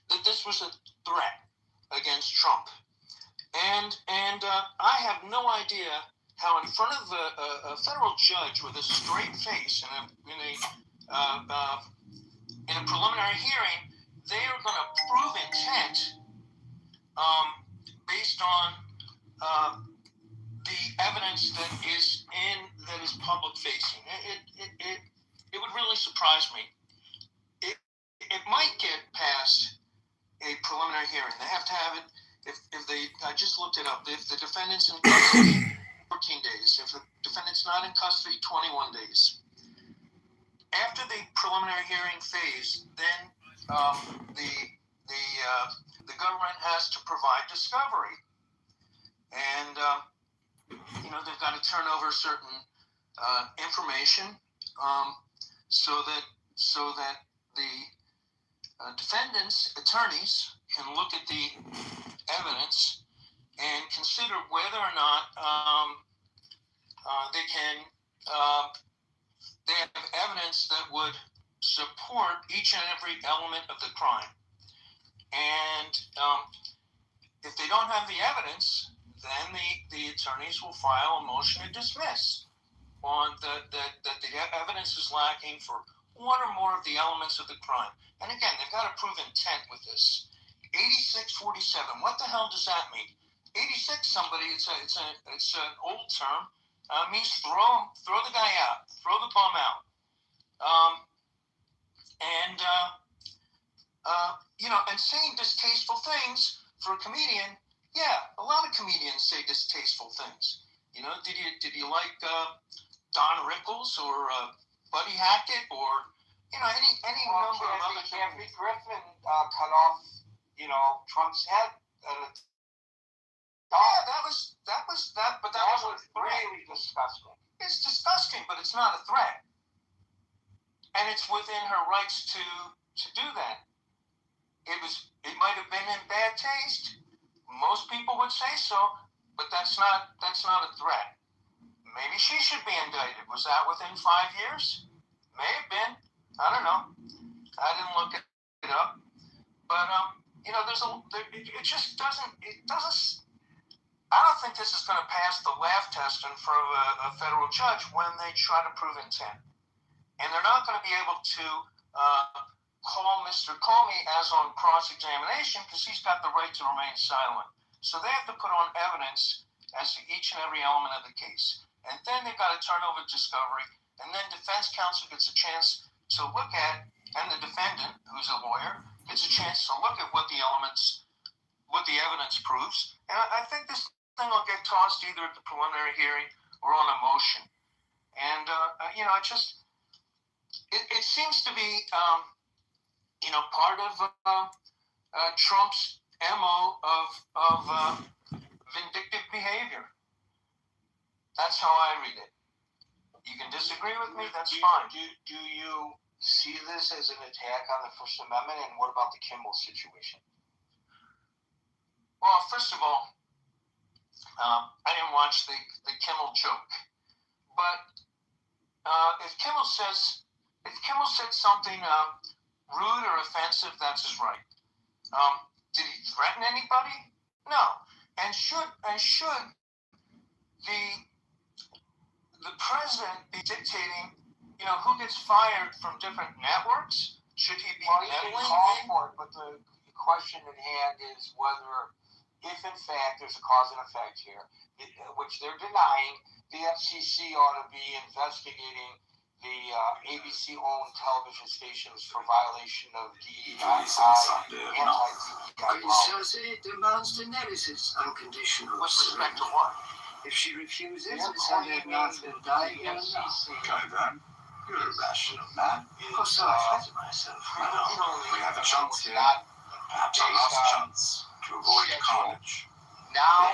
that this was a threat against Trump. And I have no idea how in front of a federal judge with a straight face in a preliminary hearing, they are going to prove intent based on the evidence that is public facing. It would really surprise me. It might get past a preliminary hearing. They have to have it. I just looked it up. If the defendant's in custody, 14 days. If the defendant's not in custody, 21 days. After the preliminary hearing phase, then the government has to provide discovery, and they've got to turn over certain information so that the defendant's attorneys can look at the evidence and consider whether or not they have evidence that would support each and every element of the crime. And if they don't have the evidence, then the attorneys will file a motion to dismiss on that the evidence is lacking for one or more of the elements of the crime. And again, they've got to prove intent with this. 86-47. What the hell does that mean? 86. Somebody. It's an old term. Means throw the guy out, throw the bum out. And saying distasteful things for a comedian. Yeah, a lot of comedians say distasteful things. Did you like Don Rickles or Buddy Hackett or any number of other Kathy Griffin cut off Trump's head. That was really disgusting. It's disgusting, but it's not a threat, and it's within her rights to do that. It might have been in bad taste. Most people would say so, but that's not a threat. Maybe she should be indicted. Was that within 5 years? May have been. I don't know. I didn't look it up. But it just doesn't. I don't think this is going to pass the laugh test in front of a federal judge when they try to prove intent. And they're not going to be able to call Mr. Comey as on cross-examination because he's got the right to remain silent. So they have to put on evidence as to each and every element of the case. And then they've got to turn over discovery. And then defense counsel gets a chance to look at, and the defendant, who's a lawyer, gets a chance to look at what the evidence proves. And I think this thing will get tossed either at the preliminary hearing or on a motion. And, it seems to be, part of Trump's MO of vindictive behavior. That's how I read it. You can disagree with me, that's fine. Do you see this as an attack on the First Amendment, and what about the Kimmel situation? Well, first of all, I didn't watch the Kimmel joke, but if Kimmel said something rude or offensive, that's his right. Did he threaten anybody? No. And should the president be dictating, who gets fired from different networks? Should he be meddling? Well, he didn't call for it, but the question at hand is whether, if in fact there's a cause and effect here, which they're denying, the FCC ought to be investigating the ABC-owned television stations for violation of DEI anti-DEI laws. It demands analysis unconditional. With respect to what? If she refuses, it's an announcement dying. Kitover, you're a rational man. Of course, I flatter myself. We have a chance here, perhaps our last chance, to avoid carnage. Now,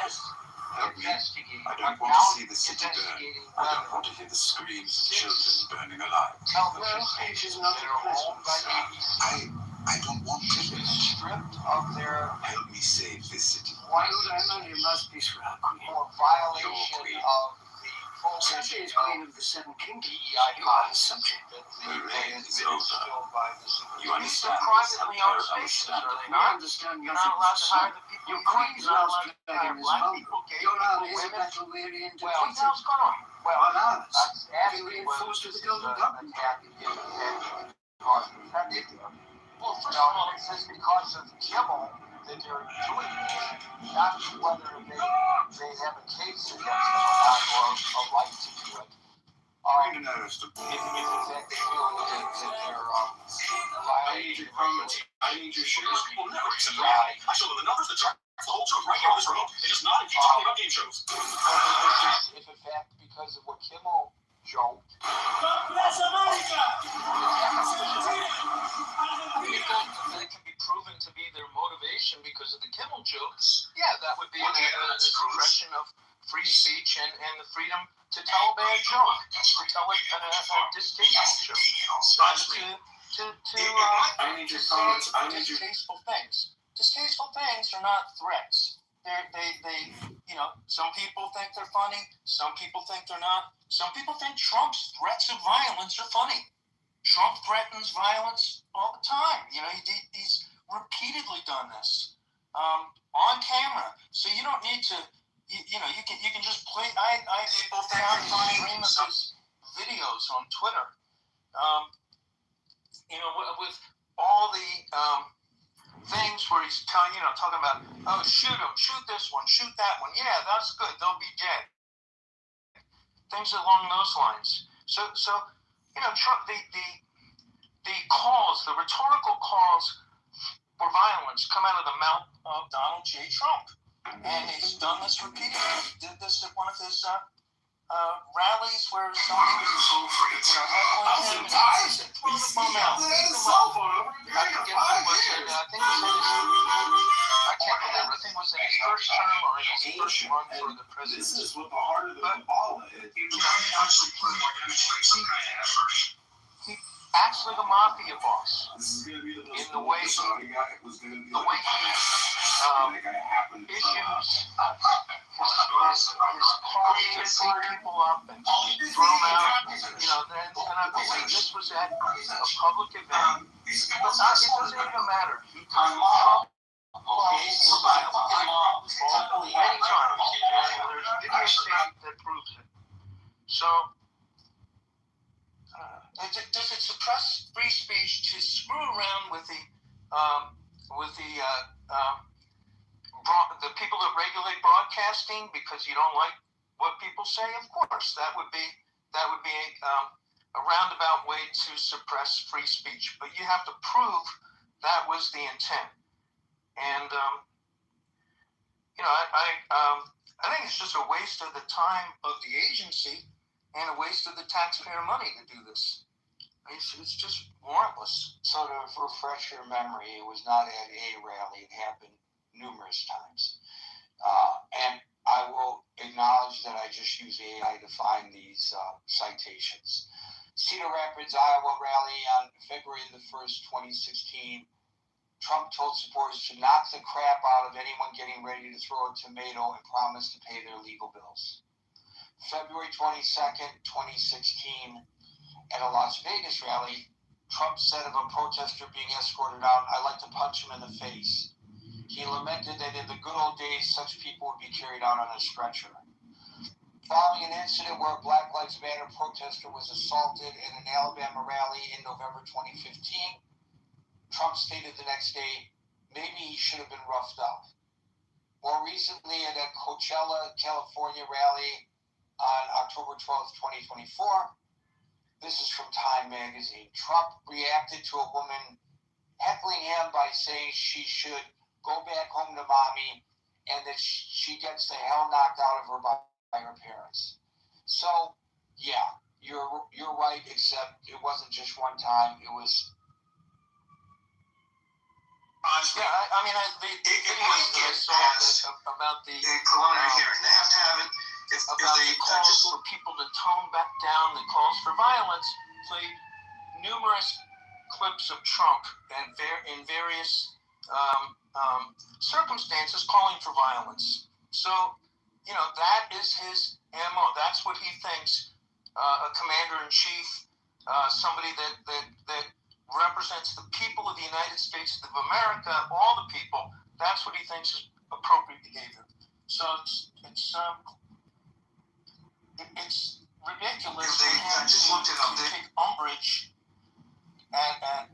Help me. I don't want to see the city burn. I don't want to hear the screams of children burning alive. Well, it is not pleasant. I don't want to be stripped of their Help me save this city. Why would I know you must be for our queen? for violation of the Saturday is Queen of the Seven Kingdoms. DEI subject. The reign is over. You These are understand this? privately owned stations, are they I not? understand You're nothing. not allowed to hire the people Your you want. Queen's You're not last allowed to hire dragon is black home. people, gay Your honor people, is a women. battle-weary and Well, what the defeated. hell's going on? Well, On ours. That's Have you asking whether reinforced this with is the golden an gun? attack against cause and effect. Well, first of No, all, it's just because of Kimmel that they're doing this, not whether they have a case against them or not, or a right to do it. Read an notice to If in fact they feel that they're violating regulations. I need your shoes. People never accept reality. I show them the numbers, the charts, the whole truth right here on this remote. It is not if you talking about game shows. If in fact because of what Kimmel joked, if it can be proven to be their motivation because of the Kimmel jokes, yeah, that would be a suppression of free speech and the freedom to tell a bad joke, to tell a distasteful joke, I need your comments. I need your. distasteful things. Distasteful things are not threats. They, some people think they're funny. Some people think they're not. Some people think Trump's threats of violence are funny. Trump threatens violence all the time. He's repeatedly done this on camera. So you don't need to. You can just play. I found stream of his videos on Twitter. With all the things where he's talking about, oh, shoot him, shoot this one, shoot that one. Yeah, that's good. They'll be dead. Things along those lines. So Trump, the calls, the rhetorical calls for violence come out of the mouth of Donald J. Trump. And he's done this repeatedly. He did this at one of his rallies where somebody was heckling him. He threw the bum out. I forget what was it. I think it was I can't remember. I think it was in his first term or in his first run for the presidency. This is what the heart of the ball is. He acts like a mafia boss. This is going to be the most in the way Saudi guy was going to be the way he issues his calls to beat people up and throw them out. And I believe this was at a public event. It doesn't even matter. He calls for violence many times. And there's video tape that proves it. So, does it suppress free speech to screw around with the people that regulate broadcasting because you don't like what people say? Of course, that would be a roundabout way to suppress free speech. But you have to prove that was the intent. And I think it's just a waste of the time of the agency and a waste of the taxpayer money to do this. It's just warrantless. So to refresh your memory, it was not at a rally. It happened numerous times. And I will acknowledge that I just use AI to find these citations. Cedar Rapids, Iowa rally on February the 1st, 2016. Trump told supporters to knock the crap out of anyone getting ready to throw a tomato and promised to pay their legal bills. February 22nd, 2016, at a Las Vegas rally, Trump said of a protester being escorted out, "I'd like to punch him in the face." He lamented that in the good old days, such people would be carried out on a stretcher. Following an incident where a Black Lives Matter protester was assaulted at an Alabama rally in November 2015, Trump stated the next day, maybe he should have been roughed up. More recently, at a Coachella, California rally on October 12th, 2024, this is from Time magazine. Trump reacted to a woman heckling him by saying she should go back home to mommy and that she gets the hell knocked out of her by her parents. So, yeah, you're right, except it wasn't just one time. It was... Yeah, the videos that I saw about the preliminary hearing, they have to have it. About the calls for people to tone back down the calls for violence, played numerous clips of Trump and in various circumstances calling for violence. So, that is his MO. That's what he thinks a commander-in-chief, somebody that represents the people of the United States of America, all the people. That's what he thinks is appropriate behavior. So it's ridiculous. I just looked it up. They take umbrage at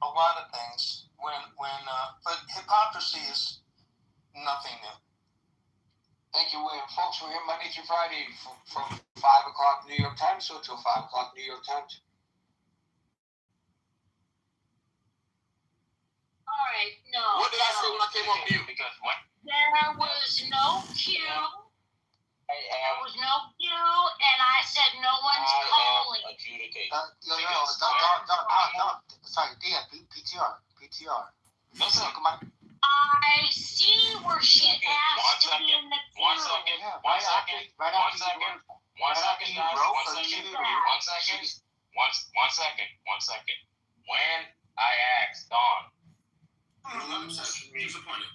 a lot of things but hypocrisy is nothing new. Thank you, William. Folks, we're here Monday through Friday from 5 o'clock New York time, so till 5 o'clock New York time. All right, no. What did I say when I came off mute? Because what? There was no cue. There was no cue, and I said no one's calling. Adjudicated. Sorry, Dia, PTR. Listen, Come on. I see where she asked to be in the queue. One second, guys. One second. When I asked Dawn. Disappointed.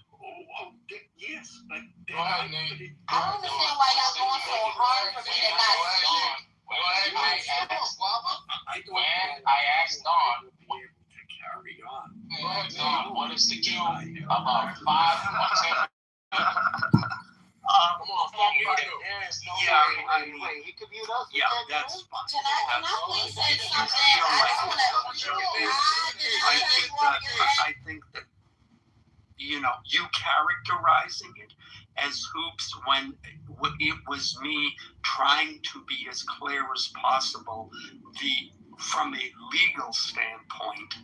Yes. Go ahead, Nate. I don't understand why y'all going so hard for me to not speak. When I asked Dawn, carry on. Dawn, what is the cue? About 5 or 10. Come on, Wait, he could mute us? Yeah, that's fine. Can I please say something? I just want to. I think that you characterizing it as hoops when it was me trying to be as clear as possible from a legal standpoint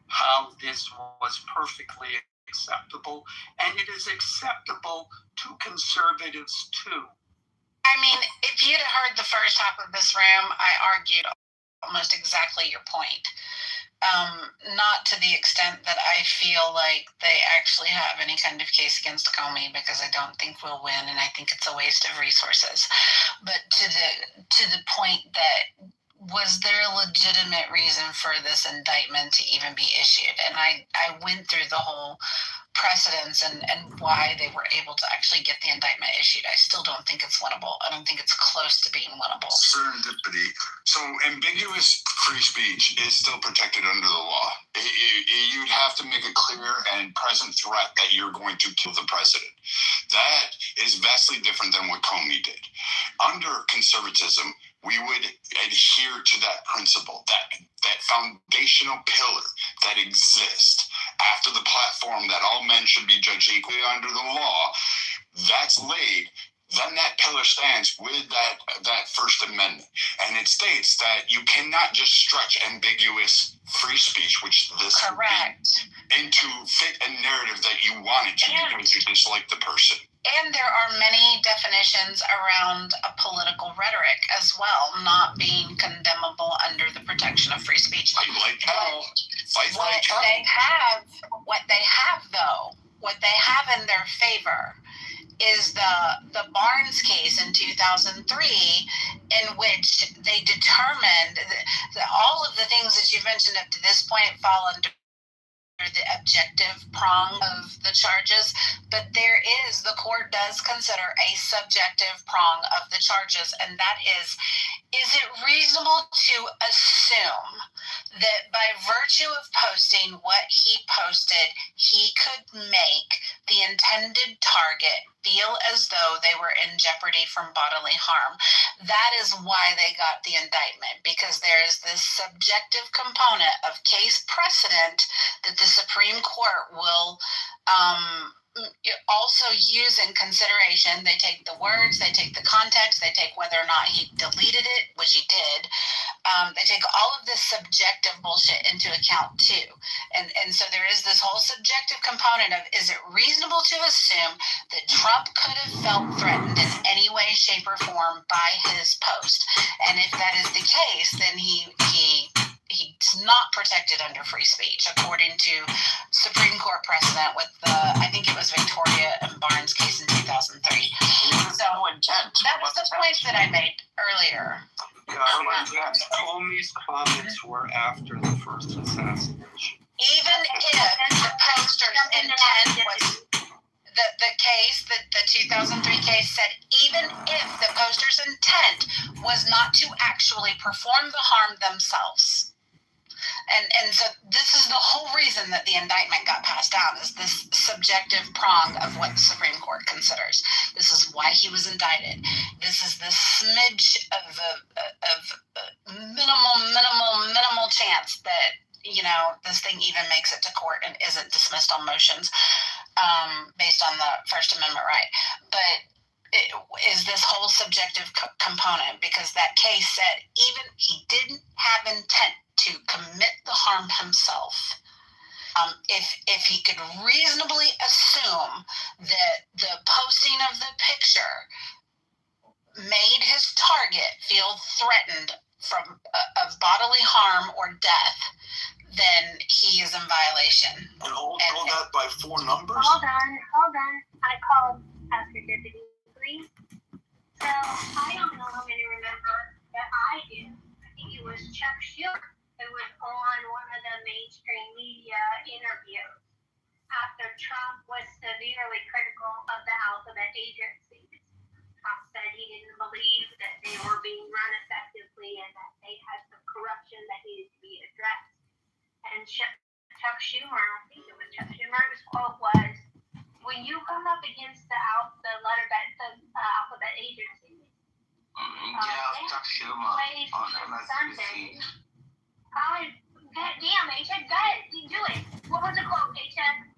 how this was perfectly acceptable, and it is acceptable to conservatives too. I mean, if you'd heard the first half of this room, I argued almost exactly your point. Not to the extent that I feel like they actually have any kind of case against Comey, because I don't think we'll win, and I think it's a waste of resources. But to the point that, was there a legitimate reason for this indictment to even be issued? And I went through the whole precedents and why they were able to actually get the indictment issued. I still don't think it's winnable. I don't think it's close to being winnable. Serendipity. So ambiguous free speech is still protected under the law. You'd have to make a clear and present threat that you're going to kill the president. That is vastly different than what Comey did. Under conservatism, we would adhere to that principle, that foundational pillar that exists after the platform that all men should be judged equally under the law. That's laid. Then that pillar stands with that First Amendment. And it states that you cannot just stretch ambiguous free speech, which this Correct. into fit a narrative that you wanted to because you dislike the person. And there are many definitions around a political rhetoric as well, not being condemnable under the protection of free speech. Fight like hell. What they have in their favor is the Barnes case in 2003, in which they determined that all of the things that you've mentioned up to this point fall under the objective prong of the charges, but the court does consider a subjective prong of the charges, and that is it reasonable to assume that by virtue of posting what he posted, he could make the intended target feel as though they were in jeopardy from bodily harm? That is why they got the indictment, because there's this subjective component of case precedent that the Supreme Court will also use in consideration. They take the words, they take the context, they take whether or not he deleted it, which he did. They take all of this subjective bullshit into account too. And so there is this whole subjective component of, is it reasonable to assume that Trump could have felt threatened in any way, shape, or form by his post? And if that is the case, then he's not protected under free speech, according to Supreme Court precedent with I think it was Victoria and Barnes case in 2003. So that was the point that I made earlier. Comey's comments were after the first assassination. Even if the poster's intent was the case, the 2003 case said, even if the poster's intent was not to actually perform the harm themselves. And so this is the whole reason that the indictment got passed down, is this subjective prong of what the Supreme Court considers. This is why he was indicted. This is the smidge of minimal chance that, you know, this thing even makes it to court and isn't dismissed on motions based on the First Amendment right. But it is this whole subjective component, because that case said even he didn't have intent to commit the harm himself. If he could reasonably assume that the posting of the picture made his target feel threatened of bodily harm or death, then he is in violation. And hold that by 4 numbers? Hold on. I called Pastor Deputy 3. So I don't know how many remember that I do. I think it was Chuck Schumer who was on one of the mainstream media interviews after Trump was severely critical of the alphabet agencies. Trump said he didn't believe that they were being run effectively and that they had some corruption that needed to be addressed. And Chuck Schumer, I think it was Chuck Schumer, his quote was, when you come up against the alphabet agencies, Chuck Schumer on MSNBC. Damn, H-Check, go ahead, do it. What was the quote, H-Check?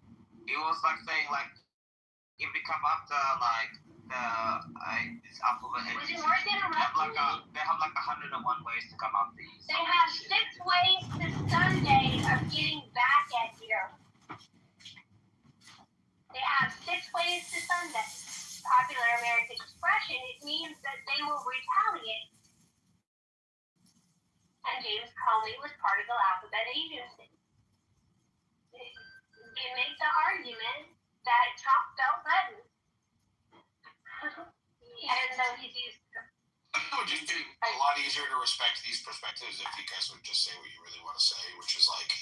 It was like saying, like, if we come after, like, this alphabet agency, Was it worth interrupting? they have like 101 ways to come after you. They have 6 ways to Sunday of getting back at you. They have 6 ways to Sunday. Popular American expression, it means that they will retaliate. And James Comey was part of the alphabet agency. It makes the argument that Trump felt threatened. And so he's used to them. It would just be a lot easier to respect these perspectives if you guys would just say what you really want to say, which is like,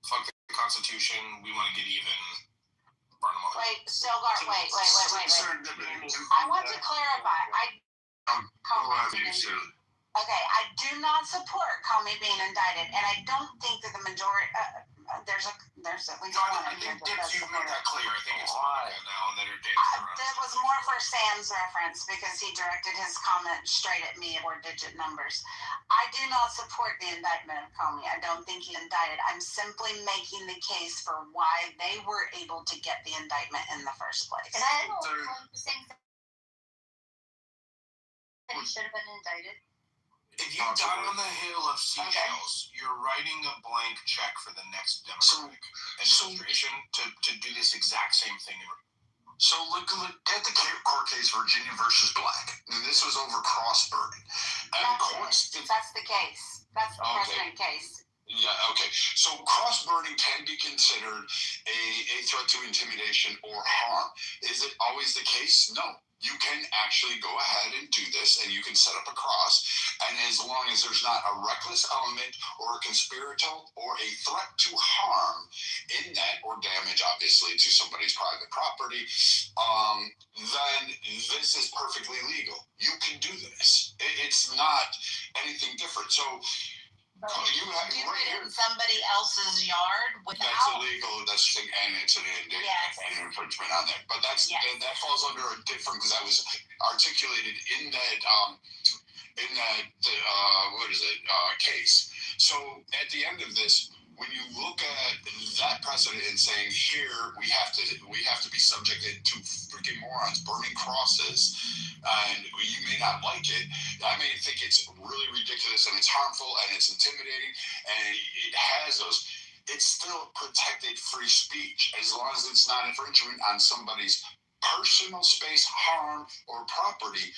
fuck the Constitution, we want to get even. Wait, Stilgar, wait. I want to clarify. Okay, I do not support Comey being indicted, and I don't think that the majority, there's at least one. I think Dibs, you made that clear. I think it's now that her days That was more for Sam's reference, because he directed his comment straight at me or digit numbers. I do not support the indictment of Comey. I don't think he's indicted. I'm simply making the case for why they were able to get the indictment in the first place. And I don't think that he should have been indicted. If you die on the hill of seashells, you're writing a blank check for the next Democratic administration to do this exact same thing. So look at the court case Virginia versus Black. And this was over cross-burning. That's the case. That's the present case. Yeah, okay. So cross-burning can be considered a threat to intimidation or harm. Is it always the case? No. You can actually go ahead and do this, and you can set up a cross, and as long as there's not a reckless element or a conspiratorial or a threat to harm in that, or damage, obviously, to somebody's private property, then this is perfectly legal. You can do this. It's not anything different. So you have do right it here. in somebody else's yard without. That's illegal. That's and it's an infringement on that. But that falls under a different, because that was articulated in that case. So at the end of this, when you look at that precedent and saying here we have to be subjected to freaking morons burning crosses, and you may not like it, I may think it's really ridiculous and it's harmful and it's intimidating and it has those. It's still protected free speech as long as it's not infringement on somebody's personal space, harm, or property.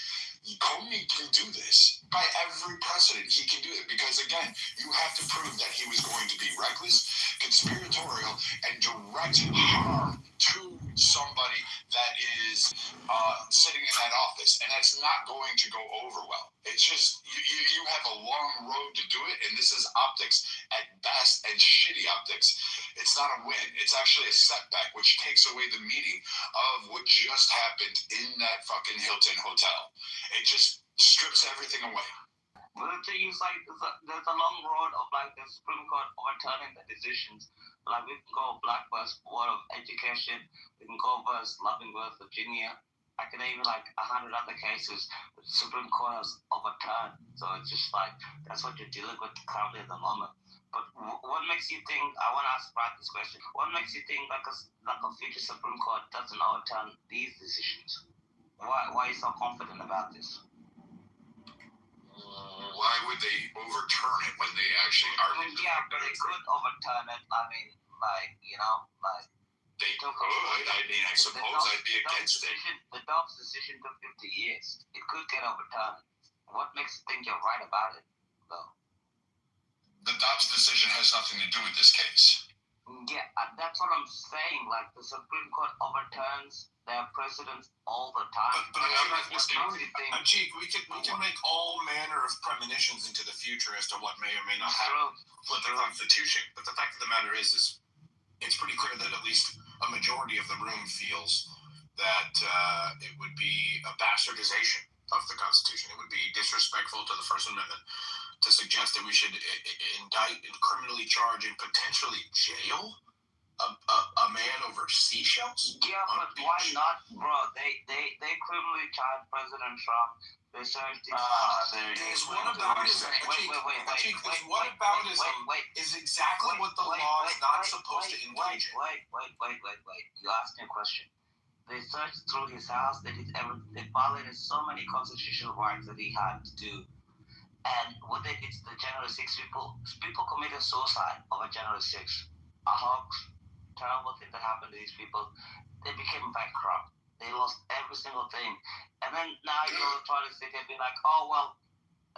Comey can do this by every precedent. He can do it because, again, you have to prove that he was going to be reckless, conspiratorial and direct harm to somebody that is sitting in that office, and that's not going to go over well. It's just you have a long road to do it, and this is optics at best and shitty optics. It's not a win. It's actually a setback, which takes away the meaning of what just happened in that fucking Hilton hotel. It just strips everything away. Well, the thing is, like, there's a long road of, like, the Supreme Court overturning the decisions. Like, we can go Black versus Board of Education, we can go versus Loving versus Virginia. I can even, like, 100 other cases the Supreme Court has overturned. So it's just, like, that's what you're dealing with currently at the moment. But what makes you think, I want to ask Brad this question, what makes you think, like a future Supreme Court doesn't overturn these decisions? Why are you so confident about this? Why would they overturn it when they actually are? Yeah, but they could overturn it. I mean, like, you know, like. They could. I mean, I suppose I'd be against it. The Dobbs decision took 50 years. It could get overturned. What makes you think you're right about it, though? The Dobbs decision has nothing to do with this case. Yeah, that's what I'm saying. Like, the Supreme Court overturns their precedents all the time. But Ajik, we can make all manner of premonitions into the future as to what may or may not happen with the Constitution. But the fact of the matter is it's pretty clear that at least a majority of the room feels that it would be a bastardization of the Constitution. It would be disrespectful to the First Amendment to suggest that we should indict and criminally charge and potentially jail a man over seashells? Yeah, but why not, bro? They criminally charged President Trump. They searched his house. Whataboutism is exactly what the law is not supposed to engage in. Wait. You asked me a question. They searched through his house. They violated so many constitutional rights that he had to do. And what they did to the January 6 people committed suicide over January 6. A hoax, terrible thing that happened to these people. They became bankrupt. They lost every single thing. And then now you're trying to sit there and be like, oh, well,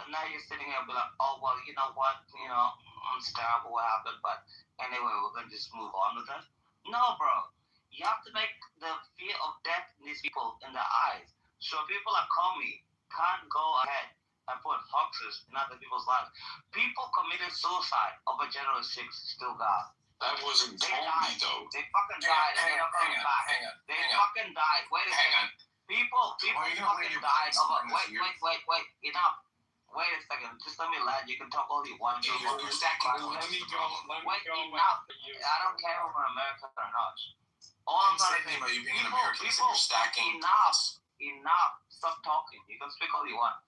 and now you're sitting here and be like, oh, well, you know what? You know, it's terrible what happened, but anyway, we're going to just move on with it. No, bro. You have to make the fear of death in these people in their eyes. So people like Comey can't go ahead and put hoaxes in other people's lives. People committed suicide over January 6th, still God. That wasn't Comey, though. They fucking died. Hang on. They fucking died. Wait a second. People fucking died over. Wait. Enough. Wait a second. Just let me land. You can talk all you want. You're stacking. Let me go. Enough. I don't care if we're American or not. All I'm trying to say about you being an American is you're stacking. Enough. Stop talking. You can speak all you want.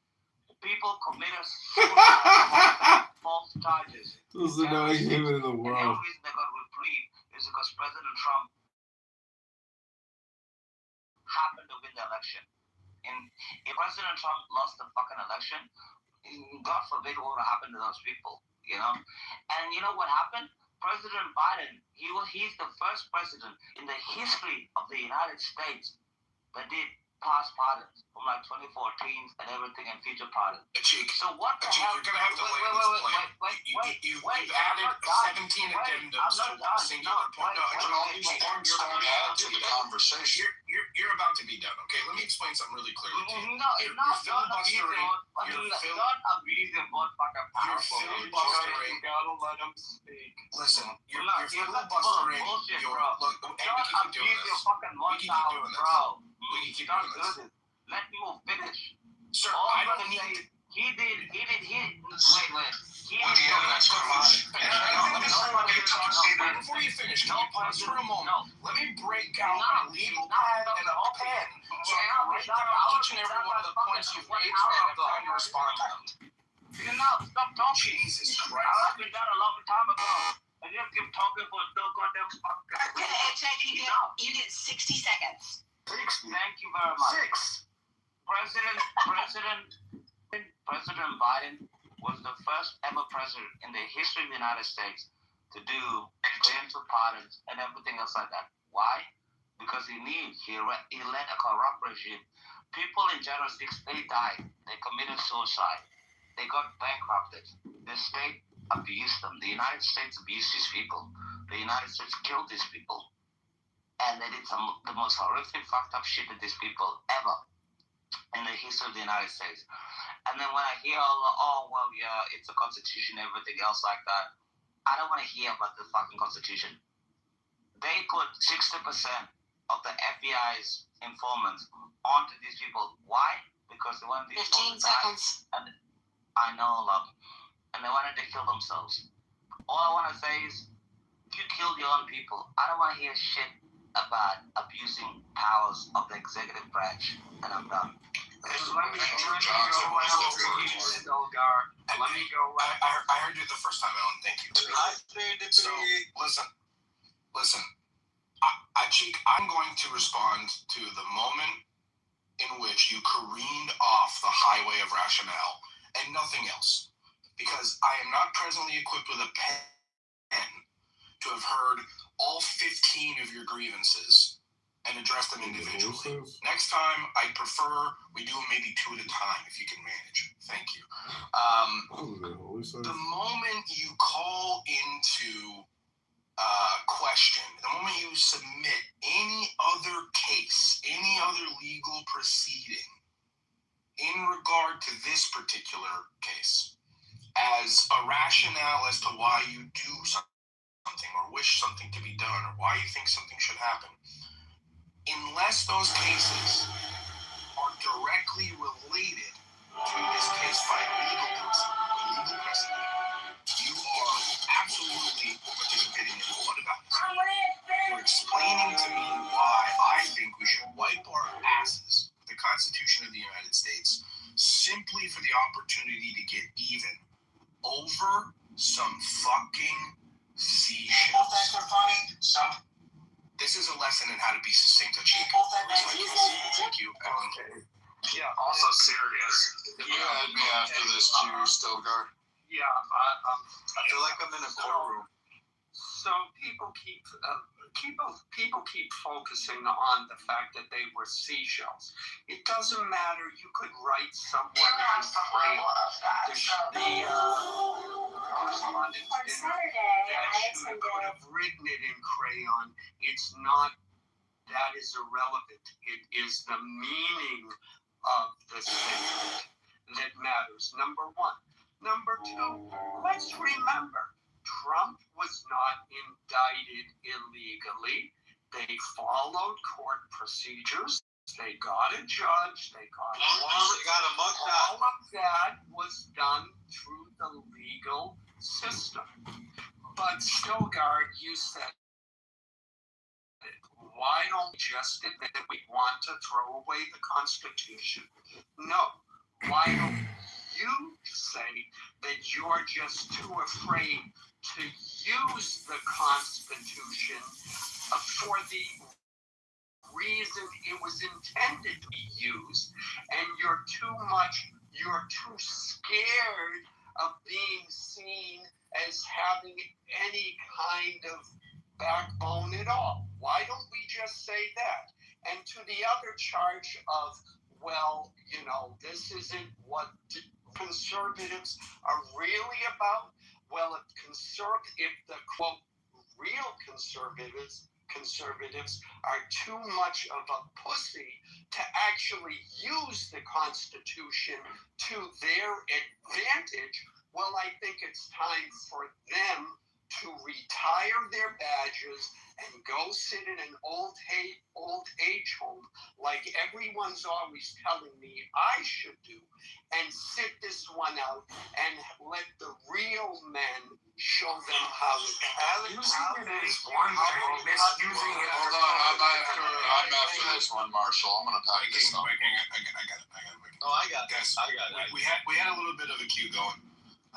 People committed suicide, false charges. This is the knowing human in the world. And the only reason they got reprieve is because President Trump happened to win the election. And if President Trump lost the fucking election, God forbid what would happen to those people, you know? And you know what happened? President Biden, he's the first president in the history of the United States that did past pardons from like 2014 and everything and future pardons. So what the hell? You're going to have to wait. You've added 17 addendums to one singular point. All these points don't add to the conversation. You're about to be done, okay? Let me explain something really clearly to you. No, you're filibustering. Don't abuse your both fucking powerful. You're filibustering. You gotta let him speak. Listen, you're filibustering. Look, and we can keep doing this. We can keep doing this. We can keep doing this. Let me finish. Sir, I don't need. He did. Wait. Before you finish, can you pause for a moment? Let me break out a legal pad and a pen so I can write down each and every one of the points you've made so I have time to respond to them. Enough. Stop talking. Jesus Christ. I've been done a long time ago. And you keep talking for no goddamn fuck. You get 60 seconds. Thank you very much. President Biden was the first ever president in the history of the United States to do claims of pardons and everything else like that. Why? Because he led a corrupt regime. People in January 6th, they died. They committed suicide. They got bankrupted. The state abused them. The United States abused these people. The United States killed these people. And they did the most horrific, fucked up shit to these people ever in the history of the United States. And then when I hear it's a constitution, everything else like that, I don't want to hear about the fucking constitution. They put 60% of the FBI's informants onto these people. Why? Because they wanted these 15 people to die. seconds. And I know, love. And they wanted to kill themselves. All I want to say is, you killed your own people. I don't want to hear shit about abusing powers of the executive branch. And I'm done. Let me go. I heard you the first time, Ellen. Thank you. So, listen. I'm going to respond to the moment in which you careened off the highway of rationale and nothing else. Because I am not presently equipped with a pen to have heard all 15 of your grievances and address them individually. Next time, I'd prefer we do them maybe 2 at a time if you can manage. Thank you. The moment you call into question, the moment you submit any other case, any other legal proceeding in regard to this particular case as a rationale as to why you do something or wish something to be done or why you think something should happen, unless those cases are directly related to this case by legal precedent, you are absolutely participating in what about this? You're explaining to me why I think we should wipe our asses with the Constitution of the United States simply for the opportunity to get even over some fucking seashells. This is a lesson in how to be succinct and cheap. Thank you, Ellen. Yeah, also serious. You had me after this too, Stilgar. Yeah, I feel like I'm in a courtroom. So people keep focusing on the fact that they were seashells. It doesn't matter. You could write someone in crayon. The correspondent could have written it in crayon. It's not. That is irrelevant. It is the meaning of the statement that matters. Number one. Number two, let's remember, Trump was not indicted illegally. They followed court procedures. They got a judge. They got a warrant. All of that was done through the legal system. But Stilgar, you said, why don't we just admit that we want to throw away the Constitution? No. Why don't you say that you're just too afraid to use the Constitution for the reason it was intended to be used, and you're too scared of being seen as having any kind of backbone at all? Why don't we just say that? And to the other charge of, well, this isn't what conservatives are really about. Well, if the quote real conservatives are too much of a pussy to actually use the Constitution to their advantage, well, I think it's time for them to retire their badges and go sit in an old age home like everyone's always telling me I should do, and sit this one out and let the real men show them how it's Hold on, I'm after this one, Marshall. I'm gonna pack this up. I got it. No, I got it. We had a little bit of a queue going.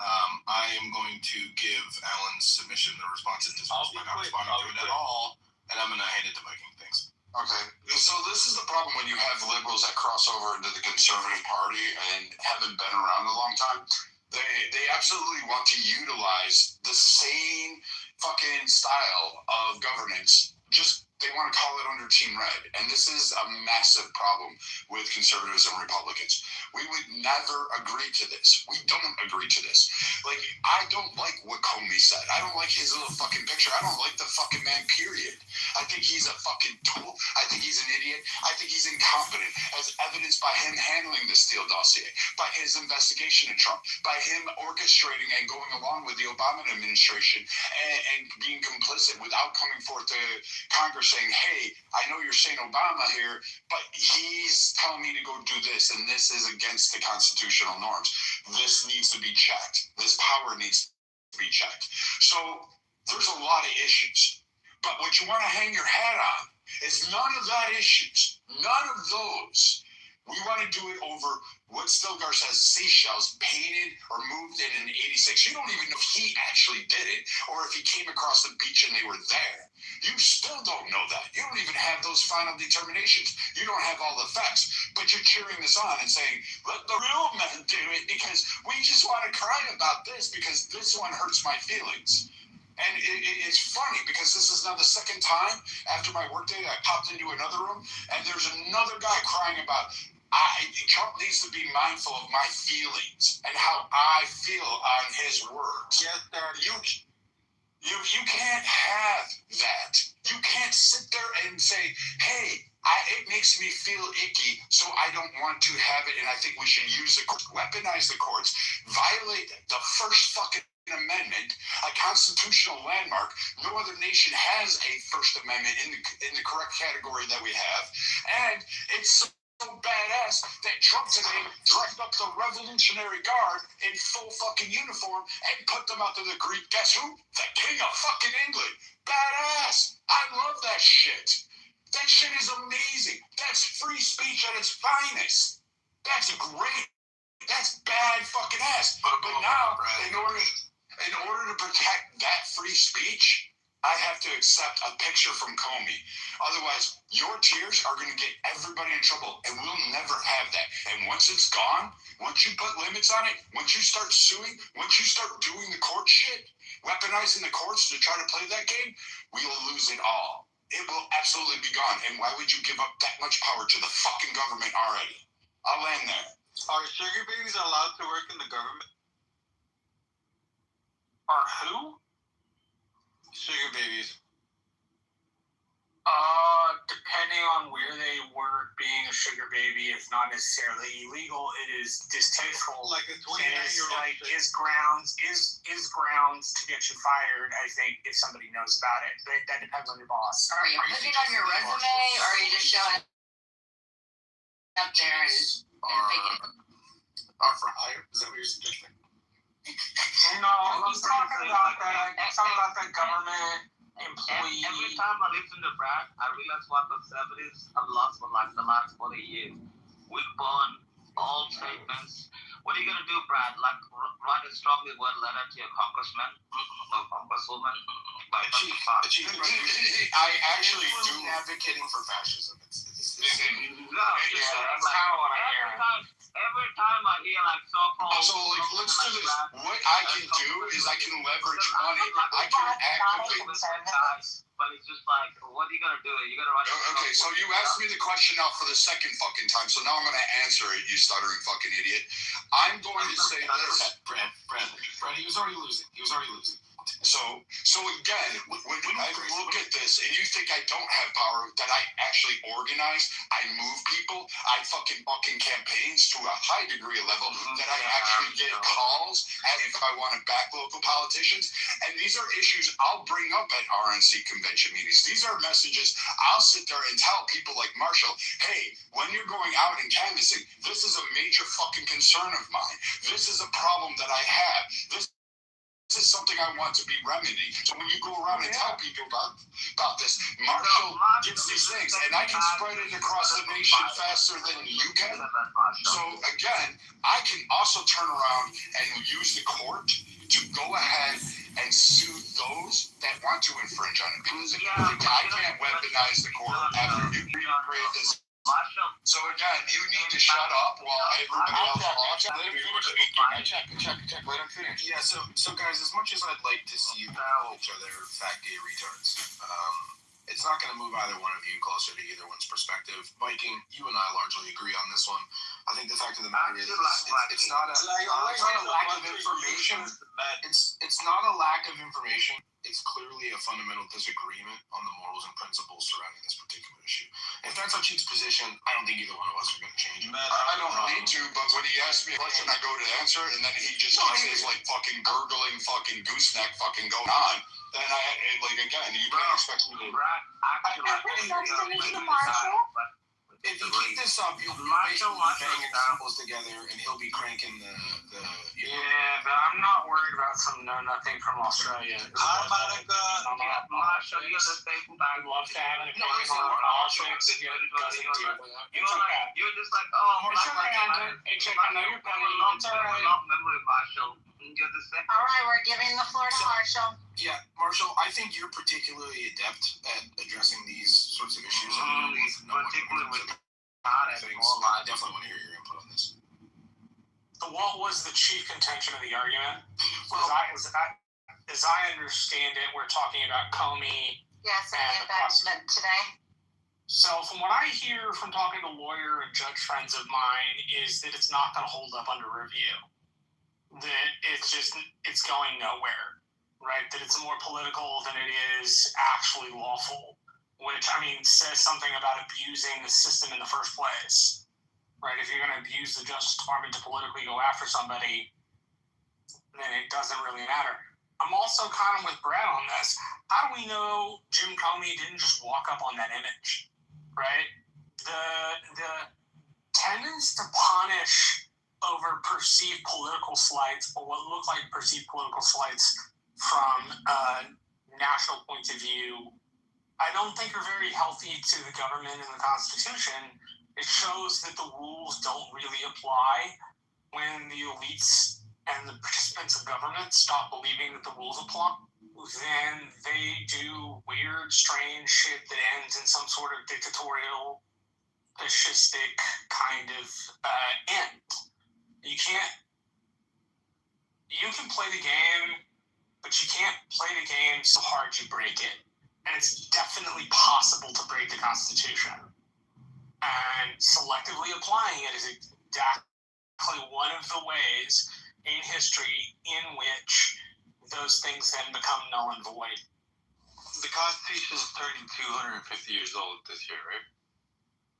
I am going to give Alan's submission the responses to not responding to it at all, and I'm going to hand it to Viking. Thanks. Okay, so this is the problem when you have liberals that cross over into the Conservative Party and haven't been around a long time. They absolutely want to utilize the same fucking style of governance, just they want to call it under Team Red. And this is a massive problem with conservatives and Republicans. We would never agree to this. We don't agree to this. Like, I don't like what Comey said. I don't like his little fucking picture. I don't like the fucking man, period. I think he's a fucking tool. I think he's an idiot. I think he's incompetent, as evidenced by him handling the Steele dossier, by his investigation of Trump, by him orchestrating and going along with the Obama administration and being complicit without coming forth to Congress saying, hey, I know you're saying Obama here, but he's telling me to go do this, and this is against the constitutional norms. This needs to be checked. This power needs to be checked. So there's a lot of issues. But what you want to hang your hat on is none of that issues. None of those. We want to do it over what Stilgar says, seashells painted or moved in 86. You don't even know if he actually did it or if he came across the beach and they were there. You still don't know that. You don't even have those final determinations. You don't have all the facts. But you're cheering this on and saying, let the real men do it because we just want to cry about this because this one hurts my feelings. And it's funny because this is now the second time after my workday I popped into another room and there's another guy crying about Trump needs to be mindful of my feelings and how I feel on his words. You can't have that. You can't sit there and say, hey, it makes me feel icky, so I don't want to have it, and I think we should use the courts, weaponize the courts, violate the First fucking Amendment, a constitutional landmark. No other nation has a First Amendment in the correct category that we have, and it's so badass that Trump today dressed up the Revolutionary Guard in full fucking uniform and put them out to the Greek. Guess who? The King of fucking England. Badass. I love that shit. That shit is amazing. That's free speech at its finest. That's great. That's bad fucking ass. But now, in order to protect that free speech, I have to accept a picture from Comey. Otherwise, your tears are going to get everybody in trouble, and we'll never have that. And once it's gone, once you put limits on it, once you start suing, once you start doing the court shit, weaponizing the courts to try to play that game, we will lose it all. It will absolutely be gone. And why would you give up that much power to the fucking government already? I'll land there. Are sugar babies allowed to work in the government? Are who? Sugar babies. Depending on where they work, being a sugar baby is not necessarily illegal. It is distasteful. Like a 29-year-old. Like is grounds to get you fired. I think if somebody knows about it, but that depends on your boss. Are you putting on your resume, or are you just showing up there and faking it? For hire? Is that what you're suggesting? No, he's talking about that. He's talking about the government employee. Every time I listen to Brad, I realize what conservatives have lost for like the last 40 years. We've born all statements. What are you going to do, Brad? Like, write a strongly worded letter to your congressman or congresswoman? I actually do advocating for fascism. That's how I hear it. Every time I hear like so-called... So, like, let's do this. What I can do is I can leverage money. I can activate... But it's just like, what are you going to do? You're going to write... Okay, so you asked me the question now for the second fucking time, so now I'm going to answer it, you stuttering fucking idiot. I'm going to say this. Brad, he was already losing. So again, when I look at this and you think I don't have power, that I actually organize, I move people, I fucking campaigns to a high degree of level, that I actually get calls and if I want to back local politicians. And these are issues I'll bring up at RNC convention meetings. These are messages I'll sit there and tell people like Marshall, hey, when you're going out and canvassing, this is a major fucking concern of mine. This is a problem that I have. This is something I want to be remedied. So when you go around and tell people about this, Marshall gets these things, and I can spread it across the nation faster than you can. So again, I can also turn around and use the court to go ahead and sue those that want to infringe on it. Because I can't weaponize the court after you create this. So again, you need to shut up while everybody else talks. Let him check. Let him finish. Yeah, so guys, as much as I'd like to see you call each other fat gay retards, it's not going to move either one of you closer to either one's perspective. Viking, you and I largely agree on this one. I think the fact of the matter is, it's not a lack of information. It's not a lack of information. It's clearly a fundamental disagreement on the morals and principles surrounding this particular issue. If that's our chief's position, I don't think either one of us are going to change it. I don't need to, but when he asks me a question, I go to answer, and then he just keeps his like fucking gurgling, fucking gooseneck fucking going on. Then again, you can't expect me to. If you keep this up, you'll basically be banging symbols together, and he'll be cranking the. Yeah, but I'm not worried about some know-nothing from Australia. Marshall, you're the same I'd love to have an opinion on politics. You're just like, oh, it's okay, I know you're petty. It's all right. Memory, Marshall. You're the same. All right, we're giving the floor to Marshall. Yeah, Marshall, I think you're particularly adept at addressing these sorts of issues. Particularly with things. I definitely want to hear your input on this. What was the chief contention of the argument? As I understand it, we're talking about Comey. Yes, and the investment today. So from what I hear from talking to lawyer and judge friends of mine is that it's not going to hold up under review. That it's going nowhere, right? That it's more political than it is actually lawful, which, I mean, says something about abusing the system in the first place, right? If you're going to abuse the Justice Department to politically go after somebody, then it doesn't really matter. I'm also kind of with Brad on this. How do we know Jim Comey didn't just walk up on that image, right? The tendency to punish over perceived political slights, or what look like perceived political slights from a national point of view, I don't think are very healthy to the government and the Constitution. It shows that the rules don't really apply when the elites and the participants of government stop believing that the rules apply. Then they do weird, strange shit that ends in some sort of dictatorial, fascistic kind of end. You can play the game, but you can't play the game so hard you break it. And it's definitely possible to break the Constitution. And selectively applying it is exactly one of the ways in history in which those things then become null and void. The Constitution is turning 250 years old this year, right?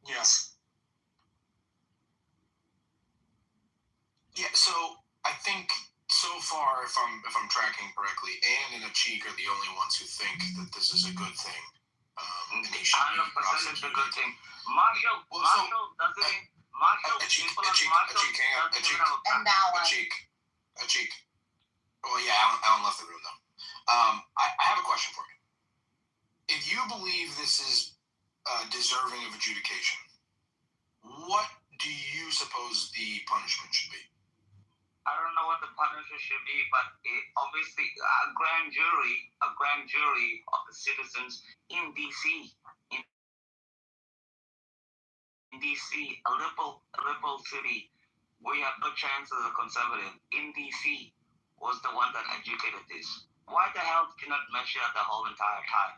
Yes. Yeah, so I think so far, if I'm tracking correctly, Ann and Achik are the only ones who think that this is a good thing. And he should be 100% it's a good thing. Marshall, people like Marshall Achik. Oh yeah, Alan left the room though. I have a question for you. If you believe this is deserving of adjudication, what do you suppose the punishment should be? I don't know what the punishment should be, but obviously a grand jury of the citizens in D.C. In D.C., a liberal city, we have no chance as a conservative. In D.C. was the one that educated this. Why the hell did you not mention that the whole entire time?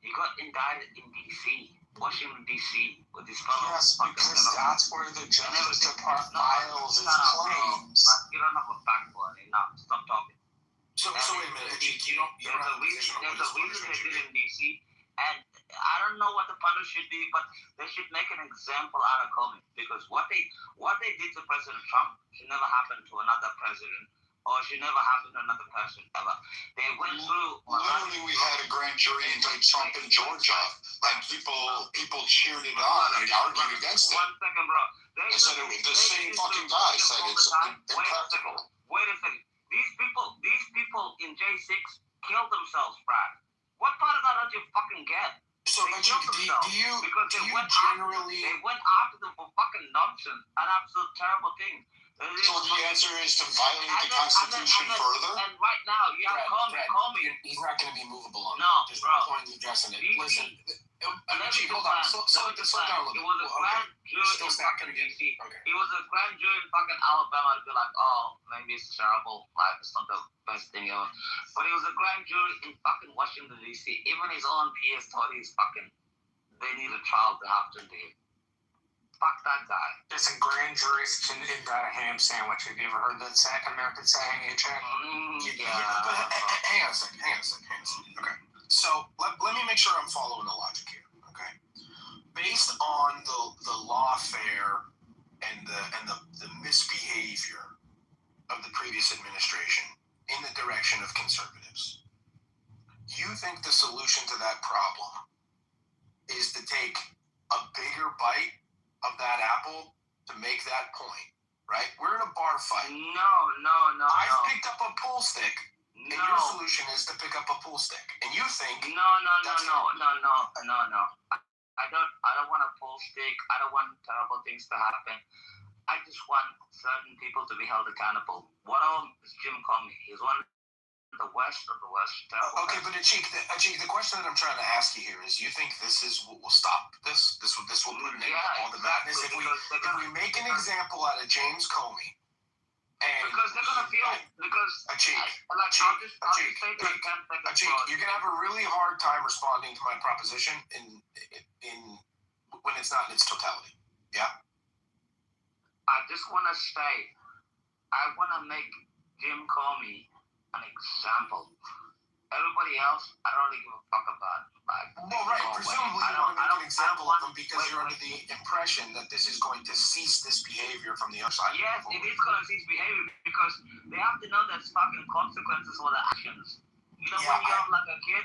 He got indicted in D.C., Washington, D.C., with his fellow. Yes, because that's where the Justice Department files its claims. You don't have a fact for it. No, stop talking. So wait a minute, Achik, you don't have a position on what this punishment should be. In D.C., and I don't know what the punishment should be, but they should make an example out of Comey, because what they did to President Trump should never happen to another president, or should never happen to another person ever. They went through. Literally, we had a grand jury indict Trump in Georgia, and people cheered it on and argued against it. 1 second, bro. They said the same fucking guy said it's impractical. Wait a second. These people in J6 killed themselves, Brad. What part of that don't you fucking get? So, They killed themselves because they went after them for fucking nonsense and absolute terrible things. So the answer is to violate the Constitution further? And right now, you have Comey. He's not going to be movable on No, that. There's bro. no point in addressing it. Listen, Let Chief, hold on. Slow down a little bit. It was a grand jury Still in stacking fucking again. DC. Okay. It was a grand jury in fucking Alabama to be like, oh, maybe it's terrible. Like, it's not the best thing ever. But it was a grand jury in fucking Washington, D.C. Even his own peers thought he's fucking, they need a trial to happen to him. Fuck that guy. There's some grand juries can indict a ham sandwich. Have you ever heard that American saying, A-Check? But hang on a second. Okay. So let me make sure I'm following the logic here. Okay. Based on the lawfare and the misbehavior of the previous administration in the direction of conservatives, you think the solution to that problem is to take a bigger bite of that apple to make that point, right? We're in a bar fight. No. I've picked up a pool stick, and your solution is to pick up a pool stick. And you think No. I don't want a pull stick. I don't want terrible things to happen. I just want certain people to be held accountable. One of them is Jim Comey. He's one of the worst of the worst. Okay, but Achik, the question that I'm trying to ask you here is: you think this is what will stop this? This will put an end to all the madness if we make an example out of James Comey. And because they're gonna feel Achik, you're gonna have a really hard time responding to my proposition in when it's not in its totality. Yeah. I just want to say, I want to make Jim Comey an example. Everybody else, I don't really give a fuck about. Well, right. Presumably, you want to make an example of them because you're under the impression that this is going to cease this behavior from the other side. Yes, it is going to cease behavior because they have to know there's fucking consequences for their actions. You know, when you're like a kid,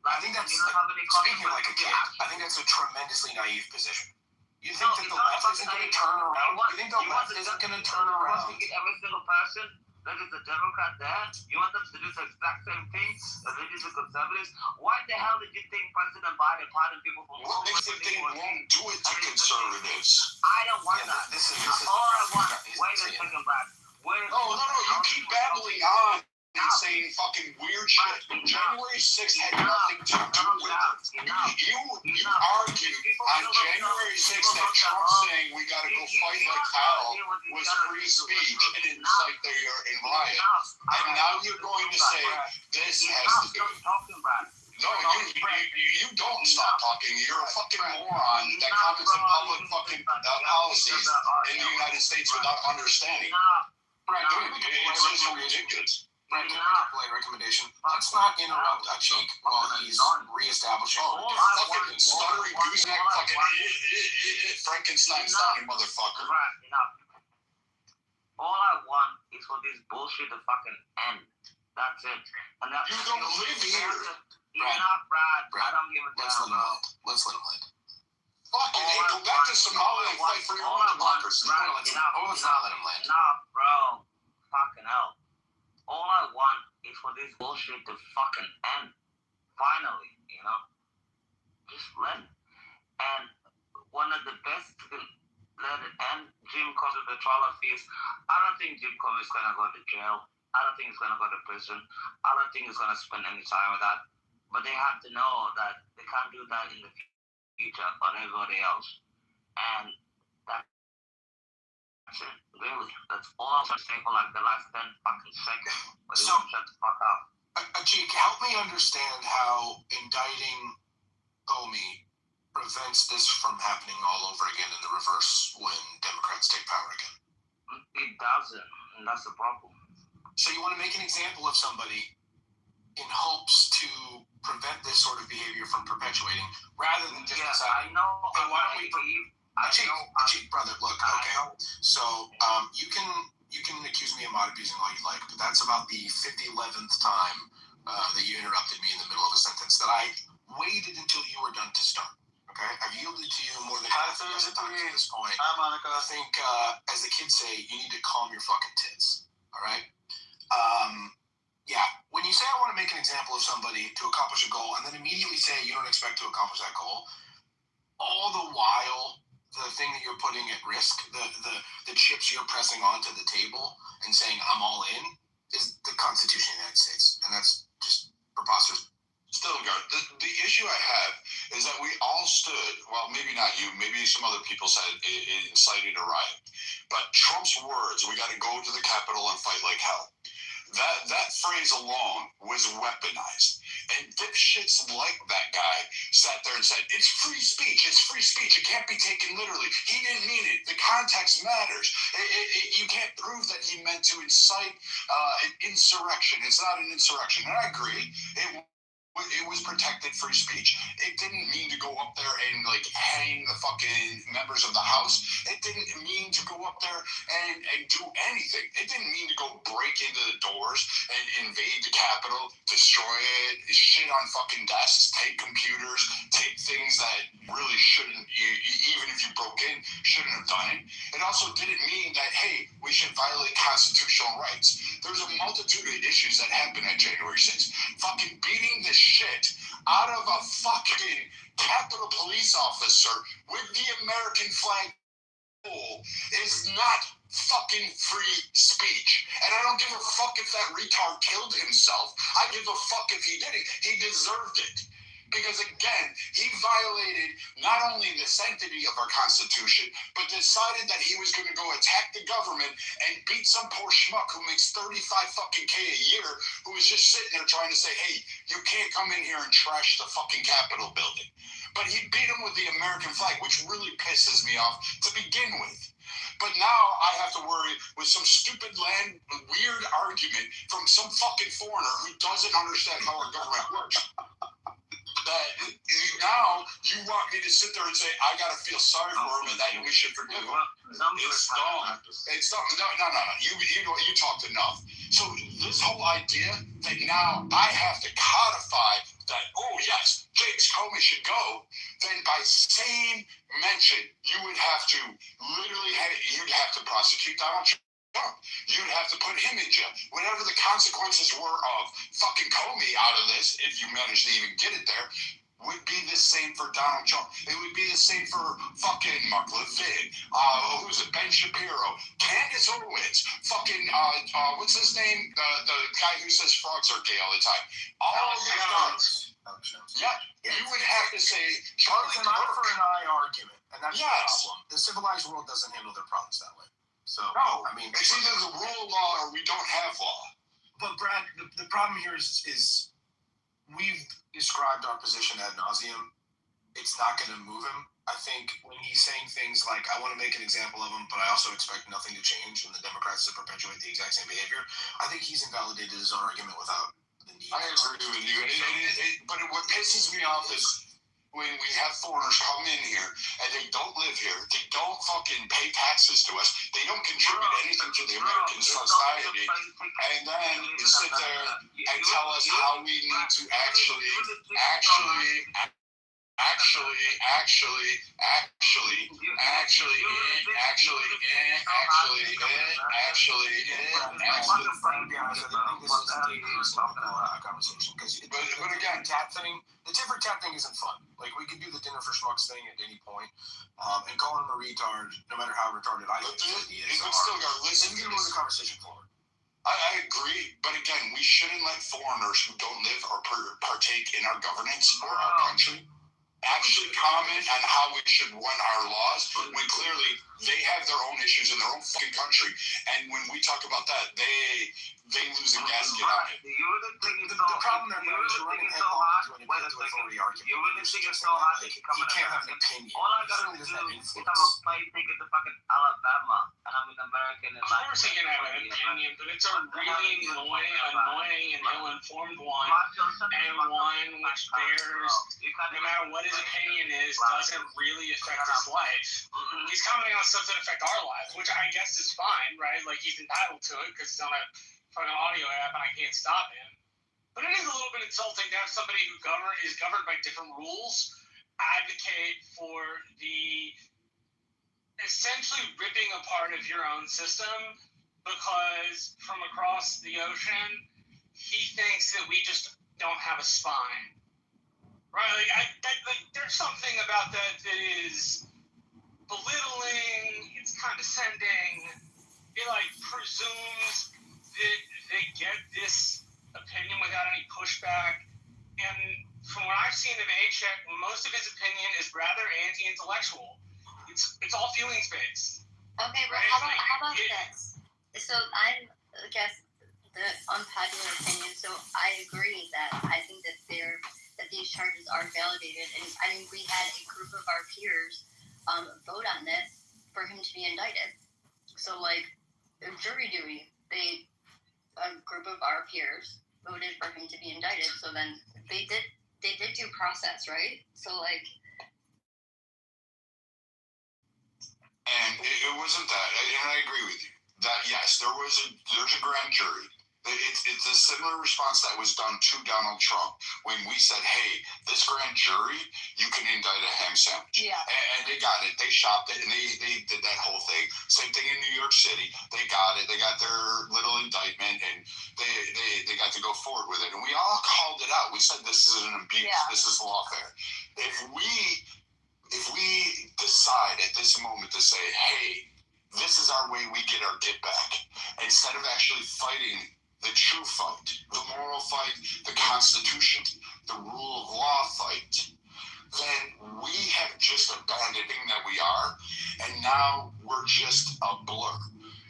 I think that's speaking like a kid. I think that's a tremendously naive position. You think that the left isn't going to turn around? You think the left isn't going to turn around? Every single person that is a Democrat there, you want them to do the exact same thing that they did to conservatives? Why the hell did you think President Biden pardoned people from Well, they think they won't do it to conservatives. I don't want that. This is all I want. Wait a second, Brad. No, you keep babbling on and saying fucking weird shit. January 6th had nothing to do with it. You argued on January 6th that Trump saying we gotta go fight like hell was free speech and incite the riot. And now you're going to say this has to do it. No, you don't stop talking. You're a fucking moron that comments on public fucking policies in the United States without understanding. It's just ridiculous. Brett, can I make a polite recommendation? Let's not interrupt Achik while he's reestablishing. Fucking stuttery gooseneck, fucking Frankenstein sounding motherfucker. All I want is for this bullshit to fucking end. That's it. And that's You don't live here. Brad. I don't give a damn. Let's let him land. Fucking hey, go back to Somalia and fight for your own democracy. Let's not let him land. Bro. Fucking hell. All I want is for this bullshit to fucking end. Finally, you know? Just let it. And one of the best to let it end, Jim Comey, the trial of fees. I don't think Jim Comey is going to go to jail. I don't think he's going to go to prison. I don't think he's going to spend any time with that. But they have to know that they can't do that in the future on everybody else. And that's it. Really, that's all I'm going to say for like the last 10 fucking seconds. But So, shut the fuck up. Achik, help me understand how indicting Comey prevents this from happening all over again in the reverse when Democrats take power again. It doesn't, and that's the problem. So you want to make an example of somebody in hopes to prevent this sort of behavior from perpetuating, rather than just deciding, I know. hey, why don't we... Achik, brother, look, okay. So you can accuse me of mod abusing all you like, but that's about the 11th time that you interrupted me in the middle of a sentence that I waited until you were done to start. Okay, I've yielded to you more than half a dozen times at this point. Hi, Monica. I think, as the kids say, you need to calm your fucking tits. All right. Yeah. When you say I want to make an example of somebody to accomplish a goal, and then immediately say you don't expect to accomplish that goal, all the while the thing that you're putting at risk, the chips you're pressing onto the table and saying I'm all in, is the Constitution of the United States, and that's just preposterous. Still, the issue I have is that we all stood well, maybe not you, maybe some other people said it incited a riot. But Trump's words, we got to go to the Capitol and fight like hell. That phrase alone was weaponized. And dipshits like that guy sat there and said, it's free speech, it can't be taken literally. He didn't mean it. The context matters. You can't prove that he meant to incite an insurrection. It's not an insurrection. And I agree. It was protected free speech. It didn't mean to go up there and like hang the fucking members of the House. It didn't mean to go up there and do anything. It didn't mean to go break into the doors and invade the Capitol, destroy it, shit on fucking desks, take computers, take things that really shouldn't, even if you broke in, shouldn't have done it. It also didn't mean that, hey, we should violate constitutional rights. There's a multitude of issues that happened at January 6th. Fucking beating the shit out of a fucking Capitol police officer with the American flag is not fucking free speech. And I don't give a fuck if that retard killed himself. I give a fuck if he did it. He deserved it. Because again, he violated not only the sanctity of our Constitution, but decided that he was going to go attack the government and beat some poor schmuck who makes 35 fucking K a year, who was just sitting there trying to say, hey, you can't come in here and trash the fucking Capitol building. But he beat him with the American flag, which really pisses me off to begin with. But now I have to worry with some stupid weird argument from some fucking foreigner who doesn't understand how our government works. That now you want me to sit there and say I gotta feel sorry for him and that we should forgive him. It's dumb. It's dumb. No. You talked enough. So this whole idea that now I have to codify that, oh yes, James Comey should go, then by same mention you would have to you'd have to prosecute Donald Trump. You'd have to put him in jail. Whatever the consequences were of fucking Comey out of this, if you manage to even get it there, would be the same for Donald Trump. It would be the same for fucking Mark Levin. Who's it? Ben Shapiro. Candace Owens. Fucking, what's his name? The guy who says frogs are gay all the time. All of these guys. Yeah, you would have to say Charlie It's an eye for an eye argument. And that's the Yes. problem. The civilized world doesn't handle their problems that way. So, No, I mean, it's either the rule of law or we don't have law. But Brad, the problem here is we've described our position ad nauseum. It's not going to move him. I think when he's saying things like, I want to make an example of him, but I also expect nothing to change and the Democrats to perpetuate the exact same behavior, I think he's invalidated his own argument without the need. I agree with you. But what pisses me off is when we have foreigners come in here and they don't live here, they don't fucking pay taxes to us, they don't contribute anything to the American society, and then you sit there and tell us how we need to actually But again, the tit for tat thing isn't fun. Like, we could do the dinner for schmucks thing at any point, and calling him a retard, no matter how retarded I think he is. But still gotta listen and to move this. the conversation forward. I agree, but again, we shouldn't let foreigners who don't live or partake in our governance or our country actually comment on how we should run our laws when clearly they have their own issues in their own fucking country. And when we talk about that, they lose a gasket on it. The problem that we're running headlong to an appeal to authority argument. You really think it's so hard to become He an can't have an American? opinion. All I He gotta certainly do doesn't have is influence. have a flight ticket to fucking Alabama, and I'm an American. Of course he can have an opinion, but it's a really annoying and ill-informed one, and one which bears, no matter what his opinion is, doesn't really affect his life. He's commenting on stuff that affect our lives, which I guess is fine, right? Like, he's entitled to it because it's on a fucking audio app and I can't stop him. But it is a little bit insulting to have somebody who is governed by different rules advocate for the essentially ripping apart of your own system because from across the ocean, he thinks that we just don't have a spine. Right? Like, there's something about that is belittling, it's condescending, it like presumes that they get this opinion without any pushback, and from what I've seen of A-Check, most of his opinion is rather anti-intellectual. It's all feelings based. Okay, well, right? how about this? So I guess the unpopular opinion. So I agree that I think that these charges are validated, and I mean we had a group of our peers vote on this for him to be indicted. So like jury duty, a group of our peers voted for him to be indicted. So then they did due process, right? So like. And it wasn't that, and I agree with you. That yes, there's a grand jury. It's a similar response that was done to Donald Trump when we said, "Hey, this grand jury, you can indict a ham sandwich." Yeah. And they got it. They shopped it, and they did that whole thing. Same thing in New York City. They got it. They got their little indictment, and they got to go forward with it. And we all called it out. We said this is an abuse. Yeah. This is lawfare. If we decide at this moment to say, "Hey, this is our way we get our get back," instead of actually fighting the true fight, the moral fight, the Constitution, the rule of law fight, then we have just abandoned that we are, and now we're just a blur.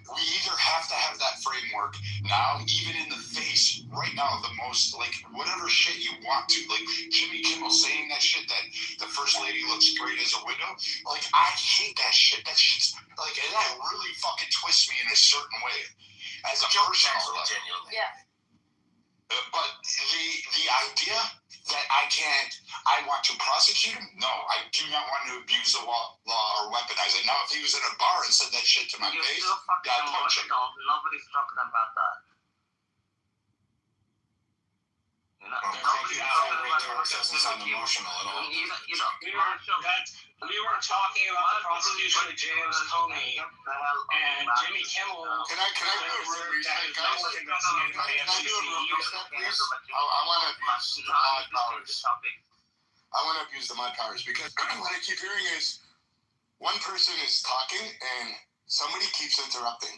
We either have to have that framework now, even in the face, right now, the most, like, whatever shit you want to. Like, Jimmy Kimmel saying that shit, that the first lady looks straight as a window. Like, I hate that shit. That shit's, like, and that really fucking twists me in a certain way. As a personal level. Yeah. But the idea that I want to prosecute him? No, I do not want to abuse the law or weaponize it. Now, if he was in a bar and said that shit to my face, I'd punch him. Nobody's talking about that. It's not emotional at all. We were talking about the prosecution of James Comey and Jimmy Kimmel. Can I do a room reset, guys? Can I do a room reset, please? I want to abuse the mod powers. I want to abuse the mod powers because what I keep hearing is one person is talking and somebody keeps interrupting.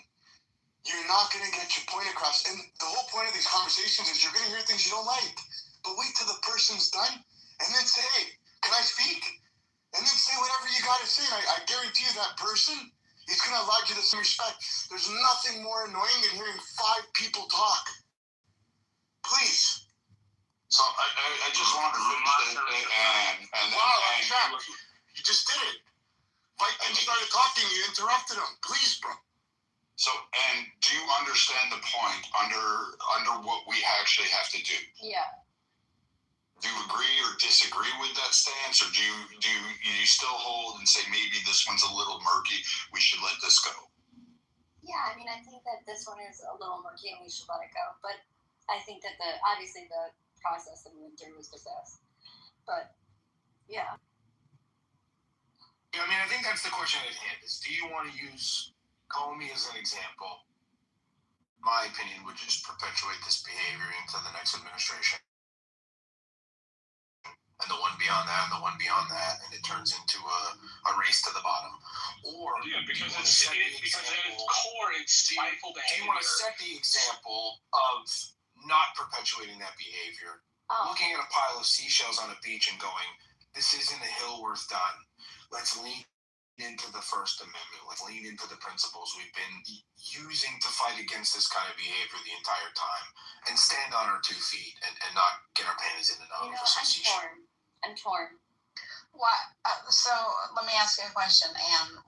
You're not going to get your point across. And the whole point of these conversations is you're going to hear things you don't like. But wait till the person's done and then say, "Hey, can I speak?" And then say whatever you got to say. I guarantee you that person is going to allow you to some respect. There's nothing more annoying than hearing 5 people talk. Please. So I just wanted to finish that. And wow, you just did it. Mike started talking, you interrupted him. Please, bro. So, and do you understand the point under what we actually have to do? Yeah. Do you agree or disagree with that stance, or do you still hold and say maybe this one's a little murky, we should let this go? Yeah, I mean, I think that this one is a little murky and we should let it go. But I think that obviously the process that we went through was just us. But yeah. I mean, I think that's the question at hand: is do you want to use Comey as an example? My opinion would just perpetuate this behavior into the next administration. And the one beyond that, and the one beyond that, and it turns into a race to the bottom. Or because it's core, it's spiteful behavior. Do you want to set the example of not perpetuating that behavior? Looking at a pile of seashells on a beach and going, "This isn't a hill worth dying. Let's lean into the First Amendment. Let's lean into the principles we've been using to fight against this kind of behavior the entire time, and stand on our 2 feet and not get our panties in and out of association." I'm torn. What? So let me ask you a question, Anne.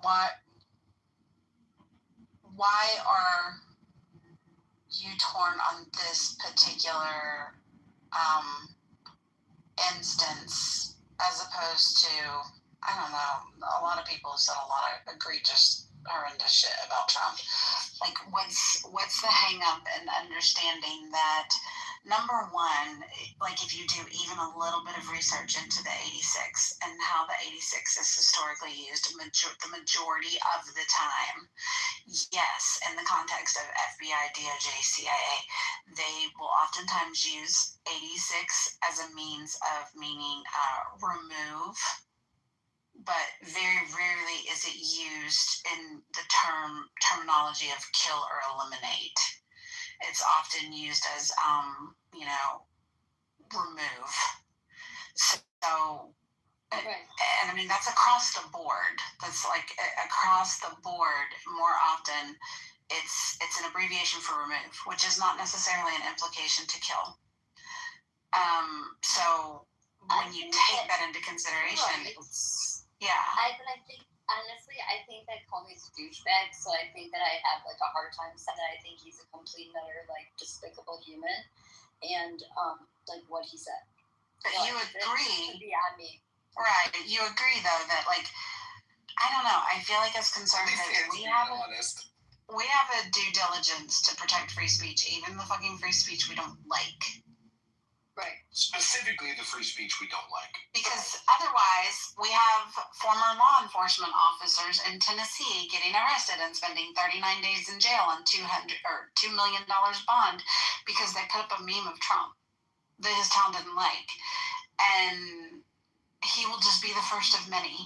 Why are you torn on this particular instance as opposed to, I don't know, a lot of people have said a lot of egregious, horrendous shit about Trump. Like, what's the hang up in understanding that, number one, like if you do even a little bit of research into the 86 and how the 86 is historically used the majority of the time, yes, in the context of FBI, DOJ, CIA, they will oftentimes use 86 as a means of meaning remove, but very rarely is it used in the terminology of kill or eliminate. It's often used as, remove. So, Right. and I mean, that's across the board. That's like across the board. More often, it's an abbreviation for remove, which is not necessarily an implication to kill. So when you take that into consideration, Right. it's, yeah. But I think, honestly, I think that Comey's a douchebag, so I think that I have like a hard time saying that I think he's a complete and utter like despicable human, and like what he said. But you agree, Beyond me. right? You agree though that like, I don't know. I feel like as conservatives, we have a due diligence to protect free speech, even the fucking free speech we don't like. Right. Specifically, the free speech we don't like. Because otherwise, we have former law enforcement officers in Tennessee getting arrested and spending 39 days in jail and $2 million bond because they put up a meme of Trump that his town didn't like. And he will just be the first of many.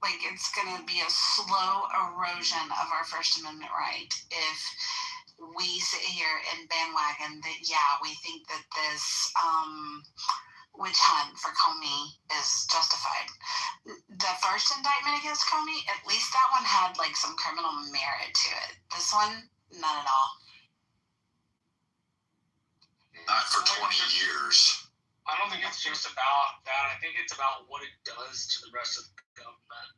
Like, it's going to be a slow erosion of our First Amendment right if we sit here and bandwagon that, yeah, we think that this witch hunt for Comey is justified. The first indictment against Comey, at least that one had like some criminal merit to it. This one, not at all. Not for 20 years. I don't think it's just about that. I think it's about what it does to the rest of the government.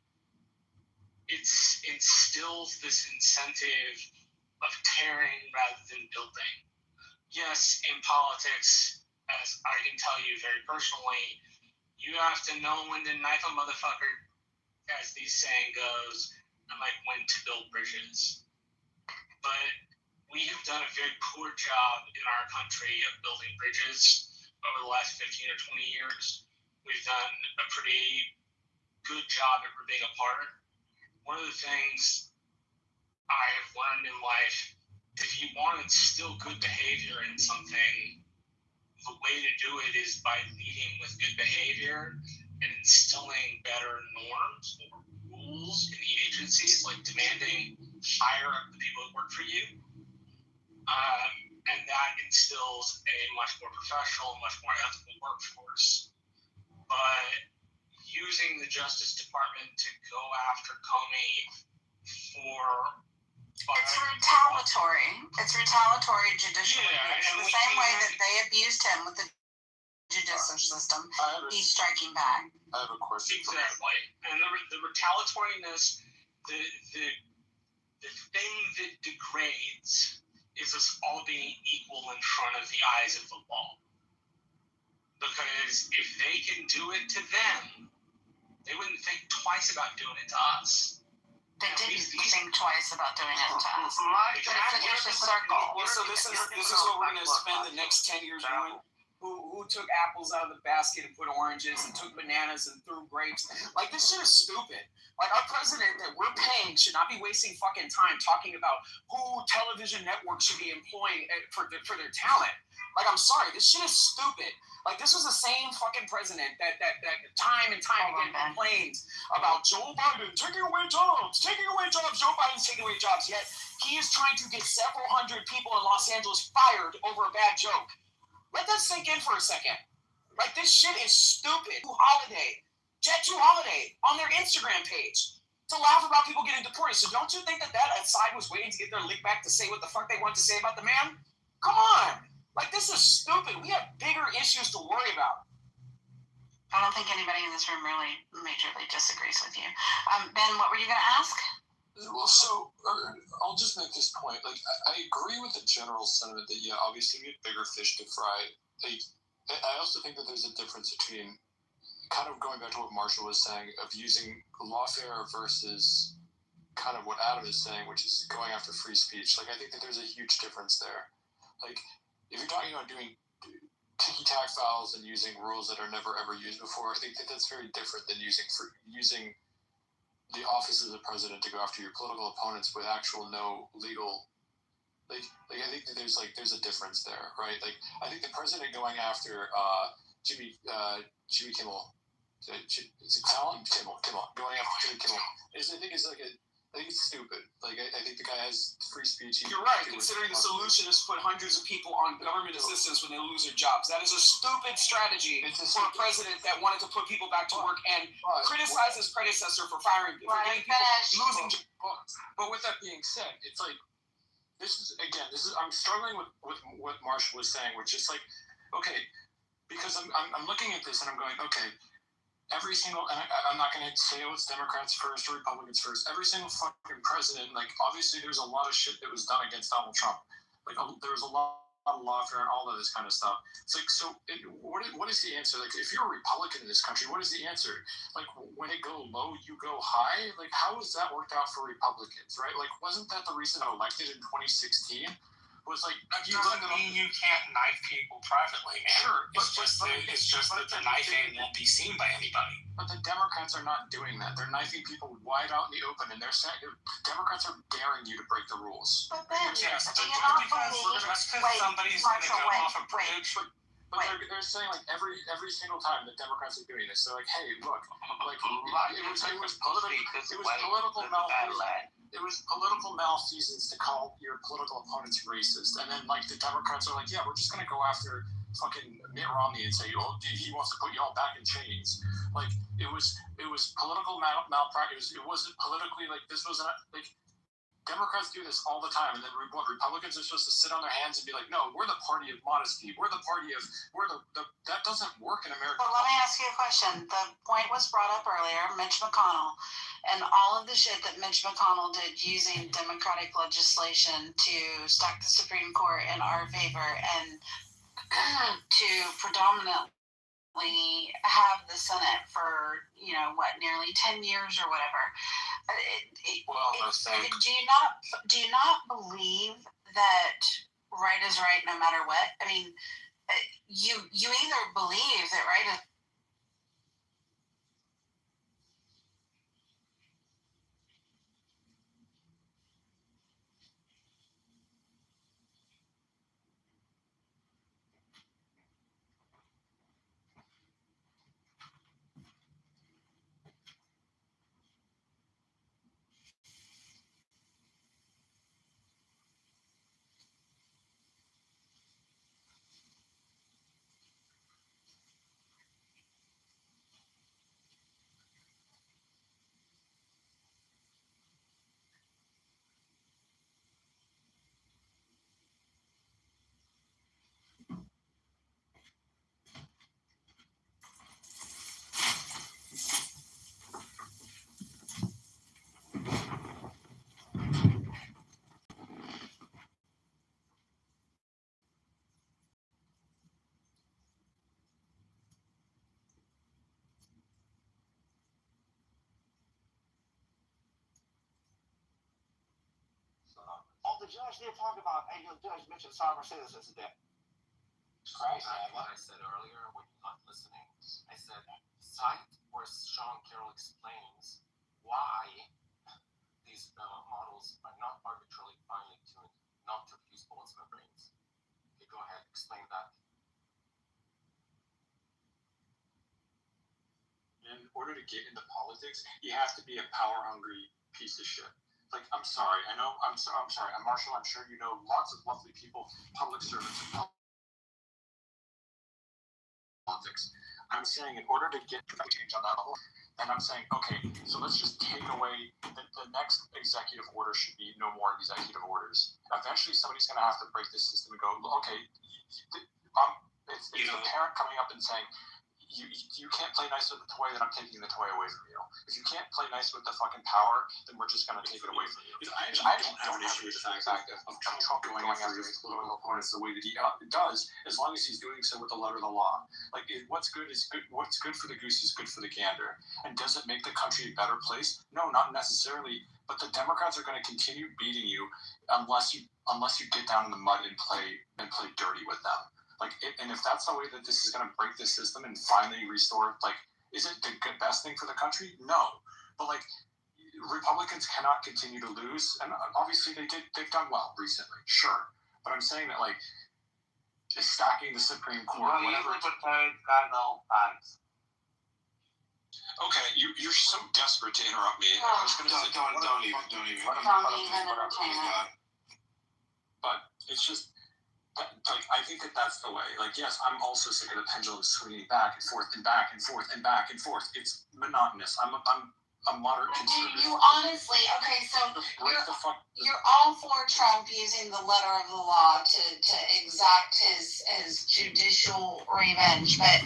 It instills this incentive of tearing rather than building. Yes, in politics, as I can tell you very personally, you have to know when to knife a motherfucker, as the saying goes, and like when to build bridges. But we have done a very poor job in our country of building bridges over the last 15 or 20 years. We've done a pretty good job at ripping apart. One of the things I have learned in life, if you want to instill good behavior in something, the way to do it is by leading with good behavior and instilling better norms or rules in the agencies, like demanding hire up the people that work for you. And that instills a much more professional, much more ethical workforce. But using the Justice Department to go after Comey for... It's retaliatory. It's retaliatory judicial abuse. The same way that they abused him with the judicial system, he's striking back. I have a question. Exactly. And the retaliatoriness, the thing that degrades is us all being equal in front of the eyes of the law. Because if they can do it to them, they wouldn't think twice about doing it to us. They didn't think twice about doing it to us. But it's a vicious circle. Yeah, so this is what we're going to spend the next 10 years doing. Who took apples out of the basket and put oranges, and took bananas and threw grapes. Like, this shit is stupid. Like, our president that we're paying should not be wasting fucking time talking about who television networks should be employing for their talent. Like, I'm sorry, this shit is stupid. Like, this was the same fucking president that time and time again complains about Joe Biden taking away jobs. Joe Biden's taking away jobs, yet he is trying to get several hundred people in Los Angeles fired over a bad joke. Let that sink in for a second. Like, this shit is stupid. Jet2 Holiday on their Instagram page to laugh about people getting deported. So don't you think that side was waiting to get their link back to say what the fuck they wanted to say about the man? Come on. Like, this is stupid. We have bigger issues to worry about. I don't think anybody in this room really majorly disagrees with you. Ben, what were you going to ask? Well, so I'll just make this point. Like, I agree with the general sentiment that, yeah, obviously we have bigger fish to fry. Like, I also think that there's a difference between, kind of going back to what Marshall was saying, of using lawfare versus kind of what Adam is saying, which is going after free speech. Like, I think that there's a huge difference there. Like, if you're talking about doing ticky-tack fouls and using rules that are never ever used before, I think that that's very different than using the office of the president to go after your political opponents with actual no legal, like I think that there's a difference there, right? Like, I think the president going after Jimmy Kimmel, is it Fallon? Kimmel, going after Jimmy Kimmel is, I think, is like I think it's stupid. Like, I think the guy has free speech. You're right, considering the solution is to put hundreds of people on government assistance when they lose their jobs. That is a stupid strategy for a president that wanted to put people back to work and criticize his predecessor for firing people, losing jobs. But with that being said, it's like, I'm struggling with what Marshall was saying, which is like, okay, because I'm looking at this and I'm going, okay, every single, and I'm not going to say it's Democrats first or Republicans first. Every single fucking president, like, obviously there's a lot of shit that was done against Donald Trump. Like, there was a lot of lawfare and all of this kind of stuff. It's like, so what is the answer? Like, if you're a Republican in this country, what is the answer? Like, when it go low, you go high? Like, how has that worked out for Republicans, right? Like, wasn't that the reason I elected in 2016? Was like, you doesn't mean you can't knife people privately, man. Sure, it's just that the knifing won't be seen by anybody. But the Democrats are not doing that. They're knifing people wide out in the open, and they're saying Democrats are daring you to break the rules. But then, yes, do you not believe? Somebody's going to go off a bridge. But they're saying, like, every single time that Democrats are doing this, they're like, hey, look, like, it was political malfeasance. It was political malfeasance to call your political opponents racist, and then, like, the Democrats are like, yeah, we're just gonna go after fucking Mitt Romney and say, oh, he wants to put you all back in chains. Like, it was political malpractice. It wasn't politically, like, this wasn't like. Democrats do this all the time, and then Republicans are supposed to sit on their hands and be like, no, we're the party of modesty. We're the that doesn't work in America. But let me ask you a question. The point was brought up earlier, Mitch McConnell, and all of the shit that Mitch McConnell did using Democratic legislation to stack the Supreme Court in our favor and to predominantly have the Senate for, nearly 10 years or whatever. Do you not believe that right is right no matter what? I mean, you either believe that right is the judge did talk about, and the judge mentioned sovereign citizens today. What I said earlier when you're not listening, I said, cite where Sean Carroll explains why these models are not arbitrarily finely tuned not to produce bullets in their brains. Okay, go ahead, explain that. In order to get into politics, you have to be a power-hungry piece of shit. Like, I'm sorry. I'm sorry. I'm Marshall. I'm sure you know lots of lovely people, public servants in politics. I'm saying in order to get change on that level, then I'm saying, okay, so let's just take away the next executive order should be no more executive orders. Eventually, somebody's going to have to break this system and go, okay, it's a parent coming up and saying, you can't play nice with the toy, then I'm taking the toy away from you. If you can't play nice with the fucking power, then we're just going to take it away from you. I actually don't have an issue with the fact of Trump going after his political opponents the way that he does, as long as he's doing so with the letter of the law. Like, what's good is good. What's good for the goose is good for the gander. And does it make the country a better place? No, not necessarily. But the Democrats are going to continue beating you unless you get down in the mud and play dirty with them. Like, and if that's the way that this is going to break the system and finally restore, like, is it the best thing for the country? No. But, like, Republicans cannot continue to lose. And obviously they've done well recently. Sure. But I'm saying that, like, stacking the Supreme Court, whatever. Okay, you're so desperate to interrupt me. I was going to say, don't even. entertain it. But it's just, like, I think that's the way. Like, yes, I'm also sick of the pendulum swinging back and forth and back and forth and back and forth. It's monotonous. I'm a moderate conservative. Do you honestly? Okay, so you're all for Trump using the letter of the law to exact his judicial revenge, but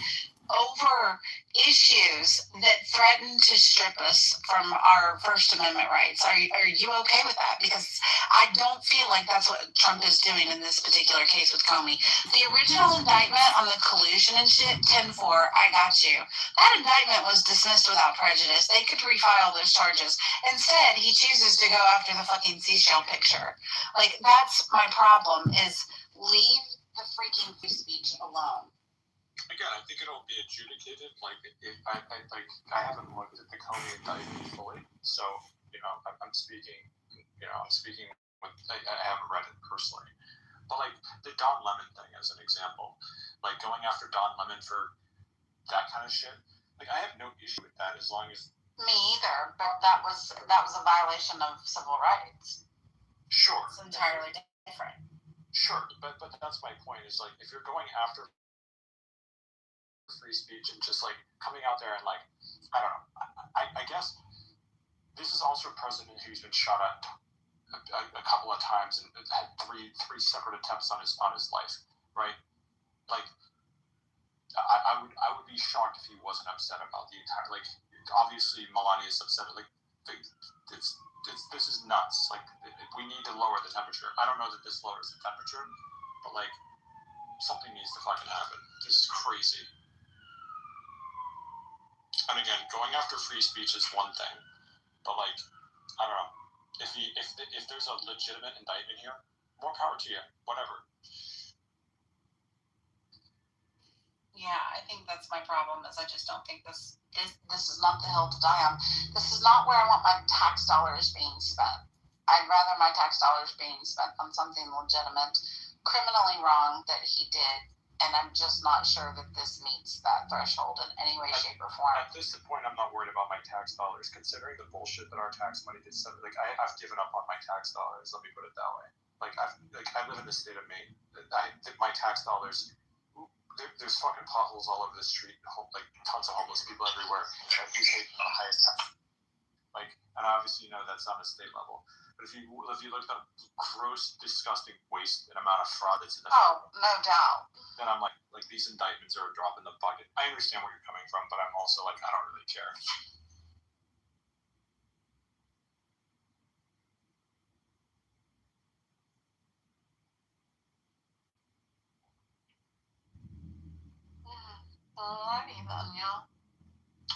over issues that threaten to strip us from our First Amendment rights. Are you okay with that? Because I don't feel like that's what Trump is doing in this particular case with Comey. The original indictment on the collusion and shit, 10-4, I got you. That indictment was dismissed without prejudice. They could refile those charges. Instead, he chooses to go after the fucking seashell picture. Like, that's my problem, is leave the freaking free speech alone. Again, I think it'll be adjudicated. Like, I haven't looked at the Comey indictment fully, so I'm speaking. I'm speaking with. I haven't read it personally, but like the Don Lemon thing as an example, like going after Don Lemon for that kind of shit. Like, I have no issue with that as long as. Me either, but that was a violation of civil rights. Sure. It's entirely different. Sure, but that's my point. Is like if you're going after free speech and just like coming out there and like I don't know. I guess this is also a president who's been shot at a couple of times and had three separate attempts on his life, right? Like I would be shocked if he wasn't upset about the entire like. Obviously, Melania is upset. Like this is nuts. Like we need to lower the temperature. I don't know that this lowers the temperature, but like something needs to fucking happen. This is crazy. And again, going after free speech is one thing, but like, I don't know, if there's a legitimate indictment here, more power to you, whatever. Yeah, I think that's my problem. Is I just don't think this is not the hill to die on. This is not where I want my tax dollars being spent. I'd rather my tax dollars being spent on something legitimate, criminally wrong that he did. And I'm just not sure that this meets that threshold in any way, shape, or form. At this point, I'm not worried about my tax dollars, considering the bullshit that our tax money did. Like, I've given up on my tax dollars. Let me put it that way. Like, I live in the state of Maine. My tax dollars. There's fucking potholes all over the street. Like, tons of homeless people everywhere. We pay the highest tax. Like, and obviously, that's on a state level. But if you look at the gross, disgusting waste and amount of fraud that's in the no doubt. Then I'm like these indictments are a drop in the bucket. I understand where you're coming from, but I'm also like, I don't really care. Alrighty then, yeah.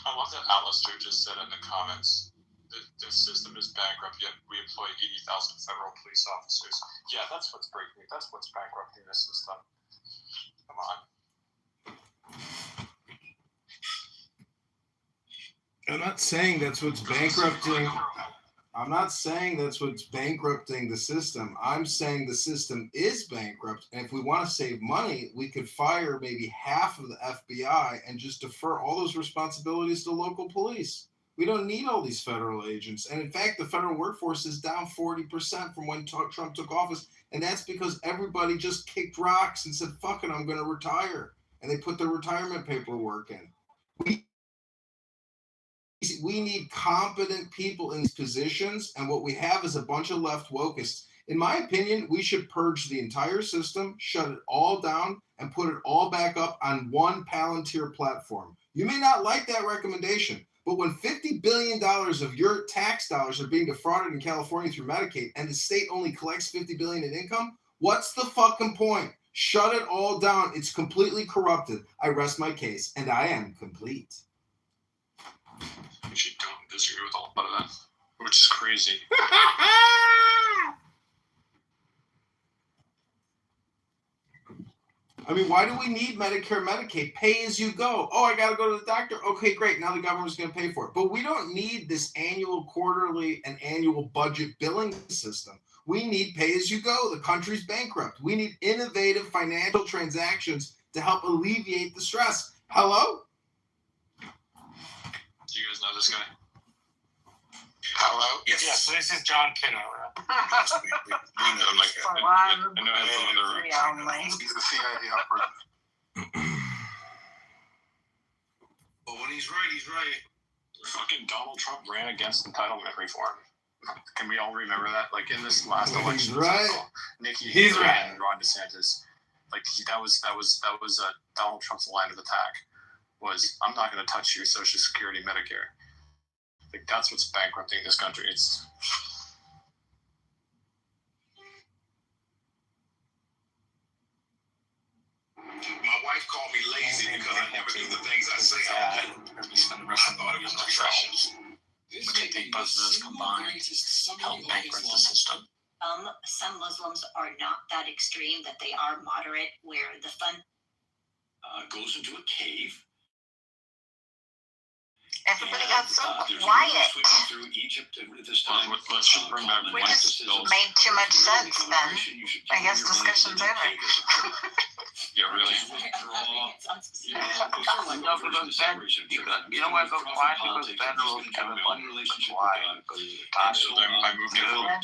I love that Alistair just said in the comments that the system is bankrupt, yet we employ 80,000 federal police officers. Yeah, that's what's breaking. That's what's bankrupting the system. Come on. I'm not saying that's what's bankrupting. I'm not saying that's what's bankrupting the system. I'm saying the system is bankrupt, and if we want to save money, we could fire maybe half of the FBI and just defer all those responsibilities to local police. We don't need all these federal agents. And in fact, the federal workforce is down 40% from when Trump took office, and that's because everybody just kicked rocks and said, fuck it, I'm going to retire. And they put their retirement paperwork in. We need competent people in these positions, and what we have is a bunch of left wokeists. In my opinion, we should purge the entire system, shut it all down, and put it all back up on one Palantir platform. You may not like that recommendation, but when $50 billion of your tax dollars are being defrauded in California through Medicaid, and the state only collects $50 billion in income, what's the fucking point? Shut it all down. It's completely corrupted. I rest my case, and I am complete. I actually don't disagree with a lot of that, which is crazy. I mean, why do we need Medicare, Medicaid? Pay as you go. Oh, I got to go to the doctor? Okay, great. Now the government's going to pay for it. But we don't need this annual, quarterly, and annual budget billing system. We need pay as you go. The country's bankrupt. We need innovative financial transactions to help alleviate the stress. Hello? Do you guys this guy? Hello? Yes. So this is John Kitover. We know him like that. I know him from other rooms. He's the CIA operative. But when he's right, he's right. Fucking Donald Trump ran against entitlement reform. Can we all remember that? Like in this last election cycle, Nikki Haley and Ron DeSantis, like that was Donald Trump's line of attack. Was I'm not going to touch your Social Security, Medicare. Like that's what's bankrupting this country. It's my wife called me lazy because I never do the things I say I do. I thought it was refreshing. But I think both of those combined help bankrupt the system. Some Muslims are not that extreme, that they are moderate, where the fun Goes into a cave. Everybody got so quiet. Through Egypt at this time. Let's just bring back We just made too much sense then. I guess discussion's over. Yeah, really. No, because Ben, you know why I go quiet? Because Ben rules everybody. Why? So then I moved it. Ben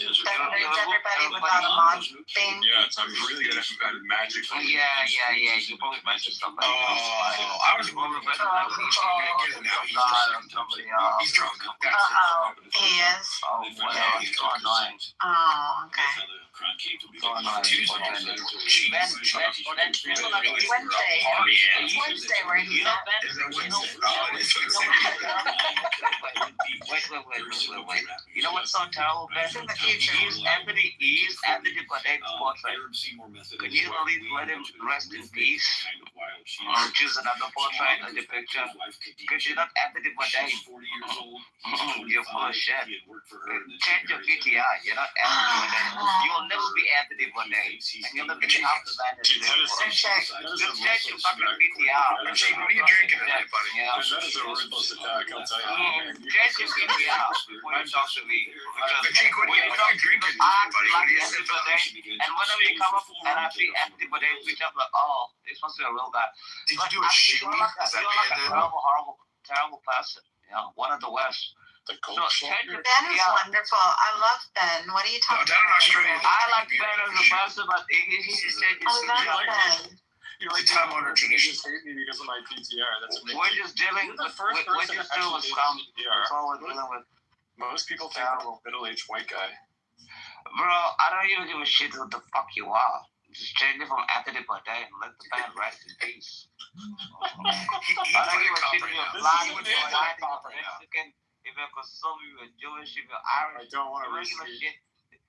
reads everybody without a mod thing. Yeah, I'm really good at magic. Yeah. You probably mentioned something. I was wondering if he's drunk. He is? Oh, wow. He's so annoying. Oh, okay. It's Wednesday where he's at. Wait. You know what's so terrible, Ben? It's in the future. He's Anthony Bourdain's portrait. Could you at least let him rest in peace? Or choose another portrait of the picture? Because you're not Anthony Bourdain. You're full of shit. Change your PTI. You're not Anthony Bourdain. You will never be Anthony Bourdain. And you'll never be half the man as you are. Just change your fucking PTR. What are you drinking tonight, buddy? Yeah. That is a ruthless attack, I'll tell you. Change your PTR before you talk to me. Patrick, what are you drinking, buddy? Like Anthony Bourdain. And whenever you come up and I see Anthony Bourdain switch up, like, oh, this must be a real guy. Did you do a shooting? Is that what you did? Terrible person. You know, one of the worst. The gold Ben is wonderful. I love Ben. What are you talking about? I like Ben as a person, but he just said I love Ben. You like time honored traditions hate me because of my PTR. That's amazing. We're just dealing with scum. That's all we're dealing with. Most people think I'm a middle-aged white guy. Bro, I don't even give a shit who the fuck you are. Just change it from Anthony Bourdain and let the band rest in peace. I don't give a shit if you're black, if you're white, if you're Mexican, if you're Kosovo, if you're Jewish, if you're Irish. I don't want to I don't give a shit.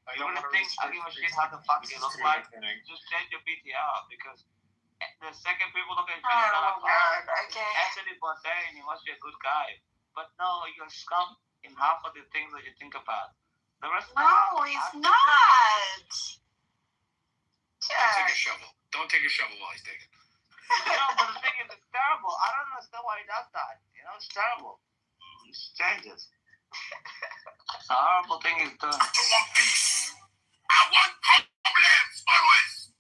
I You don't really want to think I give a shit how the fuck you look like? Just change your PTR because the second people look at you, Oh, God. Okay. Anthony Bourdain, he must be a good guy. But no, you're scum in half of the things that you think about. The rest No, he's not. Don't take a shovel while he's digging. No, but the thing is, it's terrible. I don't understand why he does that. You know, it's terrible. It's changes. It's a horrible thing he's doing. I want peace. I want homelands always.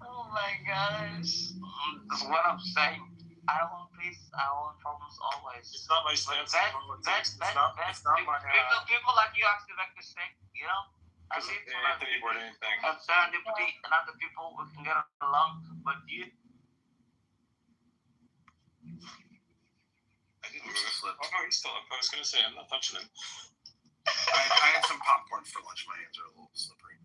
Oh my gosh. That's what I'm saying. I want peace. I want problems always. It's not my stance. People like you actually make mistakes, you know? I Because see of the Anthony Bourdain thing. and serendipity and other people we can get along, but you. I didn't really slip. Oh no, he's still up. I was gonna say I'm not touching him. I had some popcorn for lunch. My hands are a little slippery.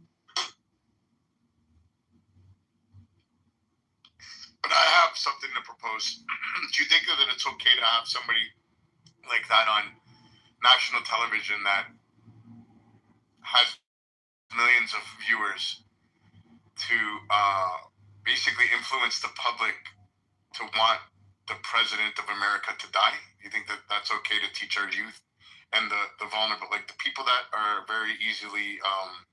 But I have something to propose. Do you think that it's okay to have somebody like that on national television that has millions of viewers to basically influence the public to want the president of America to die? You think that that's okay to teach our youth and the vulnerable, like the people that are very easily, I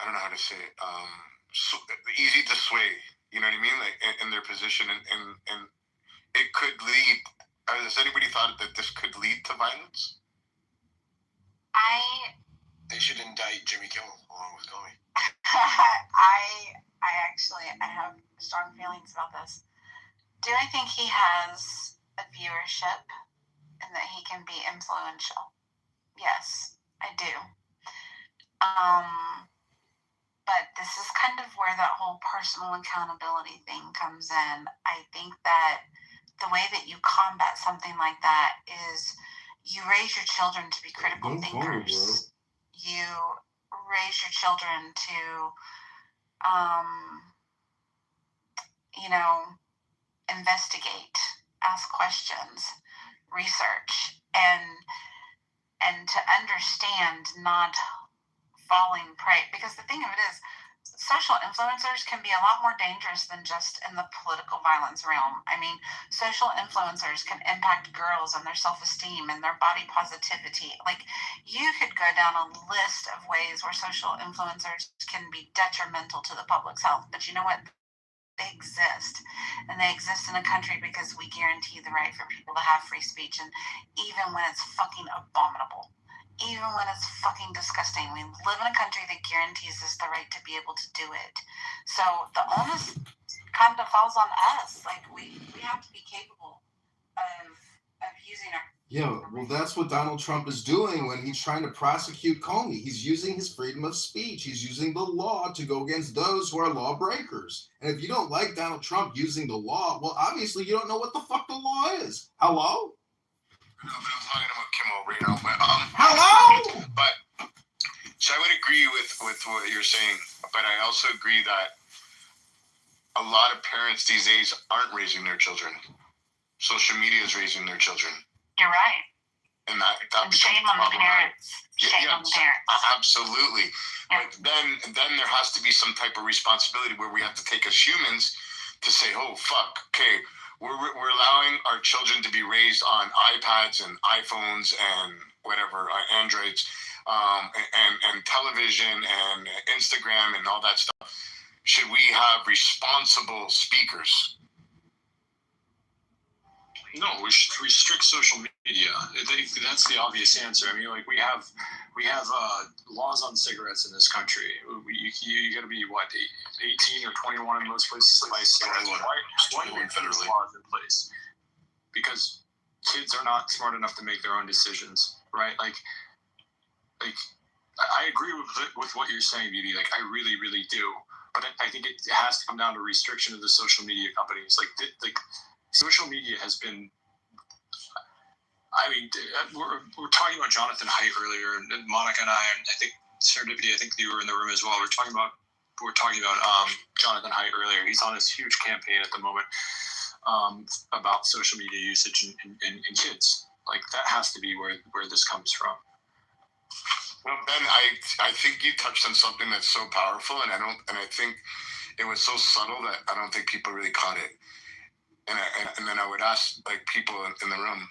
don't know how to say it, easy to sway, you know what I mean? Like in their position and it could lead, has anybody thought that this could lead to violence? They should indict Jimmy Kimmel along with Comey. I have strong feelings about this. Do I think he has a viewership and that he can be influential. Yes, I do. But this is kind of where that whole personal accountability thing comes in. I think that the way that you combat something like that is you raise your children to be critical thinkers. You raise your children to, investigate, ask questions, research, and to understand not falling prey. Because the thing of it is, social influencers can be a lot more dangerous than just in the political violence realm. I mean, social influencers can impact girls and their self-esteem and their body positivity. Like, you could go down a list of ways where social influencers can be detrimental to the public's health. But you know what? They exist, and they exist in a country because we guarantee the right for people to have free speech, and even when it's fucking abominable, even when it's fucking disgusting, we live in a country that guarantees us the right to be able to do it. So the onus kind of falls on us. Like, we have to be capable of using our... Yeah, well, that's what Donald Trump is doing when he's trying to prosecute Comey. He's using his freedom of speech. He's using the law to go against those who are lawbreakers. And if you don't like Donald Trump using the law, well, obviously you don't know what the fuck the law is. Hello? No, but I'm talking about Kimmel right now. But, hello? But, so I would agree with what you're saying, but I also agree that a lot of parents these days aren't raising their children. Social media is raising their children. You're right. And that and shame on the parents. Shame on the parents. Absolutely. Yeah. But then there has to be some type of responsibility where we have to take as humans to say, oh, fuck, okay, we're allowing our children to be raised on iPads and iPhones and whatever, Androids, and television and Instagram and all that stuff. Should we have responsible speakers? No, we should restrict social media. That's the obvious answer. I mean, like we have laws on cigarettes in this country. You got to be 18 or 21 in most places to buy cigarettes. Why do we have these laws in place? Because kids are not smart enough to make their own decisions, right? Like I agree with what you're saying, Beauty. Like I really, really do. But I think it has to come down to restriction of the social media companies. Like social media has been. I mean, we're talking about Jonathan Haidt earlier, and Monica and I think Serendipity. I think you were in the room as well. We're talking about Jonathan Haidt earlier. He's on this huge campaign at the moment about social media usage in kids. Like that has to be where this comes from. Well, Ben, I think you touched on something that's so powerful, and I think it was so subtle that I don't think people really caught it. And then I would ask like people in the room,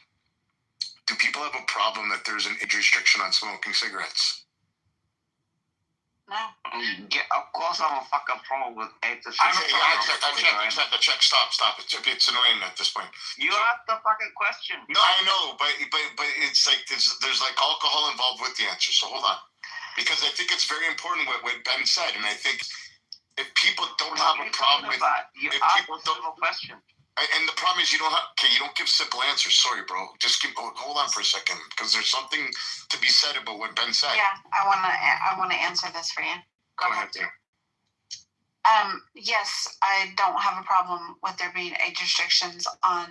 do people have a problem that there's an age restriction on smoking cigarettes? No. Yeah, of course I'm a fucking problem with age I check. Stop. It's annoying at this point. You asked the fucking question. No, I know, but it's like there's like alcohol involved with the answer. So hold on, because I think it's very important what Ben said, and I think if people don't have a problem with you asked a question. And the problem is you don't give simple answers. Sorry, bro. Just hold on for a second, because there's something to be said about what Ben said. Yeah, I wanna answer this for you. Go ahead, dear. Yes, I don't have a problem with there being age restrictions on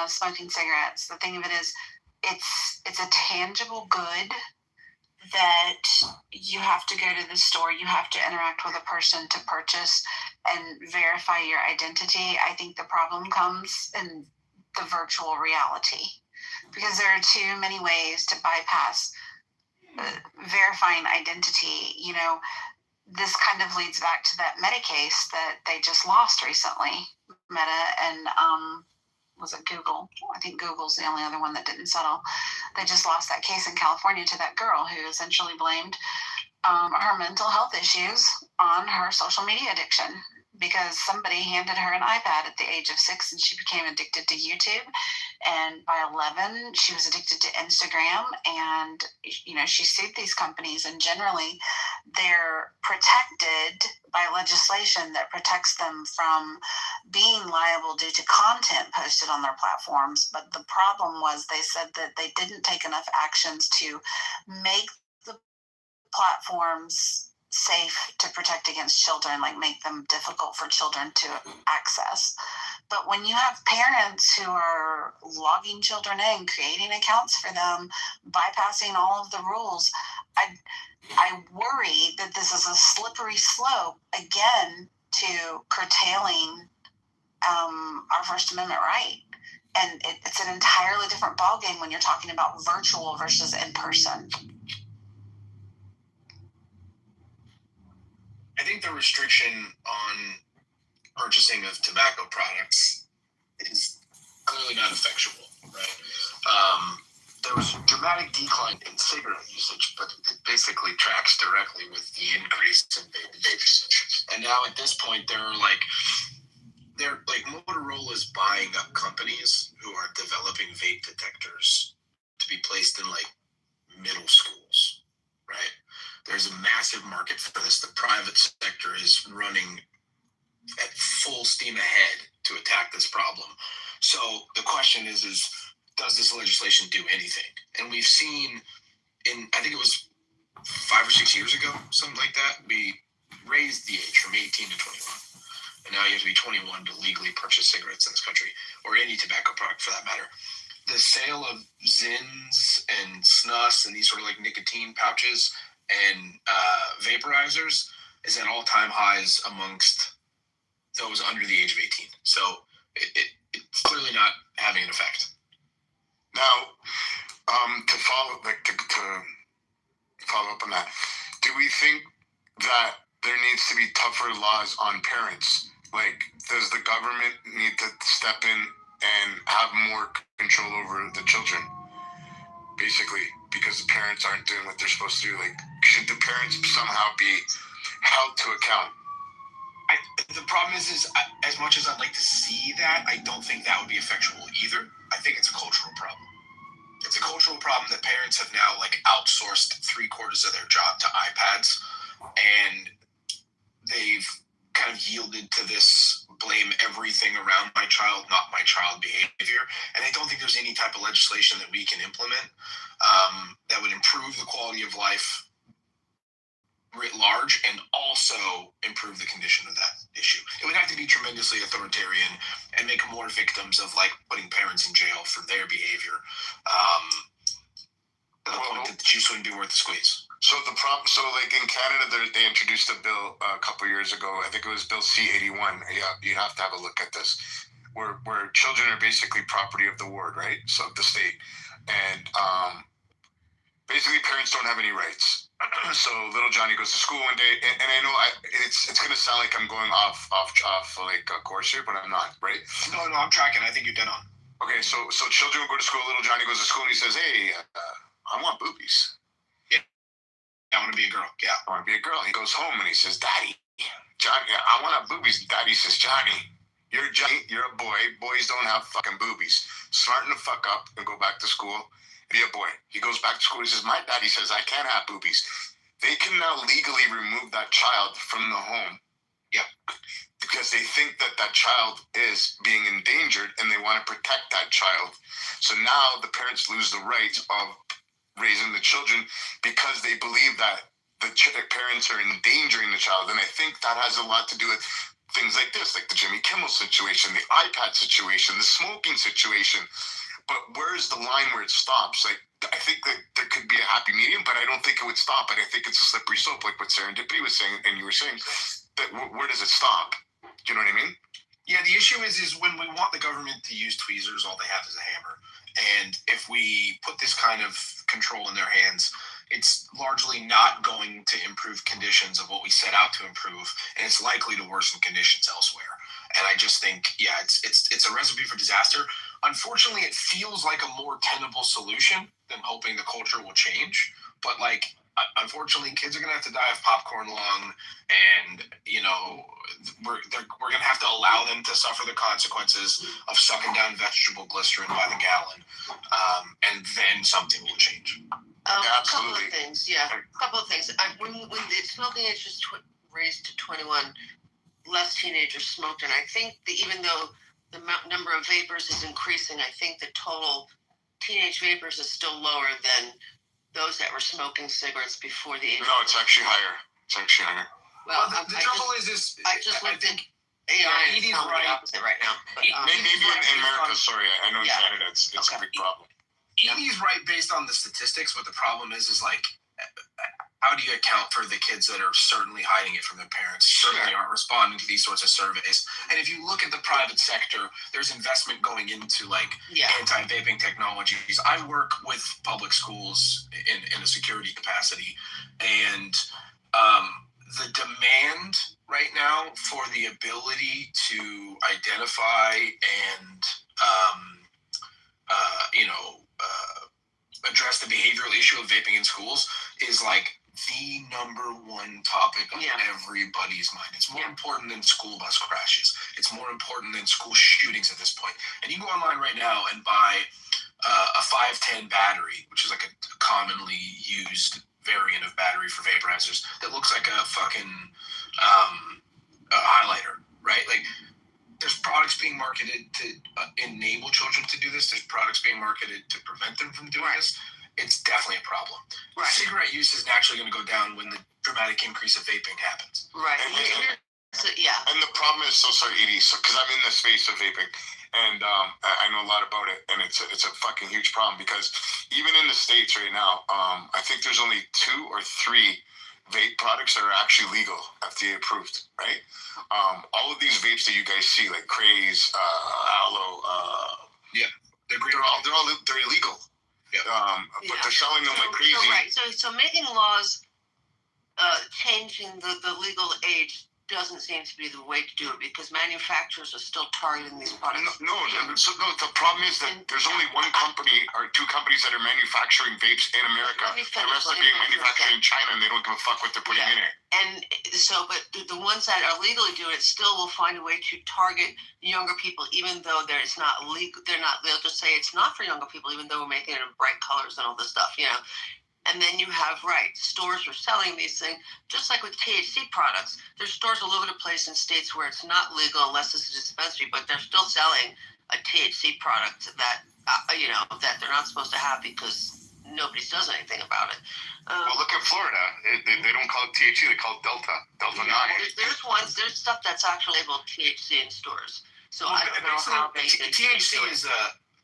smoking cigarettes. The thing of it is, it's a tangible good that you have to go to the store, you have to interact with a person to purchase and verify your identity. I think the problem comes in the virtual reality, because there are too many ways to bypass verifying identity. You know, this kind of leads back to that Meta case that they just lost recently. Meta and was it Google? I think Google's the only other one that didn't settle. They just lost that case in California to that girl who essentially blamed her mental health issues on her social media addiction, because somebody handed her an iPad at the age of 6 and she became addicted to YouTube. And by 11, she was addicted to Instagram, and she sued these companies, and generally they're protected by legislation that protects them from being liable due to content posted on their platforms. But the problem was they said that they didn't take enough actions to make the platforms safe to protect against children, like make them difficult for children to access. But when you have parents who are logging children in, creating accounts for them, bypassing all of the rules, I worry that this is a slippery slope again to curtailing our First Amendment right. And it's an entirely different ballgame when you're talking about virtual versus in person. I think the restriction on purchasing of tobacco products is clearly not effectual, right? There was a dramatic decline in cigarette usage, but it basically tracks directly with the increase in vape usage. And now at this point, they're like Motorola's buying up companies who are developing vape detectors to be placed in like middle schools, right? There's a massive market for this. The private sector is running at full steam ahead to attack this problem. So the question is does this legislation do anything? And we've seen I think it was 5 or 6 years ago, something like that, we raised the age from 18 to 21. And now you have to be 21 to legally purchase cigarettes in this country, or any tobacco product for that matter. The sale of Zins and Snus and these sort of like nicotine pouches and vaporizers is at all-time highs amongst those under the age of 18. So it's clearly not having an effect. Now, to follow up on that, do we think that there needs to be tougher laws on parents? Like, does the government need to step in and have more control over the children? Basically, because the parents aren't doing what they're supposed to do. Like, should the parents somehow be held to account? The problem is as much as I'd like to see that, I don't think that would be effectual either. I think it's a cultural problem. It's a cultural problem that parents have now like outsourced 3/4 of their job to iPads, and they've kind of yielded to this blame everything around my child, not my child behavior. And I don't think there's any type of legislation that we can implement that would improve the quality of life writ large and also improve the condition of that issue. It would have to be tremendously authoritarian and make more victims of like putting parents in jail for their behavior. To the point that the juice wouldn't be worth the squeeze. So like in Canada, they introduced a bill a couple years ago. I think it was Bill C-81. Yeah, you have to have a look at this, where children are basically property of the ward, right? So of the state, and basically parents don't have any rights. So little Johnny goes to school one day, and I know it's going to sound like I'm going off like a course here, but I'm not, right? No, I'm tracking. I think you're dead on. Okay, so children will go to school. Little Johnny goes to school, and he says, "Hey, I want boobies. Yeah, I want to be a girl. Yeah, I want to be a girl." He goes home and he says, "Daddy, Johnny, I want to have boobies." Daddy says, "Johnny, you're a boy. Boys don't have fucking boobies. Smarten the fuck up and go back to school. Be a boy." He goes back to school. He says, "My daddy says I can't have boobies." They can now legally remove that child from the home. Yep. Because they think that child is being endangered and they want to protect that child. So now the parents lose the rights of raising the children because they believe that the parents are endangering the child. And I think that has a lot to do with things like this, like the Jimmy Kimmel situation, the iPad situation, the smoking situation. But where's the line where it stops? Like, I think that there could be a happy medium, but I don't think it would stop. And I think it's a slippery slope, like what Serendipity was saying, and you were saying, that where does it stop? Do you know what I mean? Yeah, the issue is when we want the government to use tweezers, all they have is a hammer. And if we put this kind of control in their hands, it's largely not going to improve conditions of what we set out to improve, and it's likely to worsen conditions elsewhere. And I just think, yeah, it's a recipe for disaster. Unfortunately, it feels like a more tenable solution than hoping the culture will change. But like, unfortunately, kids are going to have to die of popcorn lung, and we're going to have to allow them to suffer the consequences of sucking down vegetable glycerin by the gallon, and then something will change. A couple of things. When the smoking age was raised to 21, less teenagers smoked, and I think that even though the number of vapors is increasing, I think the total teenage vapors is still lower than those that were smoking cigarettes before the age. No, it's actually higher. Well, the trouble is I just looked at Edie's right. Opposite right now. But, maybe in America, sorry, I know in Canada it's a big problem. Edie's right based on the statistics. What the problem is like, how do you account for the kids that are certainly hiding it from their parents, certainly aren't responding to these sorts of surveys? And if you look at the private sector, there's investment going into like anti-vaping technologies. I work with public schools in a security capacity, and the demand right now for the ability to identify and address the behavioral issue of vaping in schools is like the number one topic on everybody's mind. It's more important than school bus crashes. It's more important than school shootings at this point. And you go online right now and buy a 510 battery, which is like a commonly used variant of battery for vaporizers that looks like a fucking a highlighter, right? Like, there's products being marketed to enable children to do this. There's products being marketed to prevent them from doing this. It's definitely a problem. Right. Cigarette use is naturally going to go down when the dramatic increase of vaping happens. Right. And the problem is, Edie, because I'm in the space of vaping, and I know a lot about it, and it's a fucking huge problem, because even in the States right now, I think there's only 2 or 3 vape products that are actually legal, FDA approved, right? All of these vapes that you guys see, like Craze, Aloe, they're illegal. But they're selling them like crazy. So making laws changing the legal age doesn't seem to be the way to do it, because manufacturers are still targeting these products. No, the problem is that there's only one company or 2 companies that are manufacturing vapes in America. The rest are being manufactured in China, and they don't give a fuck what they're putting in it. And so, but the ones that are legally doing it still will find a way to target younger people, even though it's not legal. They'll just say it's not for younger people, even though we're making it in bright colors and all this stuff, And then you have, stores are selling these things, just like with THC products. There's stores all over the place in states where it's not legal unless it's a dispensary, but they're still selling a THC product that, that they're not supposed to have because nobody does anything about it. Well, look at Florida. They don't call it THC, they call it Delta 9. There's stuff that's actually labeled THC in stores. So I don't know how they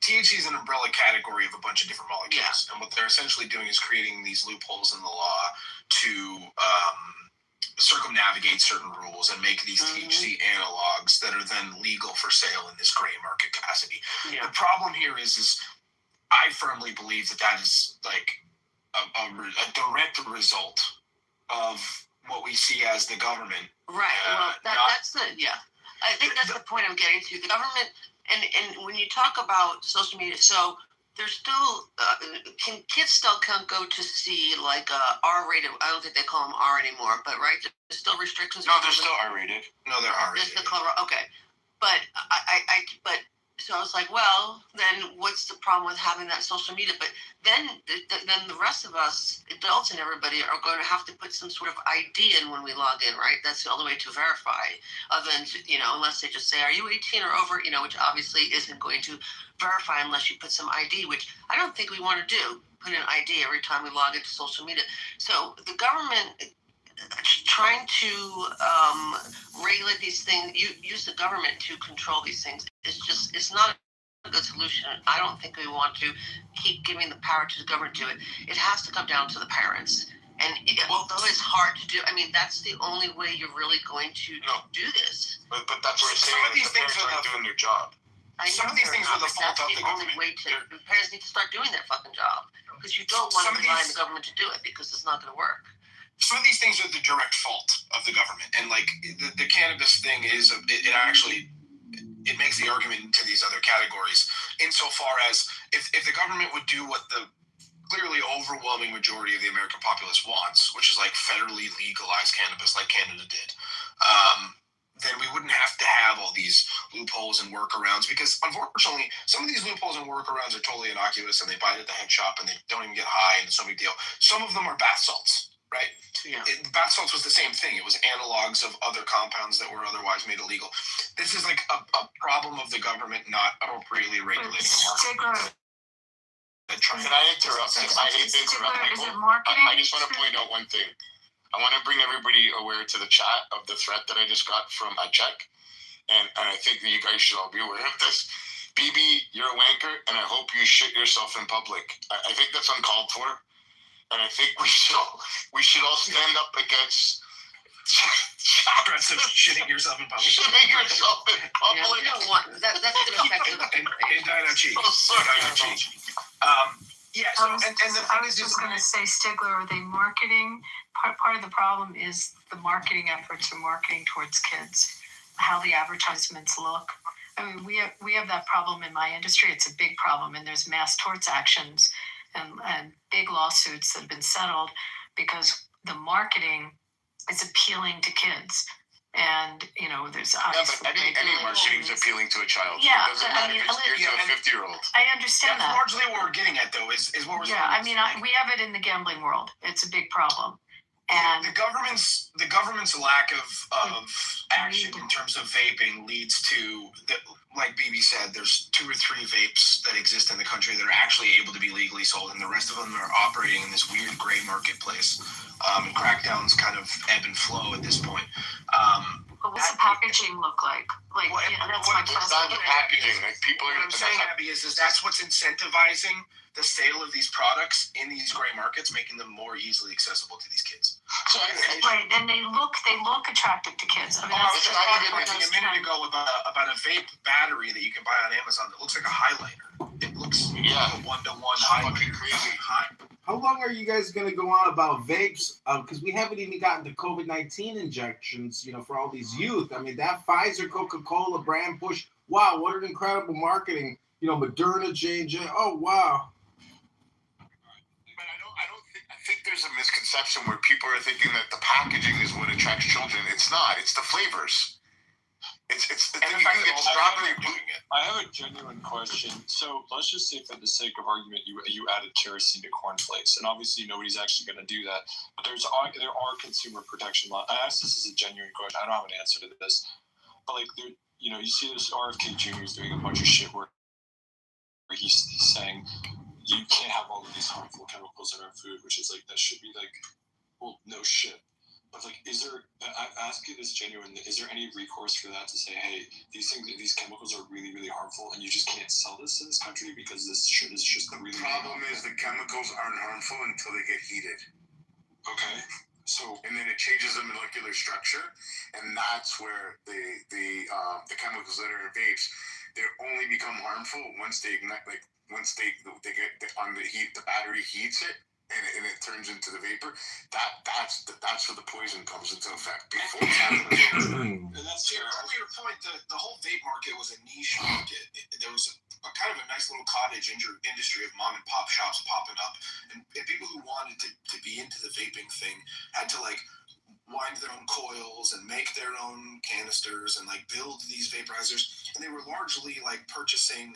THC is an umbrella category of a bunch of different molecules, and what they're essentially doing is creating these loopholes in the law to circumnavigate certain rules and make these THC analogs that are then legal for sale in this gray market capacity. The problem here is I firmly believe that is like a direct result of what we see as the government. Right. I think that's the point I'm getting to. The government. And when you talk about social media, so there's still kids still can't go to see like R-rated. I don't think they call them R anymore, but there's still restrictions. No, they're still R-rated. No, they're R-rated. There's the color. Okay, but so I was like, well, then what's the problem with having that social media? But then the rest of us, adults and everybody, are going to have to put some sort of ID in when we log in, right? That's the only way to verify. Other than, unless they just say, are you 18 or over? Which obviously isn't going to verify unless you put some ID, which I don't think we want to do. Put an ID every time we log into social media. So the government trying to regulate these things, use the government to control these things, it's not a good solution. I don't think we want to keep giving the power to the government to do it. It has to come down to the parents. And although it's hard to do, that's the only way you're really going to do this. But that's what I'm saying. Some of these things are not doing their job. Some of these things are the fault of the government. The parents need to start doing their fucking job, because you don't want to rely on the government to do it, because it's not going to work. Some of these things are the direct fault of the government, and like the cannabis thing is it makes the argument into these other categories insofar as if the government would do what the clearly overwhelming majority of the American populace wants, which is like federally legalized cannabis like Canada did, then we wouldn't have to have all these loopholes and workarounds, because unfortunately some of these loopholes and workarounds are totally innocuous and they buy it at the head shop and they don't even get high and it's no big deal. Some of them are bath salts, right? Yeah. Bath salts was the same thing. It was analogs of other compounds that were otherwise made illegal. This is like a problem of the government not appropriately regulating the market. Can I interrupt? I hate to interrupt people. I just want to point out one thing. I want to bring everybody aware to the chat of the threat that I just got from a check, and I think that you guys should all be aware of this. BB, you're a wanker, and I hope you shit yourself in public. I think that's uncalled for, and I think we should all stand up against aggressive shitting yourself in public. Shitting yourself in public. Yeah, we don't want that's going to affect the in Dino Cheek. Oh, sorry. Dino Cheek. Yeah, so, and the I thing was is, just going to say, Stigler, are they marketing? Part of the problem is the marketing efforts are marketing towards kids, how the advertisements look. I mean, we have that problem in my industry. It's a big problem, and there's mass torts actions and big lawsuits that have been settled because the marketing is appealing to kids. And, you know, there's obviously... Yeah, but any marketing is appealing to a child. Yeah, It doesn't matter if it's geared to a 50-year-old. I understand that. Largely what we're getting at, though, is what we're... Yeah, I mean, we have it in the gambling world. It's a big problem. And the government's lack of action in terms of vaping leads to, like BB said, there's 2 or 3 vapes that exist in the country that are actually able to be legally sold, and the rest of them are operating in this weird gray marketplace. And crackdowns kind of ebb and flow at this point. But what's the packaging look like? Like, that's my question. It's not the packaging. Like people are. What I'm saying, Abby, is that's what's incentivizing the sale of these products in these gray markets, making them more easily accessible to these kids. So right, and they look attractive to kids. I mean, that's I was talking a minute ago about a vape battery that you can buy on Amazon that looks like a highlighter. It looks a 1-to-1 fucking crazy. How long are you guys going to go on about vapes? Because we haven't even gotten to COVID-19 injections, you know, for all these youth. I mean, that Pfizer, Coca-Cola brand push. Wow, what an incredible marketing. You know, Moderna, J&J. Oh, wow. I think there's a misconception where people are thinking that the packaging is what attracts children. It's not. It's the flavors. It's the thing you can get strawberry. I have a genuine question. So let's just say, for the sake of argument, you added kerosene to cornflakes, and obviously nobody's actually going to do that. But there are consumer protection laws. I asked this as a genuine question. I don't have an answer to this, but like you know, you see this RFK Jr. is doing a bunch of shit where he's saying you can't have all of these harmful chemicals in our food, which is like, that should be like, well, no shit. But like, I ask you this genuine, is there any recourse for that to say, hey, these chemicals are really, really harmful and you just can't sell this in this country because this shit is just the really... The problem is the chemicals aren't harmful until they get heated. Okay. So, and then it changes the molecular structure, and that's where the chemicals that are in vapes, they only become harmful once they ignite, like once they get on the heat, the battery heats it, and it turns into the vapor. That's where the poison comes into effect. Before and that's to your earlier point. The whole vape market was a niche market. There was a kind of a nice little cottage industry of mom and pop shops popping up, and people who wanted to be into the vaping thing had to like wind their own coils and make their own canisters and like build these vaporizers, and they were largely like purchasing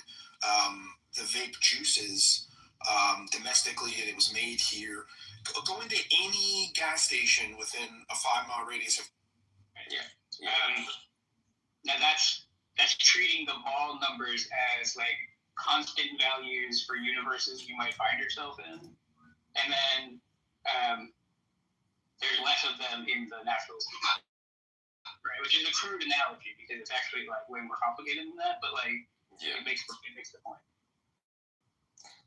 the vape juices domestically, and it was made here. Go into any gas station within a 5-mile radius of... Now that's treating the ball numbers as like constant values for universes you might find yourself in, and then there's less of them in the natural state, right? Which is a crude analogy because it's actually like way more complicated than that, but like it makes the point.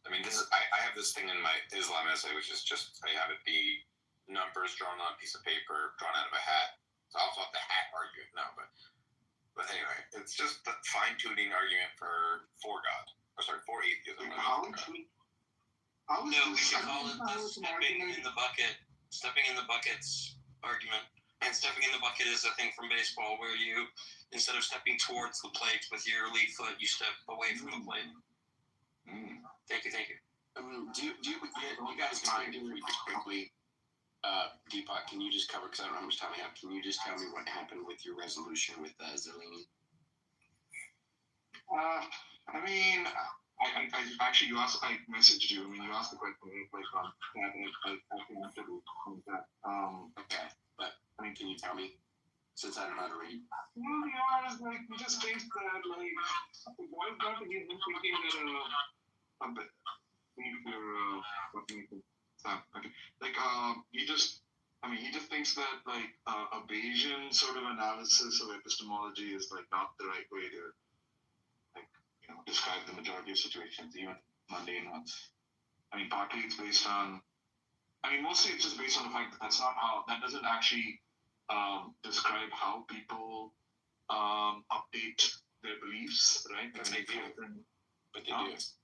I mean, I have this thing in my Islam essay, which is just, I have it be numbers drawn on a piece of paper, drawn out of a hat. So I'll let the hat argue it now, but anyway, it's just the fine-tuning argument for atheism. No, we should call it the stepping in the buckets argument. And stepping in the bucket is a thing from baseball where you, instead of stepping towards the plate with your lead foot, you step away from the plate. Thank you. Do you guys mind if we just quickly, Deepak, can you just cover, because I don't know how much time I have, can you just tell me what happened with your resolution with Zelini? I mean, I actually, you asked, I messaged you. I mean, you asked the question, like, that, and I can answer that. Okay, but, I mean, can you tell me, since I don't know how to read? Well, you know, I was like, you just think that, like, the boys got to give them thinking that, a bit, like, he just thinks that, like, a Bayesian sort of analysis of epistemology is, like, not the right way to, like, you know, describe the majority of situations, even mundane ones. I mean, partly it's based on, mostly it's just based on the fact that that doesn't actually describe how people update their beliefs, right? But they do.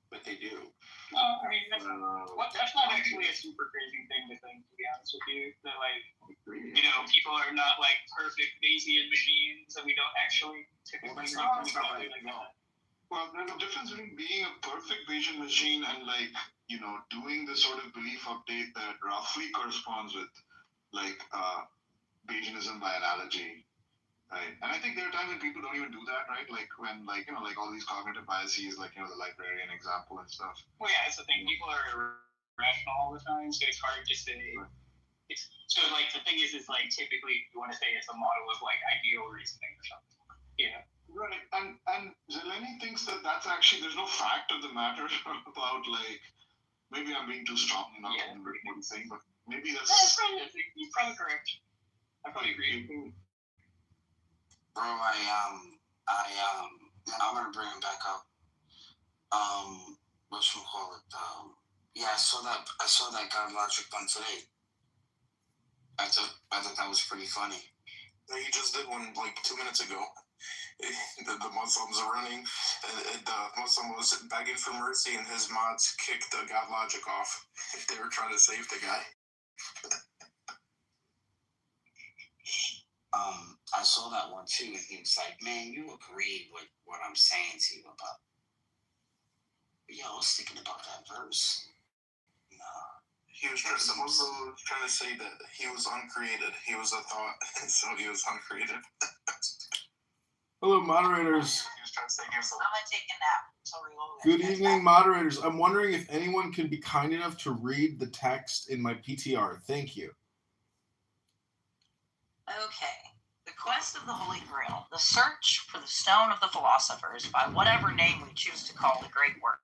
But they do. No, I mean, that's not actually a super crazy thing to think, to be honest with you. That, like, you know, people are not, like, perfect Bayesian machines, and we don't actually typically like that. Well, there's a difference between being a perfect Bayesian machine and, like, you know, doing the sort of belief update that roughly corresponds with, like, Bayesianism by analogy. Right. And I think there are times when people don't even do that, right? Like when, like, you know, like all these cognitive biases, like, you know, the librarian example and stuff. Well, yeah, that's the thing. People are irrational all the time, so it's hard to say. Right. So, like, the thing is like, typically you want to say it's a model of, like, ideal reasoning or something. Yeah. Right. And Zeleny thinks that that's actually, there's no fact of the matter about, like, maybe I'm being too strong now in what he's saying, but maybe that's... He's probably correct. I probably agree. Bro, I'm gonna bring him back up. Whatchamacallit? Yeah, I saw that God Logic one today. I thought that was pretty funny. He just did one like 2 minutes ago. The Muslims are running, and the Muslim was begging for mercy, and his mods kicked the God Logic off. They were trying to save the guy. I saw that one too, and he was like, "Man, you agree with what I'm saying to you about." But yeah, I was thinking about that verse. No. The Muslim was trying to say that he was uncreated. He was a thought, so he was uncreated. Hello, moderators. I'm gonna take a nap. So Good evening, moderators. I'm wondering if anyone can be kind enough to read the text in my PTR. Thank you. Okay. The quest of the Holy Grail, the search for the stone of the philosophers, by whatever name we choose to call the great work,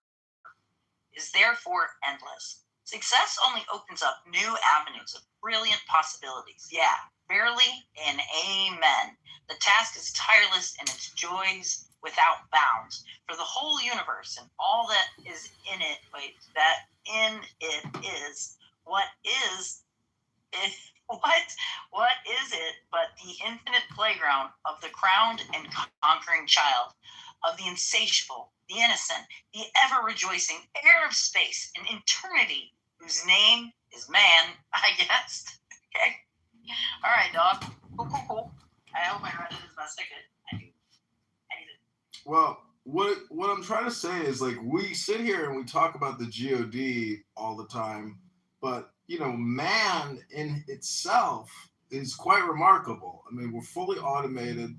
is therefore endless. Success only opens up new avenues of brilliant possibilities. Yeah, verily and amen. The task is tireless and its joys without bounds. For the whole universe and all that is in it, that in it is, what is it but the infinite playground of the crowned and conquering child, of the insatiable, the innocent, the ever-rejoicing heir of space and eternity, whose name is man, I guessed. Okay. All right, dog. Cool. I hope I read it as best I could. I need it. Well, what I'm trying to say is, like, we sit here and we talk about the GOD all the time, but, you know, man in itself is quite remarkable. I mean, we're fully automated.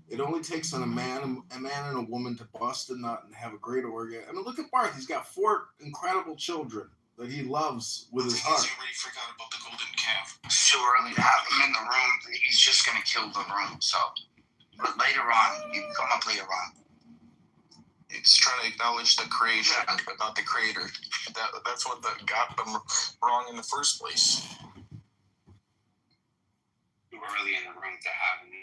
It only takes a man and a woman to bust a nut and have a great organ. I mean, look at Barth. He's got 4 incredible children that he loves with his heart. You already forgot about the golden calf. Too early to have him in the room. He's just gonna kill the room. So, but later on, you can come up later on. He's trying to acknowledge the creation, but not the creator. That's what got them wrong in the first place. Too early in the room to have him.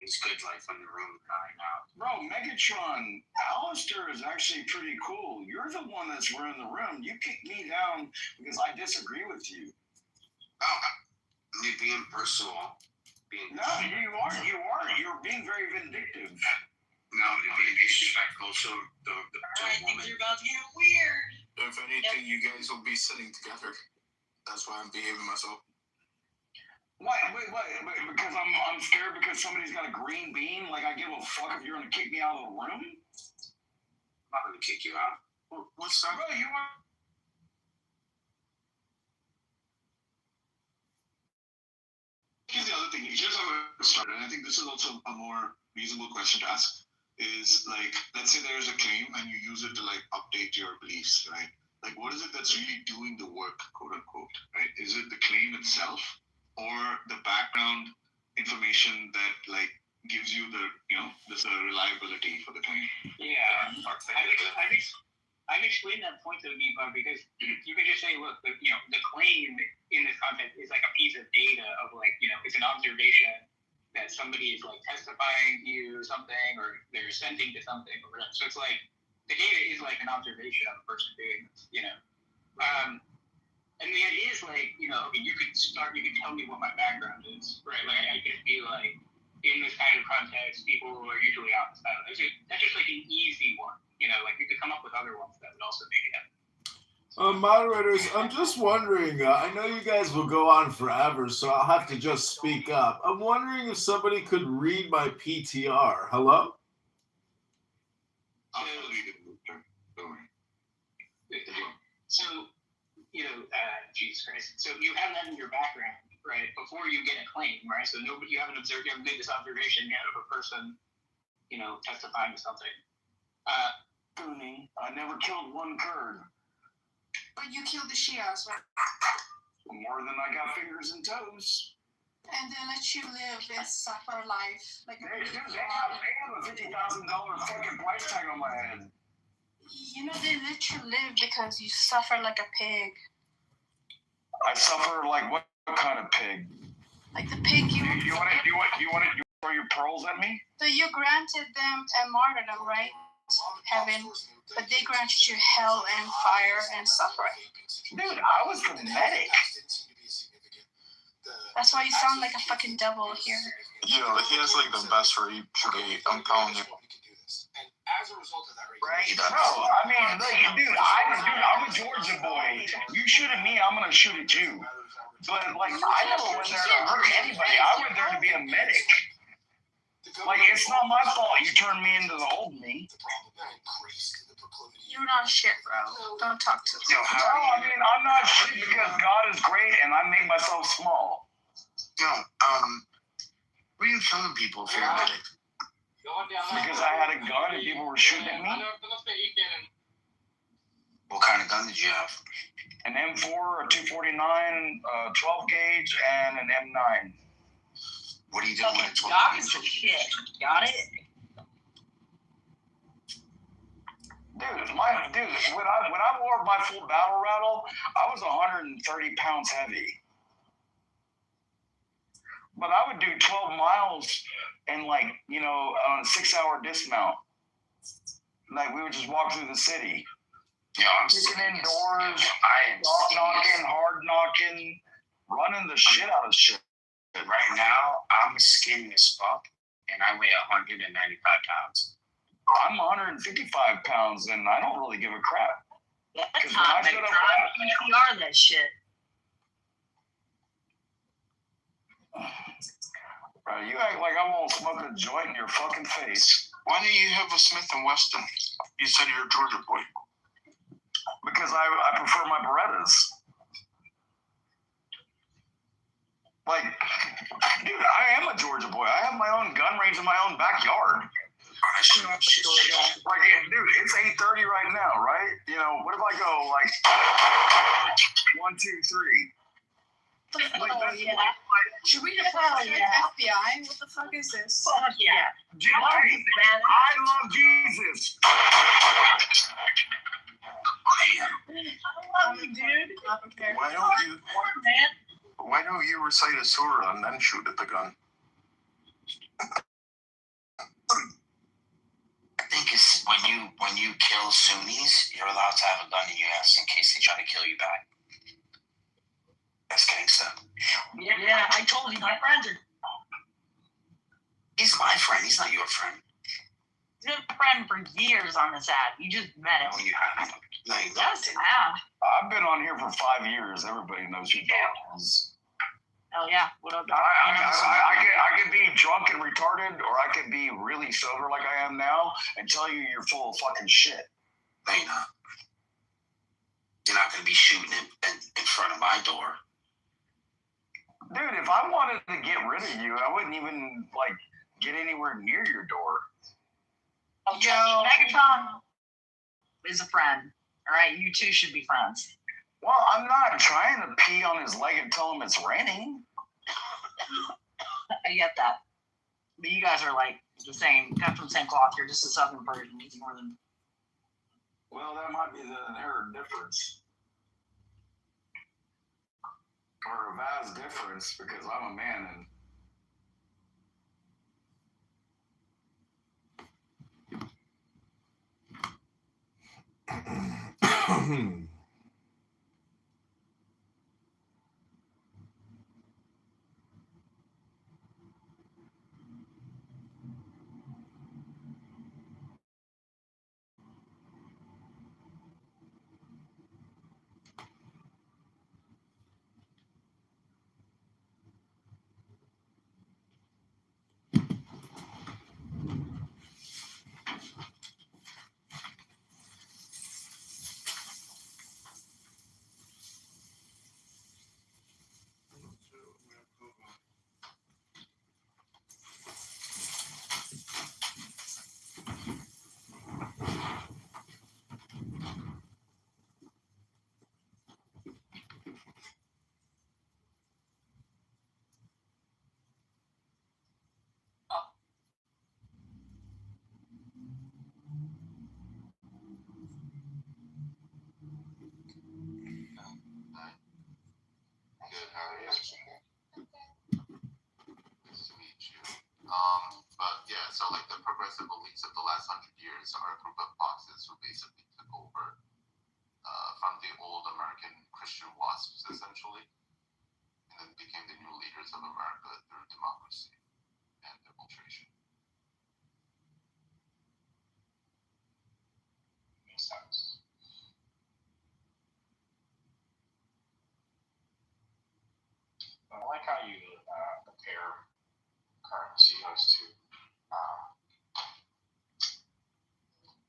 It's good life in the room right now. Bro, Megatron, Alistair is actually pretty cool. You're the one that's running the room. You kicked me down because I disagree with you. Oh, me being personal. No, you aren't. You're being very vindictive. No, you're being disrespectful to the Alright, things are about to get weird. If anything, you guys will be sitting together. That's why I'm behaving myself. Wait, because I'm scared because somebody's got a green bean? Like, I give a fuck if you're gonna kick me out of the room? I'm not gonna kick you out. What's that? Bro, you are here's the other thing. Here's how it started, and I think this is also a more reasonable question to ask. Is like, let's say there's a claim and you use it to like update your beliefs, right? Like, what is it that's really doing the work, quote unquote, right? Is it the claim itself, or the background information that like gives you the, you know, the reliability for the claim? Yeah, I've explained that point to Deepak because you can just say, look, the claim in this context is like a piece of data of like, it's an observation that somebody is like testifying to you or something, or they're assenting to something or whatever. So it's like the data is like an observation of a person doing this, and the idea is like, you could tell me what my background is, right? Like I could be like, in this kind of context, people are usually honest. That's just like an easy one, like you could come up with other ones that would also make it happen. Moderators, I'm just wondering, I know you guys will go on forever, so I'll have to just speak up. I'm wondering if somebody could read my PTR. Hello? I'll read it. Don't worry. So, Jesus Christ. So you have that in your background, right? Before you get a claim, right? So you haven't made this observation yet of a person, testifying to something. I never killed one Kurd. But you killed the Shias, right? More than I got fingers and toes. And they let you live and suffer life. Like they have a $50,000 fucking price tag on my head. They let you live because you suffer like a pig. I suffer like what kind of pig? Like the pig you want to throw your pearls at me? So you granted them a martyrdom, right? Heaven, but they granted you hell and fire and suffering. Dude, I was the medic. That's why you sound like a fucking devil here. Yo, he has like the best rape today. I'm telling you. As a result of that, right? No, I mean, like, dude, I'm a Georgia boy. You shoot at me, I'm gonna shoot at you. But like, I never went there to hurt anybody. I went there to be a medic. Like, it's not my fault you turned me into the old me. You're not shit, bro. Don't talk to me. No, I mean, I'm not shit because God is great and I make myself small. Yo, what are you killing people if you're a medic? Because I had a gun and people were shooting at me. What kind of gun did you have? An M4, a 249, 12 gauge, and an M9. What are you doing with a 12 Doc gauge? is the shit. Got it? Dude, when I wore my full battle rattle, I was 130 pounds heavy. But I would do 12 miles and on a 6-hour dismount. Like we would just walk through the city. Yeah, I'm sitting indoors, knocking, hard knocking, running the shit out of shit. Right now, I'm skinny as fuck, and I weigh 195 pounds. I'm 155 pounds, and I don't really give a crap. That's not big. PCR that shit. Right, you act like I won't smoke a joint in your fucking face. Why don't you have a Smith & Wesson? You said you're a Georgia boy. Because I prefer my Berettas. Like, dude, I am a Georgia boy. I have my own gun range in my own backyard. Like, dude, it's 8:30 right now, right? What if I go like 1, 2, 3? Oh, yeah. Should we just call FBI? What the fuck is this? Fuck yeah. I love Jesus. I love you, dude. Why don't you recite a surah and then shoot at the gun? I think it's when you kill Sunnis, you're allowed to have a gun in your ass in case they try to kill you back. That's gangsta. Yeah, I told you my friends are. He's my friend. He's not your friend. He's been a friend for years on this app. You just met him. Oh, you have. No, you Yes, yeah. I've been on here for 5 years. Everybody knows who Doc is. Hell yeah. What up, Doc? I could be drunk and retarded, or I could be really sober like I am now and tell you you're full of fucking shit. No, you're not. You're not going to be shooting in front of my door. Dude, if I wanted to get rid of you, I wouldn't even like get anywhere near your door. Oh, Megatron is a friend. All right, you two should be friends. Well, I'm not trying to pee on his leg and tell him it's raining. I get that. But you guys are like the same, cut from the same cloth. You're just a southern version. He's northern. Well, that might be the inherent difference. Or a vast difference because I'm a man and Good, how are you? Nice to meet you. But yeah, so like the progressive elites of the last 100 years are a group of boxes who basically took over from the old American Christian wasps, essentially, and then became the new leaders of America through democracy and infiltration. Makes sense. I like how you compare current CEOs to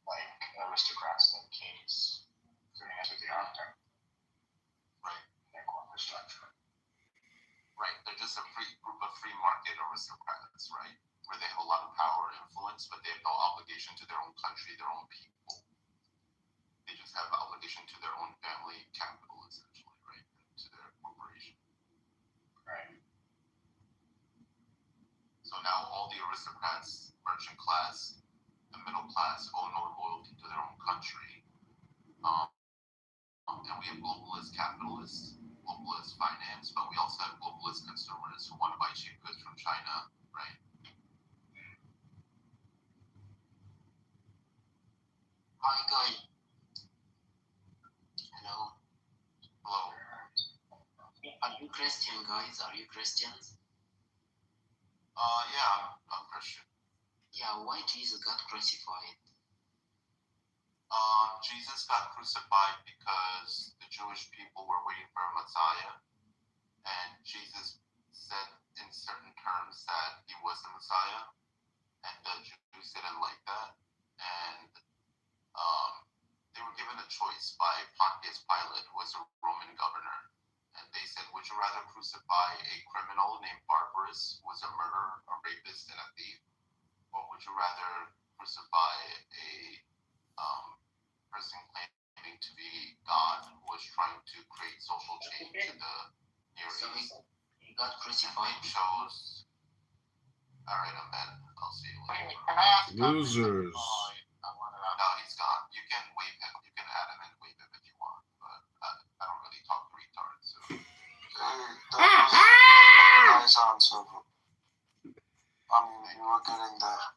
like aristocrats and kings doing it with the architect. Right. Their corporate structure. Right. They're just a group of free market aristocrats, right? Where they have a lot of power and influence, but they have no obligation to their own country, their own people. They just have obligation to their own family capital, essentially, right? And to their corporation. Right. So now all the aristocrats, merchant class, the middle class owe no loyalty to their own country. And we have globalist capitalists, globalist finance, but we also have globalist consumers who want to buy cheap goods from China, right? Hi, guys. Hello. Hello. Are you Christian, guys? Are you Christians? Yeah, I'm Christian. Yeah, why Jesus got crucified? Jesus got crucified because the Jewish people were waiting for a Messiah, and Jesus said in certain terms that he was the Messiah, and the Jews didn't like that, and they were given a choice by Pontius Pilate, who was a Roman governor, and they said, would you rather crucify a criminal named Barbarous, who was a murderer, a rapist, and a thief, or would you rather crucify a person claiming to be God, who was trying to create social change in the Near East? He got crucified. They chose. All right, I'm bad. I'll see you later. Losers. No, he's gone. You can wave him. You can add him and wave him if you want, but I don't really talk to retards. So. That was a nice answer. I mean, you were getting there.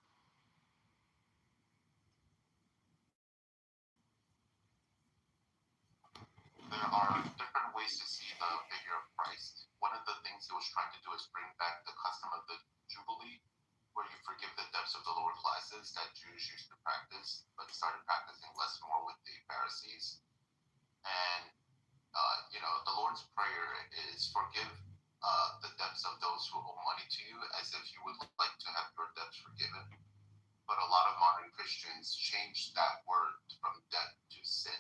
There are different ways to see the figure of Christ. One of the things he was trying to do is bring back the custom of the Jubilee, where you forgive the debts of the lower classes that Jews used to practice, but started practicing less and more with the Pharisees. And, the Lord's Prayer is forgive the debts of those who owe money to you as if you would like to have your debts forgiven. But a lot of modern Christians changed that word from debt to sin,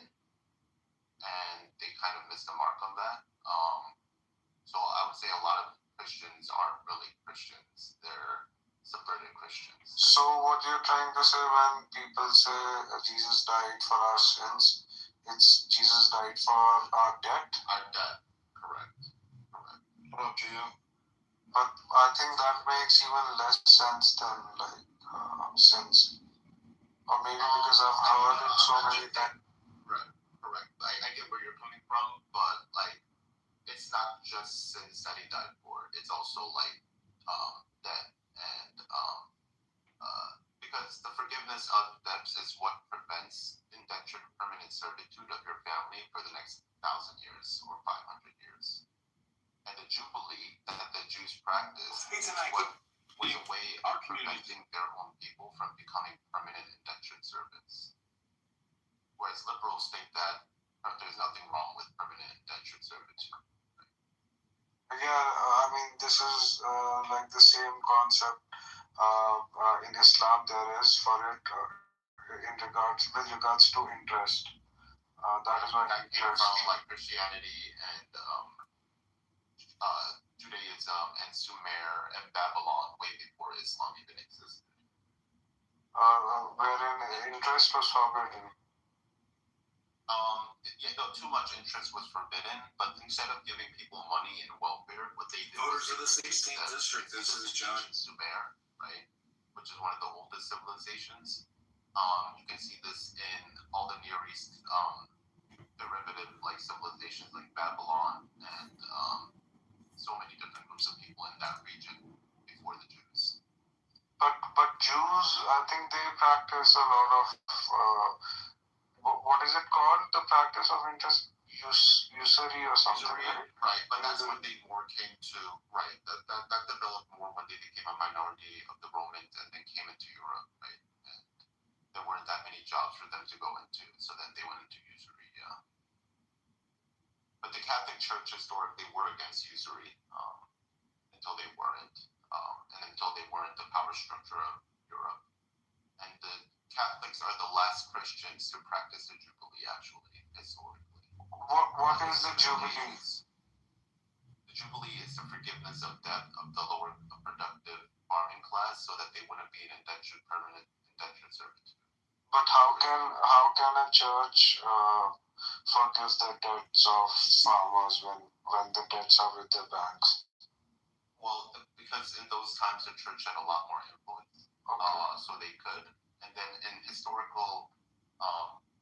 and they kind of missed the mark on that. So I would say a lot of Jesus died for our sins. It's Jesus died for our debt. Our debt. Correct. What about you? But I think that makes even less sense than sins. Or maybe because I've heard it so many times. Right. Correct. I get where you're coming from, but like, it's not just sins that he died for. It's also like debt and because the forgiveness of debts is what prevents indentured permanent servitude of your family for the next 1,000 years or 500 years. And the jubilee that the Jews practice is what was a way of preventing their own people from becoming permanent indentured servants. Whereas liberals think that there's nothing wrong with permanent indentured servitude. Yeah, I mean, this is like the same concept in Islam there is for it with regards to interest. That is why that came from like Christianity and Judaism and Sumer and Babylon way before Islam even existed. Wherein interest was forbidden. Too much interest was forbidden, but instead of giving people money and welfare, what they did Voters of the 16th district, this is John. Sumer, right, which is one of the oldest civilizations. You can see this in all the Near East derivative like civilizations like Babylon and so many different groups of people in that region before the Jews. But Jews, I think they practice a lot of what is it called? The practice of interest usury or something. Right, but that's when they more came to that developed more when they became a minority of the Romans and then came into Europe, right? And there weren't that many jobs for them to go into, so then they went into usury. Yeah. But the Catholic Church historically were against usury until they weren't, and until they weren't the power structure of Europe. And the Catholics are the last Christians to practice the Jubilee, actually, historically. What is the Jubilee? The Jubilee is the forgiveness of debt of the lower productive farming class so that they wouldn't be in permanent indentured servitude. But how can a church forgive the debts of farmers when the debts are with the banks? Well, because in those times the church had a lot more influence, so they could. And then in historical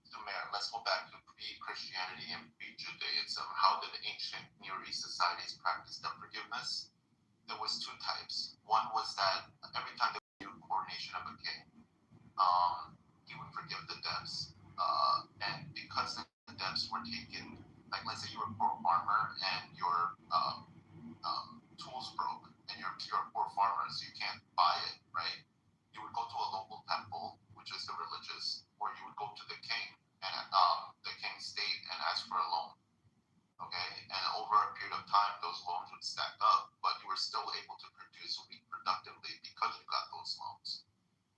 Sumer, let's go back to pre-Christianity and pre-Judaism. How did ancient Near East societies practice debt forgiveness? There was two types. One was that every time there was a new coronation of a king, he would forgive the debts. And because the debts were taken, like let's say you were a poor farmer and your tools broke and you're a poor farmer, so you can't buy it, right? You would go to a local temple, which is the religious, or you would go to the king and the king's state and ask for a loan. Okay, and over a period of time, those loans would stack up, but you were still able to produce wheat productively because you got those loans.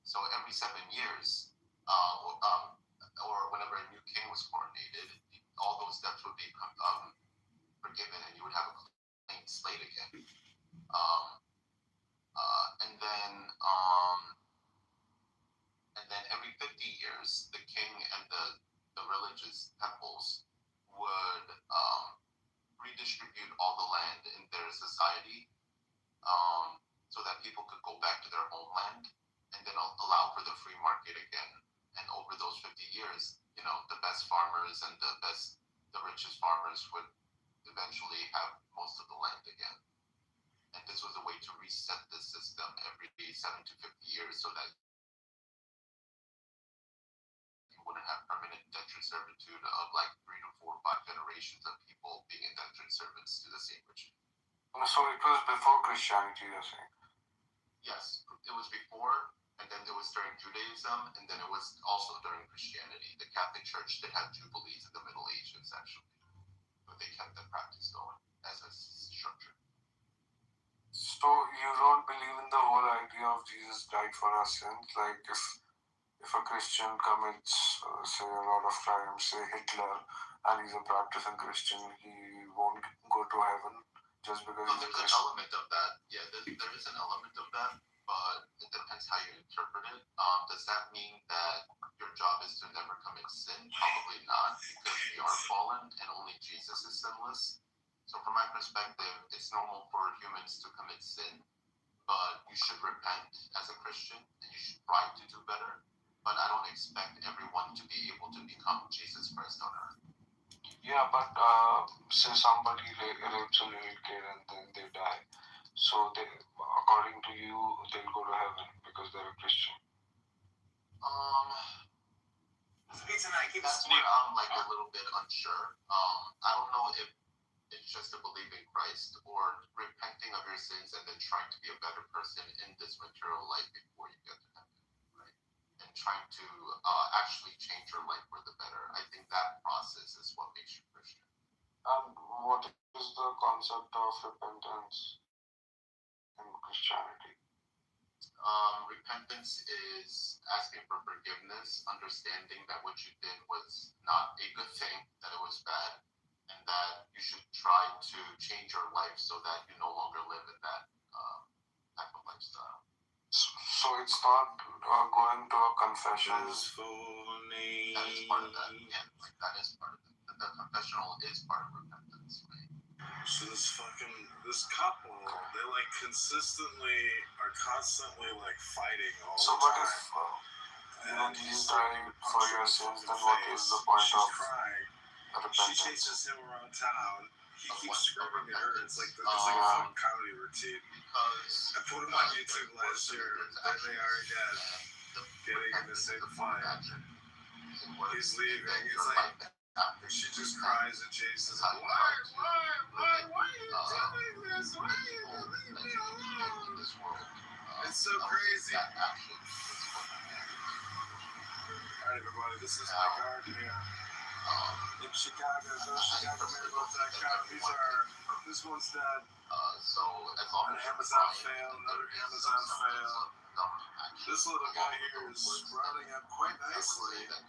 So every 7 years, or whenever a new king was coronated, all those debts would be forgiven, and you would have a clean slate again. And then every 50 years, the king and the religious temples would redistribute all the land in their society so that people could go back to their homeland and then allow for the free market again. And over those 50 years, the best farmers and the richest farmers would eventually have most of the land again. And this was a way to reset the system every 7 to 50 years so that you wouldn't have permanent indentured servitude of like 3 to 4 or 5 generations of people being indentured servants to the same regime. So it was before Christianity, you're saying? Yes, it was before, and then it was during Judaism, and then it was also during Christianity. The Catholic Church did have jubilees in the Middle Ages, actually, but they kept the practice going as a structure. So you don't believe in the whole idea of Jesus died for our sins? Like if a Christian commits, say, a lot of crimes, say Hitler, and he's a practicing Christian, he won't go to heaven just because he's a There's an Christian? element of that. Yeah, there is an element of that. but it depends how you interpret it. Does that mean that your job is to never commit sin? Probably not, because we are fallen and only Jesus is sinless. So from my perspective, it's normal for humans to commit sin, but you should repent as a Christian and you should try to do better. But I don't expect everyone to be able to become Jesus Christ on earth. Yeah, but say somebody rapes a little kid and then they die. So they, according to you, they'll go to heaven because they're a Christian. That's where I'm like a little bit unsure. I don't know if it's just to believe in Christ or repenting of your sins and then trying to be a better person in this material life before you get to heaven, right? And trying to actually change your life for the better. I think that process is what makes you Christian. And what is the concept of repentance in Christianity? Repentance is asking for forgiveness, understanding that what you did was not a good thing, that it was bad, and that you should try to change your life so that you no longer live in that type of lifestyle. So it's not going to a confession. That is part of that. Yeah, like that is part of it. The confessional is part of repentance, right? So this couple, they like consistently are constantly like fighting all the time. So what if you die for your sins, then what is the point of repentance? She chases him around town. He keeps screaming at her. It's like a fucking comedy routine. I put him on YouTube last year. There they are again, getting in the same fight. He's leaving. It's like she just cries and chases him. Why are you doing this? Why are you leaving me alone? It's so crazy. Alright, everybody, this is my garden here. In Chicago, go ChicagoMiracles.com. This one's done. So as long An as Amazon fail, another Amazon fail. This little guy here is sprouting up quite nicely. And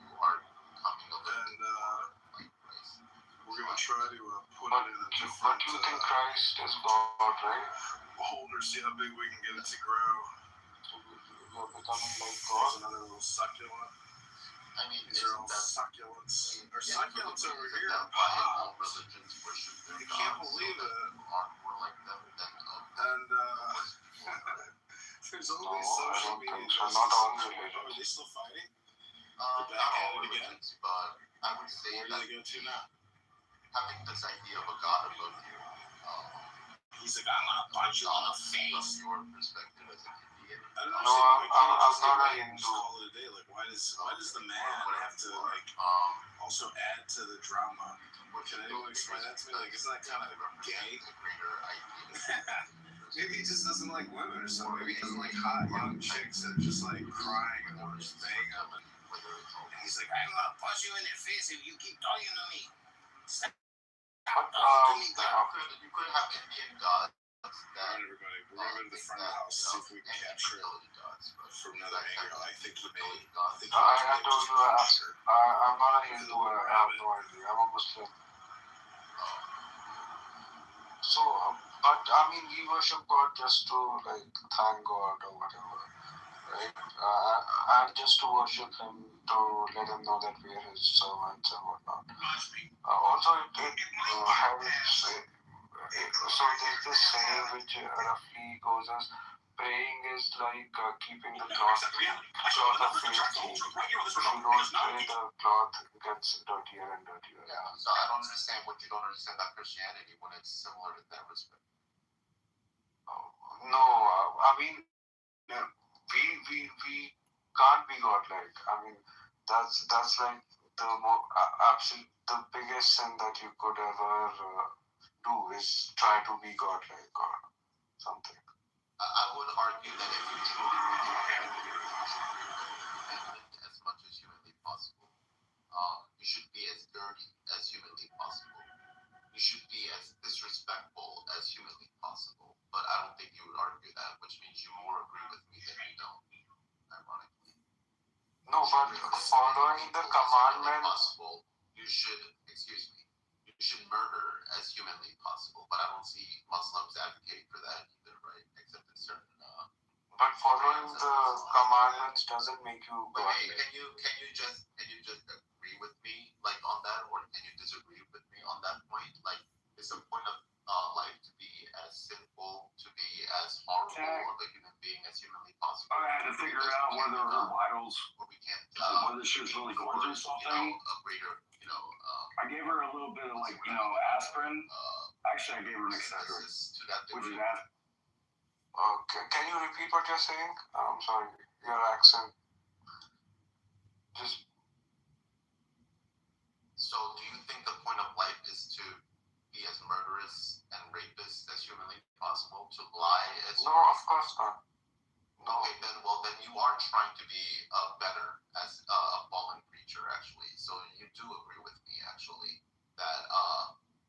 we're going to try to put it in a different... But you think Christ is God, right? Holder, see how big we can get it to grow. You're becoming like God. There's another little succulent. I mean, these are all succulents. Our succulents over here are pops. You can't believe it. And there's all these social media. Not all religions. Are they still fighting? They're back at it again. But I would say where do they go to now? Having this idea of a God above you. He's like, I'm gonna punch you in the face. From your perspective as a Indian. I don't know. I'm not a Hindu. Call it a day. Like, why does the man have to like also add to the drama? Can anyone explain that to me? Like, isn't that kind of gay? Maybe he just doesn't like women or something. Maybe he doesn't like hot young chicks that are just like crying and want to just bang him. And he's like, I'm gonna punch you in the face if you keep talking to me. Stop talking to me, God. You could have Indian gods. Alright, everybody, we're going to the front of the house, see if we can capture it from another angle. I think he may. I told you, I'm not a Hindu. I have no idea. I'm a Muslim. So, but I mean, we worship God just to like thank God or whatever, right? And just to worship Him, to let Him know that we are His servants and whatnot. Also, it helps. So there's this saying which roughly goes as praying is like keeping the cloth of faith clean. If you don't pray, the cloth gets dirtier and dirtier. Yeah, so I don't understand what you don't understand about Christianity when it's similar in that respect. No, I mean, we can't be godlike. I mean, that's like the the biggest sin that you could ever do is try to be godlike or something. I would argue that if you truly as much as humanly possible, you should be as dirty as humanly possible. You should be as disrespectful as humanly possible. But I don't think you would argue that, which means you more agree with me than you don't, ironically. No, but following the commandment, you should, you should murder as humanly possible. But I don't see Muslims advocating for that either, right? Except in certain. But for the commandments doesn't make you Wait, godly. can you just agree with me like on that, or can you disagree with me on that point? Like, is the point of life to be as sinful, to be as horrible of a human being as humanly possible? I had to figure out whether her vitals, whether she was really going through something. A greater, I gave her a little bit of aspirin. Actually, I gave her an Excedrin, which is aspirin. Okay. Can you repeat what you're saying? I'm sorry, your accent. Just. So, do you think the point of life is to be as murderous and rapist as humanly possible? To lie as No, of course not. No. Okay, then you are trying to be better as a fallen creature, actually. So you do agree with me, actually, that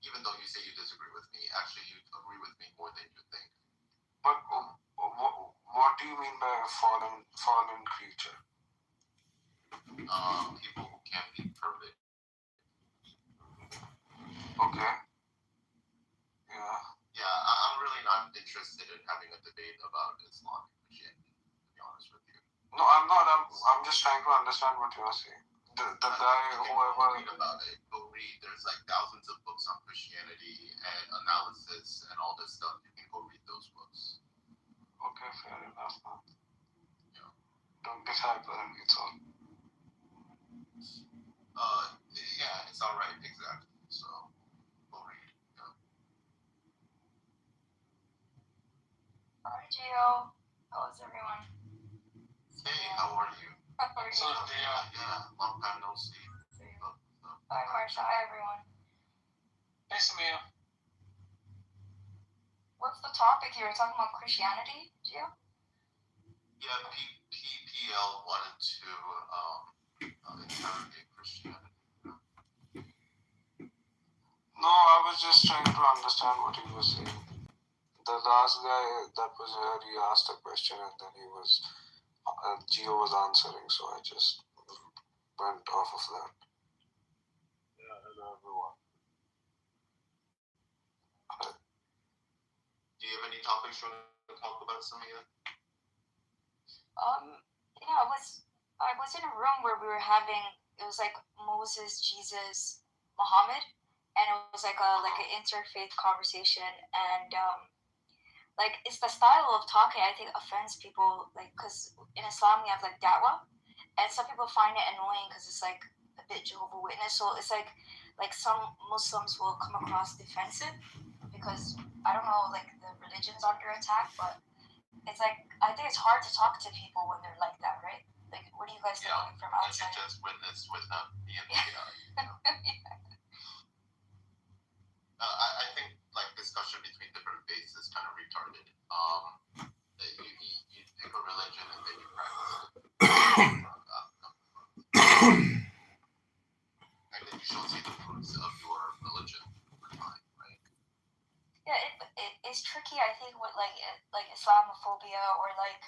even though you say you disagree with me, actually you agree with me more than you think. But what do you mean by a fallen creature? People who can't be perfect. Okay. Yeah. Yeah, I'm really not interested in having a debate about Islam and Christianity, to be honest with you. No, I'm not. I'm just trying to understand what you're saying. The guy, whoever. Read about it. Go read. There's like thousands of books on Christianity and analysis and all this stuff. You can go read those books. Okay, fair enough. Yeah. Don't get hyper and it's all. Yeah, it's all right. Exactly. So go read. Yeah. Hi, Gio. How's everyone? Hey, how are you? How are you? Yeah, long time no see. Hi, Marsha. Hi, everyone. Hey, Samia. What's the topic here? We're talking about Christianity, Gio? Yeah, PPL wanted to interrogate Christianity. No, I was just trying to understand what he was saying. The last guy that was here, he asked a question and then Gio was answering, so I just went off of that. Yeah, hello everyone. Do you have any topics you want to talk about, Samia? Yeah, I was in a room where we were having, it was like Moses, Jesus, Muhammad, and it was like an interfaith conversation, and like it's the style of talking I think offends people, like because in Islam we have like da'wah, and some people find it annoying because it's like a bit Jehovah's Witness. So it's like some Muslims will come across defensive because I don't know, like the religion's under attack, but it's like I think it's hard to talk to people when they're like that, right? Like, what do you guys think from outside? You just witnessed with being I think like discussion between different faiths is kind of retarded. You pick a religion and then you practice it. And then you show see the fruits of your religion over time, right? Yeah, it's tricky. I think with like Islamophobia or like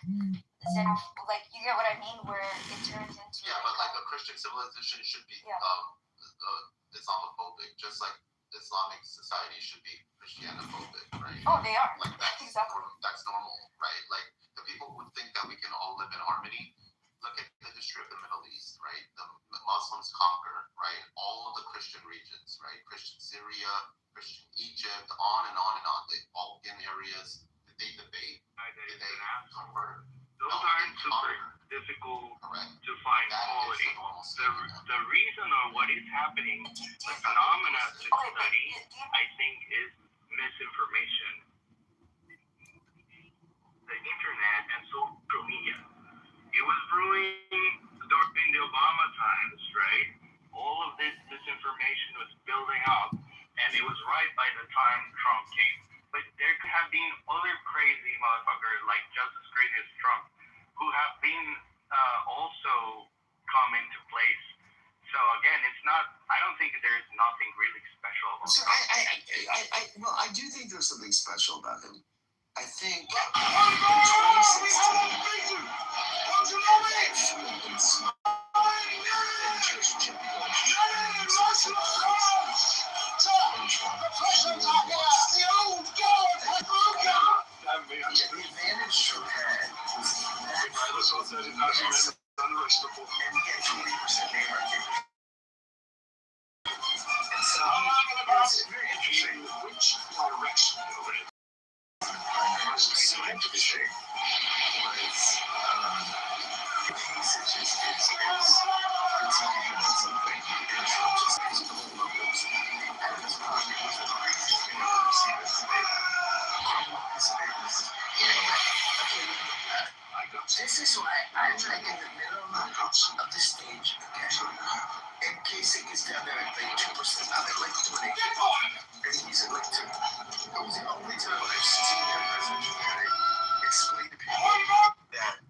like you get what I mean, where it turns into but like a Christian civilization should be Islamophobic, just like Islamic society should be Christianophobic, right? Oh, they are. Like that's exactly. That's normal, right? Like the people who think that we can all live in harmony. Look at the history of the Middle East, right? The Muslims conquer, right? All of the Christian regions, right? Christian Syria, Christian Egypt, on and on and on. The Balkan areas. Did they debate? Did they convert? Those aren't super difficult to find quality. The reason or what is happening, the phenomena to study, I think, is misinformation. The internet and social media. It was brewing during the Obama times, right? All of this disinformation was building up, and it was right by the time Trump came. But there have been other crazy motherfuckers, like just as crazy as Trump, who have been also come into place. So again, it's not. I don't think there's nothing really special about him. I do think there's something special about him. I think in 2016, it's very interesting. Which direction over it? Straight to the shade was case is critiquing about something, and Trump just makes the whole numbers. And this project was the craziest thing I've ever seen this debate. This debate was this is why I'm like in the middle of the stage, okay? And Kasich is down there at like 2%, I'm at like 20. And he's at like 2. That was the only time I've seen that presidential candidate explain to people that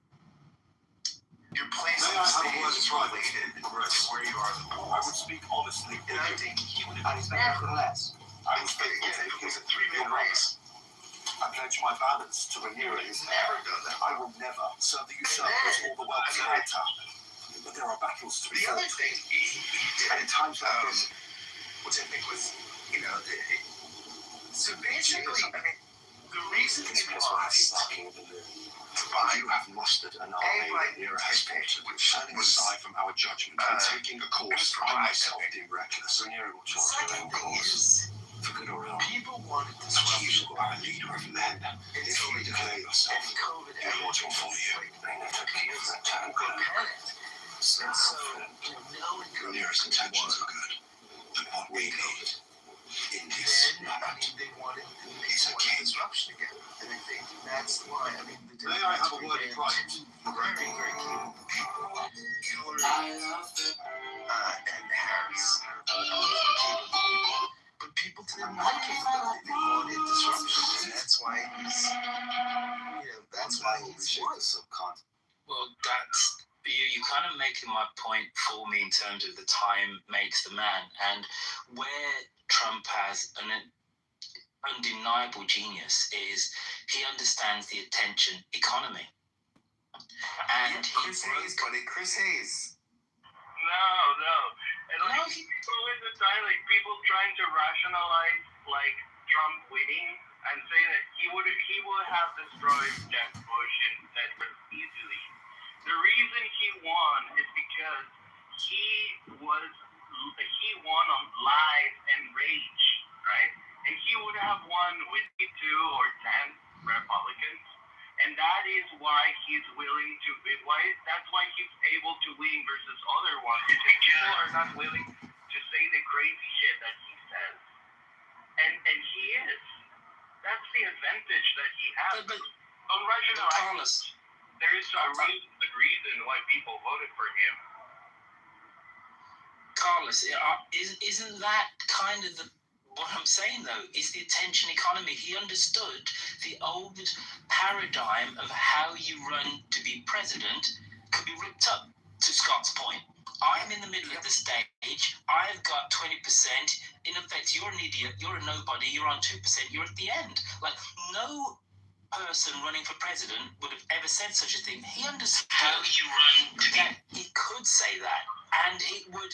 your place on the stage is related to where you are. I would speak honestly. And I think he would have nevertheless. I would speak again if it was a 3-man race. I pledge my balance to renew it. He's never done that. I will never serve the usurpers or the wealth creator. But there are battles to be The fought. other thing he did At times like this, which I think was, so basically, I mean, the reason he lost you have mustered an army in your aspect, turning aside from our judgment and taking a course I myself deem reckless. Ranieri will charge your own course. For good or ill, people wanted disruption. You are a leader of men. If you declare yourself, your lords will follow you. They never give that time. And so, no one could Ranieri's intentions are good. But what we need in this moment is a king. Disruption again. And I think that's why, the May I have a word in private? Very, very keen. Hillary and Harris. But people didn't like him. They wanted disruption. And that's why he's won. Well, that's you kind of making my point for me in terms of the time makes the man, and where Trump has an undeniable genius is he understands the attention economy. And Chris Hayes, buddy. Chris Hayes. No. And people at the time, people trying to rationalize Trump winning and say that he would have destroyed Jeb Bush and Ted Cruz easily. The reason he won is because he won on lies and rage, right? And he would have won with 2 or 10 Republicans. And that is why he's willing to that's why he's able to win versus other ones. Because people are not willing to say the crazy shit that he says. And he is. That's the advantage that he has. But on rational there is a really good reason why people voted for him. Carlos, isn't that kind of what I'm saying, though, is the attention economy. He understood the old paradigm of how you run to be president could be ripped up, to Scott's point. I'm in the middle of the stage. I've got 20%. In effect, you're an idiot. You're a nobody. You're on 2%. You're at the end. No person running for president would have ever said such a thing. He understood how you run to that. He could say that, and it would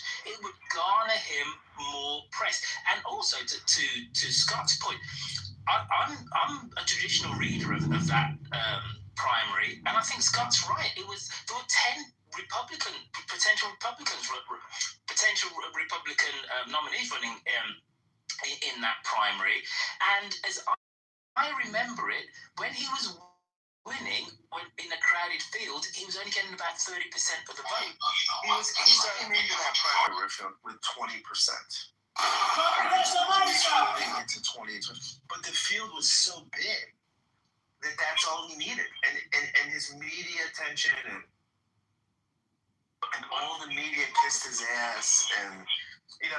garner him more press. And also to Scott's point, I'm a traditional reader of that primary, and I think Scott's right. There were 10 potential Republican nominees running in that primary, and as I remember it, when he was winning in a crowded field, he was only getting about 30% of the vote. He was coming into that primary with 20%. Into 20, but the field was so big that's all he needed, and his media attention and all the media kissed his ass, and it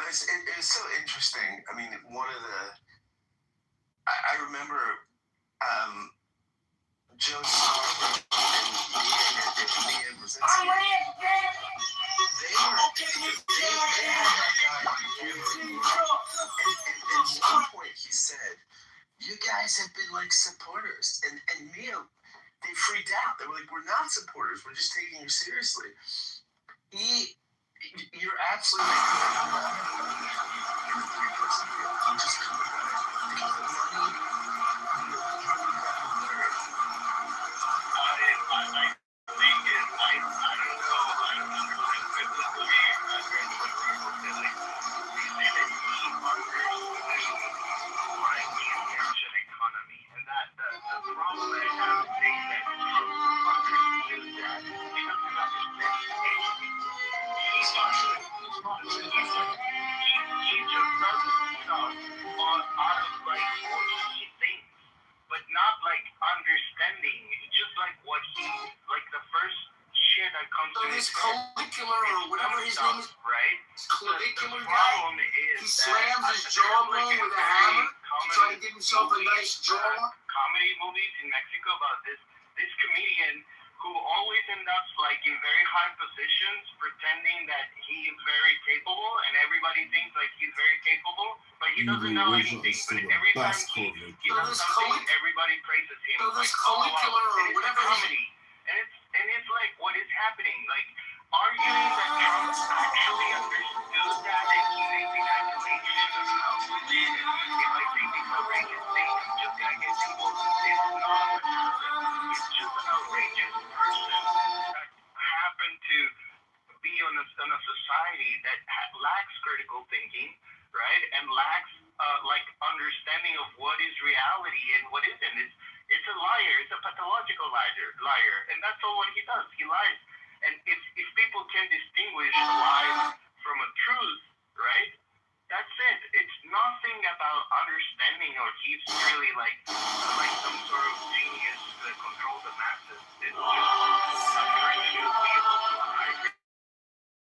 was so interesting. One of the I remember Joe Scarborough and Mia Brzezinski. They had that guy on camera, and at one point he said, "You guys have been like supporters," and Mia, they freaked out. They were like, "We're not supporters. We're just taking you seriously." You're absolutely right. You just come about it because the money. this Clavicular or whatever his name is, right? Clavicular The guy, problem is he slams his jawbone with a hammer to try to give himself a nice jawline. Comedy movies in Mexico about this comedian who always ends up like in very high positions, pretending that he is very capable, and everybody thinks like he's very capable, but he doesn't know anything. But every time he does something, everybody praises him. So this Like, oh, wow. Clavicular or And it's whatever his comedy, and it's like what is happening? Like arguing that Trump actually understood that and he made the calculations of how to win, and if I say these outrageous things, I'm just gonna get people. It's not what happened. It's just an outrageous person that happened to be on a society that lacks critical thinking, right, and lacks like understanding of what is reality and what isn't. It's a liar. It's a pathological liar, and that's all what he does. He lies. And if people can distinguish a lie from a truth, right, that's it. It's nothing about understanding or he's really like some sort of genius that controls the masses. It's just a person who is able to lie.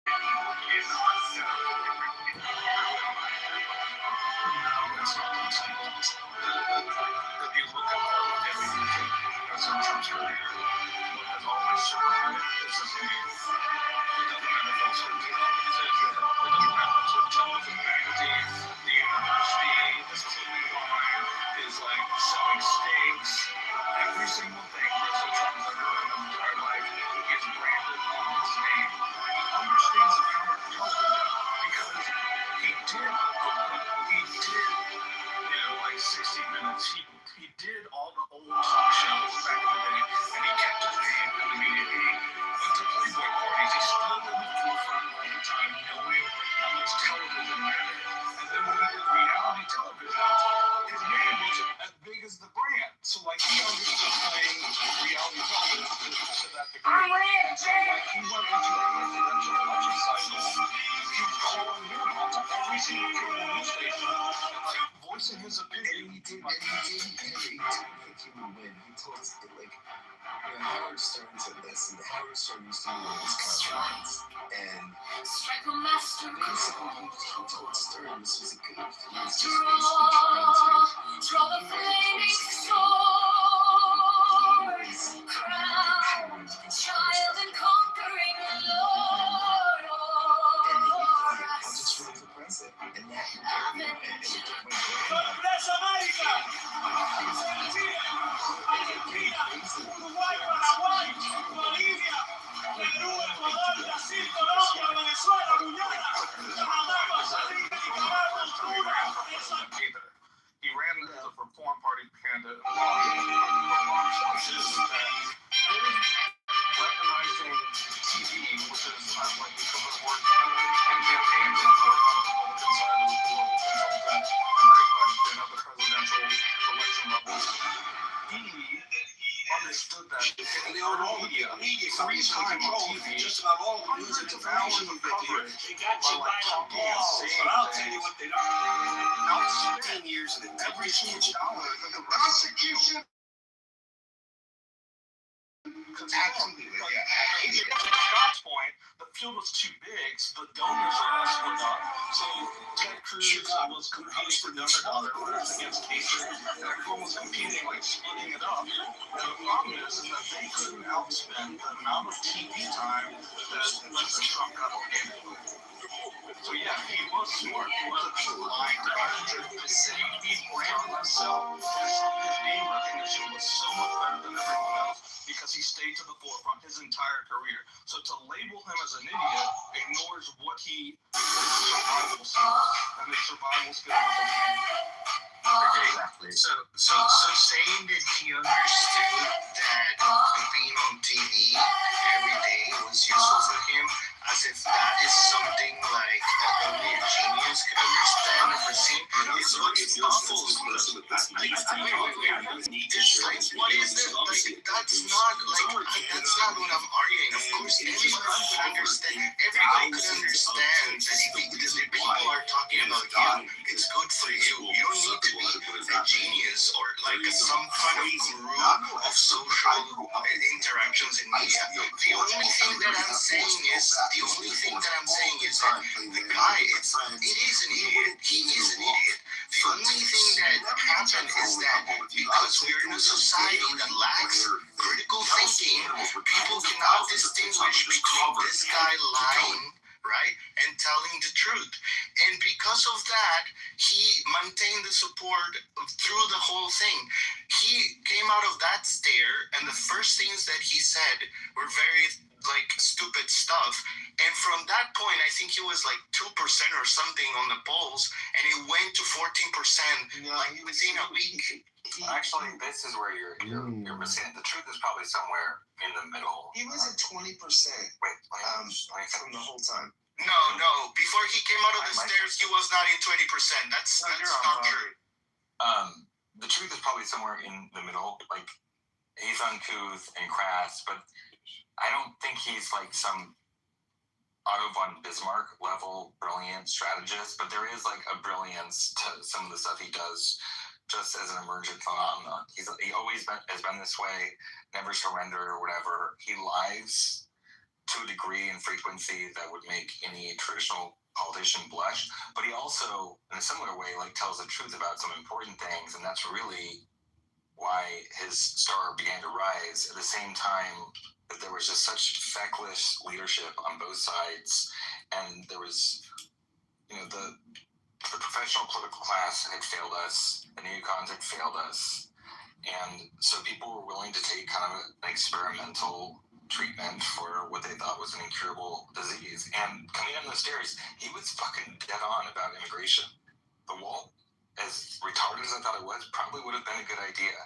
People cannot know the difference between true and lie. That's not what I'm saying. If you look at everything President Trump's career, what has always survived is his name. It doesn't matter if it's a television, it doesn't matter if it's a television magazine, the university, his clothing line, his like selling steaks, every single thing President Trump has ever done in his entire life is branded on his name. He understands the power of television because he did, like 60 Minutes. He did all the old talk shows back in the day, and he kept his name in the media. He went to Playboy parties. He stood in the forefront all the time, knowing how much television mattered. And then when he did reality television, his name was as big as the brand. So like he understood playing reality television to that degree. And so like he went into a presidential election cycle. He was calling in onto every single cable news station and like voicing his opinion. He didn't think he would win. He told us that, like, Howard Stern said this, and Howard Stern used to be one of his confidants, and basically he told Stern this was a good thing. He was just basically trying to draw the flaming sword, crown the child and conquering the Lord. And he thought, I'll just run for president, and that and it took my ¡Sorpresa, América! Argentina, Uruguay, Paraguay, Bolivia, Perú, Ecuador, Brasil, Colombia, Venezuela, Guyana, Panamá, Costa Rica, Nicaragua, Honduras, He ran as a Reform Party candidate and won. Recognizing TV, which is like because of work and campaigns and work on the Republican side of the political consultant, and I've been at the presidential election levels. He understood that in the media, free time on TV, just about all the news hundreds of hours of coverage they got you are like by the talking and balls, saying but I'll tell you what they don't. outspend years in every single dollar that the prosecution. Absolutely, yeah. To Scott's point, the field was too big, so the donors are all split up. So Ted Cruz was competing for donor dollars against Kasich, and everyone was competing, like splitting it up. And the problem is that they couldn't outspend the amount of TV time that President Trump got organically. So yeah, he was smart. He wasn't lying to 100%. He branded himself. His name recognition was so much better than everyone else because he stayed to the forefront his entire career. So to label him as an idiot ignores what his survival skills, and his survival skills was a win. Exactly. So saying that he understood that being on TV every day was useful for him, as if that is something like only a genius could understand or perceive, is what's awful. What is it? Like, that's not what I'm arguing. Of course, everybody could understand that if people are talking about you, it's good for you. You don't need to be a genius or like some kind of group of social interactions in media. The only thing that I'm saying is that the guy, it is an idiot. He is an idiot. The only thing that happened is that because we're in a society that lacks critical thinking, people can now distinguish between this guy lying, right, and telling the truth. And because of that, he maintained the support through the whole thing. He came out of that stare, and the first things that he said were very stupid stuff. And from that point, I think he was 2% or something on the polls, and it went to 14% within a week. Actually, this is where you're missing it. The truth is probably somewhere in the middle. He was at 20%. Wait, from the whole time. No. Before he came out of the stairs, he was not in 20%. That's not true. The truth is probably somewhere in the middle. He's uncouth and crass, but I don't think he's some Otto von Bismarck level brilliant strategist. But there is a brilliance to some of the stuff he does, just as an emergent phenomenon. He always has been this way, never surrender or whatever. He lies to a degree and frequency that would make any traditional politician blush, but he also, in a similar way, tells the truth about some important things, and that's really why his star began to rise. At the same time that there was just such feckless leadership on both sides, and there was, the professional political class had failed us, the neocons had failed us, and so people were willing to take kind of an experimental treatment for what they thought was an incurable disease. And coming down the stairs, he was fucking dead on about immigration. The wall, as retarded as I thought it was, probably would have been a good idea.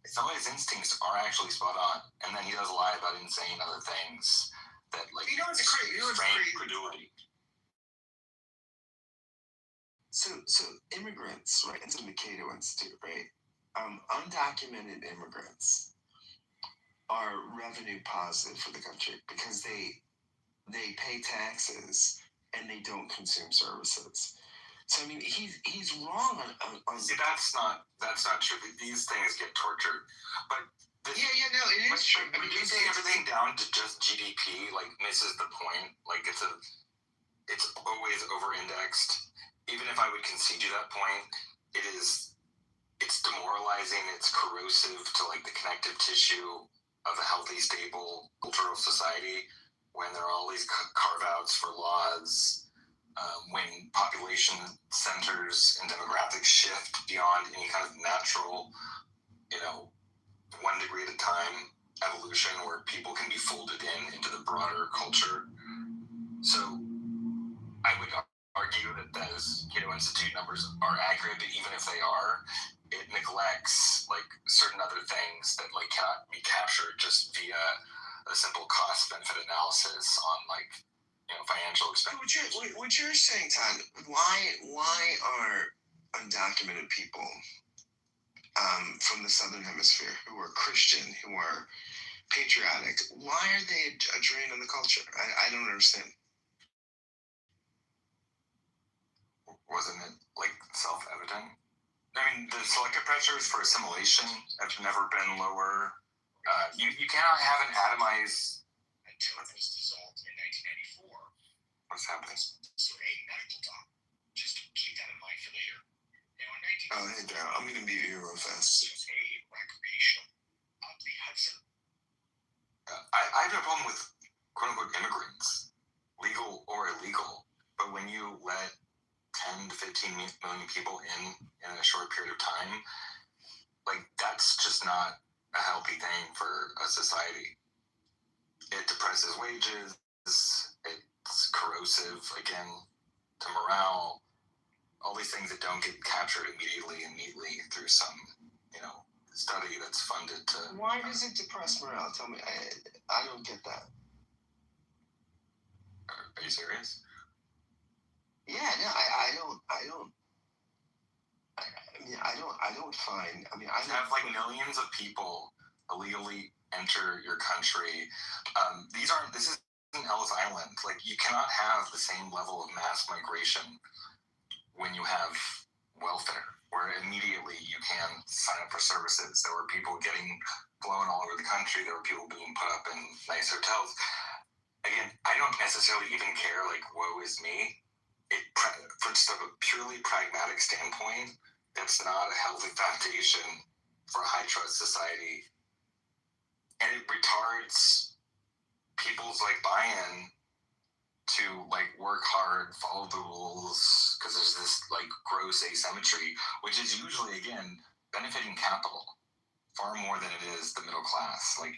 Some of his instincts are actually spot on, and then he does lie about insane other things that strain credulity. So immigrants, right? It's in the Cato Institute, right? Undocumented immigrants are revenue positive for the country because they pay taxes and they don't consume services. So he's wrong on See, that's not true. These things get tortured, but it is true. Reducing everything down to just GDP misses the point. It's always over-indexed. Even if I would concede you that point, it's demoralizing. It's corrosive to the connective tissue of a healthy, stable cultural society when there are all these carve-outs for laws. When population centers and demographics shift beyond any kind of natural, 1 degree at a time evolution where people can be folded into the broader culture. So I would argue that those Cato Institute numbers are accurate, but even if they are, it neglects certain other things that cannot be captured just via a simple cost-benefit analysis on financial expenses. What you're saying, Todd, why are undocumented people from the Southern Hemisphere who are Christian, who are patriotic, why are they a drain on the culture? I don't understand. Wasn't it self-evident? The selective pressures for assimilation have never been lower. You cannot have an atomized. Until it was dissolved in 1994. What's happening? So a medical doc, just keep that in mind for later. Now in 1994. Oh, hey, Daryl, I'm gonna be here real fast. It was a recreational of the Hudson. I have no problem with quote-unquote immigrants, legal or illegal, but when you let 10 to 15 million people in a short period of time, that's just not a healthy thing for a society. It depresses wages, it's corrosive, again, to morale, all these things that don't get captured immediately and neatly through some, study that's funded to... Why does it depress morale? Tell me, I don't get that. Are you serious? Yeah, no, I don't find. I have millions of people illegally enter your country. This isn't Ellis Island. You cannot have the same level of mass migration when you have welfare, where in immediately you can sign up for services. There were people getting flown all over the country. There were people being put up in nice hotels. Again, I don't necessarily even care, like, woe is me. From just a purely pragmatic standpoint, it's not a healthy foundation for a high-trust society. And it retards people's, like, buy-in to, like, work hard, follow the rules, because there's this, like, gross asymmetry, which is usually, again, benefiting capital far more than it is the middle class. Like,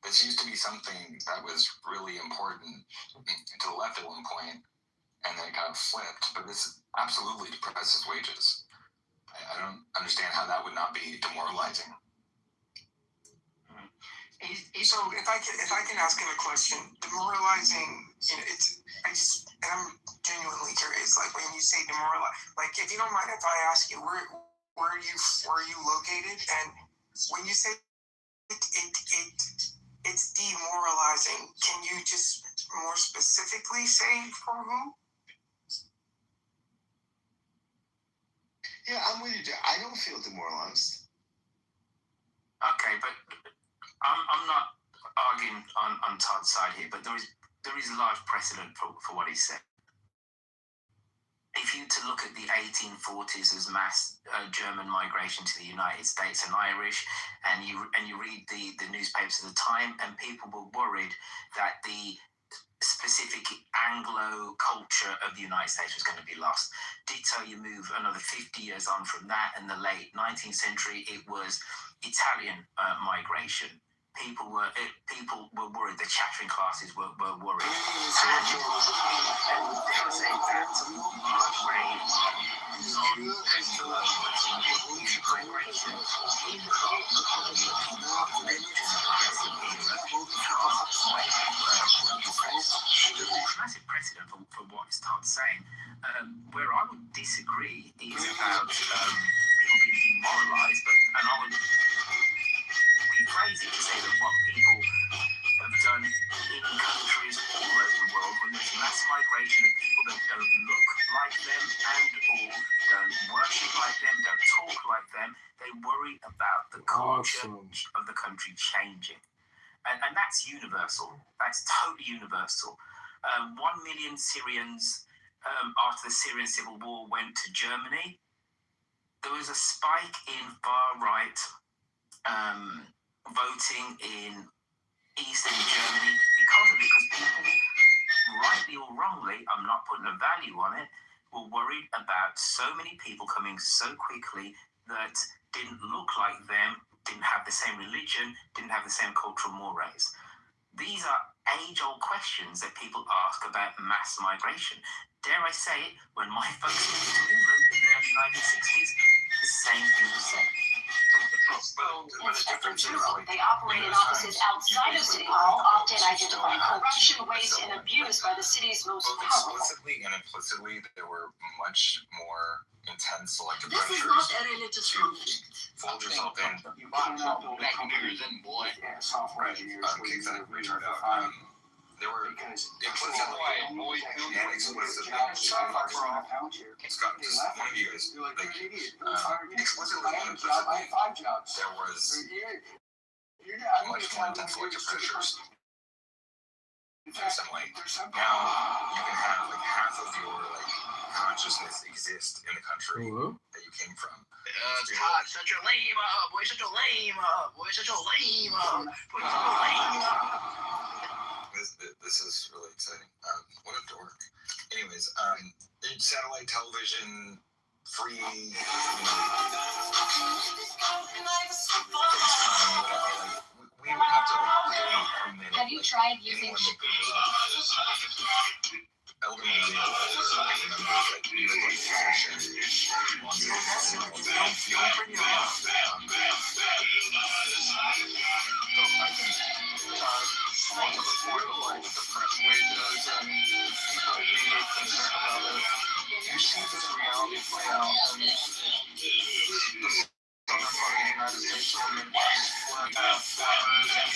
this used to be something that was really important to the left at one point, and then it got flipped. But this absolutely depresses wages. I don't understand how that would not be demoralizing. So if I can ask him a question, demoralizing, and I'm genuinely curious. Like when you say demoralize, like if you don't mind if I ask you where are you located, and when you say it's demoralizing, can you just more specifically say for who? Yeah, I'm with you. I don't feel demoralized. Okay, but I'm not arguing on Todd's side here, but there is large precedent for what he said. If you to look at the 1840s as mass German migration to the United States and Irish, and you read the newspapers of the time, and people were worried that the specific Anglo culture of the United States was going to be lost. Ditto, you move another 50 years on from that, in the late 19th century, it was Italian migration. People were worried. The chattering classes were worried. Massive precedent for what Todd's saying. Where I would disagree is about people being demoralised, and I would rephrase it to say that what people have done in countries all over the world, when there's mass migration of people that don't look like them and or don't worship like them, don't talk like them, they worry about the culture of the country changing. And that's universal. That's totally universal. 1 million Syrians after the Syrian civil war went to Germany. There was a spike in far-right voting in Eastern Germany because of it, because people, rightly or wrongly, I'm not putting a value on it, were worried about so many people coming so quickly that didn't look like them, didn't have the same religion, didn't have the same cultural mores. These are age-old questions that people ask about mass migration. Dare I say it, when my folks moved to England in the early 1960s, the same thing was said. They operate in offices outside of City Hall, often identifying corruption, waste, and abuse by the city's most both powerful. explicitly and implicitly, there were much more intense selective This is pressures not a religious to fold yourself in. Right. Exactly. There were implicitly and explicitly, Scott, just one of you guys, explicitly and implicitly, there was much more intense selective pressures. Some like now you can have like half of your like consciousness exist in the country that you came from. Todd, shut your lame up, boy, shut your lame up, boy, shut your lame up, boy, shut your lame up. This is really exciting. What a dork. Anyways, satellite television, free, we would have to pay a minute. Have you tried using Elderly remember that you would like You see this reality play out in the southern part of the United States, or Midwest, where farmers and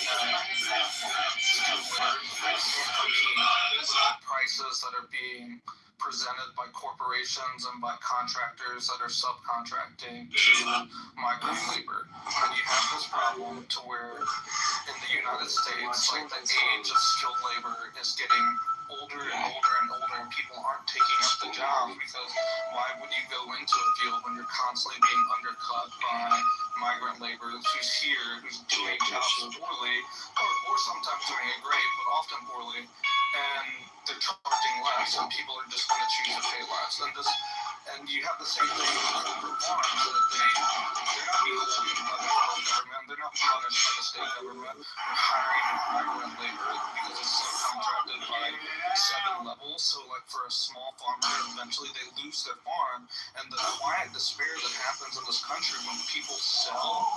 prices that are being presented by corporations corporations and by contractors that are subcontracting to migrant labor. And you have this problem to where in the United States, like the age of skilled labor is getting older and older and older, and people aren't taking up the jobs because why would you go into a field when you're constantly being undercut by migrant labor who's here, who's doing jobs poorly, or sometimes doing it great, but often poorly, and they're charging less, and people are just going to choose to pay less. And you have the same thing with corporate farms, that they're not beholden by the federal government, they're not punished by the state government for hiring migrant labor because it's subcontracted by 7 levels. So like for a small farmer, eventually they lose their farm, and the quiet despair that happens in this country when people sell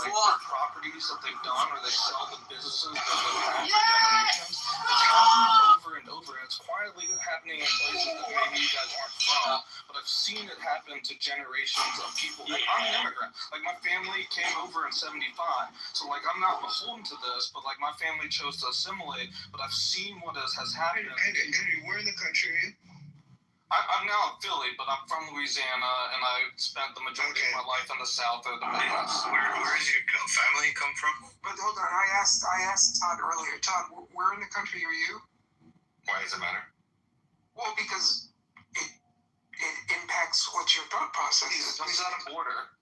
like the properties that they've done, or they sell the businesses that they've had for generations, it's happening over and over, and it's quietly happening in places that maybe you guys aren't from, but I've seen it happen to generations of people. And I'm an immigrant. Like my family came over in '75, so like I'm not beholden to this, but like my family chose to assimilate. But I've seen what has happened. Henry, where in the country are you? I'm now in Philly, but I'm from Louisiana, and I spent the majority of my life in the South or the Midwest. Where does your family come from? But hold on, I asked Todd earlier. Todd, where in the country are you? Why does it matter? Well, because it impacts what your thought process is. He's on a border.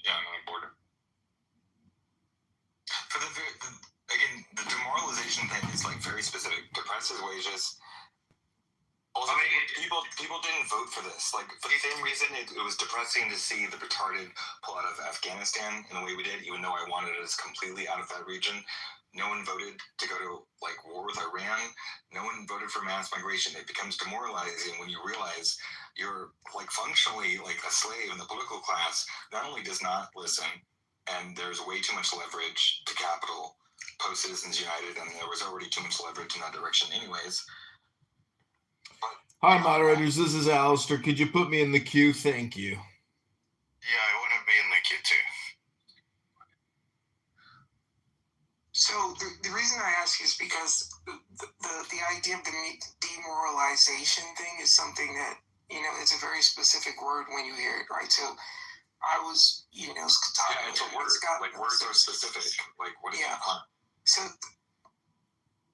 Yeah, I'm on a border. For again, the demoralization thing is like very specific. Depresses wages. Also, people didn't vote for this. Like, for the same reason, it was depressing to see the retarded pull out of Afghanistan in the way we did, even though I wanted us completely out of that region. No one voted to go to, like, war with Iran. No one voted for mass migration. It becomes demoralizing when you realize you're, like, functionally, like, a slave, and the political class not only does not listen, and there's way too much leverage to capital post-Citizens United, and there was already too much leverage in that direction anyways. Hi, moderators. This is Alistair. Could you put me in the queue? Thank you. Yeah, I want to be in the queue too. So the reason I ask is because the idea of the demoralization thing is something that, you know, it's a very specific word when you hear it, right? So I was, you know, talking. Yeah, it's a word. Like, words are specific. Like, what do you mean? So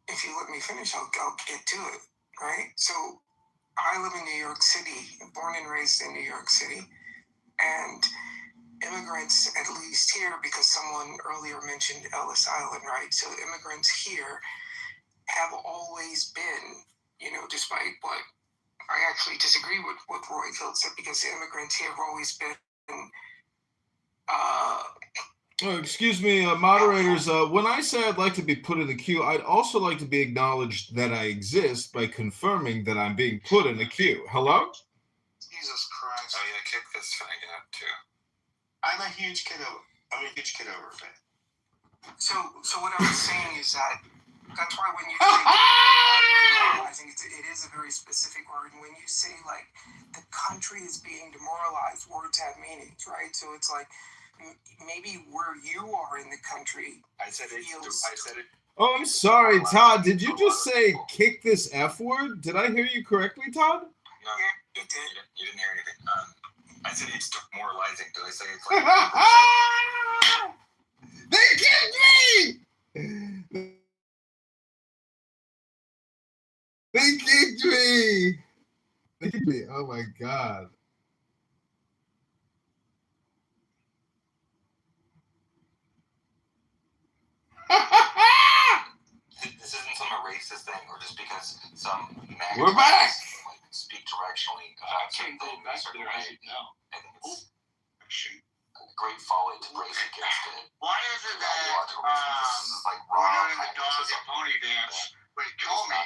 if you let me finish, I'll get to it, right? So I live in New York City, born and raised in New York City, and immigrants, at least here, because someone earlier mentioned Ellis Island, right? So immigrants here have always been, you know, despite what I actually disagree with what Roy Field said, because the immigrants here have always been Oh, excuse me, moderators. When I say I'd like to be put in the queue, I'd also like to be acknowledged that I exist by confirming that I'm being put in the queue. Hello? Jesus Christ. Oh, yeah, kick this fag out, too. I'm a huge Kitover fan. So what I was saying is that's why when you say demoralizing, it is a very specific word. And when you say, like, the country is being demoralized, words have meanings, right? So it's like, maybe where you are in the country. I said it. Oh, I'm sorry, Todd. Did you just say kick this F word? Did I hear you correctly, Todd? No, you didn't hear anything. I said it's demoralizing. Did I say it's like... They kicked me! They kicked me! They kicked me. Oh, my God. This isn't some racist thing, or just because some We're back. Like, speak directionally about something a certain way. No. I think it's a great folly to brace against it. Why is it that this is like we're raw doing the dog and pony dance when he told me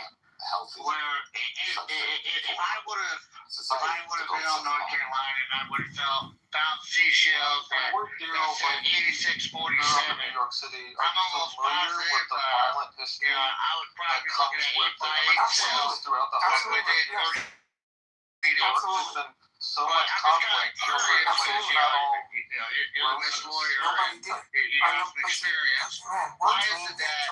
where if I would have been on North Carolina and I would have found seashells at 8647, New York City. I'm almost positive with the violent history I would probably be looking at 8 by 8 throughout the with it. New York has been so much conflict over Absolutely. You're a Miss Lawyer, and you have some experience. Why is it that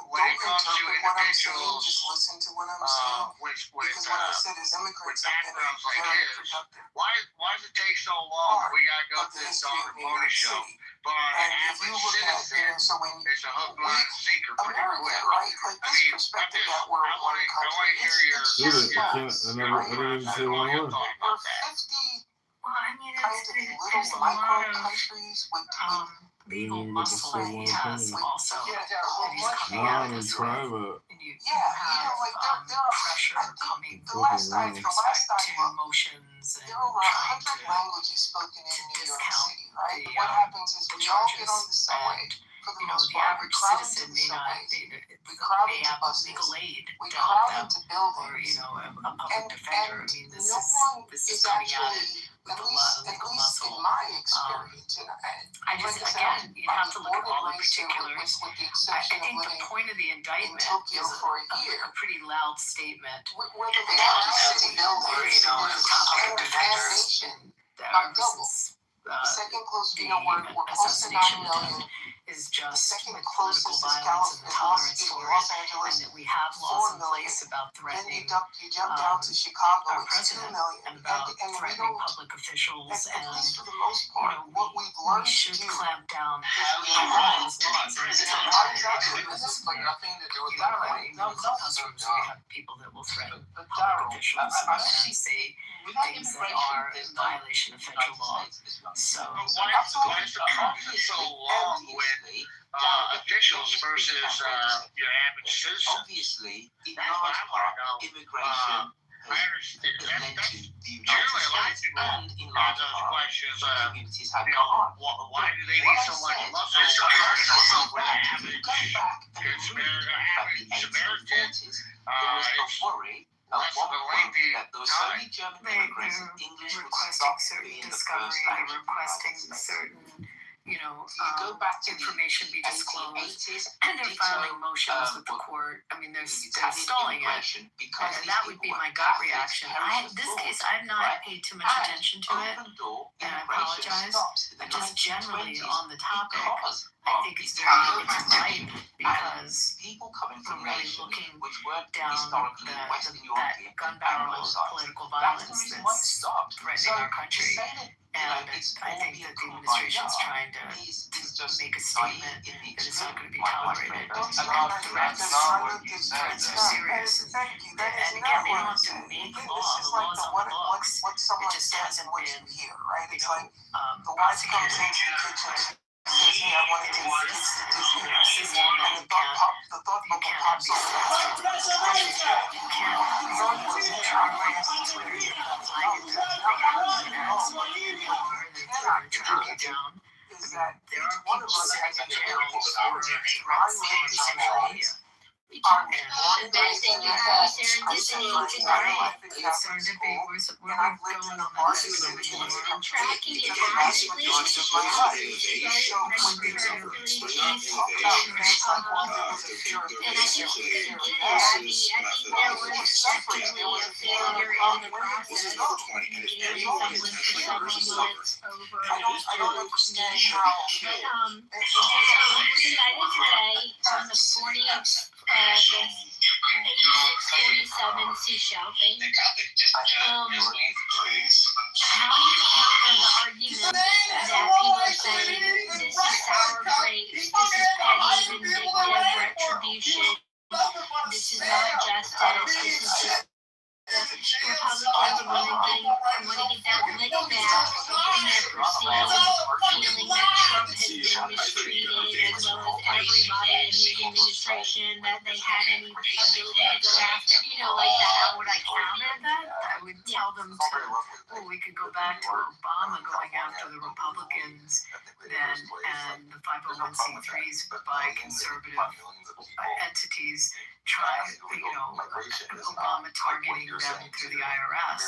when it comes to individuals listen to what I'm saying. with Because what I said is immigrants have been backgrounds like very his, productive. why does it take so long? We gotta go to this Don Ramone show. But And if you look at, so when it's a hook, line, and sinker pretty America, quick. right? Like this perspective that we're I want one to country. hear your I didn't even say one word. thought about that. 50 Well, I mean, kind of there's little a micro lot of countries with legal Mm, muscle so he one has thing. also that he's coming Not at in us with. private. And you yeah, have like there are pressure coming the last time with respect to motions and there are over trying 100 languages spoken in New York discount City, right? the, What happens is the we all get on charges. the subway. And, For the you know, most the part, average we crowd citizen into may not crowd may into have buses. legal aid We to help crowd them, into buildings. or you know, a public defender. I mean, this no is one this is is coming at actually, it with a lot of legal muscle. in my experience, and I just like I said, again, you have to look at all the race particulars. with the I exception of think the living point of the indictment Tokyo is for a year. a pretty loud statement. Where the city buildings You know, a public defender nation ever since the second closest, the we're close to 9 assassination million. attempt is just second with political closest is violence and the tolerance for it, Los Angeles, and that we have 4 laws in million. place about Then threatening you jump down to Chicago, our it's 2 president million. and about and we threatening don't, public officials, at and least for the most you part, know, what we've we learned should to do. clamp down How on those laws. And it's not How does that that bad. this is like nothing to do with You know, that? like, in clubhouse rooms, we have people that will threaten But public Daryl, officials I and see. say Without things that immigration, are in there's no violation of federal law. So, Why is the process so long with officials versus your average citizen? Obviously, in That's what large I want part, to know. immigration I understand. has led to the United Generally, a lot of States, people and in have large those part, questions. communities have You gone know, on. why do they need so much muscle? Average Samaritan. There was no worry at less one of a point lengthy that there were so time. many German they're immigrants that English would requesting stop certain being the discovery, first language they're of the requesting United States. certain, you know, So you go back to information be the disclosed, 1880s, and they're filing motions with the court. I mean, they're stalling it, because and that would be my gut reaction. This case, I've not paid too much attention to it, and I apologize. But just generally on the topic, I think it's right because we're really looking down that gun barrel of political violence that's threatening our country. And I think that the administration is trying to make a statement that it's not going to be tolerated. Threats are serious. And again, they don't have to make law. The law's on the books. It just hasn't been, prosecuted. Hey, I wanted to System that you can't have these down. There are people sitting in jail for threats on social media. The best thing you have is serendipity tonight. Serendipity, where's where are we going on this? I'm tracking it constantly. And I think you could get it, Abby. I think there was definitely a failure in the process. Engaging someone for several months over I don't understand how. But so he was indicted today on the 40th. 8647 seashell thing. How do you counter the argument that people are saying this is sour grapes, this is petty, vindictive retribution, this is not justice, this is just Republicans want to get that lick back in their proceedings, feeling that Trump has been mistreated as well as everybody in his administration, that they had any ability to go after, like that. How would I counter that? I would tell them we could go back to Obama going after the Republicans then and the 501c3s by conservative entities trying, Obama targeting them through the IRS.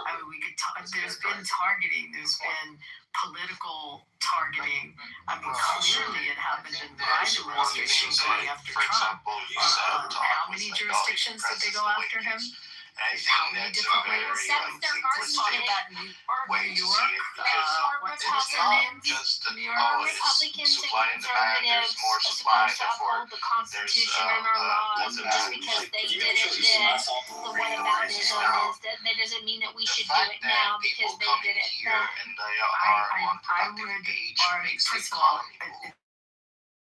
I mean, we could there's been targeting, there's been political targeting. I mean, clearly it happened in the Biden administration going after Trump. How many jurisdictions did they go after him? And I think that's a very talking about New way to see York, it because it's not just the Republicans supply and and demand. There's conservatives more are supply, supposed to therefore uphold the Constitution and our laws, and just because they did it then, the whataboutism is that doesn't mean that we should do it now because they did it then. And they are on productive age makes the economy move.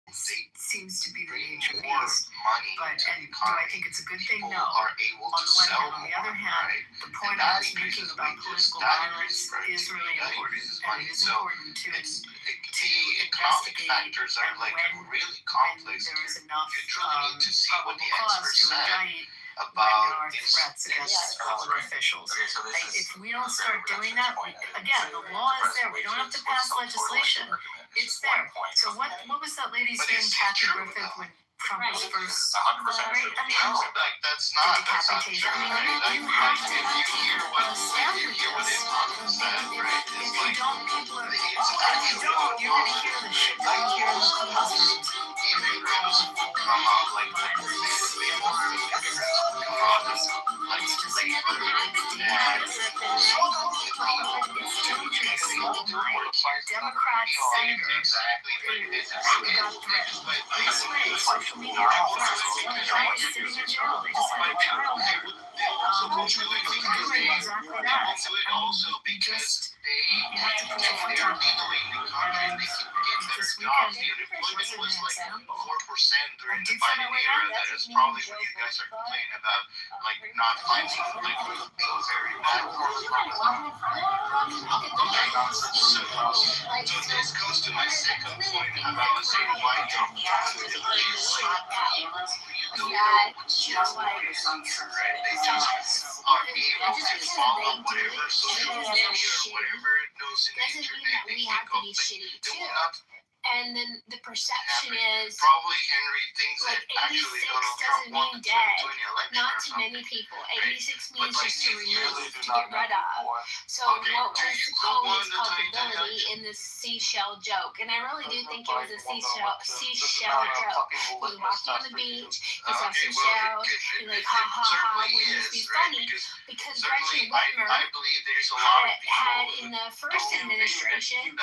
It seems to be the nature of More beast. money But into the and do I economy. think it's a good thing? People No. are able On to the one sell hand, on the more, other hand, right? the And point that I was making increases about wages, political that violence increases is productivity, really that important, increases and money. it is So important to the economic investigate factors are and like when really complex. there is enough You truly need to see what the cause experts to said indict when there about are this. threats against public officials. Okay, so this is If we don't start doing Reductionist that, point. again, the law is there. We don't have to pass legislation. It's there. So what was that lady's But name, is it Kathy true, Griffith, though? when Trump was first 100% right? true. I mean, No, like that's not true. decapitation. I mean, Right? Like if you hear what Islam said, right? It's if you like don't, people are. it's If you actually don't, you're gonna hear the shit that you hear in the classrooms. immigrants will come out like they want immigrants to come out as like labor Democrat senator exactly. got threatened. This way, social media. Guy is sitting in jail. They just had a trial there. Doing exactly that. You just you have to put your foot down. And this weekend was an example. 4% during the Biden era. That is probably what you guys are complaining about, like not finding like very bad so this goes to my second point about saying why Trump they just are able to follow whatever social media or whatever news in the internet they think of. They will not. And then the perception is probably Henry thinks like that actually 86 Donald Trump doesn't won mean the dead. 2020 election Not or to something. many people. 86 means But like just to if you remove, really do to not get rid know of. before, So okay, what do was you Collins' who won the 2020 culpability election? in this seashell joke? And I really do think it was a seashell joke. He walked on the beach, he saw seashells, he like ha ha ha, wouldn't this be funny? Because Gretchen Whitmer I believe there's a lot of had people in the first administration in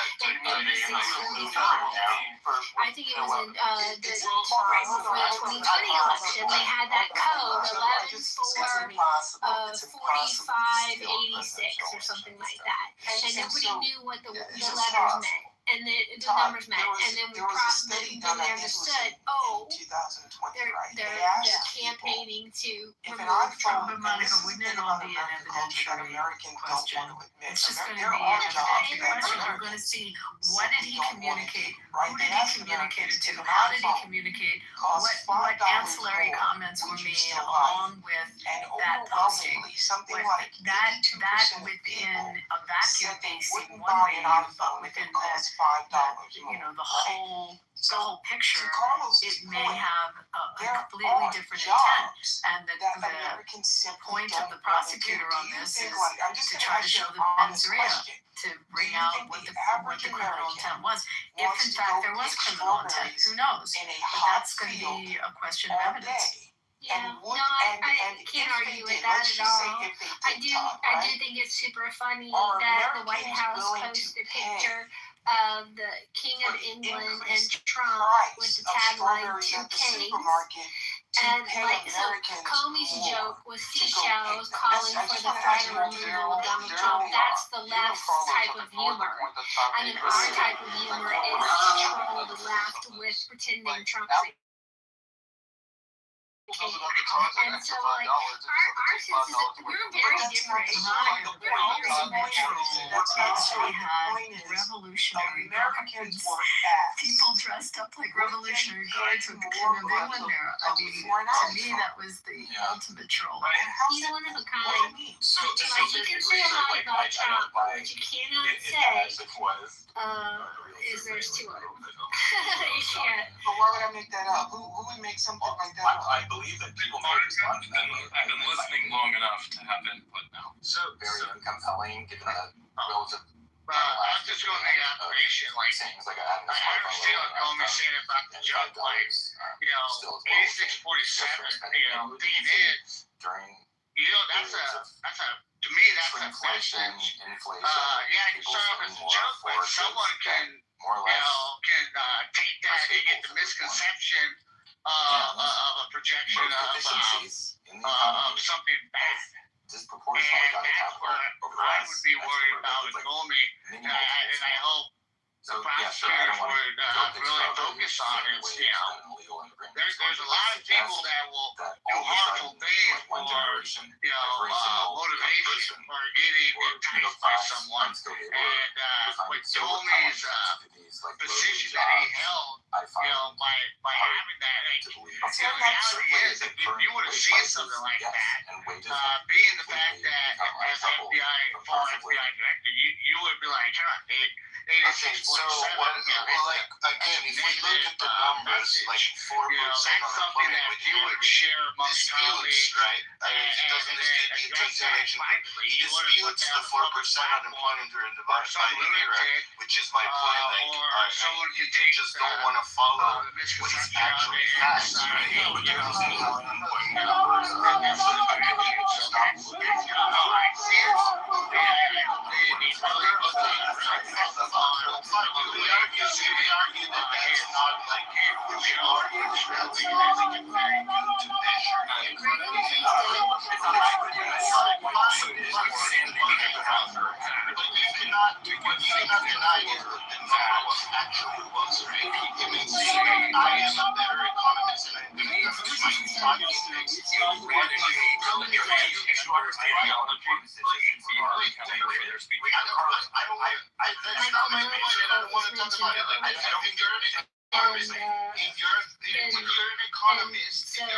86-45. I think it was in the right before the 2020 election. They had that code 11-4-45-86 or something like that, and nobody knew what the letters meant. And the numbers meant, and then we understood. Oh, they're campaigning to remove Trump. But Monica, wouldn't it all be an evidentiary question? It's just going to be an evidentiary question. You're going to see what did he communicate, who did he communicate it to, how did he communicate, what ancillary comments were made along with that posting. That within a vacuum may seem one way, but within the whole picture, it may have a completely different intent. And the point of the prosecutor on this is to try to show the mens rea, to bring out what the criminal intent was. If in fact there was criminal intent, who knows? But that's going to be a question of evidence. Yeah, I can't argue with that at all. I do think it's super funny that the White House posted a picture of the King of England and Trump with the tagline 2 Kings. And like, so Comey's joke was seashells calling for the final removal of Donald Trump. That's the left's type of humor. And then our type of humor is to troll the left with pretending Trump's and so, like, our sense is that we're very different. We're all We had revolutionary guards, people dressed up like revolutionary guards with the King of England there. I mean, to me, that was the ultimate troll. He's one of a kind. Like, you can say a lot about Trump, but what you cannot say is there's two of them. You can't. But why would I make that up? Who would make something like that up? I believe that people make it. I've been listening long enough to have input now. So Very compelling, given the relative. I'm just going to make an observation, like, I understand what Comey's saying about the joke, like, 86-47, being in, during that's a to me that's a message. Inflation. Yeah, you start off as a joke, but someone can take that and get the misconception of a projection of something bad. Disproportionately and that's where I would be worried about with Gomi, and I hope the prosecutors would really focus on it. There's a lot of people that will do harmful things for motivation or getting enticed by someone. And with Gomi's position that he held, by having that, the reality is that if you would have seen something like that, being the fact that as former FBI director, you would be like, okay, so again, if we look at the numbers, like 4% unemployment, that you would share amongst colleagues, right? I mean, doesn't dispute the interconnection, but he disputes the 4% unemployment during the Biden era, which is my point. Like, you just don't want to follow what is actually facts, right? But you're looking at unemployment numbers. We argue that that's not like we argue that we can very good to measure the economy. But you cannot deny is that the number was actually was, right? You may say I am a better economist and I'm going to use my statistics. If you're an economist and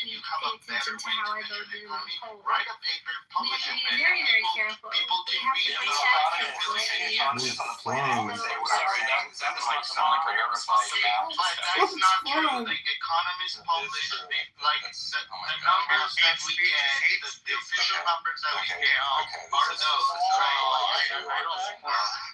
you have a better way to measure the economy, write a paper, publish it, and people can read it. But that's not true. Like economists publish like the numbers that we get, the official numbers that we get are those, right?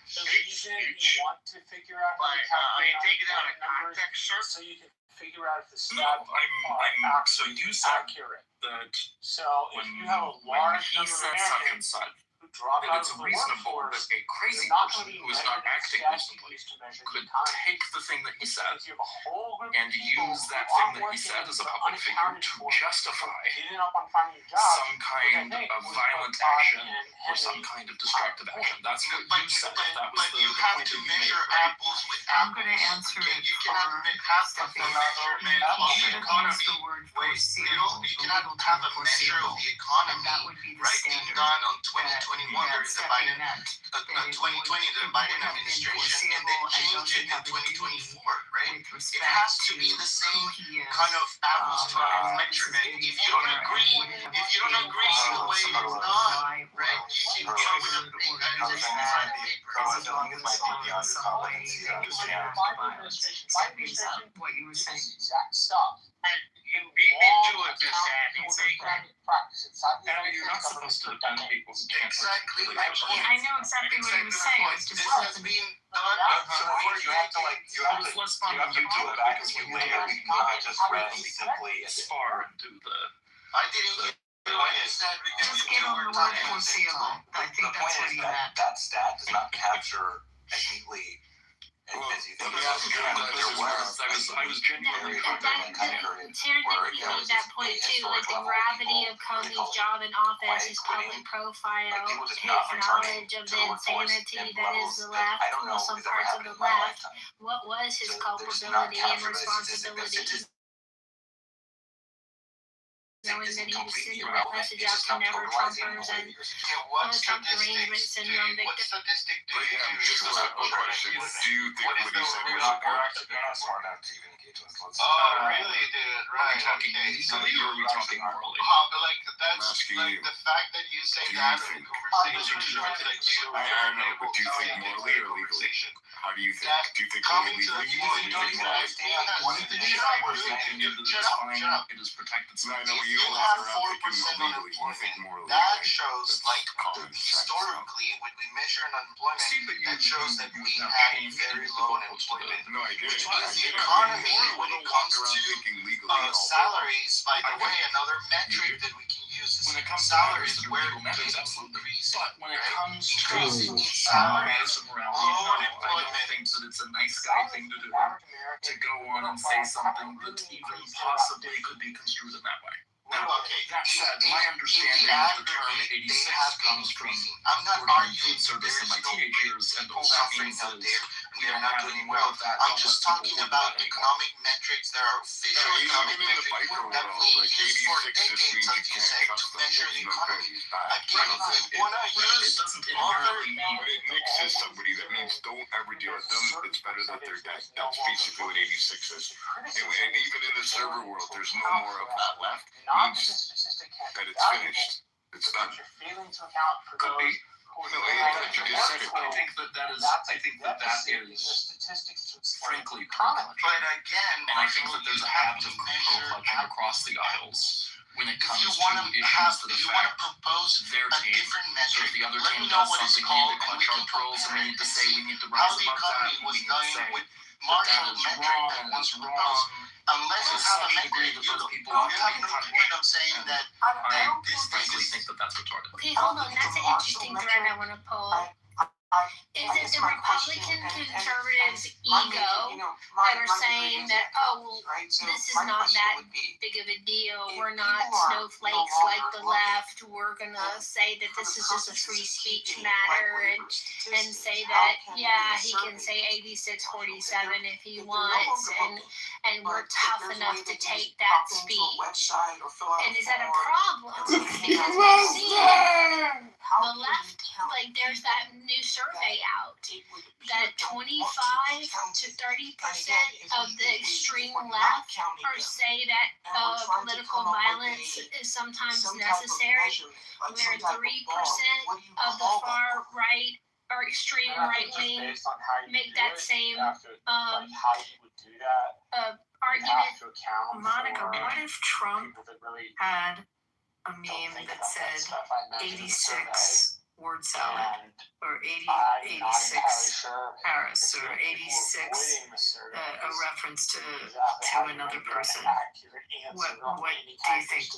The reason you want to figure out how to calculate take it out of context, so you can figure out if the stats are so you said accurate. That so if you have a large number of Americans who drop that out it's of the reasonable that workforce, a crazy they're not person going to be who is not acting reasonably could take the thing that he said and use that thing that he said as a public figure to justify some kind of violent action or some kind of destructive action. That's what you said. That was the you have point to that you measure made, right? apples with apples. I'm going to answer it. You cannot have the measurement of the economy. You cannot have a measure of the economy, right, being done on 2021 during the Biden 2020, the Biden administration, and then change it in 2024, right? It has to be the same kind of apples to apples measurement. If you don't agree the way it's done, right, you can come with a big what you were saying. Exact stuff. And you beat me to it, Miss Sandy. You're not supposed to bend people's exactly. I know exactly what he was saying. This has been done. You have to do it back as we later. We cannot just randomly simply far into the. I didn't. Just give him the word foreseeable. I think that's what he meant. That stat does not capture as neatly as you think. I was genuinely Terry made that point too, like the gravity of Comey's job in office, his public profile, his knowledge of the insanity that is the left, well, some parts of the left. What was his culpability and responsibility? Knowing that he was sending that message out to never Trumpers and Trump derangement syndrome victims. What statistic do you just as a question, do you think what he said was smart enough to even engage with us? Really, dude? Right. Are we talking legally or are we talking morally? Like that's like the fact that you say that in conversation. I don't know, but do you think morally or legally? How do you think? Do you think legally or do you think morally? It is protected. I know you don't have 4% unemployment. That shows, like, historically, when we measure unemployment, that shows that we have very low unemployment. Which means the economy, when it comes to salaries, by the way, another metric that we can use is when it comes to matters that are legal matters, absolutely. But when it comes to matters of morality, no, I don't think that it's a nice guy thing to do, to go on and say something that even possibly could be construed in that way. Now, that said, my understanding of the term 86 comes from working in food service in my teenage years, and all that means is we don't have any more of that. I'm just talking about economic metrics. There are official economic metrics that we use for decades, like you say, to measure the economy. Again, if you want to use other... Nick says somebody that means don't ever deal with them. It's better that they're dead. That's basically what 86 is. And even in the server world, there's no more of that left. Means that it's finished. It's done. Could be. You just said it. I think that is frankly common. But again, and I think that there's a habit of control clutching across the aisles when it comes to issues that affect their team. So if the other team does something, we need to clutch our pearls and we need to say we need to rise above that. We need to say that is wrong. Unless you have a metric, you don't have no point of saying that. I frankly think that that's retarded. Okay, hold on. That's an interesting thread I want to pull. Is it the Republican conservatives' ego that are saying that, oh, well, this is not that big of a deal. We're not snowflakes like the left. We're going to say that this is just a free speech matter and say that, yeah, he can say 86-47 if he wants, and we're tough enough to take that speech. And is that a problem? Because we've seen the left, like, there's that new survey out that 25 to 30% of the extreme left say that political violence is sometimes necessary, where 3% of the far right or extreme right wing make that same argument. Monica, what if Trump had a meme that said 86 word salad, or 86 Harris, or 86 a reference to another person? What do you think?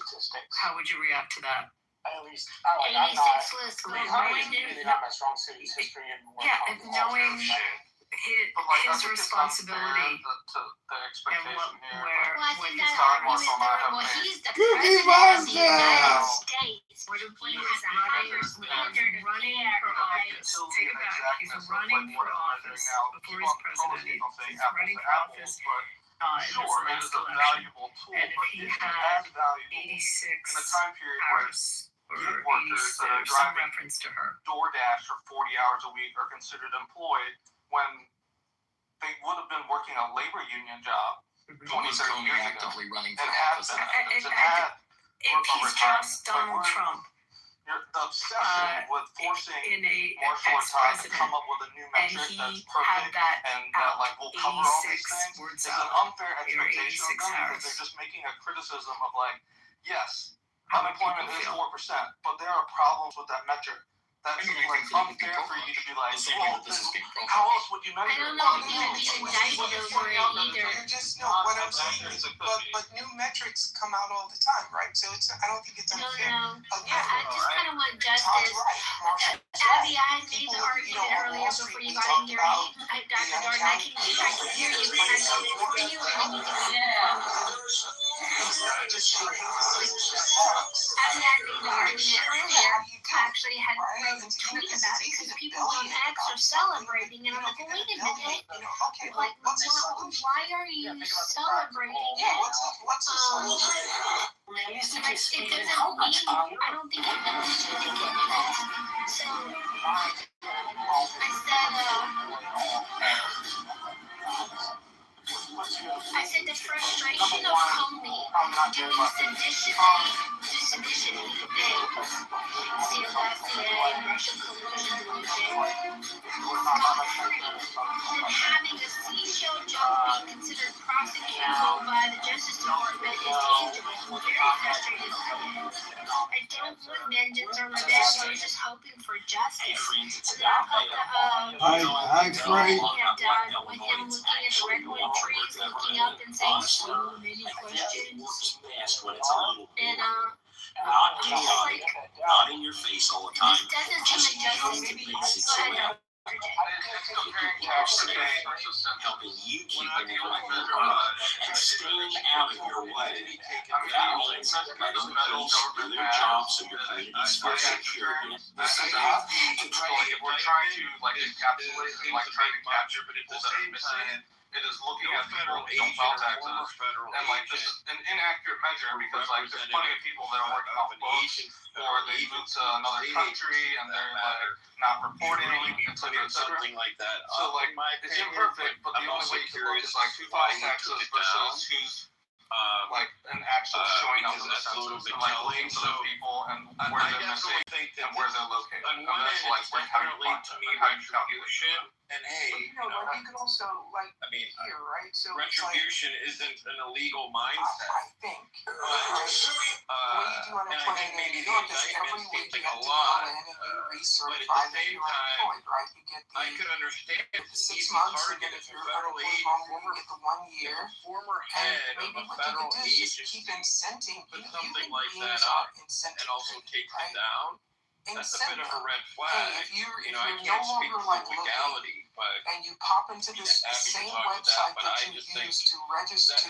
How would you react to that? 86 was knowing his responsibility and what he's talking about. Well, he's the president of the United States. He has a higher standard of care. Take it back. He's running for office before he's president. He's running for office in this last election. And if he had 86 Harris, or 86, some reference to her. DoorDash for 40 hours a week are considered employed when they would have been working a labor union job 20, 30 years ago. Running for office. If he's just Donald Trump, your obsession with forcing martial law to come up with a new metric that's perfect and will cover all these things is an unfair expectation of them, because they're just making a criticism of, like, yes, unemployment is 4%, but there are problems with that metric. That's unfair for you to be like, well, how else would you measure it? I don't know if you would be indicted over it either. What I'm saying is, but new metrics come out all the time, right? So I don't think it's unfair. No. Yeah, I just kind of want justice. Abby, I had made the argument earlier before you got in here. Dr. Jordan, I can hear you, but I said it for you, and you can hear Abby had made the argument earlier. I actually had wrote a tweet about it because people on X are celebrating, and I'm like, well, wait a minute. Like, why are you celebrating it? It doesn't mean, I don't think it means anything. So, I said the frustration of Comey doing sedition things, Russian collusion, and having a seashell joke be considered prosecutable by the Justice Department is dangerous. I'm very frustrated by it. I don't want vengeance or revenge. I was just hoping for justice. And then I put the Frank. with him looking at the redwood trees, looking up and saying, so many questions. And Not chaotic, not in your face all the time. This doesn't seem like justice to me. Go ahead. Helping you keep everyone in line and staying out of your way. That means letting police do their job so your communities are secure again. We're trying to like encapsulate and like trying to capture people that are missing. It is looking at people who don't file taxes, and like this is an inaccurate measure because like there's plenty of people that are working off books or they moved to another country and they're like not reporting, etc. Something like that. So like it's imperfect, but the only way you can look is like who files taxes versus who's like an actual showing up in the census and like links to people and where they're missing and where they're located. On one end, it's definitely to me retribution, and hey, you know, like you could also like here, right? So retribution isn't an illegal mindset. I think. The way you do unemployment in New York is every week you have to go in and you recertify that you're unemployed, right? You get the I could understand 6 months, and then if you're unemployed longer, you get the 1 year. Former head And maybe of a what you federal could do is just agency keep incenting. put Human something like beings that are up incentive and also takes right? it down. That's a bit of a red flag. Hey, if you're, You know, I if you're can't no speak longer for like the legality, but and you pop into this happy to same talk to that, website but that I you just think use to register it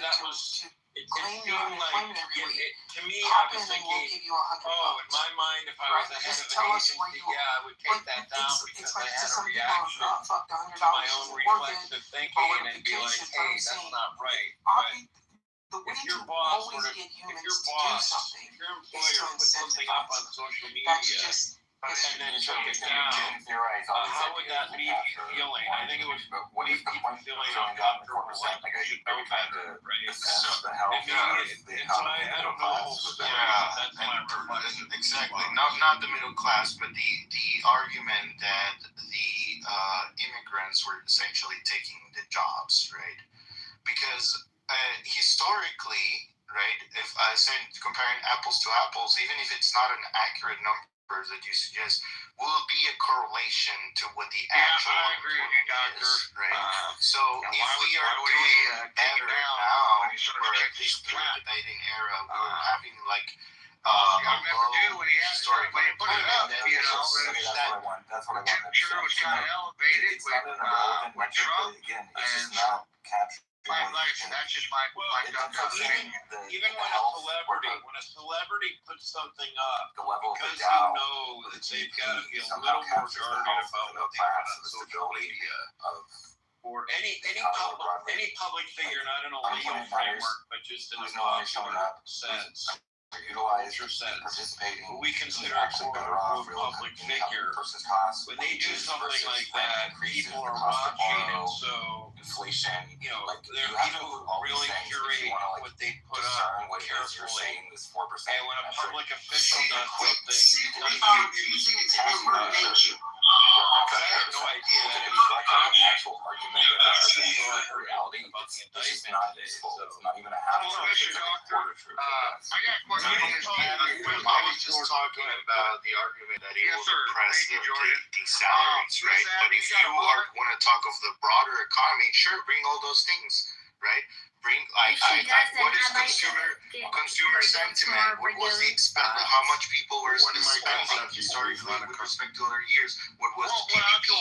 claim your seemed like unemployment every week. to me, I Pop was in and we'll thinking, give you $100. in my mind, if I was the head Just of tell an us where agency, you I would take that down it's because like I to had a some people, reaction fuck the $100 to my own isn't worth it. reflexive thinking and be like, hey, that's not right. But The way if your to boss always sort of, get if humans your to do boss, something if your is employer to puts something up on social media, That's just and then took it down, how would that leave you feeling? I think it would leave people feeling uncomfortable, like you should know better, right? So, I don't know the whole story, but that's my reflection. Exactly. Not the middle class, but the argument that the immigrants were essentially taking the jobs, right? Because historically, right, if I say comparing apples to apples, even if it's not an accurate number that you suggest, will be a correlation to what the actual employment is, right? So if we are doing better now, or at least through the debating era, we're having like historic unemployment, then that's what I want. Sure was kind of elevated it's not an irrelevant metric, but again, it's just not capturing. That's just my Even when a celebrity puts something up, the level because of doubt, you know that they've got to be a little more guarded about what they put on social media. Or any public figure, not in a legal framework, but just in a popular sense. Utilize participating. We consider a public figure. When they do something like that, people are watching, and so inflation. You know, there are people who really curate what they put up carefully. And when a public official does something, I have no idea that it was like an actual argument about reality. It's just not useful. It's not even a half quarter truth. I was just talking about the argument that it will depress the salaries, right? But if you want to talk of the broader economy, sure, bring all those things, right? Bring what is consumer sentiment? What was the how much people were spending historically with respect to other years? What was GDP?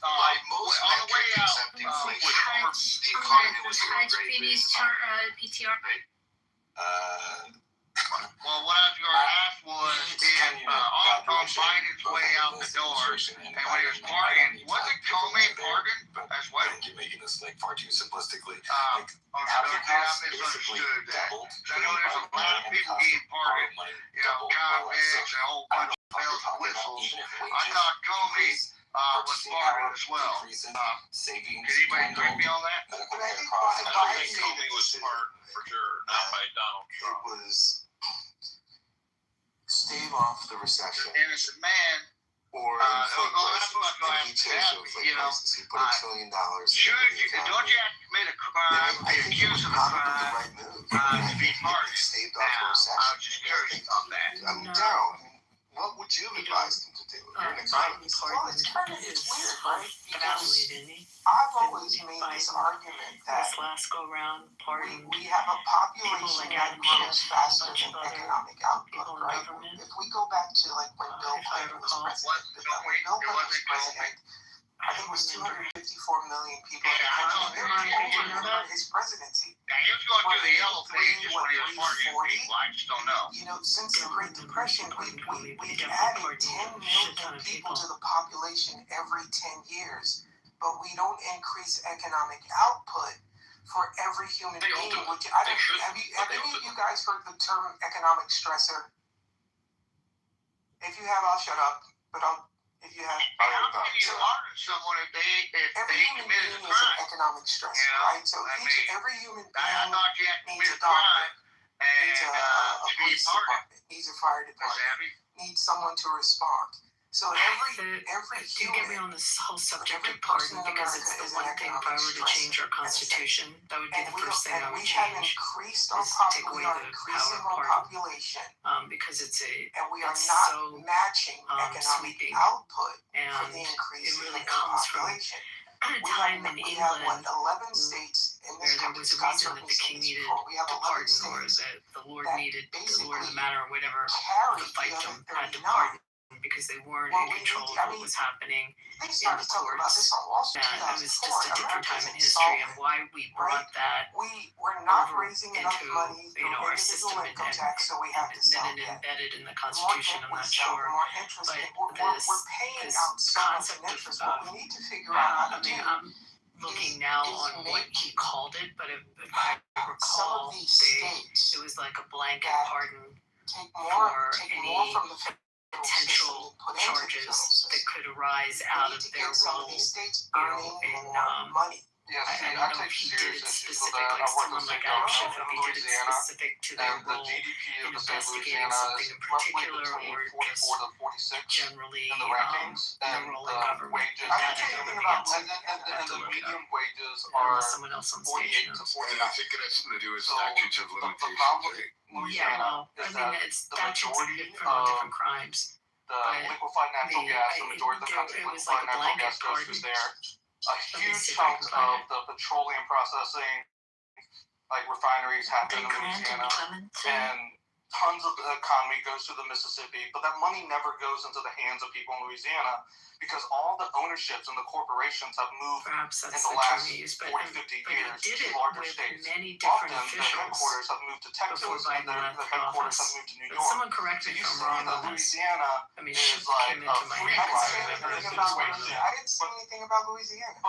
By most metrics except inflation, the economy was doing great. PTR. Well, what I was going to ask was if on Biden's way out the door, and when he was partying, wasn't Comey pardoned as well? You're making this like far too simplistically. I misunderstood that. I know there's a lot of people getting pardoned, convicts and a whole bunch of bells and whistles. I thought Comey was pardoned as well. Can anybody correct me on that? I think Comey was pardoned for sure, not by Donald Trump. It was stave off the recession. An innocent man. Or that's what I'm he chose those like places. He put $1 trillion. Don't you have to commit a crime, be accused of a crime, to be pardoned? Staved off the recession. I was just curious about that. Daryl, what would you advise them to do? do. Biden Well, it's kind of is weird, right? family, Because didn't he? I've always made Biden, this argument that this last go round, pardoned we have a population like that Adam grows Schiff, faster a bunch than of other economic output, people in right? government. If we go back to like when Bill if I Clinton was recall. president, when Bill Clinton was president, I think it was 254 million people in the country. They remember his presidency. Now, he was going through the yellow pages when he was targeting people. I just don't know. You know, since the Great Depression, we've added 10 million people to the population every 10 years, but we don't increase economic output for every human being. Which have any of you guys heard the term economic stressor? If you have, I'll shut up. But if you have, How can you harm someone if every they human committed being a is an crime? economic stressor, You know, right? So I every human I being thought you had needs committed a a crime doctor, needs and a to be police targeted. department, needs a fire department, needs someone to respond. So every You get me human, on this whole subject every of pardon person in because America it's is the an one thing. If I economic were to stressor. change our constitution, that would be the first thing I would we have change. increased our is take we away are the increasing power of our pardon. population, Because it's and we are it's not so matching economic sweeping, output for and the increase it really in comes from population. a time in We have England 11 states in where this there country. was a Scott reason that certainly the king said this needed before. We have to 11 pardon, or states that the Lord that needed, the Lord of the basically Manor, or whatever, carry the the fiefdom other had to 39. pardon because they weren't Well, in control of what was happening They in started the talking about this courts. on Wall Street And it was 2004. just a different time in history, and why we brought that We're not over raising enough into money through our system, individual income tax, so we have to sell and then debt. embedded in the The more Constitution. debt I'm we not sell, sure, the more interest. but We're paying this out so much concept in interest. of What we need to figure out how to do I'm looking now on what he called it, but if I recall, it was like a blanket pardon for any potential charges that could arise out of their role, in money. I don't know if he did it specific, like someone like Adam Schiff, if he did it specific to their role in investigating something in particular, or just generally their role in government. That I don't know the answer. And the medium wages Unless someone else on stage knows. I think it has something to do with statutes of limitations. Yeah, well, I mean, it's statutes of different crimes. The liquefied natural gas, the majority of the country's liquefied natural gas goes through there. A huge chunk of the petroleum processing, like refineries, happen in Louisiana, and tons of the economy goes through the Mississippi, but that money never goes into the hands of people in Louisiana because all the ownerships and the corporations have moved in the last 40, 50 years to larger states. Many different Often, the officials headquarters have moved to Texas, and the headquarters have moved to New York. Someone correct me if I'm wrong on this. Louisiana I mean, is Schiff like came a into my free head because I market remember in it the was situation. I didn't say anything about Louisiana.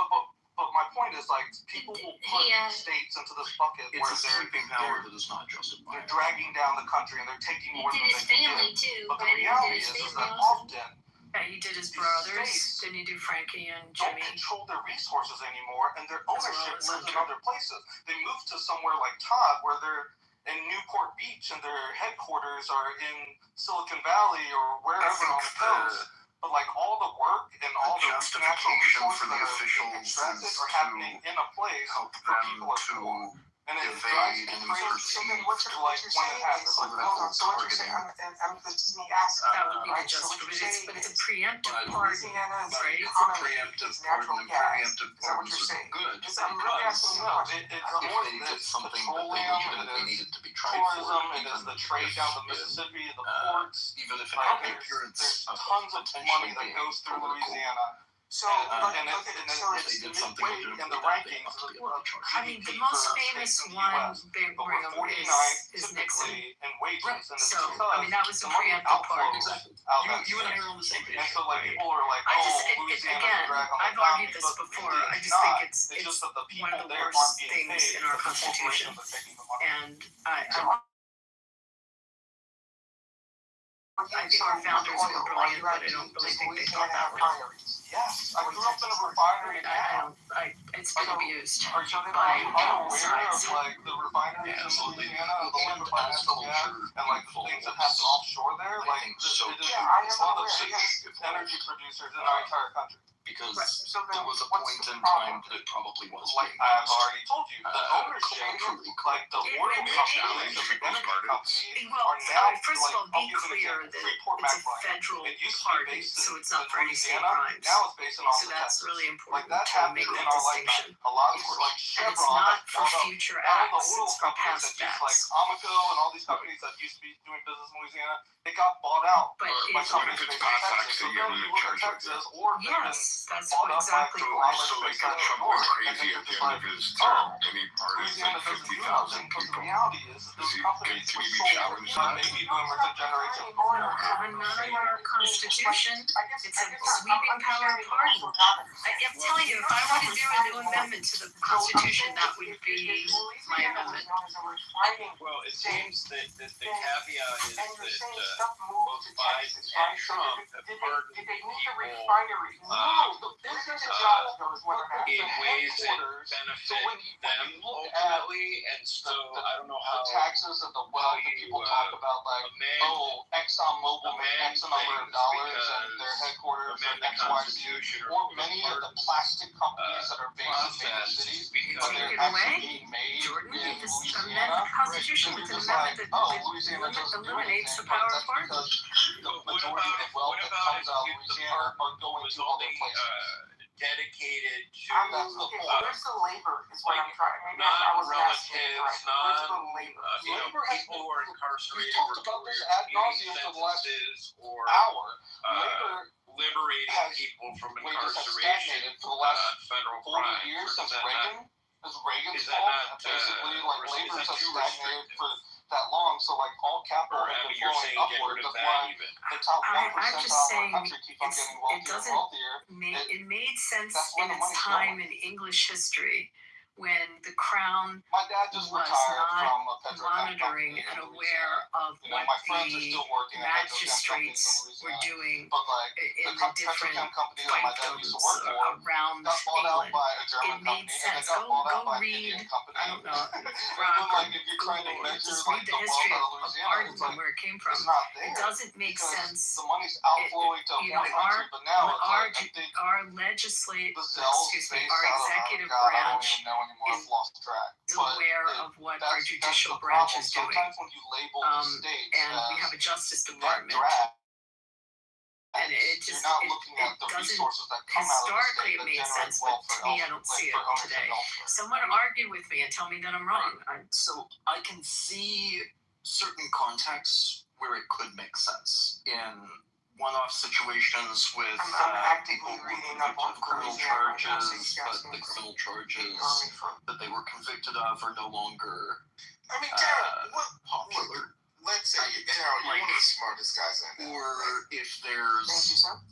But my point is, like, people will put states into this bucket where they're dragging down the country and they're taking more than they can give. But the reality is that often he did his brothers. Didn't he do Frankie and don't Jimmy? control their resources anymore, and their ownership lives in other places. They move to somewhere like Todd, where they're in Newport Beach, and their headquarters are in Silicon Valley or wherever on the coast. But like all the work and all the natural resources that are being extracted are happening in a place where people are poor. And it drives me crazy. So then what you're saying is, hold on, so what you're saying, this is me asking. That would be the justification, but it's a preemptive pardon, right? It's a preemptive pardon, and preemptive pardons are good. I'm really asking you a question. It's more than petroleum, it is tourism, it is the trade down the Mississippi, the ports. Even if it Like, had the appearance there's of tons of money that goes through Louisiana. So, it's way in the rankings. I mean, the most famous one, Big Brigham, is Nixon. In wages, and So, I mean, that was a preemptive pardon. You and I are on the same page. And so, like, people are like, Again, I've argued this before. I just think it's one of the worst things in our Constitution. And I think our founders were brilliant, but I don't really think they thought that way. Yes, I grew up in a refinery. It's been abused Are you by unaware all of sides. like the refineries in Louisiana, the liquefied natural gas, and like the things that happen offshore there? Like, it is one of the biggest energy producers in our entire country. because So then there was a what's point the in problem? time that it probably was Like being I've used. already told you, the ownership, like the oil companies, the energy companies Well, are now first of all, I'll be give an clear example. that Freeport it's a McMoran. federal It used to be pardon, based so in it's not for any state Louisiana. crimes. Now it's based in So Austin, that's Texas. really Like important that to happened make in that our distinction. lifetime. A lot of like And Chevron it's not that for bought up future all acts, the it's oil for companies past that used like acts. Amoco and all these companies that used to be doing business in Louisiana. They got bought out But by if companies it's based in past Texas. acts So that you then have you in look charge at like that. Texas, or they've been yes, that's bought up by exactly So why. also, like, based out of Trump New went York. And crazy then at you're the just end like, of his oh, term, and he pardoned Louisiana like doesn't do 50,000 nothing. But the people. reality is that those Can companies you were be sold challenged by on that? baby boomers and Generation No, Boomers. and not in our Constitution. It's a sweeping power pardon. I'm telling you, if I want to do a new amendment to the Constitution, that would be my amendment. Well, it seems that the caveat is that both Biden and Trump have pardoned people in ways that benefit them ultimately, and so I don't know how the taxes and the wealth that people talk about, like, oh, ExxonMobil makes X number of dollars and their headquarters are XYZ, or many of the plastic companies that are based in major cities, but they're actually being made Jordan, in just amend Louisiana. the Constitution with an amendment that eliminates the power of pardon. Because the majority of the wealth that comes out of Louisiana are going to other places. Dedicated to Where's the labor is what I'm trying. Maybe I was asking it right. Where's the labor? Labor has people who are incarcerated. We've talked about this ad nauseum for the last or hour. Labor liberating people from wages have incarceration stagnated for the last federal 40 crime. years since Reagan. Is Reagan's is that fault? not, Basically, like is labor that has too stagnated restrictive? for that long, so like all capital Or, has I been mean, you're flowing saying get upward. rid of That's that why even. the top 1% I'm just of our saying country keep on getting wealthier and wealthier. It made sense That's where in the its money's time going. in English history when the crown My dad just was retired not from a petrochemical monitoring company and in aware of You know, what my friends are the still working at petrochemical companies magistrates in were Louisiana. doing But like in the the different petrochem company that my dad used to work for around got bought out England. by a German It made company and then sense. got bought out Go by an read, Indian company. I don't know, And then Rock or like if you're trying to Google, measure just like read the the wealth history out of of Louisiana, pardon it's like and where it came from. it's not there. It doesn't make because sense. The money's outflowing to a You know, foreign country, but now it's our, like I think our legislative, the cells excuse me, based our out of executive God, I don't branch even know anymore. I've lost track. is But aware of what our that's judicial the branch problem. is doing. Sometimes when you label the states And we have a Justice Department. And it just, you're not looking at the doesn't, resources that come out of the historically state it made that generate sense, but wealth to for me I don't see it today. Someone argue with me and tell me that I'm wrong. So I can see certain contexts where it could make sense in one-off situations with people convicted of criminal charges, but the criminal charges that they were convicted of are no longer I mean, Darren, popular. let's say, Darren, you're one of the smartest guys I know. Or if there's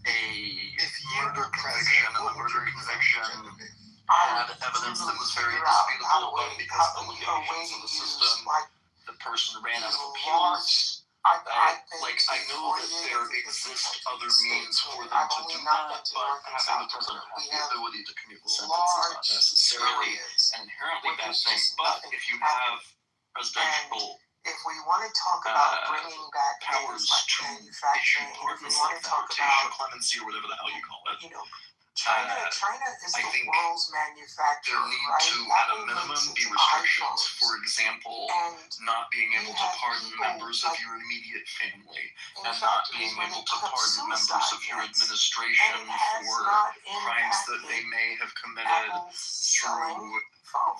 a murder conviction and the murder conviction had evidence that was very disputable, but because of the limitations of the system, the person ran out of appeals. I know that there exist other means for them to do that, but having the person have the ability to commute the sentence is not necessarily an inherently bad thing. But if you have presidential if we want to talk about bringing back powers like to issue manufacturing, if we pardons want like to that, talk or to issue about, clemency or whatever the hell you call it, you know, China is I the think world's manufacturer, there need right? to, at a Apple minimum, makes be its restrictions. iPhones. For example, And not being able to pardon people members of like your immediate family, in and not factories being where able they to put up pardon members of suicide your nets. administration And it has for not crimes that they impacted may have committed Apple's through phones,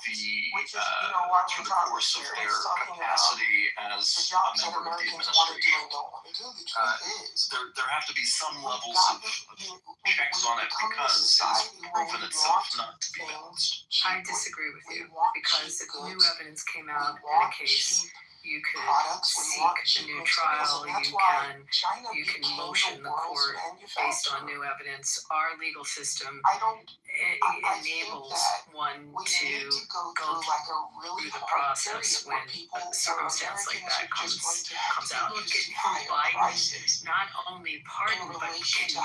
which is, you know, why through we're the course of talking their capacity as the a jobs that member of the Americans want to do administration. and don't want to do. The truth is, There have to be some levels of we checks on it become a because it's society where proven we itself want not to be balanced. I disagree with you because if new evidence came out in a want case, you could products, we seek want a cheap new materials, trial, and that's you why can China motion became the world's court based on manufacturer. new evidence. Our legal system I don't it enables one to go through the process when a circumstance like that comes out. Look at who Biden not only pardoned but commuted.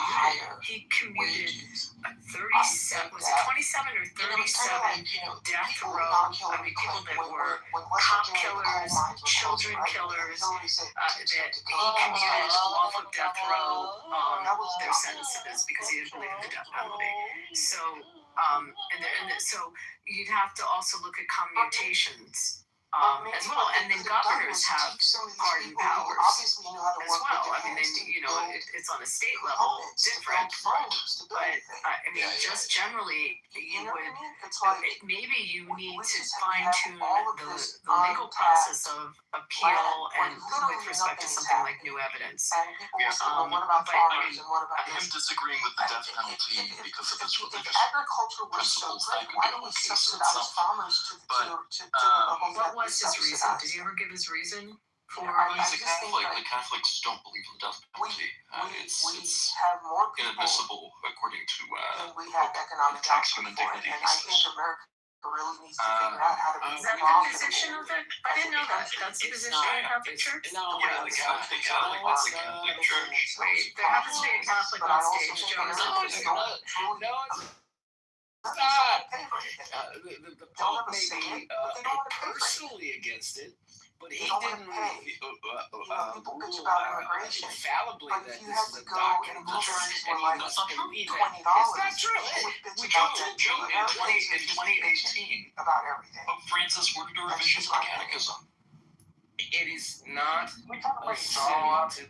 He commuted 37, was it 27 or 37 death row? I mean, people that were cop killers, children killers, that he commuted off of death row their sentences because he didn't believe in the death penalty. So, so you'd have to also look at commutations as well, and then governors have pardon powers as well. I mean, then it's on a state level different, but I mean, just generally, you would maybe you need to fine tune the legal process of appeal and with respect to something like new evidence. I'm disagreeing with the death penalty because of its religious principles that could be on the case itself. But what was his reason? Did he ever give his reason? He's a Catholic. The Catholics don't believe in the death penalty. It's inadmissible according to taxman and dignity cases. Is that the position of the? I didn't know that. That's the position of the Catholic Church. No, yeah, the Catholic Church. Wait, there happens to be a Catholic on stage. Joe, No, stop. The Pope may be personally against it, but he didn't rule infallibly that this is a doctrine of the church and he must believe it. It's not true. We got to Joe in 2018 Pope Francis ordered a revision to the Catechism. It is not a sin to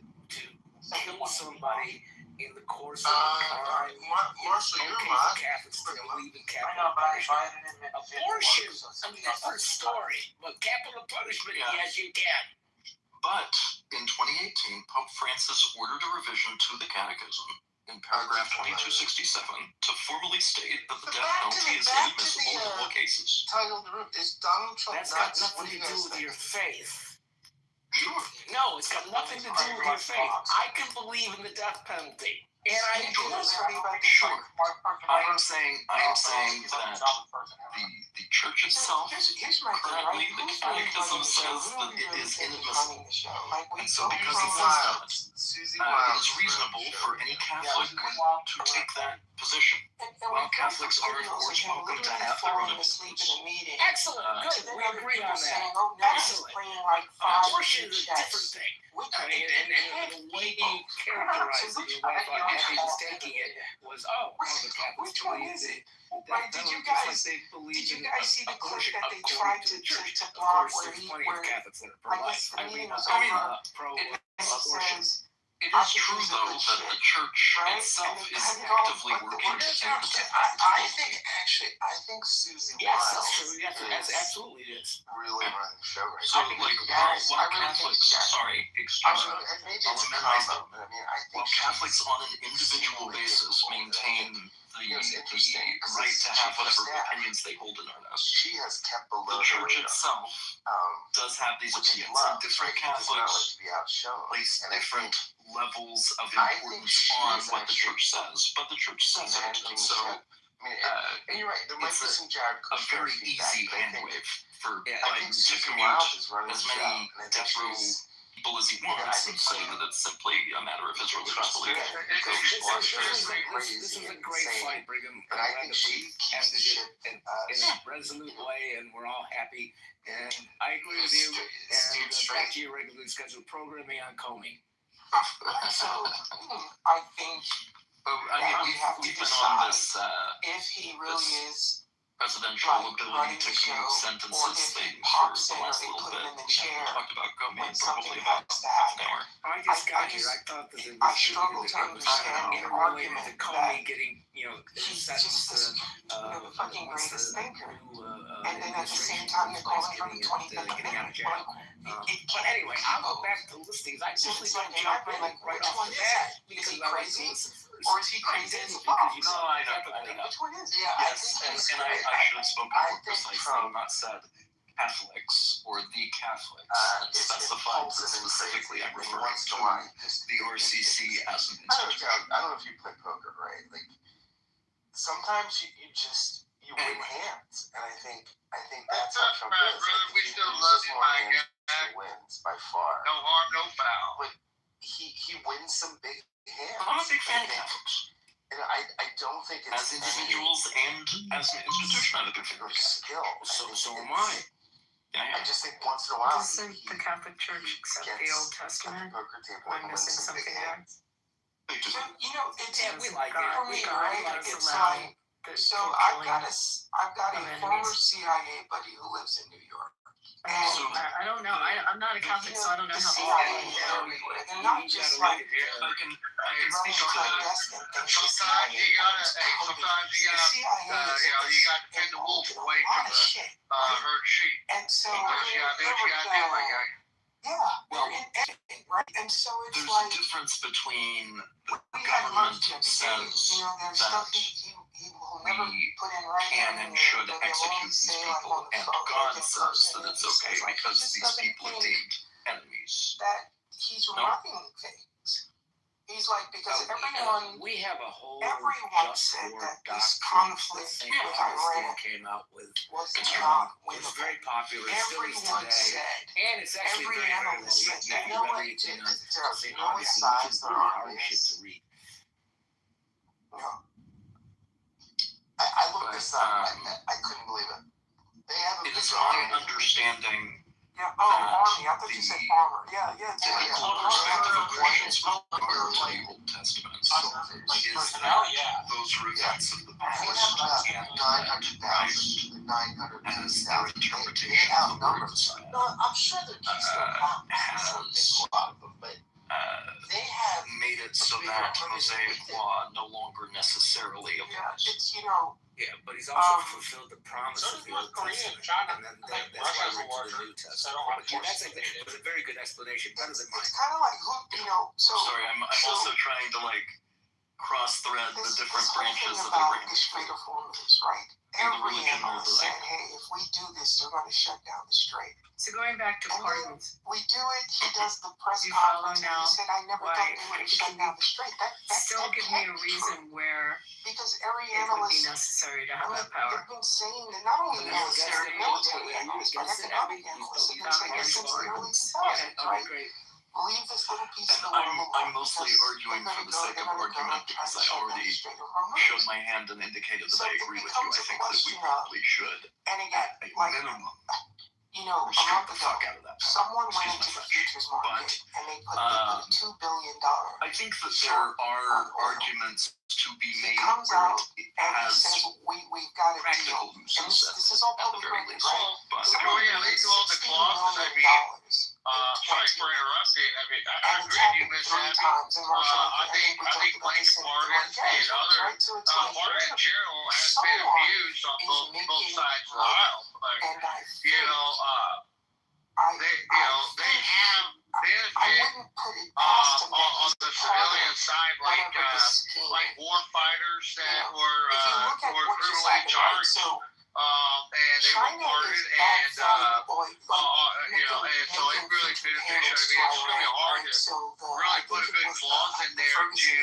kill somebody in the course of a crime. It's okay for Catholics to believe in capital punishment. Abortion, a different story, but capital punishment, yes, you can. But in 2018, Pope Francis ordered a revision to the Catechism in paragraph 2267 to formally state that the death penalty is inadmissible in all cases. That's got nothing to do with your faith. No, it's got nothing to do with your faith. I can believe in the death penalty, and I do. Sure. I am saying that the church itself, currently the Catechism says that it is inadmissible. And so because it says that, it is reasonable for any Catholic to take that position. While Catholics are, of course, welcome to have their own opinions. Excellent. Good. We agree on that. Excellent. Abortion is a different thing. I mean, and the way you characterized it, the way I thought Abby was taking it was, the Catholics believe it. Did you guys see the clip that they tried to block where there's plenty of Catholics that are pro-life. Pro-abortion. It is true, though, that the church itself is actively working to take the death penalty. I think Susie Yes, that's true. Yes, absolutely is. Really running the show right now. So, while Catholics, excuse me, I'll amend myself. While Catholics on an individual basis maintain the right to have whatever opinions they hold in earnest, the church itself does have these opinions, and different Catholics place different levels of importance on what the church says, but the church says it, and so and you're right, there might be some a very easy handwave for Biden to commute as many death row people as he wants and say that it's simply a matter of his religious belief. This is a great fight, Brigham. I'm glad that we ended it in a resolute way, and we're all happy. And I agree with you. And back to your regularly scheduled programming on Comey. So, I think we've been on this if he really is presidential ability to commute sentences thing for the last little bit. We talked about Comey probably about half an hour. I just got here. I thought that it was struggle to understand the argument to Comey getting, he's just the fucking greatest thinker. And then at the same time, you're calling for the 25th Amendment. But anyway, I'll go back to listings. I simply don't jump in right off the bat because I like to listen first. Or is he crazy as fuck? No, I know. Which one is it? Yes, and I should have spoken more precisely, not said Catholics or the Catholics, and specified specifically I'm referring to the RCC as an institution. I don't know if you play poker, right? Like, sometimes you win hands, and I think that's how Trump is. We still love you, my guy. He wins by far. No harm, no foul. But he wins some big hands. I'm a big fan of Catholics. And I don't think it's as individuals and as an institution. I think it's skill. So am I. Yeah. I just think once in a while. Doesn't the Catholic Church accept the Old Testament? Am I missing something there? We like it. For me, right? It's like, so I've got a former CIA buddy who lives in New York. I don't know. I'm not a Catholic, so I don't know how they are everywhere. They're not just like I can speak to sometimes you gotta defend the wolf away from the herd of sheep. And so you gotta do what you gotta do, my guy. Yeah, well, in everything, right? And so it's there's like a difference between the we had government lunch says there's stuff he will never put in can and should execute these people, and God says that it's okay because these people are deemed enemies. That he's running things. He's like, because we have a whole everyone said that this conflict with Iran came out with was not winnable. It's very popular. Everyone said, and it's actually every very analyst said, you know what? There's no size there are shit to read. No. I looked this up. I couldn't believe it. They have a it is my understanding. Yeah. Oh, Army. I thought you said Armor. Yeah. Old Testaments. Those are events of the past and Christ as their interpretation of the Word of God. No, I'm sure there has they have made it so that Mosaic law no longer necessarily applies. It's Yeah, but he's also fulfilled the promise of the Old Testament, and then that's why we're to the New Testament. It was a very good explanation, better than mine. It's kind of like So sorry, I'm also trying to cross-thread the different branches of the ring. The Strait of Hormuz, right? Every analyst said, hey, if we do this, they're going to shut down the strait. So going back to pardons. We do it. He does the press You follow conference. now? He said, I never thought they would shut down the strait. Still give me a reason where because every it would analyst be necessary to have that power. They've been saying that not only military analysts, but economic analysts have been saying this since the early 2000s, right? Leave this little piece of the world I'm mostly arguing for the sake of argument because I already showed my hand and indicated that I agree with you. I think that we probably should, and again, at a minimum, a month ago, out of that. someone went into the futures market and they put $2 billion. I think that there are arguments to be made comes where out it and has he says, we've got a practical deal. uses This is all at the public very record, least. right? But Someone made $16 million. Sorry for interrupting. I mean, I agree with you, Miss Happy. I think plaintiff Morgan and other Morgan in general has been abused on both sides of the aisle. They have benefit on the civilian side, like war fighters that were criminally charged. And they were pardoned, and so it really beneficial. I mean, it's really hard to really put a good clause in there to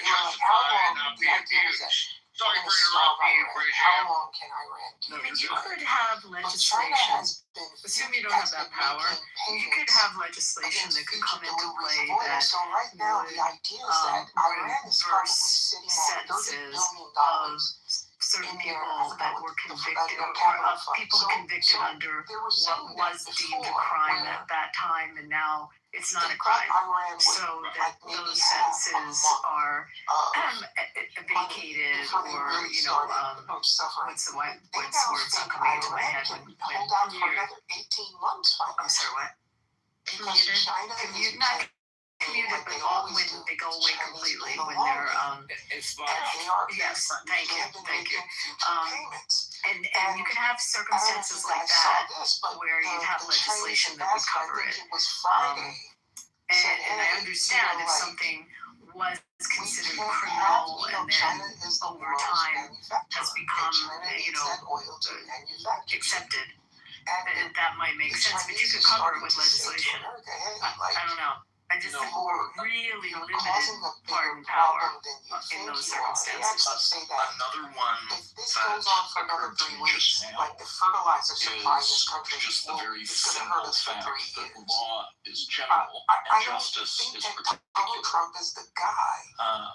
justify and not be abused. Sorry for interrupting you, Bridget. You could have legislation, assume you don't have that power, you could have legislation that could come into play that would reverse sentences of certain people that were convicted, or of people convicted under what was deemed a crime at that time, and now it's not a crime. So that those sentences are vacated, or what's the words not coming into my head when you're, I'm sorry, what? Commuted, but when they go away completely, when they're yes, thank you. And you could have circumstances like that where you'd have legislation that would cover it. And I understand if something was considered criminal and then over time has become accepted, that might make sense. But you could cover it with legislation. I don't know. I just think you're we're really causing limited a bigger pardon power problem than you in think those you are. They circumstances. actually say that Another one if this that goes on for another occurred to 3 me weeks, just now like the fertilizer supply in this is country just the very it's going to hurt simple us for fact 3 that years. law is general I and don't justice think is that particular. Donald Trump is the guy Um,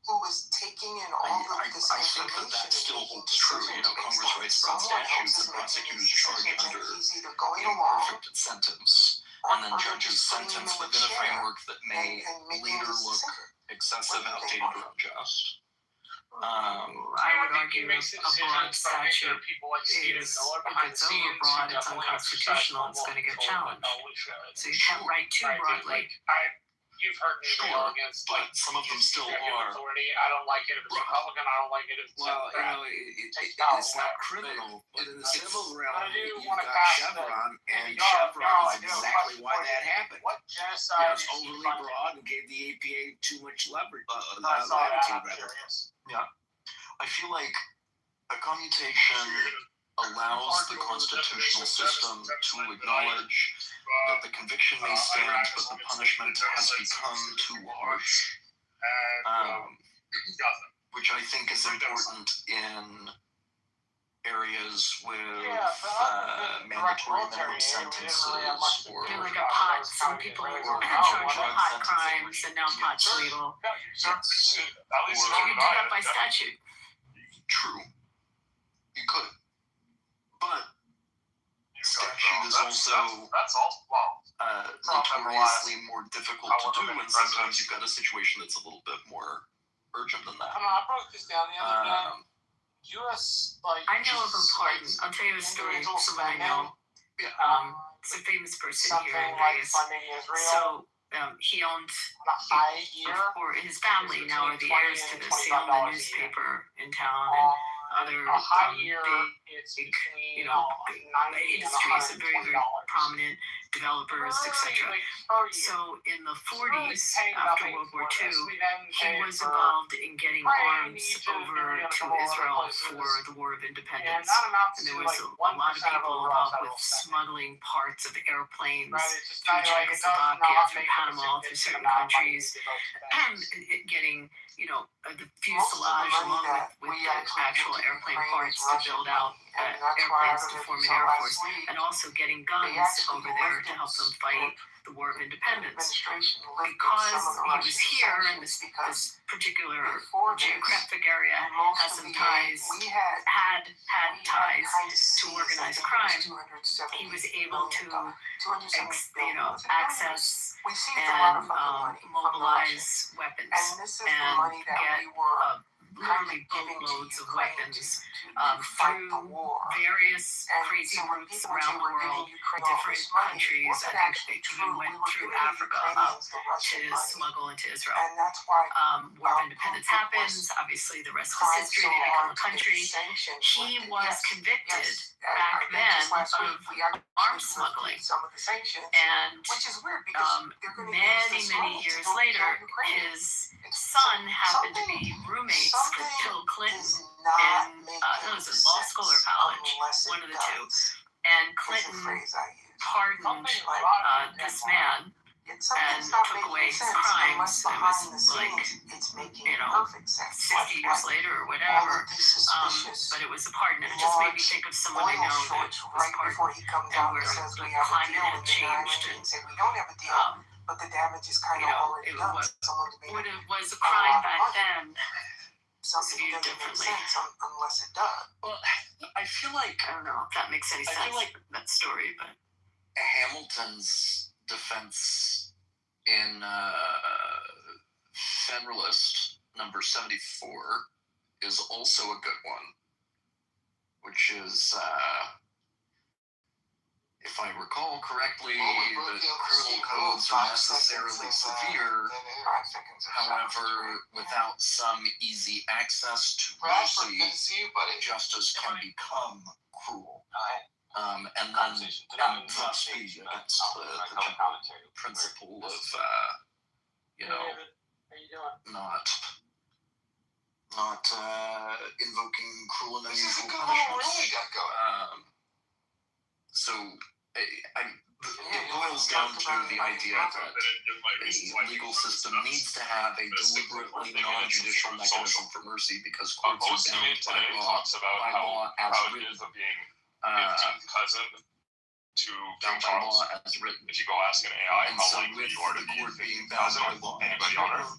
who is taking in all of this I think information that still and making holds true. You decisions know, based Congress on writes broad someone else statutes is and making prosecutors these charge decisions, under and he's either going along imperfect incentives, and then or they're judges just putting him sentence in a within a chair framework that may and making later this look decision. excessive, What do you think, outdated, or Mark? unjust. I would argue a broad statute is, if it's overbroad, it's unconstitutional, it's going to get challenged. So you can't write too broadly. You've heard me rail against, but some of them still are. authority. I don't like it if it's Republican. I don't like it if it's Well, you Democrat. know, it's not criminal, but in the civil realm, you've got Chevron, and Chevron is exactly why that happened. What It genocide was is he overly funding? broad and gave the APA too much leverage. That's all that I'm latitude, rather. curious. Yeah. I feel like a commutation allows the constitutional system to acknowledge that the conviction may stand, but the punishment has become too harsh. Which I think is important in areas with mandatory minimum sentences or Like a pot, some people are charged with pot crimes and now pot's legal. You can do that by statute. True. You could. But statute is also notoriously more difficult to do, and sometimes you've got a situation that's a little bit more urgent than that. I broke this down the other day. U.S. I know of a pardon. I'll tell you a story of someone I know. It's a famous person here in Vegas. So he owned, or his family now are the heirs to this. They own the newspaper in town and other big, industries, and very, very prominent developers, etc. So in the 40s, after World War II, he was involved in getting arms over to Israel for the War of Independence. And there was a lot of people involved with smuggling parts of airplanes through Czechoslovakia, through Panama, through certain countries, and getting, the fuselage along with the actual airplane parts to build out airplanes to form an air force, and also getting guns over there to help them fight the War of Independence. Because he was here in this particular geographic area, has some ties, had ties to organized crime, he was able to, access and mobilize weapons and get literally boatloads of weapons through various crazy routes around the world, different countries. I think they even went through Africa up to smuggle into Israel. War of Independence happens. Obviously, the rest is history. They become a country. He was convicted back then of arms smuggling. And many years later, his son happened to be roommates with Bill Clinton in, was it law school or college? One of the two. And Clinton pardoned this man and took away his crimes. It was like, 60 years later or whatever. But it was a pardon. And it just made me think of someone I know that was pardoned and where the climate had changed. And, but the damage is kind of already done. What it was a crime back then, something doesn't make sense unless it does. Well, I feel like, I don't know if that makes any sense. I feel like that story, but Hamilton's defense in Federalist number 74 is also a good one, which is, if I recall correctly, the criminal codes are necessarily severe. However, without some easy access to mercy, justice can become cruel. And then thus be against the general principle of, not invoking cruel and unusual punishments. So, It boils down to the idea that the legal system needs to have a deliberately non-judicial mechanism for mercy because courts are bound by law as written. Cousin to King Charles. As written. If you go ask an AI And how so likely with you are to the be court being bound cousin by with law, anybody on earth,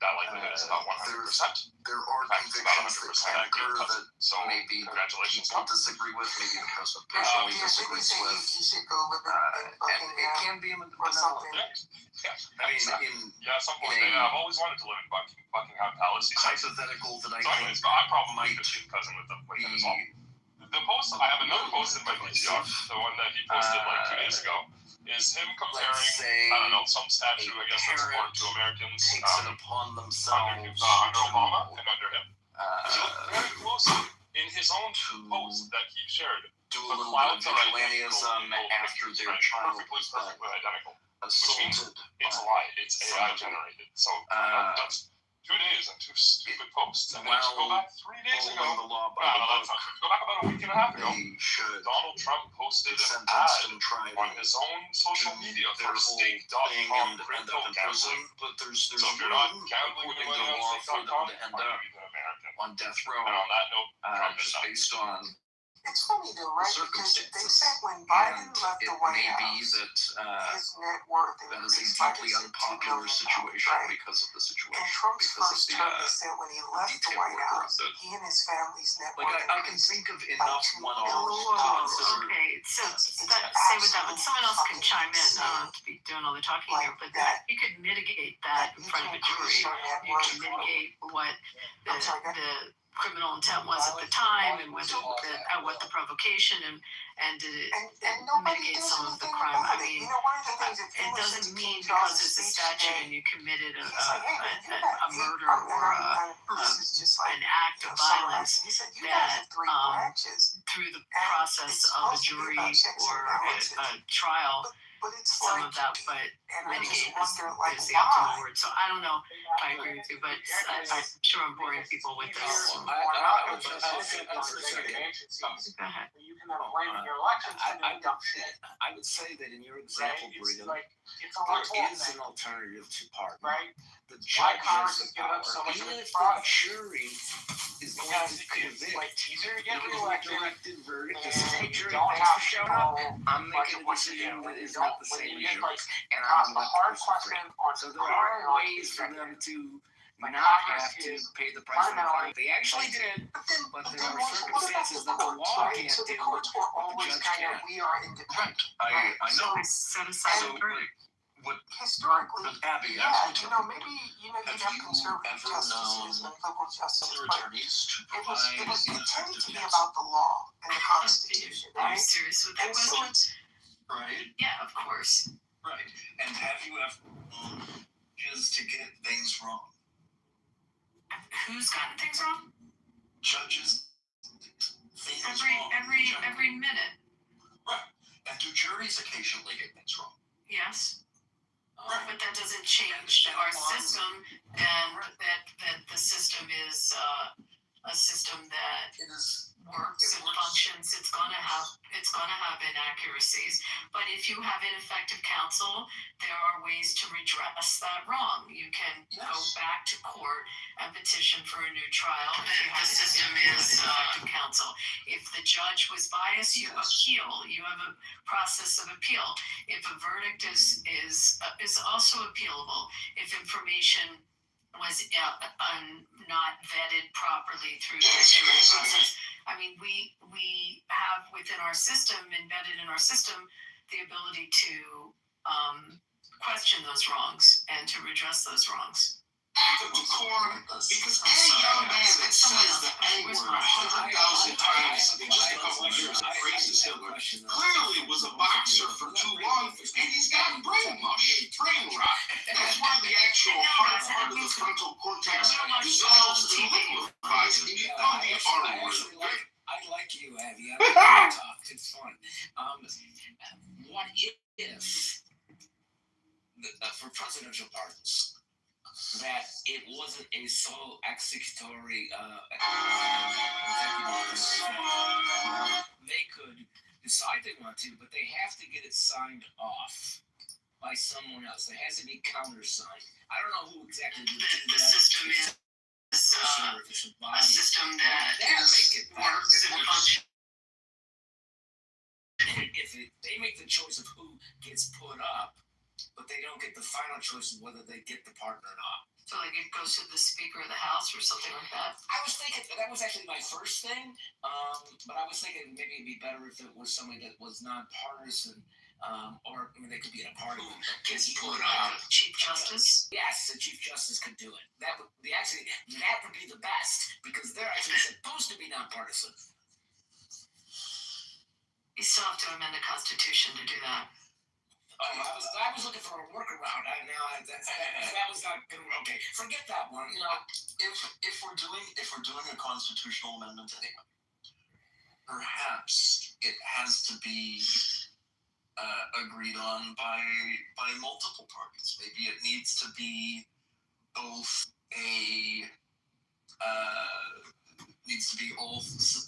that likelihood is about 100%. There are convictions that can occur that So maybe congratulations. people disagree with, maybe the president personally disagrees with. And it can be a benevolent. I mean, at some point, I've always wanted to live in Buckingham Palace. Hypothetical that I So anyways, I'm probably the cousin with him as well. The post, I have another post in my PTR, the one that he posted like 2 days ago, is him comparing, I don't know, some statue, I guess that's important to Americans, takes it upon themselves under Obama and under him. If you look very closely in his own post that he shared, do a little bit of vigilantism after their child was perfectly identical. assaulted. Which means it's a lie. It's AI generated. So that's 2 days and 2 stupid posts. And then if you go back 3 days ago, the law by no, that's not true. Go back about a week and a half ago, Donald Trump posted an ad on his own social media for state.com crypto gambling. But there's So if you're not gambling according with to money law on for them state.com, to end are up you even American? on death row. And on that note, Trump is Just out. based on It's funny though, right? Because they circumstances. said when Biden And left it the White may be House, that his net worth that is a increased by deeply $2 unpopular million, situation right? because of the situation. In Trump's because first of term, they said when he left the detail White work House, around it. he and his family's net Like worth I can increased think of by enough $2 one-offs million. to consider. Okay, so It's say with that, but someone else can absolutely chime in. I insane. don't have to be doing all the talking Like here, but that- you could mitigate that in you front of can a jury. increase your net You worth. can mitigate what I'm sorry, the criminal intent was at the time and whether what the provocation and did it and nobody mitigate does some of the anything crime. about I it. mean, You know, one of the things if you it listen doesn't to mean King because Charles' it's a speech statute today, and you committed he's like, hey, man, you got a murder or this is just like an act of violence he said, you guys have 3 branches. through the And process it's of a supposed to be jury about checks and or balances. a trial. But it's Some like, of that, but and I just mitigate wonder, like, is the optimal why? word. So I don't know if I agree with you, but I'm sure I'm boring people with this. Go ahead. I would say that in your example, Brigham, there is an alternative to pardon. Right? The judge has the power. Even if the jury is going to convict, easier to you get know, reelected. directed verdict. This is, hey, jury, Don't thanks for have showing to up. know I'm much making of a what you decision do. that is Don't- not the when same you as get, yours, like, and ask I'm the not hard person free. question on So there clear are and ways for them to Like, not Congress have to is pay the price for the crime. fundamentally- They actually did, But then, but there then are what about circumstances the that the courts, law right? can't So the do, courts were but the always judge kind of, can. we are independent. I know. So set aside So the verdict. what Historically, Abby, yeah, you know, maybe you'd have have you conservative ever justices known and liberal justices, other but attorneys to it provide was intended to ineffective be counsel? about the law and the Constitution, Are you right? serious with that And so question? Right, Yeah, of course. right. And have you ever just to get things wrong? Who's gotten things wrong? Judges things wrong. Every minute. Right. And do juries occasionally get things wrong? Yes. Right. But that doesn't change our system, and that the system is a system that It is. works and functions. It's gonna have inaccuracies. But if you have ineffective counsel, there are ways to redress that wrong. You can go back to court and petition for a new trial if you have the system is ineffective counsel. If the judge was biased, you appeal. You have a process of appeal. If a verdict is also appealable, if information was not vetted properly through the jury process. I mean, we have within our system, embedded in our system, the ability to question those wrongs and to redress those wrongs. Because any young man that says the N-word 100,000 times in just a couple of years and praises Hitler clearly was a boxer for too long, and he's gotten brainwashed, brain rot. That's where the actual hard part of the frontal cortex dissolves and liquefies and you become the R-word. I like you, Abby. I like to talk. It's fun. What if, for presidential pardons, that it wasn't a sole executory they could decide they want to, but they have to get it signed off by someone else. There has to be countersigned. I don't know who exactly would do that. The system is a system that works and functions. They make the choice of who gets put up, but they don't get the final choice of whether they get the partner or not. So like it goes to the Speaker of the House or something like that? I was thinking, that was actually my first thing, but I was thinking maybe it'd be better if it was somebody that was nonpartisan, or I mean, they could be in a party that gets put up. Chief Justice? Yes, the Chief Justice could do it. That would be the best, because they're actually supposed to be nonpartisan. You still have to amend the Constitution to do that. Oh, I was looking for a workaround. That was not good. Okay, forget that one. You know, if we're doing a constitutional amendment anyway, perhaps it has to be agreed on by multiple parties. Maybe it needs to be both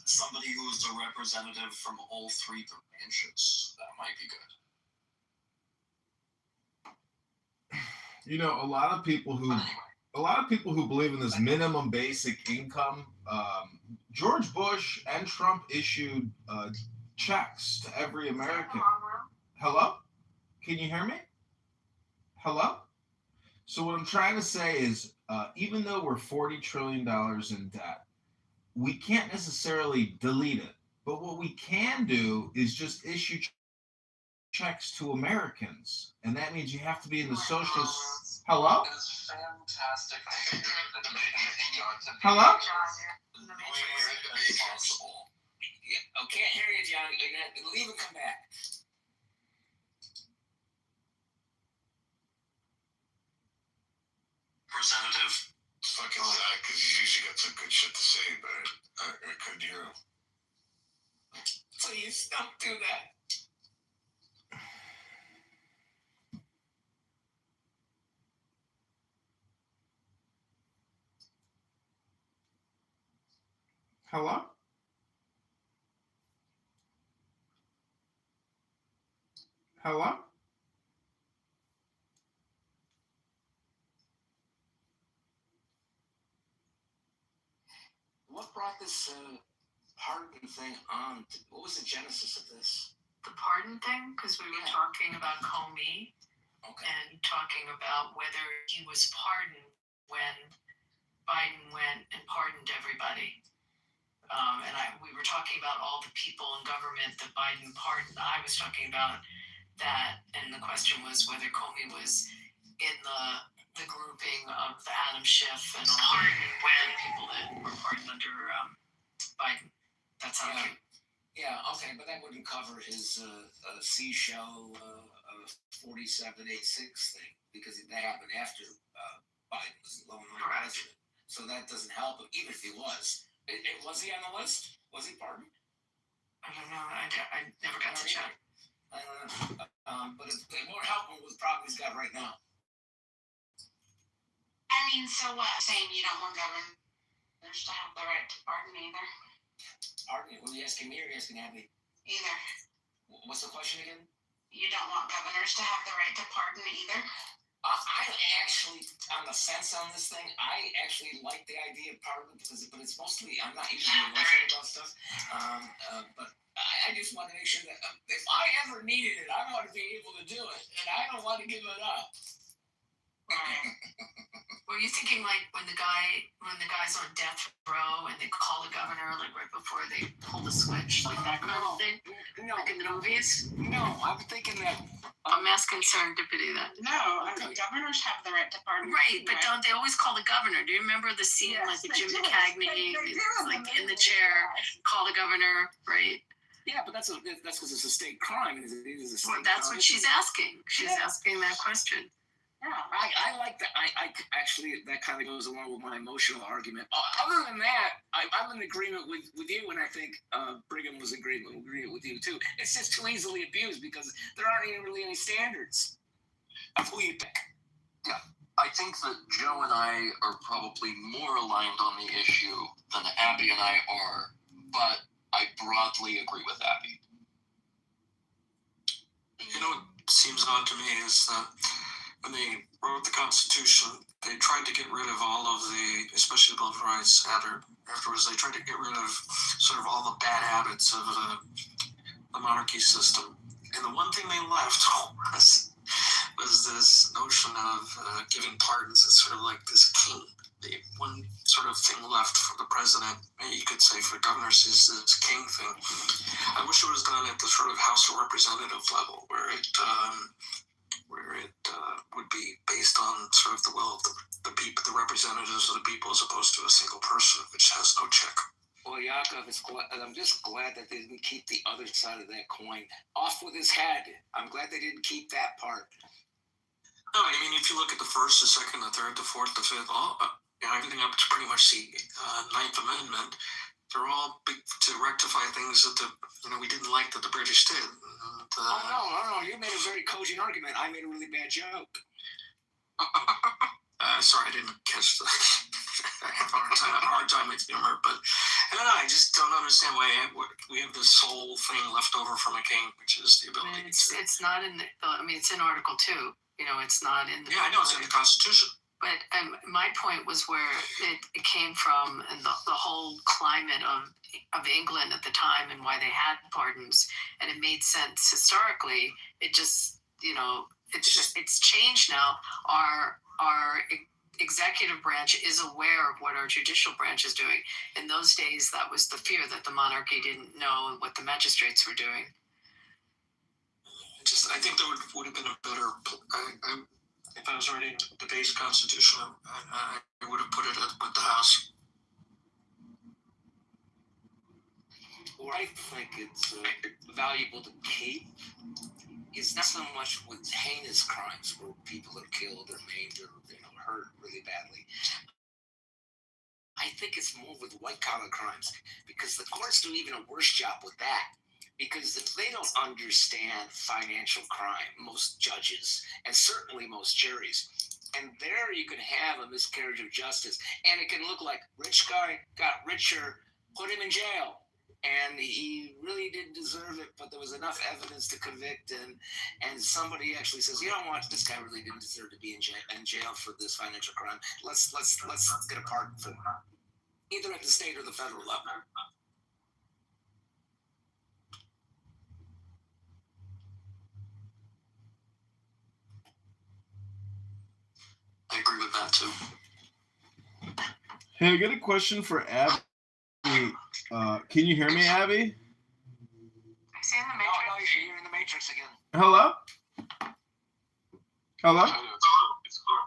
somebody who is a representative from all three branches. That might be good. You know, a lot of people who believe in this minimum basic income. George Bush and Trump issued checks to every American. Hello? Can you hear me? Hello? So what I'm trying to say is, even though we're $40 trillion in debt, we can't necessarily delete it. But what we can do is just issue checks to Americans. And that means you have to be in the socialist. Hello? It is fantastic. Hello? Yeah, I can't hear you, John. You're gonna have to leave and come back. Representative. Fucking Zach, because he's usually got some good shit to say, but I couldn't hear him. Please don't do that. Hello? Hello? What brought this pardon thing on? What was the genesis of this? The pardon thing? Because we were talking about Comey and talking about whether he was pardoned when Biden went and pardoned everybody. We were talking about all the people in government that Biden pardoned. I was talking about that, and the question was whether Comey was in the grouping of the Adam Schiff and all the people that were pardoned under Biden. That's how it. Yeah, okay, but that wouldn't cover his seashell 4786 thing, because that happened after Biden was the lone president. So that doesn't help him, even if he was. Was he on the list? Was he pardoned? I don't know. I never got to check. I don't know. But it won't help him with the problem he's got right now. I mean, so what? Saying you don't want governors to have the right to pardon either? Pardon me? Were you asking me or are you asking Abby? Either. What's the question again? You don't want governors to have the right to pardon either? I'm actually on the fence on this thing. I actually like the idea of pardon, but it's mostly, I'm not usually emotional about stuff. But I just want to make sure that if I ever needed it, I want to be able to do it, and I don't want to give it up. Were you thinking like when the guy's on death row and they call the governor like right before they pull the switch, like that kind of thing? No. Like in the movies? No, I'm thinking that. I'm asking serendipity then. No, governors have the right to pardon. Right, but don't they always call the governor? Do you remember the scene like with Jim McCagney, like in the chair, call the governor, right? Yeah, but that's because it's a state crime. Well, that's what she's asking. She's asking that question. Yeah, I like that. I actually, that kind of goes along with my emotional argument. Other than that, I'm in agreement with you, and I think Brigham was in agreement with you too. It's just too easily abused because there aren't even really any standards of who you pick. Yeah, I think that Joe and I are probably more aligned on the issue than Abby and I are, but I broadly agree with Abby. You know what seems odd to me is that when they wrote the Constitution, they tried to get rid of all of the, especially the Bill of Rights afterwards, they tried to get rid of sort of all the bad habits of the monarchy system. And the one thing they left was this notion of giving pardons as sort of like this king. The one sort of thing left for the president, you could say for governors, is this king thing. I wish it was done at the sort of House of Representatives level, where it would be based on sort of the will of the people, the representatives of the people, as opposed to a single person, which has no check. Well, Yaakov, I'm just glad that they didn't keep the other side of that coin. Off with his head. I'm glad they didn't keep that part. No, I mean, if you look at the first, the second, the third, the fourth, the fifth, everything up to pretty much the Ninth Amendment, they're all big to rectify things that we didn't like that the British did. No. You made a very cogent argument. I made a really bad joke. Sorry, I didn't catch the. I have a hard time with humor, but I just don't understand why we have this whole thing left over from a king, which is the ability to. It's not in it's in Article 2. It's not in the. Yeah, I know it's in the Constitution. But my point was where it came from, and the whole climate of England at the time, and why they had pardons, and it made sense historically. It just it's changed now. Our executive branch is aware of what our judicial branch is doing. In those days, that was the fear that the monarchy didn't know what the magistrates were doing. I think there would have been a better. If I was writing the base Constitution, I would have put it with the House. What I think it's valuable to keep is not so much with heinous crimes where people are killed or maimed or hurt really badly. I think it's more with white-collar crimes, because the courts do even a worse job with that. Because if they don't understand financial crime, most judges, and certainly most juries, and there you can have a miscarriage of justice, and it can look like rich guy got richer, put him in jail, and he really didn't deserve it, but there was enough evidence to convict, and somebody actually says, you know what, this guy really didn't deserve to be in jail for this financial crime. Let's get a pardon for him, either at the state or the federal level. I agree with that too. Hey, I got a question for Abby. Can you hear me, Abby? Is he in the Matrix? No, you're in the Matrix again. Hello? Hello? It's clear.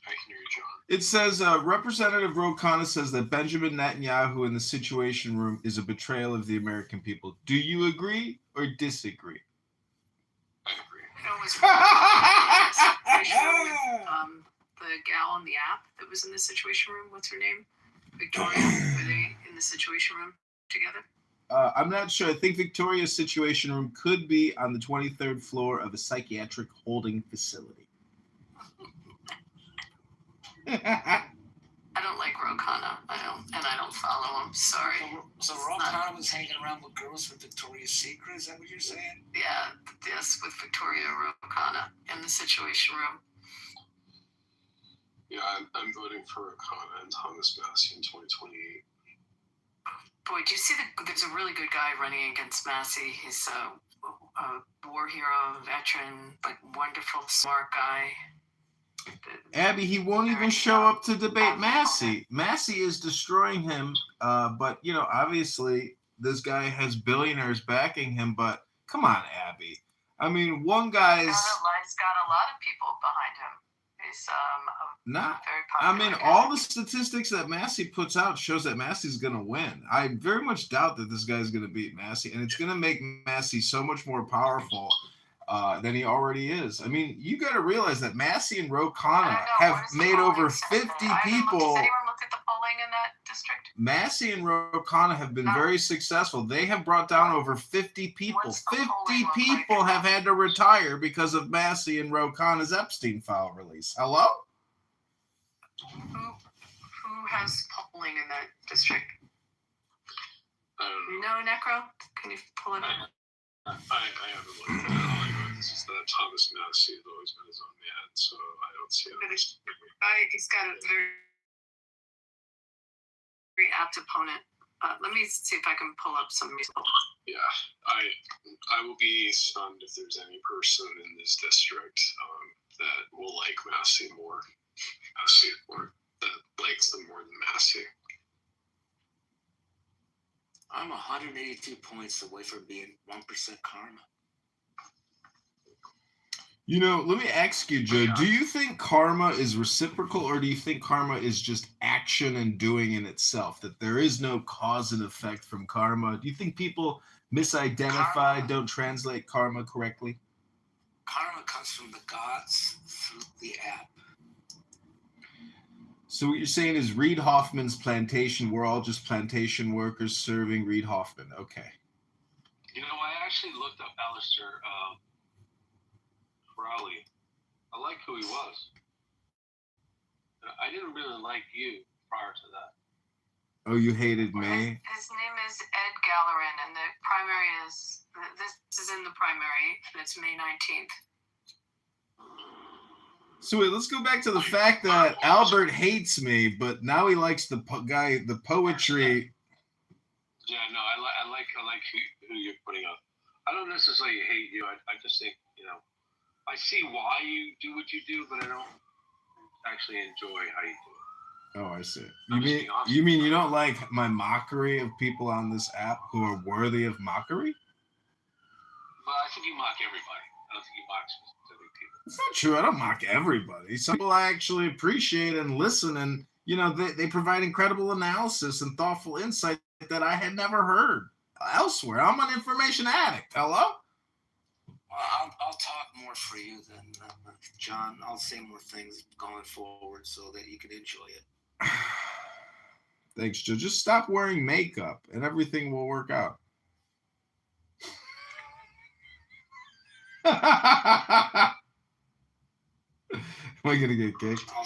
I can hear you, John. It says Representative Ro Khanna says that Benjamin Netanyahu in the Situation Room is a betrayal of the American people. Do you agree or disagree? I agree. The gal on the app that was in the Situation Room, what's her name? Victoria. Were they in the Situation Room together? I'm not sure. I think Victoria's Situation Room could be on the 23rd floor of a psychiatric holding facility. I don't like Ro Khanna. I don't follow him. Sorry. So Ro Khanna was hanging around with girls from Victoria's Secret? Is that what you're saying? Yeah, yes, with Victoria Ro Khanna in the Situation Room. Yeah, I'm voting for Ro Khanna and Thomas Massie in 2028. Boy, do you see there's a really good guy running against Massie. He's a war hero, veteran, but wonderful, smart guy. Abby, he won't even show up to debate Massie. Massie is destroying him, but, obviously this guy has billionaires backing him, but come on, Abby. I mean, one guy's... He's got a lot of people behind him. He's not. very I popular. mean, all the statistics that Massie puts out shows that Massie's going to win. I very much doubt that this guy's going to beat Massie, and it's going to make Massie so much more powerful than he already is. I mean, you got to realize that Massie and Ro Khanna have made over 50 people. Does anyone look at the polling in that district? Massey and Ro Khanna have been very successful. They have brought down over 50 people. 50 people have had to retire because of Massey and Ro Khanna's Epstein file release. Hello? Who has polling in that district? I don't know. You know, Necro? Can you pull it up? I haven't looked at it. is that Thomas Massey has always been his own man, so I don't see it. He's got a very apt opponent. Let me see if I can pull up some results. Yeah, I will be stunned if there's any person in this district that will like Massey more. That likes them more than Massey. I'm 182 points away from being 1% karma. You know, let me ask you, Joe, do you think karma is reciprocal, or do you think karma is just action and doing in itself, that there is no cause and effect from karma? Do you think people misidentify, don't translate karma correctly? Karma comes from the gods through the app. So what you're saying is Reid Hoffman's plantation, we're all just plantation workers serving Reid Hoffman. Okay. You know, I actually looked up Aleister Crowley. I like who he was. I didn't really like you prior to that. Oh, you hated me? His name is Ed Gallerin, and the primary is, this is in the primary, and it's May 19th. So wait, let's go back to the fact that Albert hates me, but now he likes the poetry. Yeah, no, I like who you're putting up. I don't necessarily hate you. I just think, you know, I see why you do what you do, but I don't actually enjoy how you do it. Oh, I see. You mean you don't like my mockery of people on this app who are worthy of mockery? Well, I think you mock everybody. I don't think you mock specific people. It's not true. I don't mock everybody. Some people I actually appreciate and listen, and you know they provide incredible analysis and thoughtful insight that I had never heard elsewhere. I'm an information addict. Hello? Well, I'll talk more for you than John. I'll say more things going forward so that you can enjoy it. Thanks, Joe. Just stop wearing makeup and everything will work out. Am I gonna get kicked? I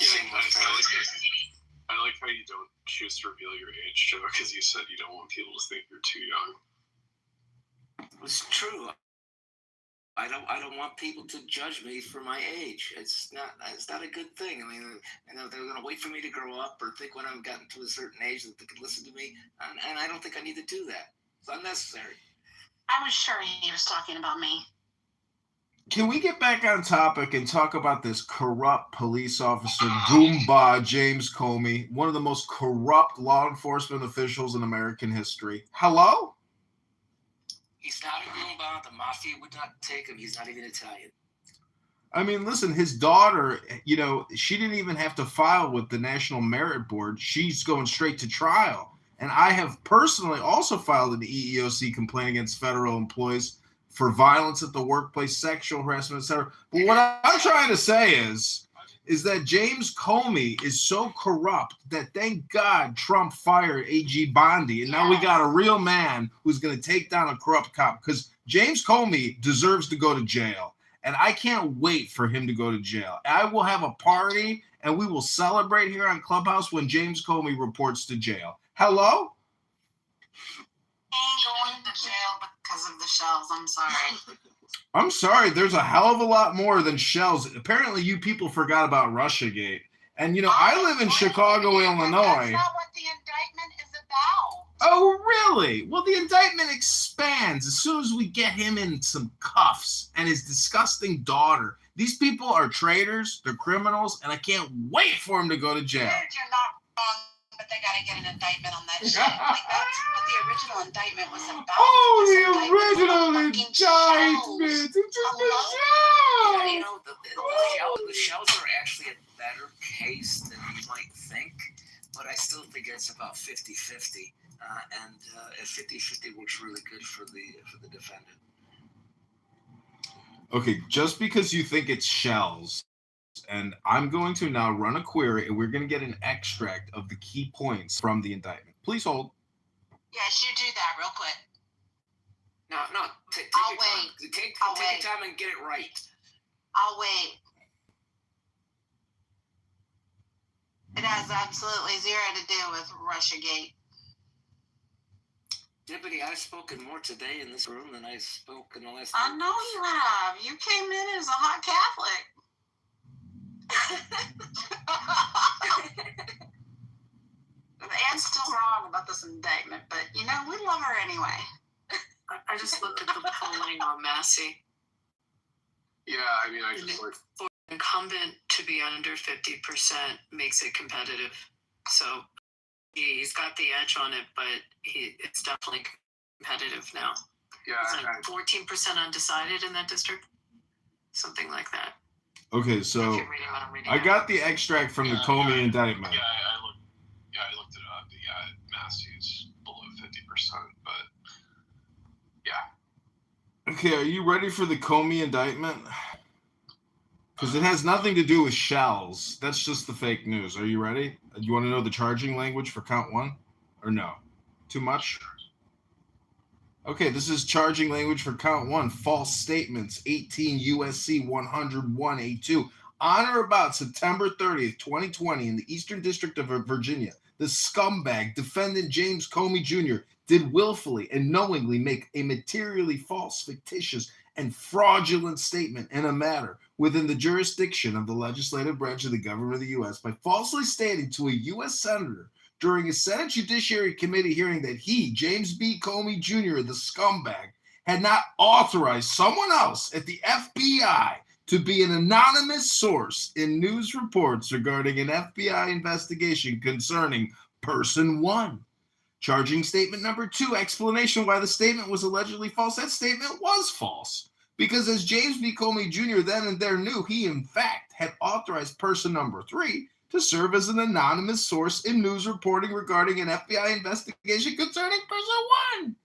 like how you don't choose to reveal your age, Joe, because you said you don't want people to think you're too young. It's true. I don't want people to judge me for my age. It's not a good thing. I mean, you know, they're going to wait for me to grow up or think when I've gotten to a certain age that they can listen to me, and I don't think I need to do that. It's unnecessary. I was sure he was talking about me. Can we get back on topic and talk about this corrupt police officer, Goomba James Comey, one of the most corrupt law enforcement officials in American history? Hello? He's not a Goomba. The mafia would not take him. He's not even Italian. I mean, listen, his daughter, you know, she didn't even have to file with the National Merit Board. She's going straight to trial. And I have personally also filed an EEOC complaint against federal employees for violence at the workplace, sexual harassment, etc. But what I'm trying to say is that James Comey is so corrupt that thank God Trump fired A.G. Bondi, and now we got a real man who's going to take down a corrupt cop, because James Comey deserves to go to jail, and I can't wait for him to go to jail. I will have a party, and we will celebrate here on Clubhouse when James Comey reports to jail. Hello? He ain't going to jail because of the shells. I'm sorry. I'm sorry, there's a hell of a lot more than shells. Apparently you people forgot about Russiagate. And you know, I live in Chicago, Illinois. That's not what the indictment is about. Oh, really? Well, the indictment expands as soon as we get him in some cuffs and his disgusting daughter. These people are traitors, they're criminals, and I can't wait for him to go to jail. You're not wrong, but they gotta get an indictment on that shit. Like, that's what the original indictment was about. Oh, the original indictment! It's just a shell! You know, the shells are actually a better case than you might think, but I still think it's about 50-50. And 50-50 works really good for the defendant. Okay, just because you think it's shells, and I'm going to now run a query, and we're going to get an extract of the key points from the indictment. Please hold. Yes, you do that real quick. No, take I'll your wait. time. Take I'll your wait. time and get it right. I'll wait. It has absolutely zero to do with Russiagate. Deputy, I've spoken more today in this room than I spoke in the last. I know you have. You came in as a hot Catholic. Anne's still wrong about this indictment, but we love her anyway. I just looked at the polling on Massey. Yeah, I mean, I just like. For incumbent to be under 50% makes it competitive. So he's got the edge on it, but it's definitely competitive now. Yeah, it's like 14% undecided in that district, something like that. Okay, so I got the extract from the Comey indictment. I looked it up. Yeah, Massey's below 50%, but yeah. Okay, are you ready for the Comey indictment? Because it has nothing to do with shells. That's just the fake news. Are you ready? Do you want to know the charging language for count one? Or no? Too much? Okay, this is charging language for count one. False statements, 18 U.S.C. 101A2. On or about September 30th, 2020, in the Eastern District of Virginia, the scumbag defendant James Comey Jr. did willfully and knowingly make a materially false, fictitious, and fraudulent statement in a matter within the jurisdiction of the legislative branch of the government of the U.S. by falsely stating to a U.S. senator during a Senate Judiciary Committee hearing that he, James B. Comey Jr., the scumbag, had not authorized someone else at the FBI to be an anonymous source in news reports regarding an FBI investigation concerning person one. Charging statement number two, explanation why the statement was allegedly false. That statement was false because, as James B. Comey Jr. then and there knew, he in fact had authorized person number three to serve as an anonymous source in news reporting regarding an FBI investigation concerning person one.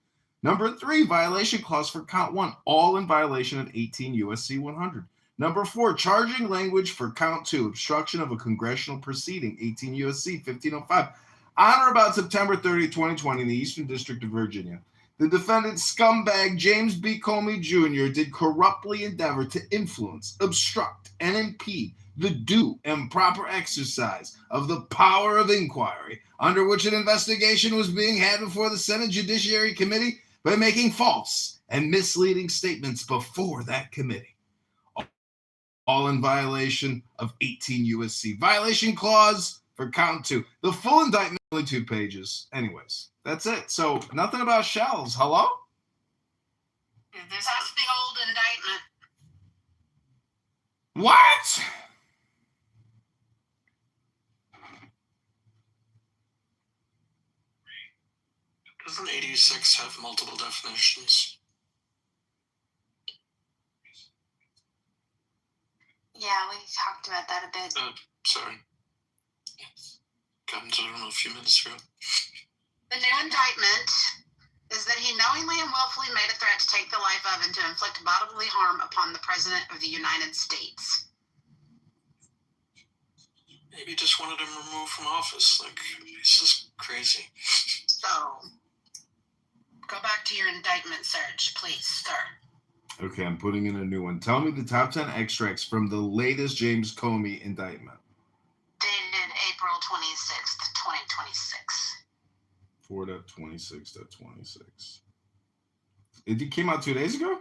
Number three, violation clause for count one, all in violation of 18 U.S.C. 100. Number four, charging language for count two, obstruction of a congressional proceeding, 18 U.S.C. 1505. On or about September 30, 2020, in the Eastern District of Virginia, the defendant scumbag James B. Comey Jr. did corruptly endeavor to influence, obstruct, and impede the due and proper exercise of the power of inquiry under which an investigation was being had before the Senate Judiciary Committee by making false and misleading statements before that committee. All in violation of 18 U.S.C. Violation clause for count two. The full indictment, only 2 pages. Anyways, that's it. So nothing about shells. Hello? That's the old indictment. What? Doesn't 86 have multiple definitions? Yeah, we talked about that a bit. Sorry. Yes. Got into it, I don't know, a few minutes ago. The new indictment is that he knowingly and willfully made a threat to take the life of and to inflict bodily harm upon the President of the United States. Maybe he just wanted him removed from office. Like, it's just crazy. So, go back to your indictment search, please, sir. Okay, I'm putting in a new one. Tell me the top 10 extracts from the latest James Comey indictment. Dated April 26th, 2026. 4.26.26. It came out 2 days ago? Or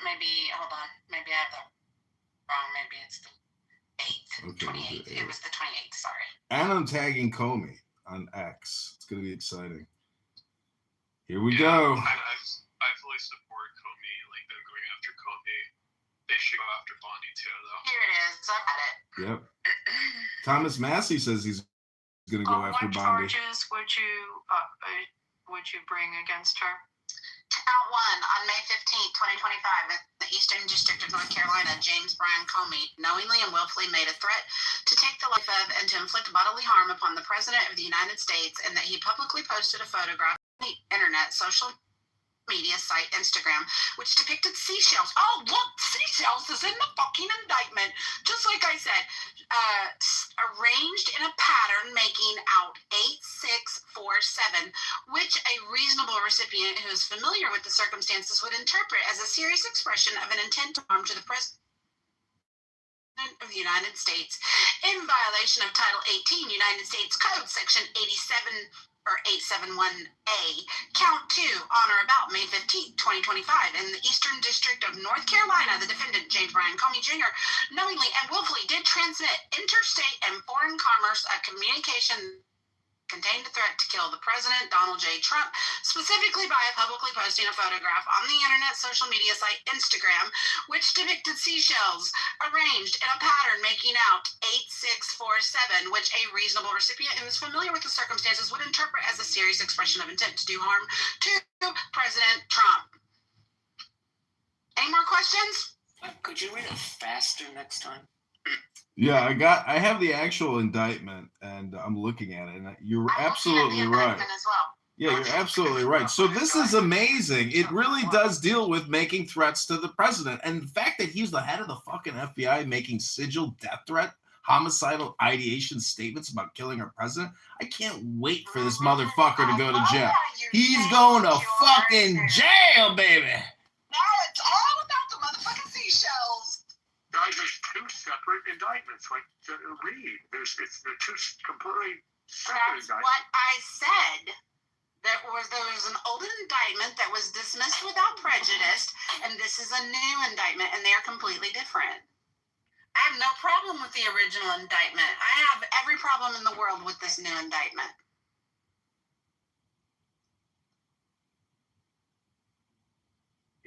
maybe, hold on. Maybe I have the wrong. Maybe it's the 8th. Okay, 28th. It was the 28th, sorry. And I'm tagging Comey on X. It's going to be exciting. Here we go. I fully support Comey, like them going after Comey. They should go after Bondi too, though. Here it is. I got it. Yep. Thomas Massey says he's going to go after Bondi. What charges would you bring against her? Count one, on May 15th, 2025, in the Eastern District of North Carolina, James Brian Comey knowingly and willfully made a threat to take the life of and to inflict bodily harm upon the President of the United States, and that he publicly posted a photograph on the internet social media site Instagram, which depicted seashells. Oh, look, seashells is in the fucking indictment. Just like I said, arranged in a pattern making out 8647, which a reasonable recipient who is familiar with the circumstances would interpret as a serious expression of an intent to harm to the President of the United States in violation of Title 18 United States Code Section 871A, Count 2, on or about May 15, 2025, in the Eastern District of North Carolina, the defendant, James Bryan Comey Jr., knowingly and willfully did transmit interstate and foreign commerce a communication contained a threat to kill the president, Donald J. Trump, specifically by publicly posting a photograph on the internet social media site Instagram, which depicted seashells arranged in a pattern making out 8647, which a reasonable recipient who is familiar with the circumstances would interpret as a serious expression of intent to do harm to President Trump. Any more questions? Could you read it faster next time? Yeah, I have the actual indictment, and I'm looking at it, and you're absolutely right. As well. Yeah, you're absolutely right. So this is amazing. It really does deal with making threats to the president. And the fact that he's the head of the fucking FBI making sigil death threat, homicidal ideation statements about killing our president, I can't wait for this motherfucker to go to jail. He's going to fucking jail, baby. Now it's all about the motherfucking seashells. Guys, there's two separate indictments. Like, read. They're two completely separate indictments. That's what I said. There was an old indictment that was dismissed without prejudice, and this is a new indictment, and they are completely different. I have no problem with the original indictment. I have every problem in the world with this new indictment.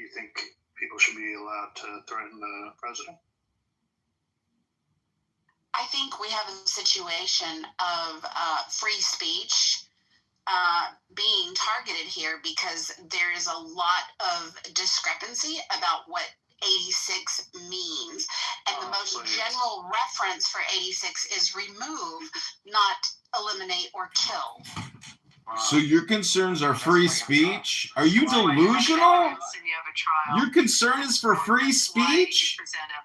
You think people should be allowed to threaten the president? I think we have a situation of free speech being targeted here because there is a lot of discrepancy about what 86 means. And the most general reference for 86 is remove, not eliminate or kill. So your concerns are free speech? Are you delusional? Your concern is for free speech?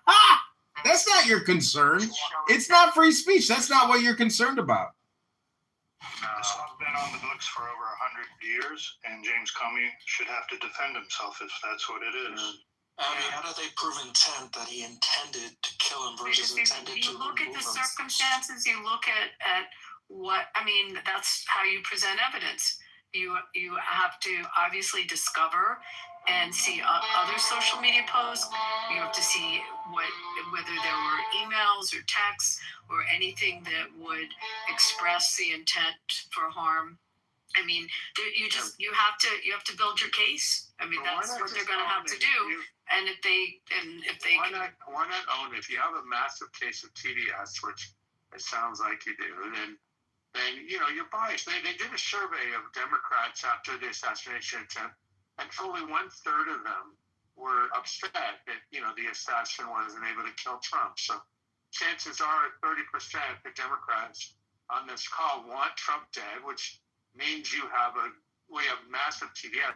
Ah! That's not your concern. It's not free speech. That's not what you're concerned about. This law's been on the books for over 100 years, and James Comey should have to defend himself if that's what it is. Abby, how do they prove intent that he intended to kill him versus intended to remove him? You look at the circumstances, you look at what, I mean, that's how you present evidence. You have to obviously discover and see other social media posts. You have to see whether there were emails or texts or anything that would express the intent for harm. I mean, you have to build your case. I mean, that's what they're going to have to do. And if they why not own it? If you have a massive case of TDS, which it sounds like you do, then you're biased. They did a survey of Democrats after the assassination attempt, and fully 1/3 of them were upset that the assassin wasn't able to kill Trump. So chances are 30% of the Democrats on this call want Trump dead, which means we have massive TDS,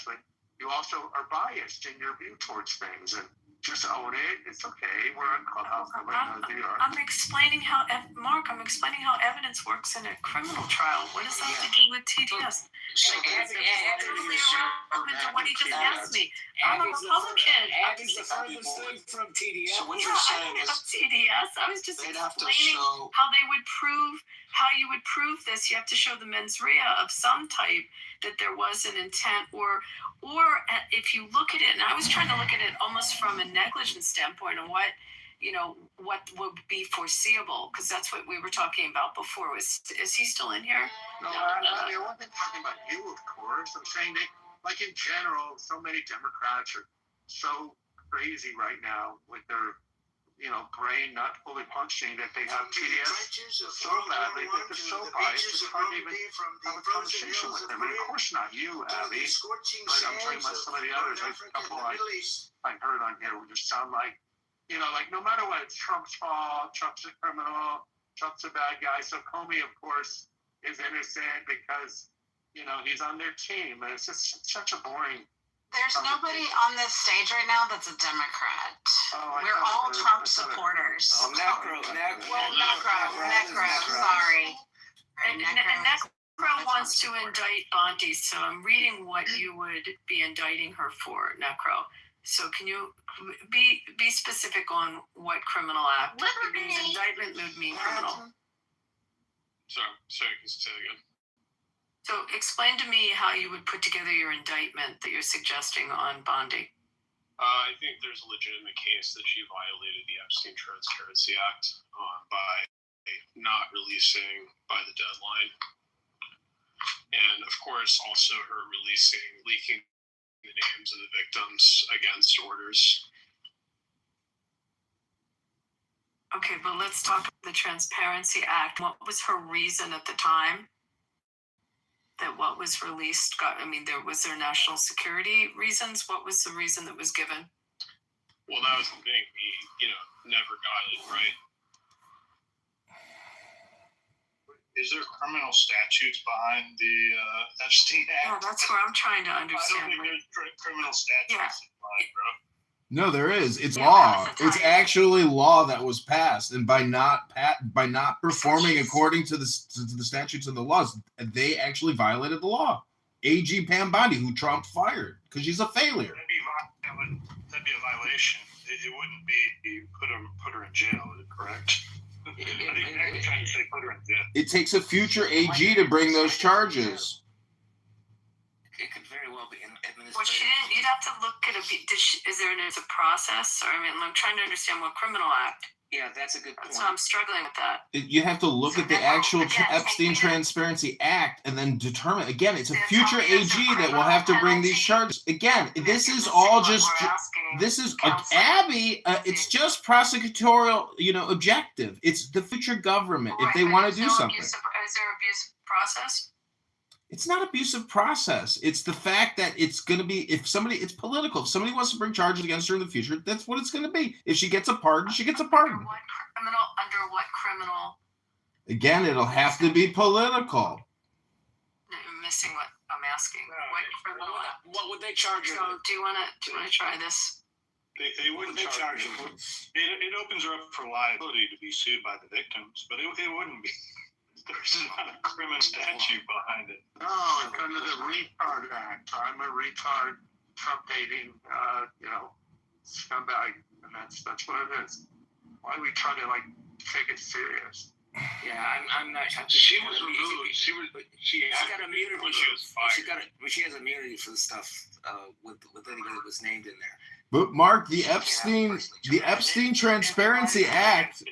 but you also are biased in your view towards things. And just own it. It's okay. We're on Clubhouse. I'm explaining how evidence works in a criminal trial. What does that have to do with TDS? Totally irrelevant to what he just asked me. I'm a Republican. Abby's the furthest thing from TDS. So what you're saying is TDS. I was just explaining how you would prove this. You have to show the mens rea of some type that there was an intent, or if you look at it, and I was trying to look at it almost from a negligence standpoint of what would be foreseeable, because that's what we were talking about before. Is he still in here? No, I wasn't talking about you, of course. I'm saying that, like in general, so many Democrats are so crazy right now with their brain not fully functioning that they have TDS so badly that they're so biased it's hard to even have a conversation with them. And of course not you, Abby, but I'm talking about some of the others. Like a couple I heard on here who just sound like, like no matter what, it's Trump's fault, Trump's a criminal, Trump's a bad guy. So Comey, of course, is innocent because, he's on their team. And it's just such a boring. There's nobody on this stage right now that's a Democrat. We're all Trump supporters. Necro, sorry. And Necro wants to indict Bonte, so I'm reading what you would be indicting her for, Necro. So can you be specific on what criminal act? Because indictment would mean criminal. Sorry, can you say that again? So explain to me how you would put together your indictment that you're suggesting on Bondi. I think there's a legitimate case that she violated the Epstein Transparency Act by not releasing by the deadline. And of course, also her leaking the names of the victims against orders. Okay, but let's talk about the Transparency Act. What was her reason at the time that what was released was there national security reasons? What was the reason that was given? Well, that was the thing. We, never got it right. Is there criminal statutes behind the Epstein Act? Yeah, that's where I'm trying to understand. I don't think there's criminal statutes behind, bro. No, there is. It's law. It's actually law that was passed, and by not performing according to the statutes and the laws, they actually violated the law. AG Pam Bondi, who Trump fired because she's a failure. That'd be a violation. It wouldn't be put her in jail, correct? I think they're trying to say put her in jail. It takes a future AG to bring those charges. It could very well be administrative. Well, she didn't. You'd have to look at is there a process? Or I'm trying to understand what criminal act. Yeah, that's a good point. So I'm struggling with that. You have to look at the actual Epstein Transparency Act and then determine. Again, it's a future AG that will have to bring these charges. Again, this is all just. This is Abby. It's just prosecutorial, objective. It's the future government if they want to do something. Is there abuse process? It's not abusive process. It's the fact that it's going to be, it's political. If somebody wants to bring charges against her in the future, that's what it's going to be. If she gets a pardon, she gets a pardon. Under what criminal? Again, it'll have to be political. I'm missing what I'm asking. What criminal? What would they charge her? So do you want to try this? They wouldn't charge her. It opens her up for liability to be sued by the victims, but it wouldn't be. There's not a criminal statute behind it. No, it's under the Retard Act. I'm a retard, Trump hating, scumbag, and that's what it is. Why do we try to take it serious? Yeah, I'm not. She was removed. She got immunity when she was fired. She has immunity for the stuff with anybody that was named in there. But Mark, the Epstein Transparency Act. The DOJ,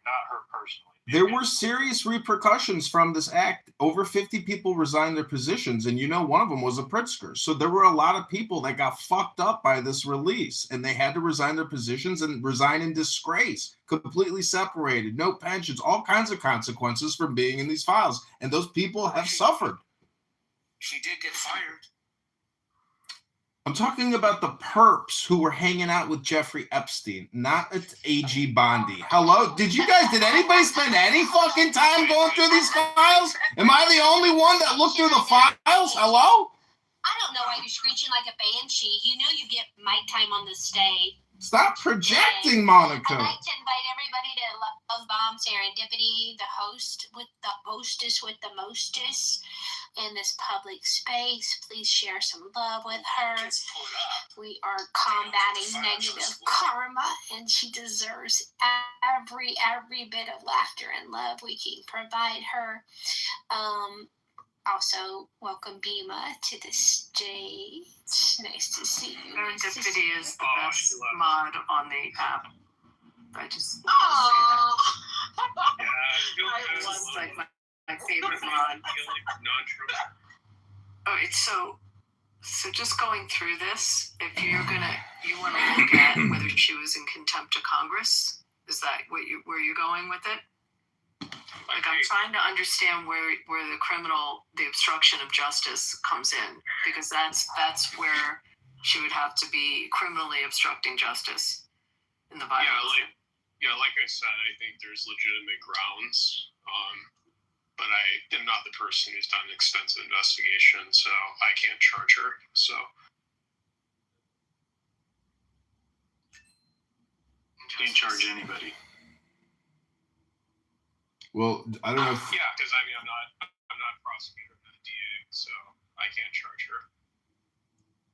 not her personally. There were serious repercussions from this act. Over 50 people resigned their positions, and one of them was a Pritzker. So there were a lot of people that got fucked up by this release, and they had to resign their positions and resign in disgrace, completely separated, no pensions, all kinds of consequences from being in these files. And those people have suffered. She did get fired. I'm talking about the perps who were hanging out with Jeffrey Epstein, not at AG Bondi. Hello? Did anybody spend any fucking time going through these files? Am I the only one that looked through the files? Hello? I don't know why you're screeching like a banshee. You know you get mic time on the stage. Stop projecting, Monica. I'd like to invite everybody to Love Bomb Serendipity, the hostess with the mostest in this public space. Please share some love with her. We are combating negative karma, and she deserves every bit of laughter and love we can provide her. Also, welcome Bima to the stage. Nice to see you. Serendipity is the best mod on the app. I just it's like my favorite mod. Okay, so just going through this, if you want to look at whether she was in contempt of Congress, is that where you're going with it? Like, I'm trying to understand where the obstruction of justice comes in, because that's where she would have to be criminally obstructing justice in the violence. Like I said, I think there's legitimate grounds, but I am not the person who's done an extensive investigation, so I can't charge her. So can't charge anybody. Well, I don't know. Yeah, because I'm not a prosecutor, I'm not a DA, so I can't charge her.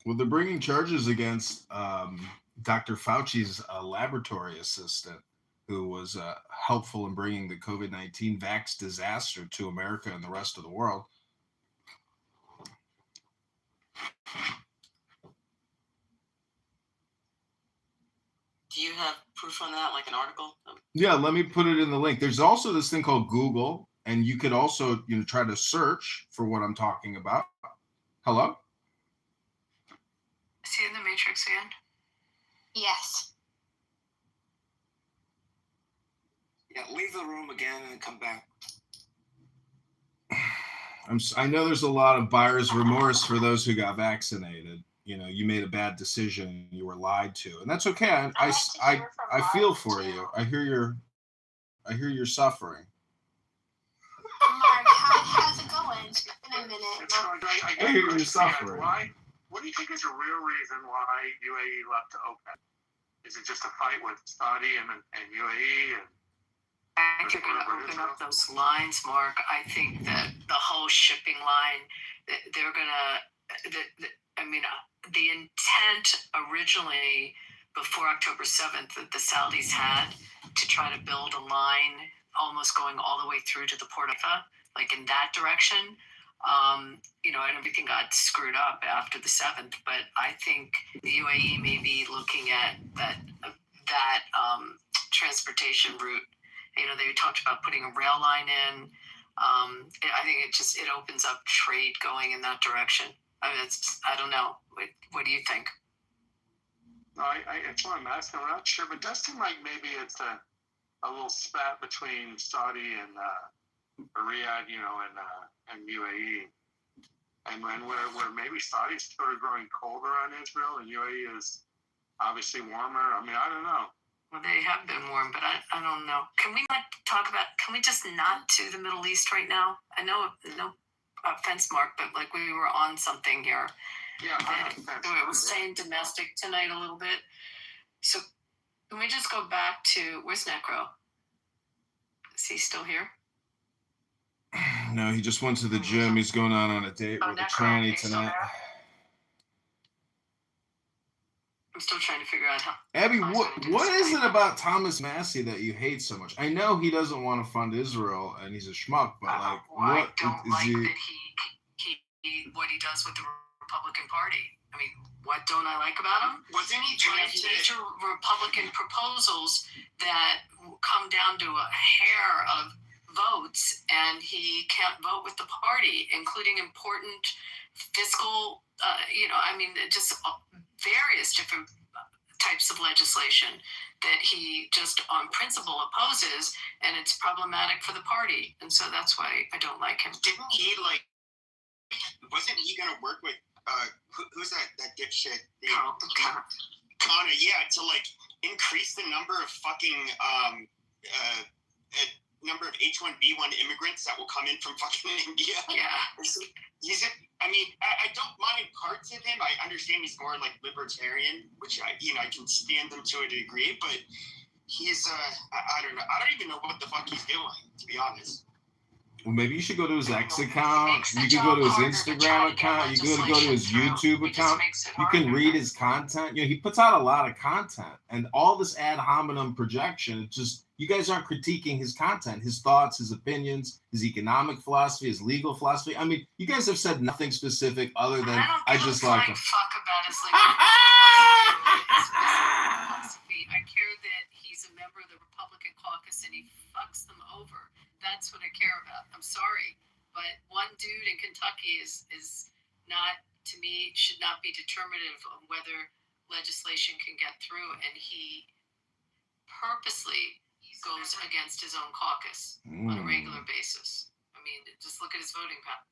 Well, they're bringing charges against Dr. Fauci's laboratory assistant, who was helpful in bringing the COVID-19 vax disaster to America and the rest of the world. Do you have proof on that, like an article? Yeah, let me put it in the link. There's also this thing called Google, and you could also try to search for what I'm talking about. Hello? Is he in the Matrix again? Yes. Yeah, leave the room again and come back. I know there's a lot of buyer's remorse for those who got vaccinated. You made a bad decision. You were lied to, and that's okay. I feel for you. I hear you're suffering. Mark, how's it going? It's been a minute. I hear you're suffering. What do you think is the real reason why UAE left to OPEC? Is it just a fight with Saudi and UAE? I think they're going to open up those lines, Mark. I think that the whole shipping line, they're going to, the intent originally before October 7th that the Saudis had to try to build a line almost going all the way through to the Port of Jaffa, like in that direction. And everything got screwed up after the 7th. But I think the UAE may be looking at that transportation route. They talked about putting a rail line in. I think it opens up trade going in that direction. I don't know. What do you think? No, it's what I'm asking. I'm not sure, but it does seem like maybe it's a little spat between Saudi and Riyadh, and UAE, and where maybe Saudi's sort of growing colder on Israel, and UAE is obviously warmer. I don't know. Well, they have been warm, but I don't know. Can we just not do the Middle East right now? I know, no offense, Mark, but like we were on something here. Yeah, I was staying domestic tonight a little bit. So can we just go back to, where's Necro? Is he still here? No, he just went to the gym. He's going out on a date with a tranny tonight. I'm still trying to figure out how. Abby, what is it about Thomas Massey that you hate so much? I know he doesn't want to fund Israel and he's a schmuck, but I don't like that he what he does with the Republican Party. What don't I like about him? Wasn't he trying to major Republican proposals that come down to a hair of votes, and he can't vote with the party, including important fiscal, just various different types of legislation that he just on principle opposes, and it's problematic for the party, and so that's why I don't like him. Didn't he wasn't he going to work with who's that dipshit? Connor, yeah, to increase the number of fucking number of H-1B1 immigrants that will come in from fucking India. Yeah. I don't mind parts of him. I understand he's more libertarian, which I can stand him to a degree, but he's I don't know. I don't even know what the fuck he's doing, to be honest. Well, maybe you should go to his X account. You can go to his Instagram account. You can go to his YouTube account. You can read his content. He puts out a lot of content, and all this ad hominem projection. It's just you guys aren't critiquing his content, his thoughts, his opinions, his economic philosophy, his legal philosophy. You guys have said nothing specific other than I just like him. Fuck about his legal philosophy. I care that he's a member of the Republican caucus and he fucks them over. That's what I care about. I'm sorry, but one dude in Kentucky is not, to me, should not be determinative of whether legislation can get through, and he purposely goes against his own caucus on a regular basis. Just look at his voting pattern.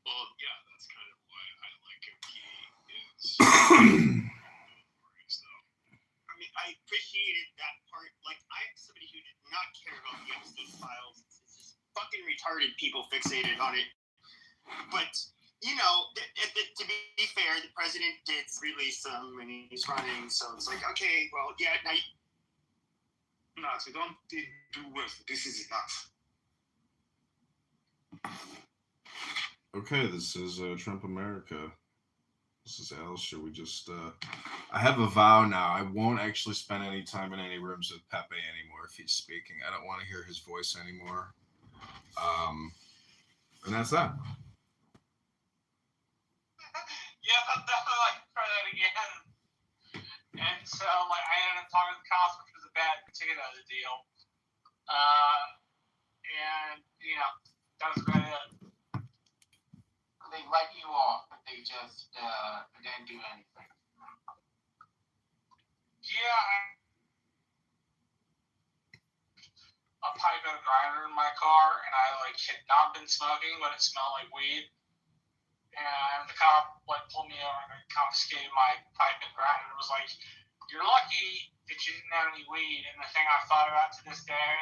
Well, yeah, that's kind of why I like him. He is. I appreciated that part. I'm somebody who did not care about the Epstein files. It's just fucking retarded people fixated on it. But, to be fair, the president did release them and he's running, so it's okay, well, yeah, now No, so don't do with this is enough. Okay, this is Trump America. This is L. Should we just? I have a vow now. I won't actually spend any time in any rooms with Pepe anymore if he's speaking. I don't want to hear his voice anymore. And that's that. Yeah, that's definitely like try that again. And so like I ended up talking to the cops, which was a bad potato of the deal. And you know, that was about it. They let you off, but they just didn't do anything. Yeah, a pipe and a grinder in my car, and I like had not been smoking, but it smelled like weed. And the cop like pulled me over and confiscated my pipe and grinder. It was like, you're lucky that you didn't have any weed. And the thing I thought about to this day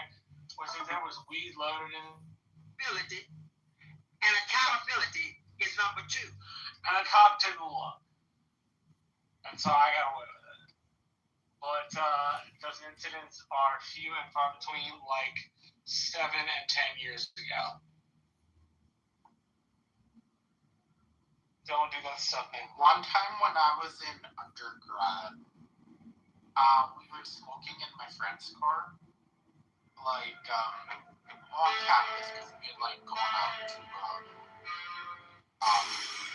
was that there was weed loaded in Ability and accountability is number 2. And the cop didn't look. And so I got away with it. But those incidents are few and far between, like 7 and 10 years ago. Don't do that stuff, man. One time when I was in undergrad, we were smoking in my friend's car, like on campus, because we had like gone out to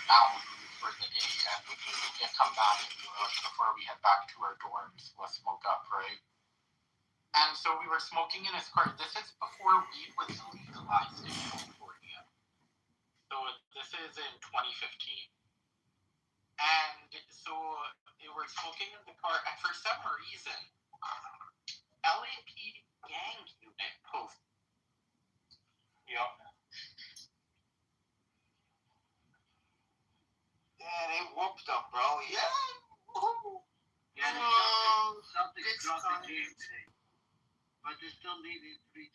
mountain for the day, and we had come back and we were like, before we head back to our dorms, let's smoke up, right? And so we were smoking in his car. This is before weed was legalized in California. So this is in 2015. And so they were smoking in the car, and for some reason, LAPD gang unit posted. Yep. Yeah, they whooped them, bro. Yeah. Woo. Yeah, something's dropped the game today. But they're still leading 3-2.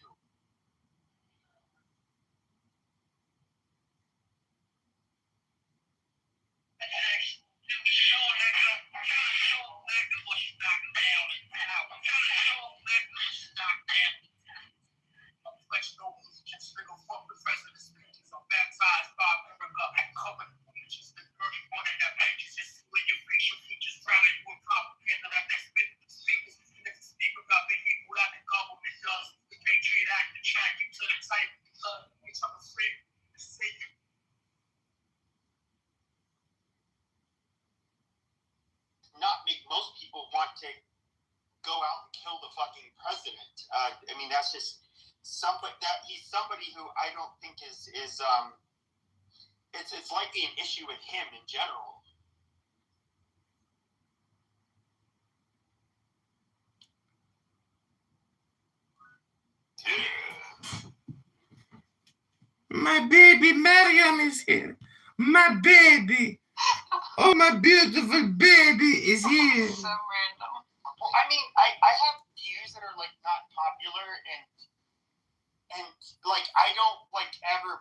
Not make most people want to go out and kill the fucking president. I mean, that's just somebody that he's somebody who I don't think is it's likely an issue with him in general. My baby Mariam is here. My baby. Oh, my beautiful baby is here. So random. Well, I mean, I have views that are like not popular and like I don't like ever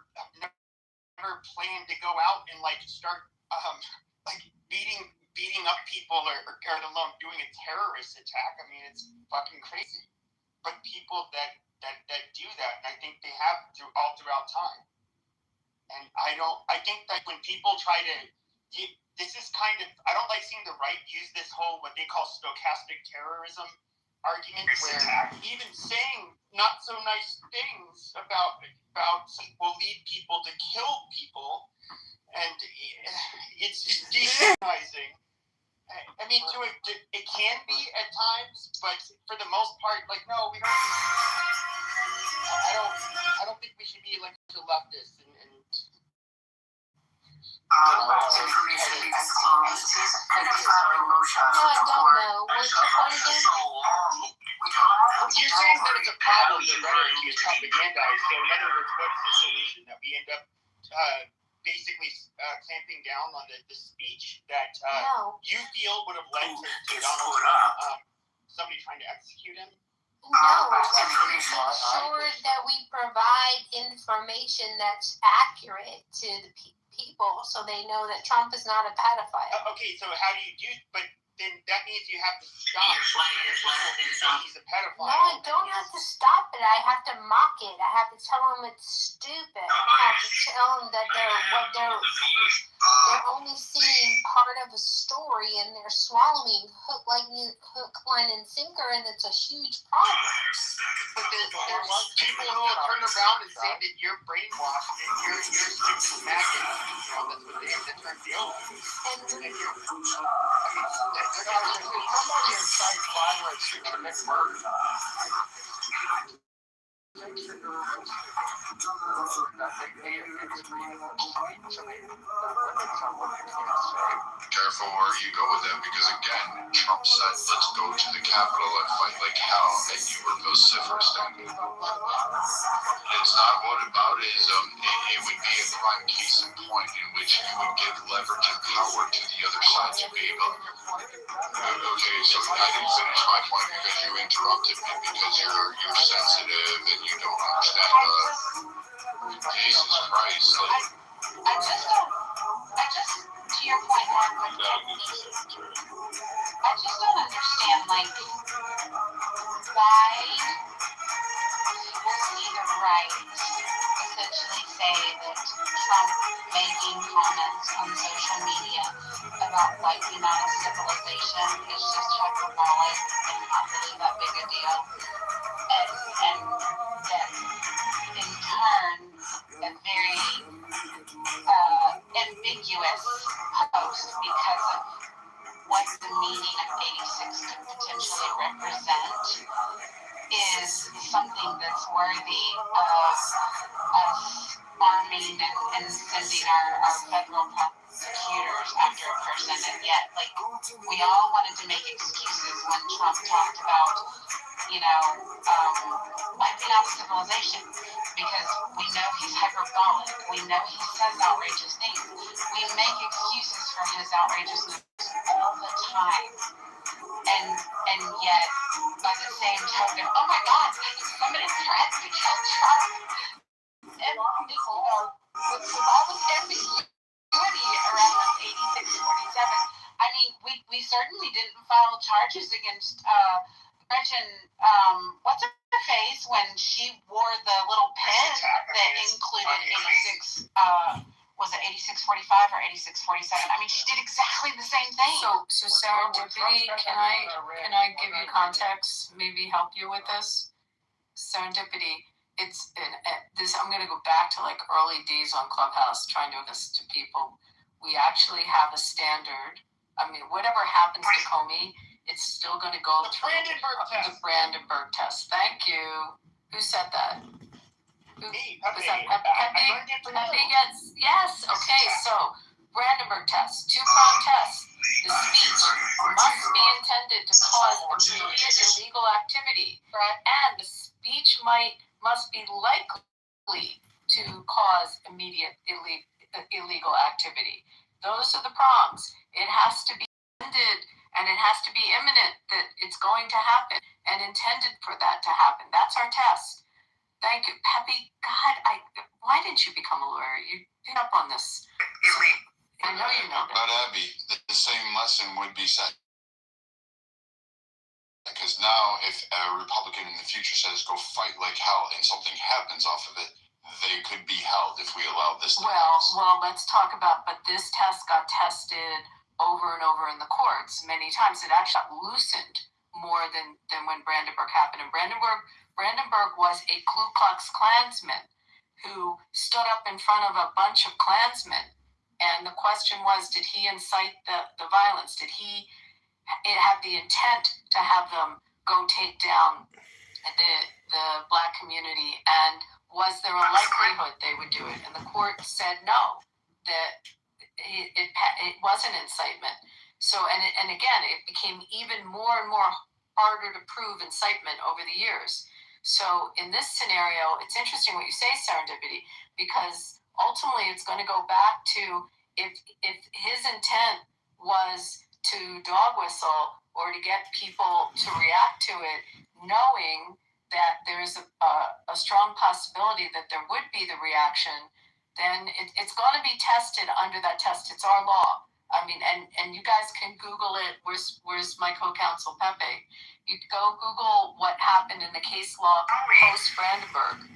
plan to go out and like start like beating up people or let alone doing a terrorist attack. I mean, it's fucking crazy. But people that do that, and I think they have all throughout time. And I think that when people try to, this is kind of, I don't like seeing the right use this whole, what they call stochastic terrorism argument, where even saying not so nice things about will lead people to kill people, and it's just dehumanizing. I mean, it can be at times, but for the most part, like, no, we don't. I don't think we should be like the leftists and information needs closed. And if emotion. No, I don't know. What's the point again? You're saying that it's a problem that rhetoric is propagandized. So in other words, what is the solution? That we end up basically clamping down on the speech that you feel would have led to Donald Trump, somebody trying to execute him? No, to make sure that we provide information that's accurate to the people so they know that Trump is not a pedophile. Okay, so how do you do, but then that means you have to stop he's a pedophile. No, I don't have to stop it. I have to mock it. I have to tell them it's stupid. I have to tell them that they're only seeing part of a story and they're swallowing hook, line, and sinker, and it's a huge problem. But there's people who will turn around and say that you're brainwashed and you're stupid maggot. That's what they turn the over. And they're not going to say somebody incites violence to commit murder. Careful where you go with that, because again, Trump said, let's go to the Capitol and fight like hell, and you were vociferous then. It's not what about it is, it would be a prime case in point in which you would give leverage and power to the other side to be able. Okay, so I didn't finish my point because you interrupted me because you're sensitive and you don't understand Jesus Christ. I just, to your point, Mark, I just don't understand, like, why will either right essentially say that Trump making comments on social media about wiping out a civilization is just hyperbolic and not really that big a deal, and that in turn a very ambiguous post because of what the meaning of 86 could potentially represent is something that's worthy of us arming and sending our federal prosecutors after a person. And yet, like, we all wanted to make excuses when Trump talked about, wiping out civilization, because we know he's hyperbolic. We know he says outrageous things. We make excuses for his outrageousness all the time. And yet, by the same token, oh my God, somebody threatened to kill Trump. And, with all this ambiguity around this 86-47, I mean, we certainly didn't file charges against Gretchen, what's her face, when she wore the little pin that included 86, was it 86-45 or 86-47? I mean, she did exactly the same thing. So serendipity, can I give you context, maybe help you with this? Serendipity, it's this. I'm going to go back to like early days on Clubhouse, trying to do this to people. We actually have a standard. I mean, whatever happens to Comey, it's still going to go through the Brandenburg test. Thank you. Who said that? Me, was that Pepe? Yes. Okay, so Brandenburg test, two-prong test. The speech must be intended to cause immediate illegal activity, and the speech must be likely to cause immediate illegal activity. Those are the prongs. It has to be intended, and it has to be imminent that it's going to happen, and intended for that to happen. That's our test. Thank you, Pepe. God, why didn't you become a lawyer? You pick up on this. I know you know that. But Abby, the same lesson would be said. Because now, if a Republican in the future says go fight like hell and something happens off of it, they could be held if we allow this to happen. Well, let's talk about, but this test got tested over and over in the courts many times. It actually got loosened more than when Brandenburg happened. And Brandenburg was a Ku Klux Klansman who stood up in front of a bunch of Klansmen. And the question was, did he incite the violence? Did he have the intent to have them go take down the black community? And was there a likelihood they would do it? And the court said no, that it wasn't incitement. So, and again, it became even more and more harder to prove incitement over the years. So in this scenario, it's interesting what you say, serendipity, because ultimately it's going to go back to if his intent was to dog whistle or to get people to react to it, knowing that there's a strong possibility that there would be the reaction, then it's going to be tested under that test. It's our law. I mean, and you guys can Google it. Where's my co-counsel Pepe? You go Google what happened in the case law post Brandenburg,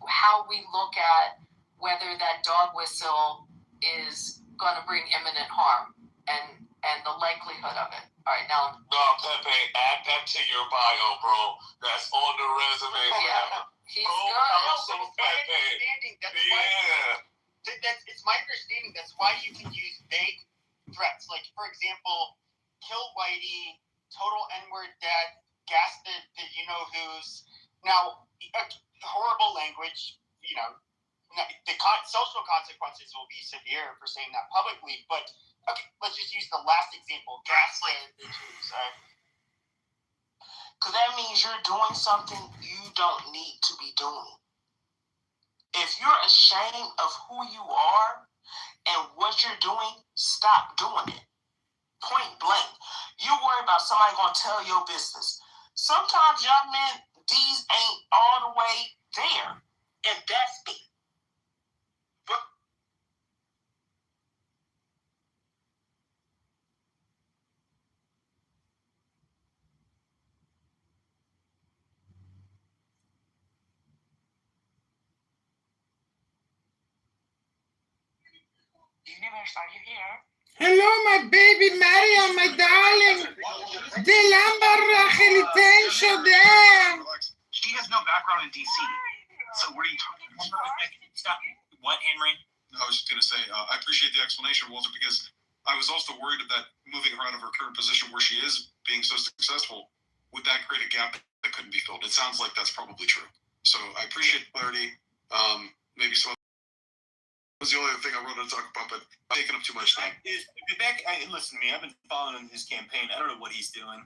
how we look at whether that dog whistle is going to bring imminent harm and the likelihood of it. All right, now. No, Pepe, add that to your bio, bro. That's on the resume. Yeah, he's good. Also, it's my understanding that's why you can use vague threats. Like, for example, kill Whitey, total N-word dad, gas the you-know-who's. Now, horrible language, the social consequences will be severe for saying that publicly, but okay, let's just use the last example, gaslight the Jews. Because that means you're doing something you don't need to be doing. If you're ashamed of who you are and what you're doing, stop doing it. Point blank. You worry about somebody going to tell your business. Sometimes young men, these ain't all the way there. And that's me. Universe, are you here? Hello, my baby Mariam, my darling. The lumber Rachelitencho there. She has no background in DC. So what are you talking about? Stop. What, Henry? I was just going to say, I appreciate the explanation, Walter, because I was also worried that moving her out of her current position where she is being so successful, would that create a gap that couldn't be filled? It sounds like that's probably true. So I appreciate clarity. Maybe some was the only thing I wanted to talk about, but I'm taking up too much time. Listen to me. I've been following his campaign. I don't know what he's doing.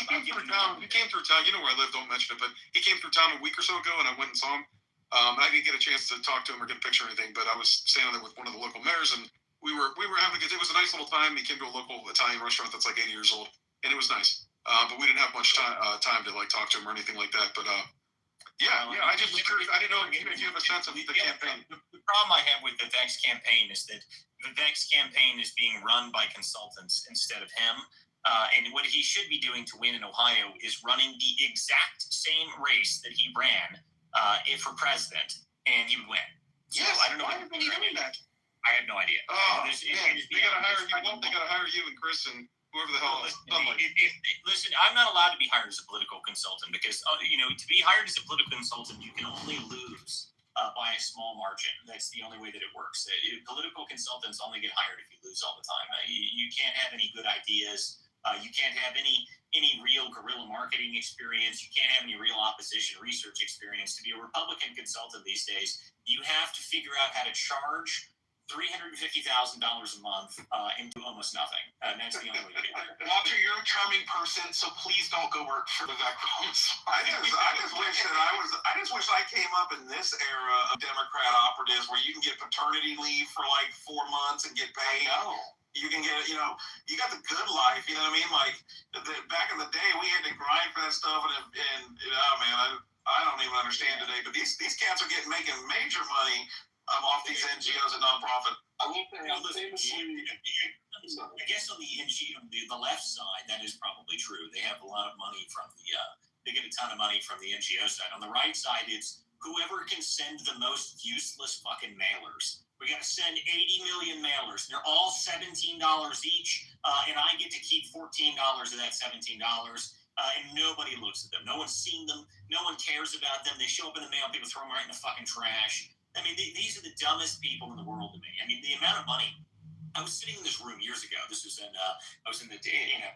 He came through town. You know where I live. Don't mention it, but he came through town a week or so ago, and I went and saw him. I didn't get a chance to talk to him or get a picture or anything, but I was standing there with one of the local mayors, and we were having a good. It was a nice little time. He came to a local Italian restaurant that's like 80 years old, and it was nice. But we didn't have much time to like talk to him or anything like that. But yeah. I just was curious. I didn't know if you have a sense of the campaign. The problem I have with the Vex campaign is that the Vex campaign is being run by consultants instead of him. And what he should be doing to win in Ohio is running the exact same race that he ran for president, and he would win. So yes, I don't know. Why didn't he do that? I have no idea. They gotta hire you. Well, they gotta hire you and Chris and whoever the hell. Listen, I'm not allowed to be hired as a political consultant because to be hired as a political consultant, you can only lose by a small margin. That's the only way that it works. Political consultants only get hired if you lose all the time. You can't have any good ideas. You can't have any real guerrilla marketing experience. You can't have any real opposition research experience. To be a Republican consultant these days, you have to figure out how to charge $350,000 a month and do almost nothing. And that's the only way to get hired. Walter, you're a charming person, so please don't go work for the Vectrons. I just wish I came up in this era of Democrat operatives where you can get paternity leave for like 4 months and get paid. You can get, you got the good life, you know what I mean? Like, back in the day, we had to grind for that stuff, and man, I don't even understand today, but these cats are making major money off these NGOs and nonprofit. I guess on the NGO, the left side, that is probably true. They have a lot of money from they get a ton of money from the NGO side. On the right side, it's whoever can send the most useless fucking mailers. We got to send 80 million mailers. They're all $17 each, and I get to keep $14 of that $17. And nobody looks at them. No one's seen them. No one cares about them. They show up in the mail. People throw them right in the fucking trash. I mean, these are the dumbest people in the world to me. I mean, the amount of money. I was sitting in this room years ago. This was I was in a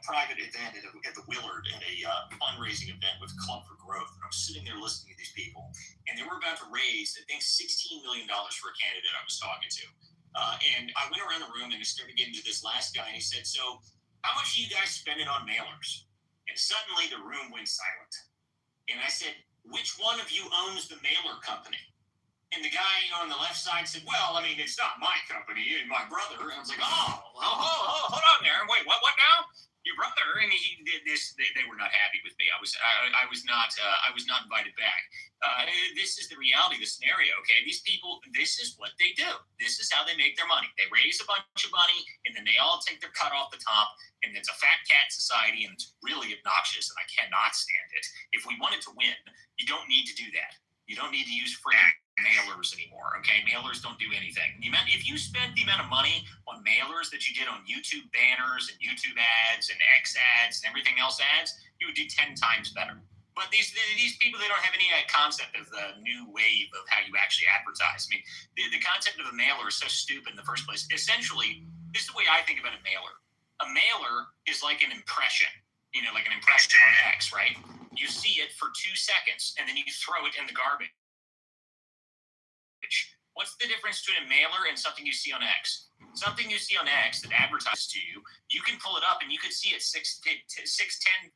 private event at the Willard at a fundraising event with Club for Growth. And I was sitting there listening to these people, and they were about to raise, I think, $16 million for a candidate I was talking to. And I went around the room and I started getting to this last guy, and he said, "So, how much are you guys spending on mailers?" And suddenly the room went silent. And I said, "Which one of you owns the mailer company?" And the guy on the left side said, "Well, I mean, it's not my company, it's my brother." And I was like, "Oh, hold on there. Wait, what now? Your brother?" And he did this. They were not happy with me. I was not invited back. This is the reality of the scenario. Okay, these people, this is what they do. This is how they make their money. They raise a bunch of money, and then they all take their cut off the top. And it's a fat cat society, and it's really obnoxious, and I cannot stand it. If we wanted to win, you don't need to do that. You don't need to use friggin' mailers anymore. Okay, mailers don't do anything. If you spent the amount of money on mailers that you did on YouTube banners and YouTube ads and X ads and everything else ads, you would do 10 times better. But these people, they don't have any concept of the new wave of how you actually advertise. I mean, the concept of a mailer is so stupid in the first place. Essentially, this is the way I think about a mailer. A mailer is like an impression, like an impression on X, right? You see it for 2 seconds, and then you throw it in the garbage. What's the difference between a mailer and something you see on X? Something you see on X that advertises to you, you can pull it up and you can see it 6, 10,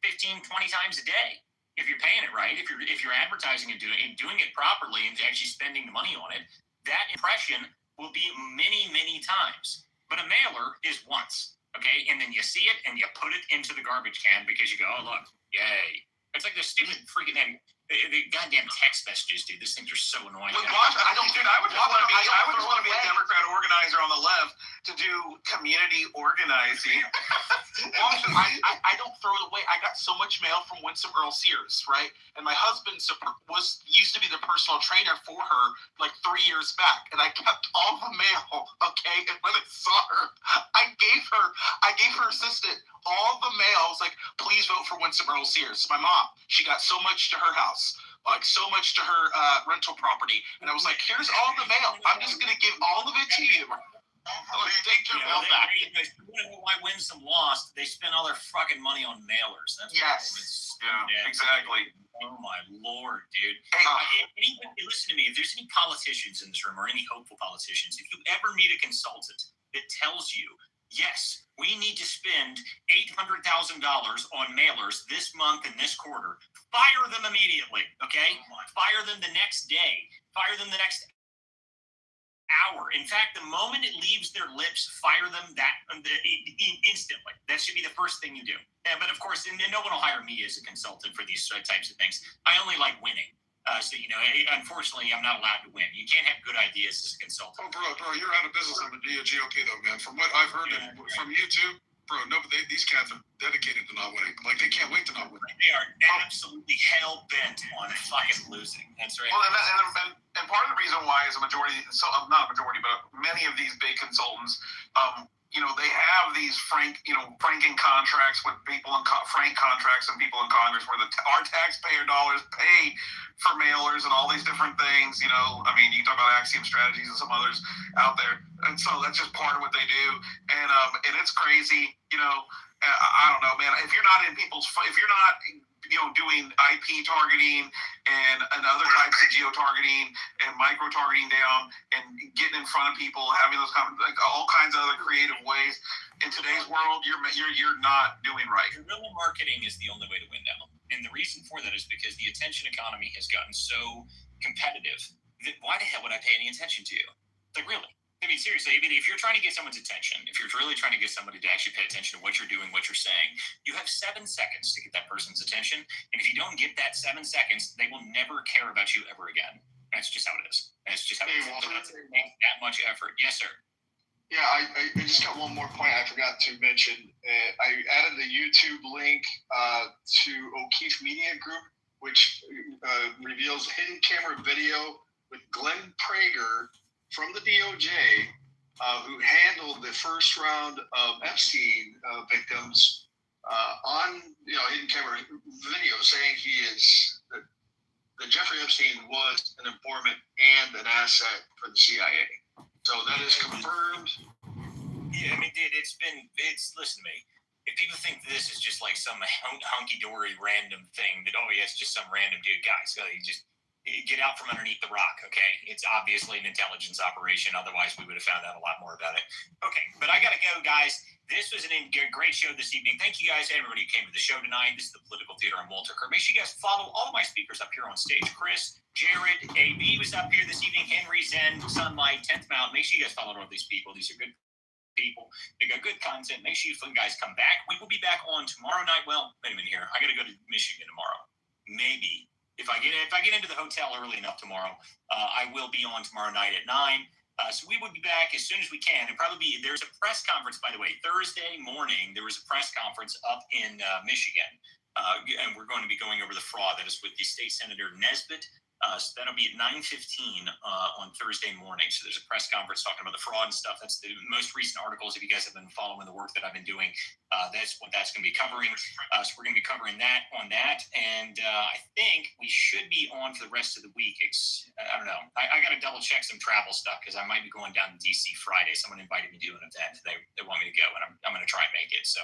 15, 20 times a day. If you're paying it right, if you're advertising and doing it properly and actually spending the money on it, that impression will be many, many times. But a mailer is once, okay? And then you see it and you put it into the garbage can because you go, oh, look, yay. It's like the stupid freaking the goddamn text messages, dude. These things are so annoying. I would just want to be a Democrat organizer on the left to do community organizing. Washington, I don't throw it away. I got so much mail from Winsome Earl Sears, right? And my husband used to be the personal trainer for her like 3 years back, and I kept all the mail. Okay, and when I saw her, I gave her assistant all the mail. I was like, please vote for Winsome Earl Sears. My mom, she got so much to her house, like so much to her rental property, and I was like, here's all the mail. I'm just gonna give all of it to you. Take your mail back. Why Winsome lost? They spent all their fucking money on mailers. That's exactly. Oh my lord, dude. Anybody, listen to me. If there's any politicians in this room or any hopeful politicians, if you ever meet a consultant that tells you, yes, we need to spend $800,000 on mailers this month and this quarter, fire them immediately, okay? Fire them the next day. Fire them the next hour. In fact, the moment it leaves their lips, fire them instantly. That should be the first thing you do. But of course, no one will hire me as a consultant for these types of things. I only like winning. So, unfortunately, I'm not allowed to win. You can't have good ideas as a consultant. Oh, bro, you're out of business on the GOP, though, man. From what I've heard from you, too, bro, these cats are dedicated to not winning. Like, they can't wait to not win. They are absolutely hell-bent on fucking losing. That's right. Well, and part of the reason why is not a majority, but many of these big consultants, they have these franking contracts with people in frank contracts and people in Congress where our taxpayer dollars pay for mailers and all these different things. You talk about Axiom Strategies and some others out there, and so that's just part of what they do, and it's crazy. I don't know, man. If you're not doing IP targeting and other types of geo-targeting and micro-targeting down and getting in front of people, having those all kinds of other creative ways in today's world, you're not doing right. Guerrilla marketing is the only way to win now. And the reason for that is because the attention economy has gotten so competitive that why the hell would I pay any attention to you? Like, really? I mean, seriously, if you're trying to get someone's attention, if you're really trying to get somebody to actually pay attention to what you're doing, what you're saying, you have 7 seconds to get that person's attention. And if you don't get that 7 seconds, they will never care about you ever again. That's just how it is. That's just how it is. So it takes that much effort. Yes, sir. Yeah, I just got one more point I forgot to mention. I added the YouTube link to O'Keefe Media Group, which reveals hidden camera video with Glenn Prager from the DOJ, who handled the first round of Epstein victims on hidden camera video, saying that Jeffrey Epstein was an informant and an asset for the CIA. So that is confirmed. Yeah, I mean, dude, listen to me. If people think this is just like some hunky-dory random thing that, it's just some random dude, guys, you just get out from underneath the rock, okay? It's obviously an intelligence operation. Otherwise, we would have found out a lot more about it. Okay, but I got to go, guys. This was a great show this evening. Thank you, guys, everybody who came to the show tonight. This is the Political Theater on Walter Kerr. Make sure you guys follow all of my speakers up here on stage. Chris, Jared, AB was up here this evening. Henry, Zen, Sunlight, 10th Mount. Make sure you guys follow all these people. These are good people. They got good content. Make sure you guys come back. We will be back on tomorrow night. Well, wait a minute here. I got to go to Michigan tomorrow. Maybe. If I get into the hotel early enough tomorrow, I will be on tomorrow night at 9. So we will be back as soon as we can. There's a press conference, by the way, Thursday morning. There was a press conference up in Michigan, and we're going to be going over the fraud. That is with the state senator Nesbitt So that'll be at 9:15 on Thursday morning. So there's a press conference talking about the fraud and stuff. That's the most recent articles. If you guys have been following the work that I've been doing, that's what that's going to be covering. So we're going to be covering that on that. And I think we should be on for the rest of the week. I don't know. I got to double check some travel stuff because I might be going down to DC Friday. Someone invited me to an event. They want me to go, and I'm going to try and make it. So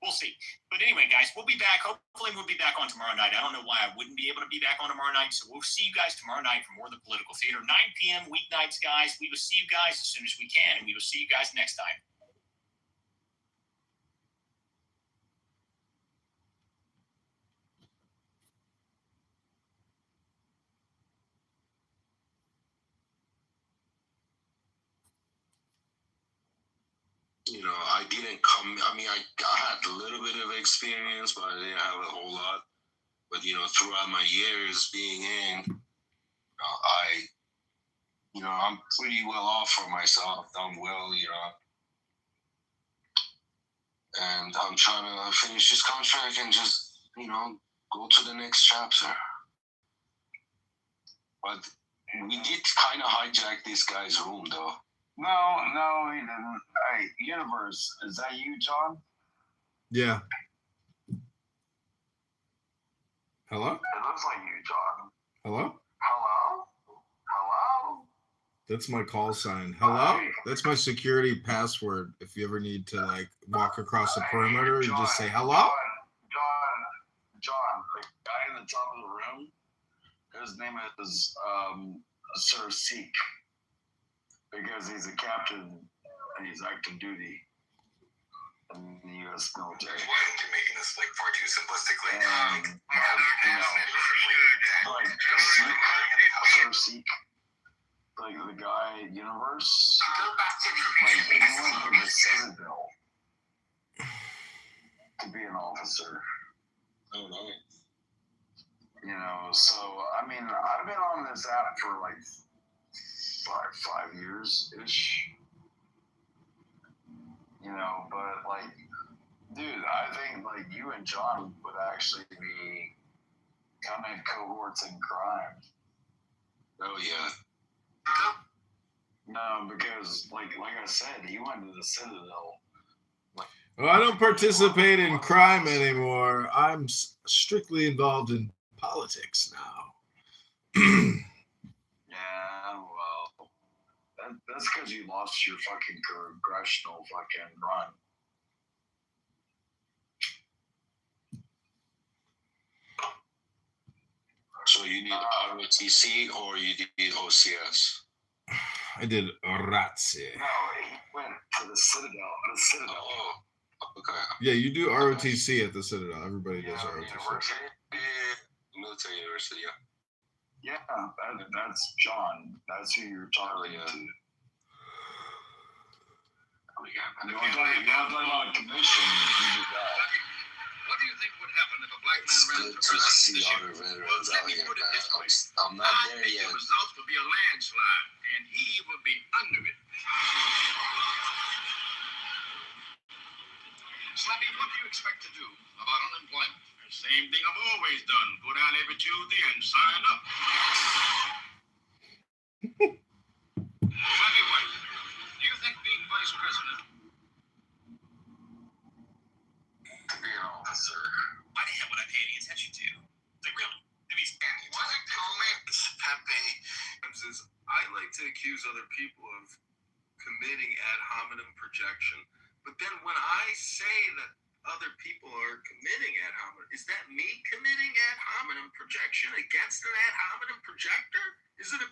we'll see. But anyway, guys, we'll be back. Hopefully we'll be back on tomorrow night. I don't know why I wouldn't be able to be back on tomorrow night. So we'll see you guys tomorrow night for more of the political theater. 9 p.m. weeknights, guys. We will see you guys as soon as we can, and we will see you guys next time. You know, I didn't come. I mean, I had a little bit of experience, but I didn't have a whole lot. But you know, throughout my years being in, I'm pretty well off for myself. Done well, and I'm trying to finish this contract and just, go to the next chapter. But we did kind of hijack this guy's room, though. No, he didn't. Hey, Universe, is that you, John? Yeah. Hello? It looks like you, John. Hello? Hello? That's my call sign. Hello? That's my security password. If you ever need to walk across the perimeter, you just say hello. John, the guy in the top of the room, his name is Sir Seek, because he's a captain and he's active duty in the U.S. military. You're making this far too simplistically. And, Sir Seek, the guy at Universe, he went to the Citadel to be an officer. Oh, no. So, I mean, I've been on this app for 5 years-ish. But dude, I think you and John would actually be kind of cohorts in crime. Oh, yeah. No, because like I said, he went to the Citadel. Well, I don't participate in crime anymore. I'm strictly involved in politics now. Yeah, well, that's because you lost your fucking congressional fucking run. So you need ROTC or you need OCS? I did ROTC. No, he went to the Citadel. Oh, okay. Yeah, you do ROTC at the Citadel. Everybody does ROTC. University? Military university, yeah. Yeah, that's John. That's who you're talking to. You want to talk about a commission, you do that. What do you think would happen if a black man ran for To president? see other veterans out here, I'm not there yet. The results would be a landslide, and he would be under it. Slappy, what do you expect to do about unemployment? Same thing I've always done. Go down every Tuesday and sign up. Slappy White, do you think being vice president To be an officer. Why the hell would I pay any attention to? Really? If he's wasn't Comey? Pepe says, I like to accuse other people of committing ad hominem projection, but then when I say that other people are committing ad hominem, is that me committing ad hominem projection against an ad hominem projector? Is it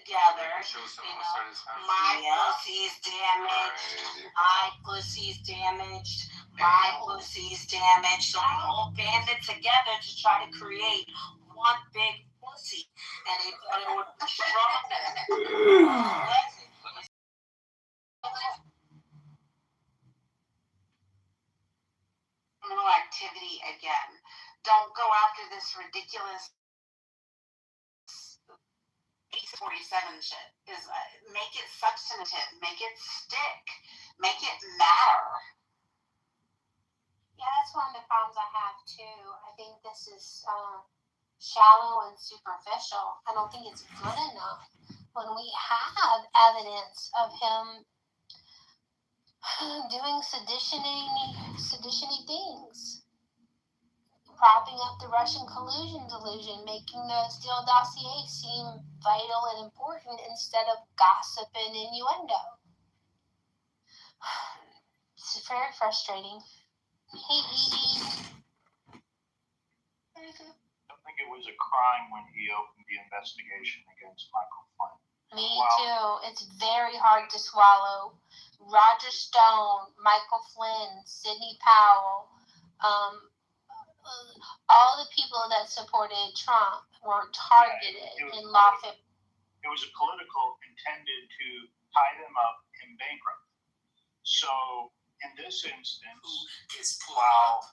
together. My pussy's damaged. My pussy's damaged. My pussy's damaged. So they all banded together to try to create one big pussy. And they thought it would be strong. Criminal activity again. Don't go after this ridiculous 47 shit. Make it substantive. Make it stick. Make it matter. Yeah, that's one of the problems I have too. I think this is shallow and superficial. I don't think it's good enough. When we have evidence of him doing seditiony things, propping up the Russian collusion delusion, making the Steele dossier seem vital and important instead of gossip and innuendo. It's very frustrating. Hey, Edie. I think it was a crime when he opened the investigation against Michael Flynn. Me too. It's very hard to swallow. Roger Stone, Michael Flynn, Sidney Powell, all the people that supported Trump were targeted in lawful. It was a political intended to tie them up in bankruptcy. So in this instance, while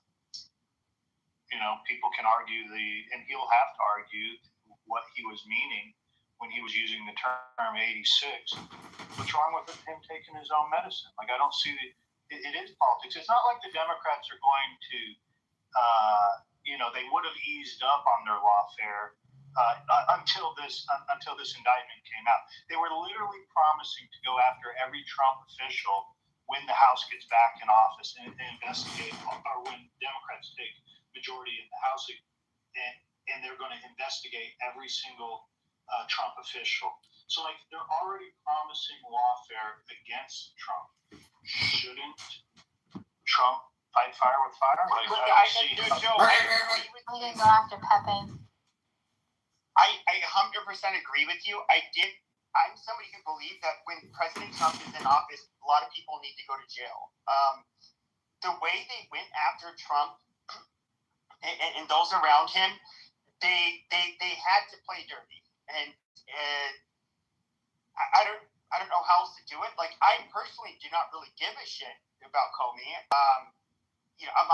people can argue and he'll have to argue what he was meaning when he was using the term 86. What's wrong with him taking his own medicine? Like, I don't see it is politics. It's not like the Democrats are going to, they would have eased up on their lawfare until this indictment came out. They were literally promising to go after every Trump official when the House gets back in office and investigate, or when Democrats take majority in the House, and they're going to investigate every single Trump official. So, they're already promising lawfare against Trump. Shouldn't Trump fight fire with fire? I'm going to go after Pepe. I 100% agree with you. I'm somebody who believes that when President Trump is in office, a lot of people need to go to jail. The way they went after Trump and those around him, they had to play dirty, and I don't know how else to do it. I personally do not really give a shit about Comey. I'm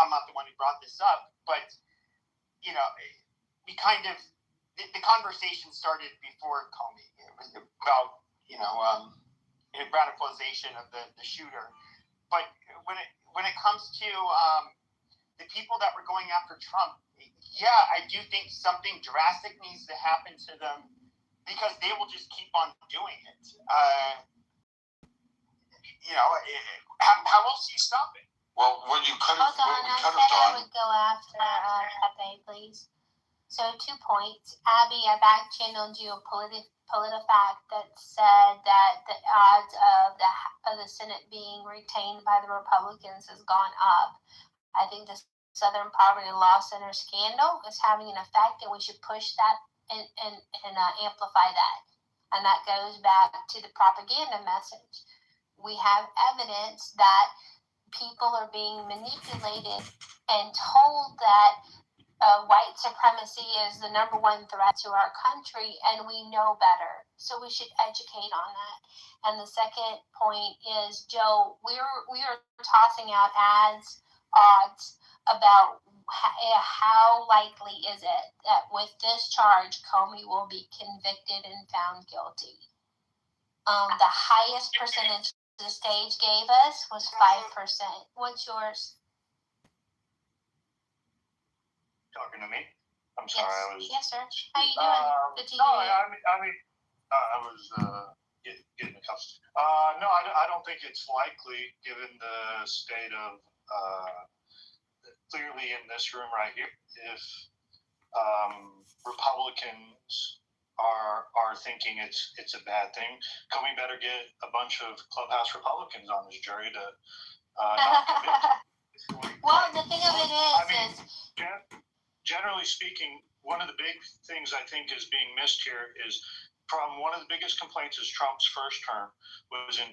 not the one who brought this up, but we kind of the conversation started before Comey. It was about radicalization of the shooter, but when it comes to the people that were going after Trump, yeah, I do think something drastic needs to happen to them because they will just keep on doing it. How else do you stop it? Well, what you could have done. I would go after Pepe, please. So 2 points. Abby, I back channeled you a PolitiFact that said that the odds of the Senate being retained by the Republicans has gone up. I think the Southern Poverty Law Center scandal is having an effect, and we should push that and amplify that. And that goes back to the propaganda message. We have evidence that people are being manipulated and told that white supremacy is the number one threat to our country, and we know better. So we should educate on that. And the second point is, Joe, we are tossing out odds about how likely is it that with this charge, Comey will be convicted and found guilty. The highest percentage the stage gave us was 5%. What's yours? Talking to me? I'm sorry, yes. I was. Yes, sir. How you doing? Good to hear you. I was getting accustomed. No, I don't think it's likely, given the state of clearly in this room right here, if Republicans are thinking it's a bad thing, Comey better get a bunch of clubhouse Republicans on this jury to not commit. Well, the thing of it is, generally speaking, one of the big things I think is being missed here is from one of the biggest complaints is Trump's first term was he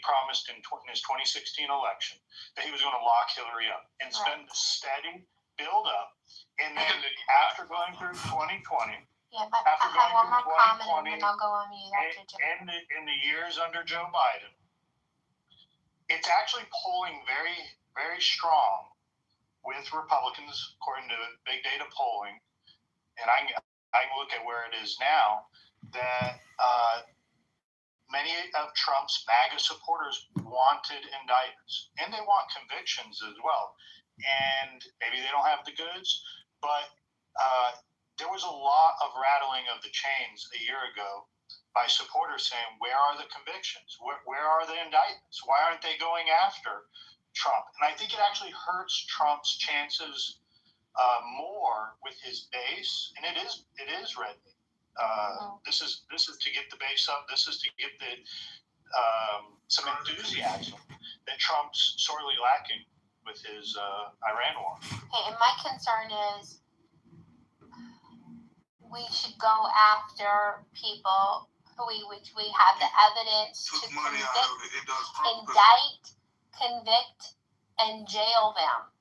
promised in his 2016 election that he was going to lock Hillary up and spend the steady build up. And then after going through 2020, yeah, but I have one more comment and then I'll go on mute after Joe. In the years under Joe Biden, it's actually polling very, very strong with Republicans, according to big data polling. And I can look at where it is now, that many of Trump's MAGA supporters wanted indictments, and they want convictions as well. And maybe they don't have the goods, but there was a lot of rattling of the chains a year ago by supporters saying, where are the convictions? Where are the indictments? Why aren't they going after Trump? And I think it actually hurts Trump's chances more with his base, and it is red meat. This is to get the base up. This is to get the some enthusiasm that Trump's sorely lacking with his Iran war. Okay, and my concern is we should go after people which we have the evidence to indict, convict, and jail them.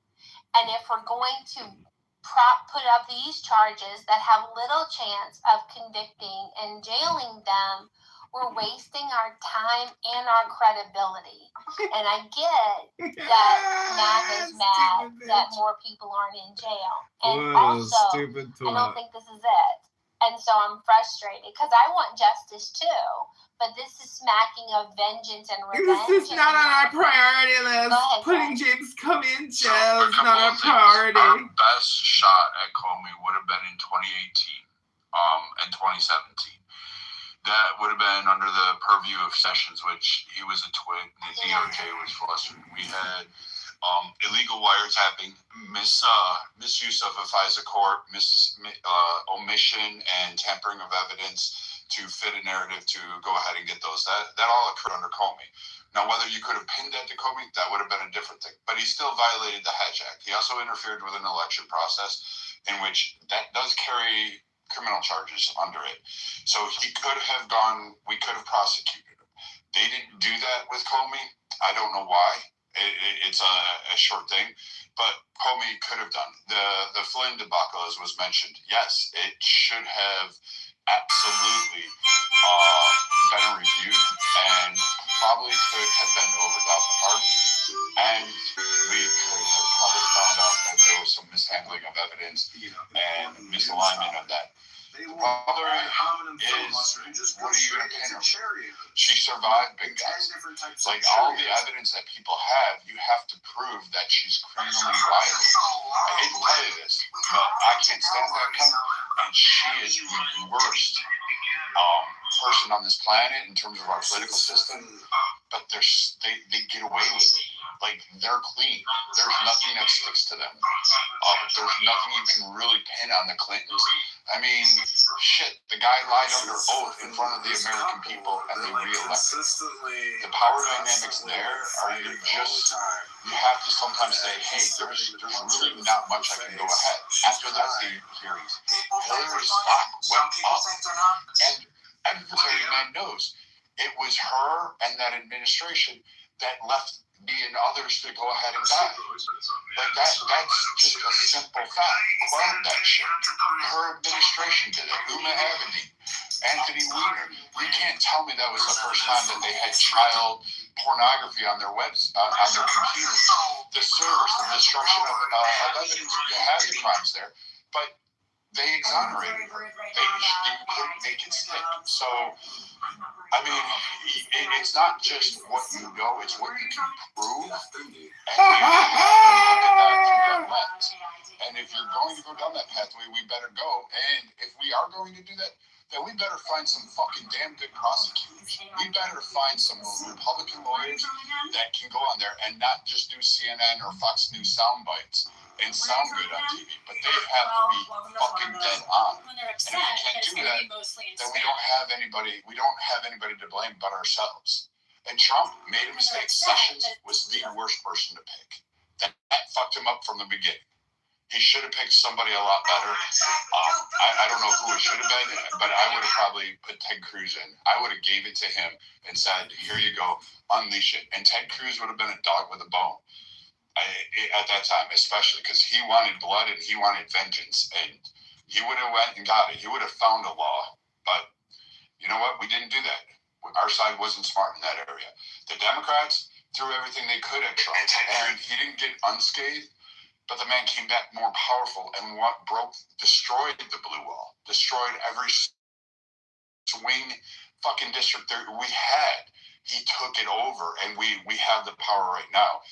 And if we're going to put up these charges that have little chance of convicting and jailing them, we're wasting our time and our credibility. And I get that MAGA's mad that more people aren't in jail. And also, I don't think this is it. And so I'm frustrated because I want justice too. But this is smacking of vengeance and revenge. This is not on our priority list. Putting James Comey in jail is not our priority. Our best shot at Comey would have been in 2018 and 2017. That would have been under the purview of Sessions, which he was a twit, and the DOJ was flustered. We had illegal wiretapping, misuse of a FISA court, omission and tampering of evidence to fit a narrative to go ahead and get those. That all occurred under Comey. Now, whether you could have pinned that to Comey, that would have been a different thing. But he still violated the Hatch Act. He also interfered with an election process in which that does carry criminal charges under it. So we could have prosecuted him. They didn't do that with Comey. I don't know why. It's a short thing, but Comey could have done. The Flynn debacle, as was mentioned, yes, it should have absolutely been reviewed and probably could have been overwithout the pardon. And we could have probably found out that there was some mishandling of evidence and misalignment of that. The problem is, what are you going to pin her? She survived, big guys. Like, all the evidence that people have, you have to prove that she's criminally liable. I hate to tell you this, but I can't stand that kind. And she is the worst person on this planet in terms of our political system. But they get away with it. Like, they're clean. There's nothing that sticks to them. There's nothing you can really pin on the Clintons. I mean, shit, the guy lied under oath in front of the American people and they re-elected him. The power dynamics there are you have to sometimes say, hey, there's really not much I can go ahead. After that series, Hillary's stock went up. And every man knows it was her and that administration that left me and others to go ahead and die. Like, that's just a simple fact. Quell that shit. Her administration did it. Uma Abedin, Anthony Weiner. You can't tell me that was the first time that they had child pornography on their on their computers. The servers, the destruction of evidence. You had the crimes there, but they exonerated her. They couldn't make it stick. So, I mean, it's not just what you know, it's what you can prove. And you have to look at that through that lens. And if you're going to go down that pathway, we better go. And if we are going to do that, then we better find some fucking damn good prosecutors. We better find some Republican lawyers that can go on there and not just do CNN or Fox News sound bites and sound good on TV, but they have to be fucking dead on. And if we can't do that, then we don't have anybody to blame but ourselves. And Trump made a mistake. Sessions was the worst person to pick. That fucked him up from the beginning. He should have picked somebody a lot better. I don't know who it should have been, but I would have probably put Ted Cruz in. I would have gave it to him and said, here you go, unleash it. And Ted Cruz would have been a dog with a bone at that time, especially because he wanted blood and he wanted vengeance. And he would have went and got it. He would have found a law. But you know what? We didn't do that. Our side wasn't smart in that area. The Democrats threw everything they could at Trump, and he didn't get unscathed. But the man came back more powerful and destroyed the blue wall, destroyed every swing fucking district there we had. He took it over, and we have the power right now.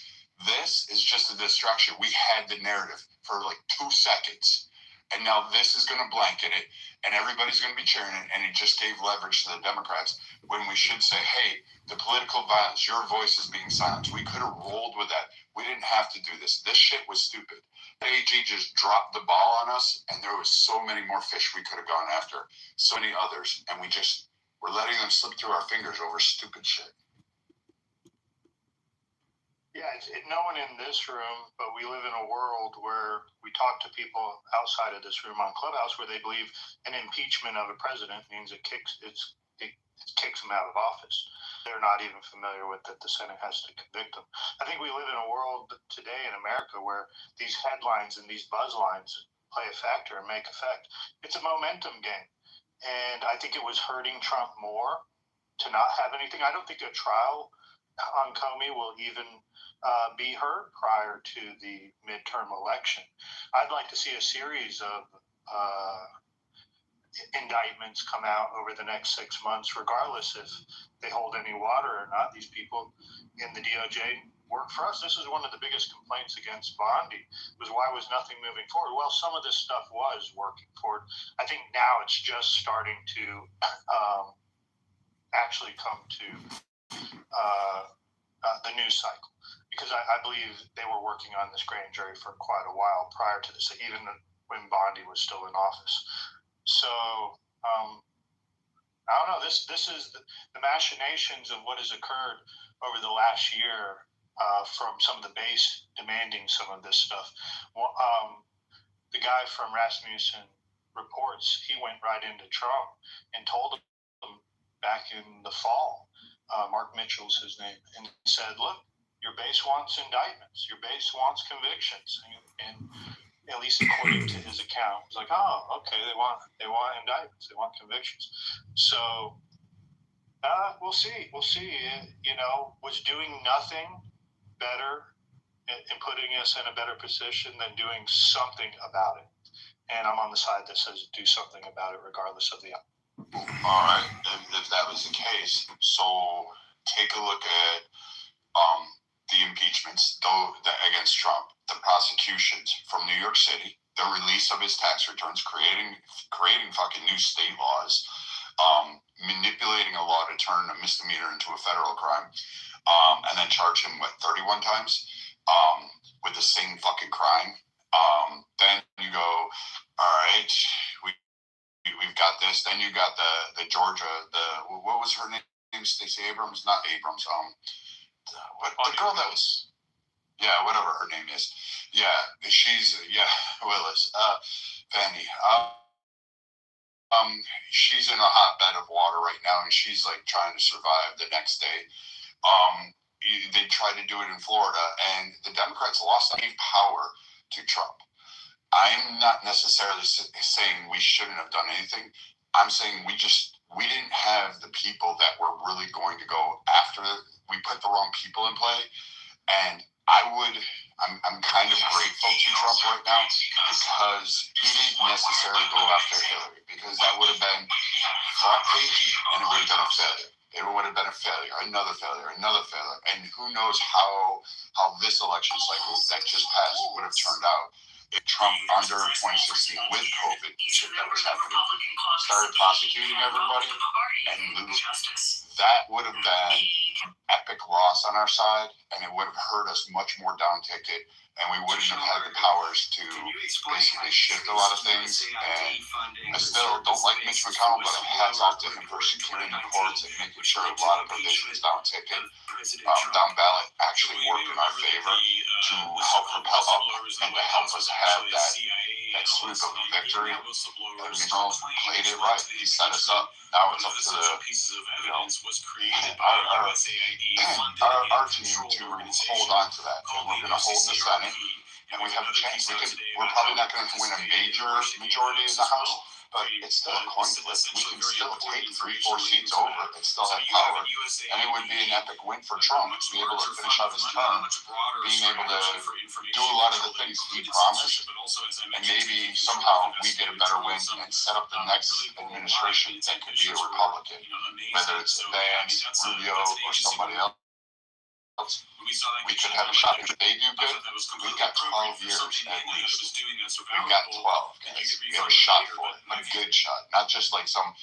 This is just a distraction. We had the narrative for like 2 seconds, and now this is going to blanket it, and everybody's going to be cheering it, and it just gave leverage to the Democrats when we should say, hey, the political violence, your voice is being silenced. We could have rolled with that. We didn't have to do this. This shit was stupid. AG just dropped the ball on us, and there was so many more fish we could have gone after, so many others, and we're letting them slip through our fingers over stupid shit. Yeah, no one in this room, but we live in a world where we talk to people outside of this room on Clubhouse where they believe an impeachment of a president means it kicks them out of office. They're not even familiar with that the Senate has to convict them. I think we live in a world today in America where these headlines and these buzz lines play a factor and make effect. It's a momentum game. And I think it was hurting Trump more to not have anything. I don't think a trial on Comey will even be heard prior to the midterm election. I'd like to see a series of indictments come out over the next 6 months, regardless if they hold any water or not. These people in the DOJ work for us. This is one of the biggest complaints against Bondi, was why was nothing moving forward? Well, some of this stuff was working forward. I think now it's just starting to actually come to the news cycle, because I believe they were working on this grand jury for quite a while prior to this, even when Bondi was still in office. So I don't know. This is the machinations of what has occurred over the last year from some of the base demanding some of this stuff. Well, the guy from Rasmussen Reports, he went right into Trump and told him back in the fall, Mark Mitchell's his name, and said, look, your base wants indictments, your base wants convictions, and at least according to his account, it's like, oh, okay, they want indictments, they want convictions. So we'll see. Was doing nothing better in putting us in a better position than doing something about it? And I'm on the side that says do something about it, regardless of the outcome. All right, if that was the case, so take a look at the impeachments against Trump, the prosecutions from New York City, the release of his tax returns, creating fucking new state laws, manipulating a law to turn a misdemeanor into a federal crime, and then charge him 31 times with the same fucking crime. Then you go, all right, we've got this. Then you got the Georgia, what was her name? Stacey Abrams, not Abrams. The girl that was, whatever her name is. She's Willis, Fanny. She's in a hotbed of water right now, and she's like trying to survive the next day. They tried to do it in Florida, and the Democrats lost power to Trump. I'm not necessarily saying we shouldn't have done anything. I'm saying we didn't have the people that were really going to go after it. We put the wrong people in play, and I'm kind of grateful to Trump right now because he didn't necessarily go after Hillary, because that would have been front page and it would have been a failure. It would have been a failure, another failure, and who knows how this election cycle that just passed would have turned out if Trump under 2016 with COVID shit that was happening started prosecuting everybody and losing. That would have been an epic loss on our side, and it would have hurt us much more down ticket, and we wouldn't have had the powers to basically shift a lot of things. And I still don't like Mitch McConnell, but hats off to him for securing the courts and making sure a lot of provisions down ticket, down ballot actually worked in our favor. to help propel up and to help us have that sweep of a victory. And Mitchell played it right. He set us up. Now it's up to the, our team to hold on to that. And we're going to hold the Senate, and we have a chance. We're probably not going to win a major majority in the House, but it's still a coin flip. We can still take 3-4 seats over and still have power. And it would be an epic win for Trump to be able to finish out his term, being able to do a lot of the things he promised, and maybe somehow we get a better win and set up the next administration that could be a Republican, whether it's Vance, Rubio, or somebody else. We could have a shot. If they do good, we've got 12 years at least. We've got 12, guys. We have a shot for it, a good shot. Not just like some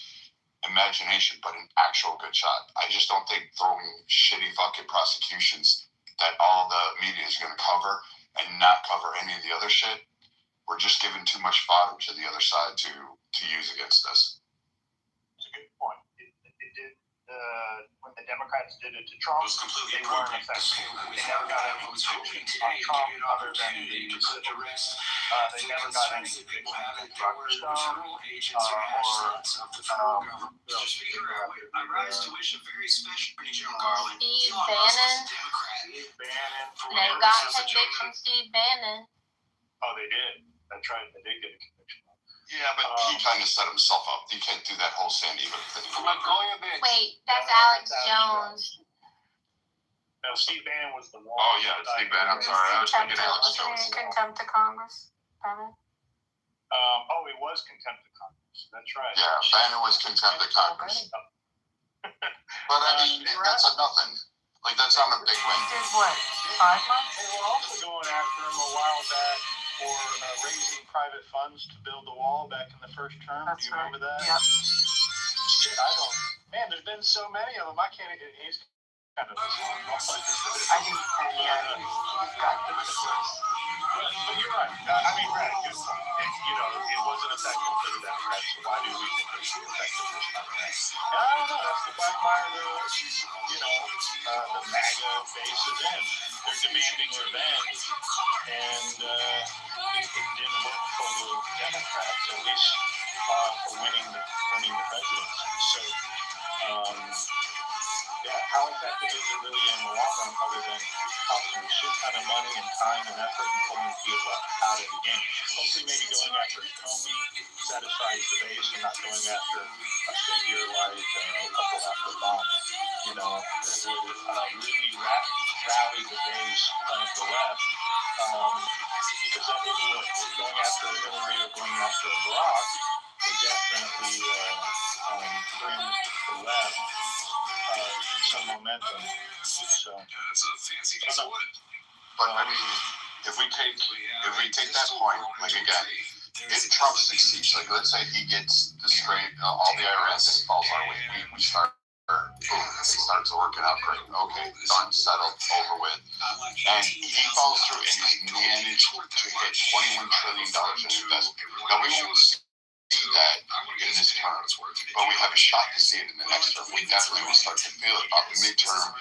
imagination, but an actual good shot. I just don't think throwing shitty fucking prosecutions that all the media is going to cover and not cover any of the other shit, we're just giving too much fodder to the other side to use against us. It's a good point. When the Democrats did it to Trump, they weren't effective. They never got any conviction on Trump other than the arrest. They never got any conviction on Roger Stone I rise to wish a very special General Garland. Steve Bannon. They got conviction, Steve Bannon. Oh, they did. That's right. They did get a conviction. Yeah, but he kind of set himself up. He can't do that whole Sandy Hook thing. Wait, that's Alex Jones. No, Steve Bannon was the one. Oh, yeah, Steve Bannon. I'm sorry. I was thinking Alex Jones. Contempt of Congress, Bannon. Oh, it was contempt of Congress. That's right. Yeah, Bannon was contempt of Congress. But I mean, that's a nothing. Like, that's not a big win. Did what? 5 months? They were also going after him a while back for raising private funds to build the wall back in the first term. That's Do you remember that? Yep. Shit, I don't. Man, there's been so many of them. I can't. He's kind of. I think, yeah, he's got the first. But you're right. I mean, right. It wasn't effective for the Democrats. So why do we think it was effective this time around? And I don't know. That's the quagmire the MAGA base is in. They're demanding revenge, and it didn't work for the Democrats, at least for winning the presidency. So, how effective is it really in the long run, other than costing a shit ton of money and time and effort and pulling people out of the game? Hopefully, maybe going after Comey satisfies the base and not going after a figure like a couple after Obama. That would really rally the base of the left. Because that would be going after Hillary or going after Barack would definitely bring the left some momentum. So That's a fancy piece of wood. But I mean, if we take that point, like again, if Trump succeeds, like let's say he gets the straight, all the IRS thing falls our way, we start, boom, it starts working out great. Okay, done, settled, over with, and he follows through and he managed to hit $21 trillion in investment. Now we won't see that in this term, but we have a shot to see it in the next term. We definitely will start to feel it about the midterm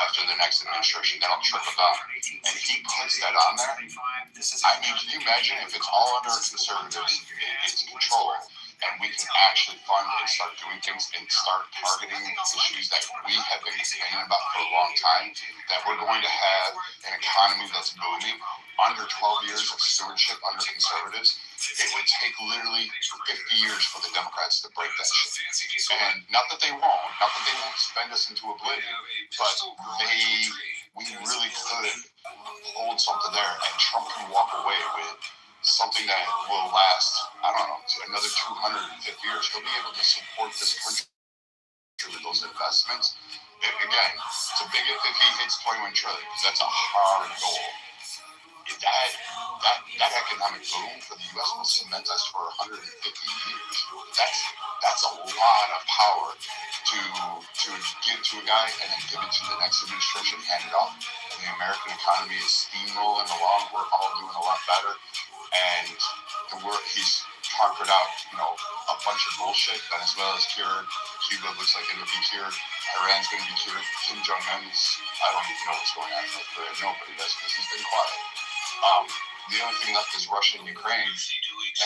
after the next administration. That'll trickle down, and he puts that on there. I mean, can you imagine if it's all under conservatives, it's control, and we can actually fund and start doing things and start targeting issues that we have been complaining about for a long time, that we're going to have an economy that's booming. Under 12 years of stewardship under conservatives, it would take literally 50 years for the Democrats to break that shit. And not that they won't spend us into oblivion, but we really could hold something there, and Trump can walk away with something that will last, I don't know, another 250 years. He'll be able to support this country with those investments. Again, it's a big if he hits 21 trillion, because that's a hard goal. That economic boom for the U.S. will cement us for 150 years. That's a lot of power to give to a guy and then give it to the next administration, hand it off. And the American economy is steamrolling along. We're all doing a lot better, and he's conquered out, a bunch of bullshit. Venezuela's cured, Cuba looks like it'll be cured. Iran's going to be cured. Kim Jong-un is, I don't even know what's going on in North Korea. Nobody does because he's been quiet. The only thing left is Russia and Ukraine.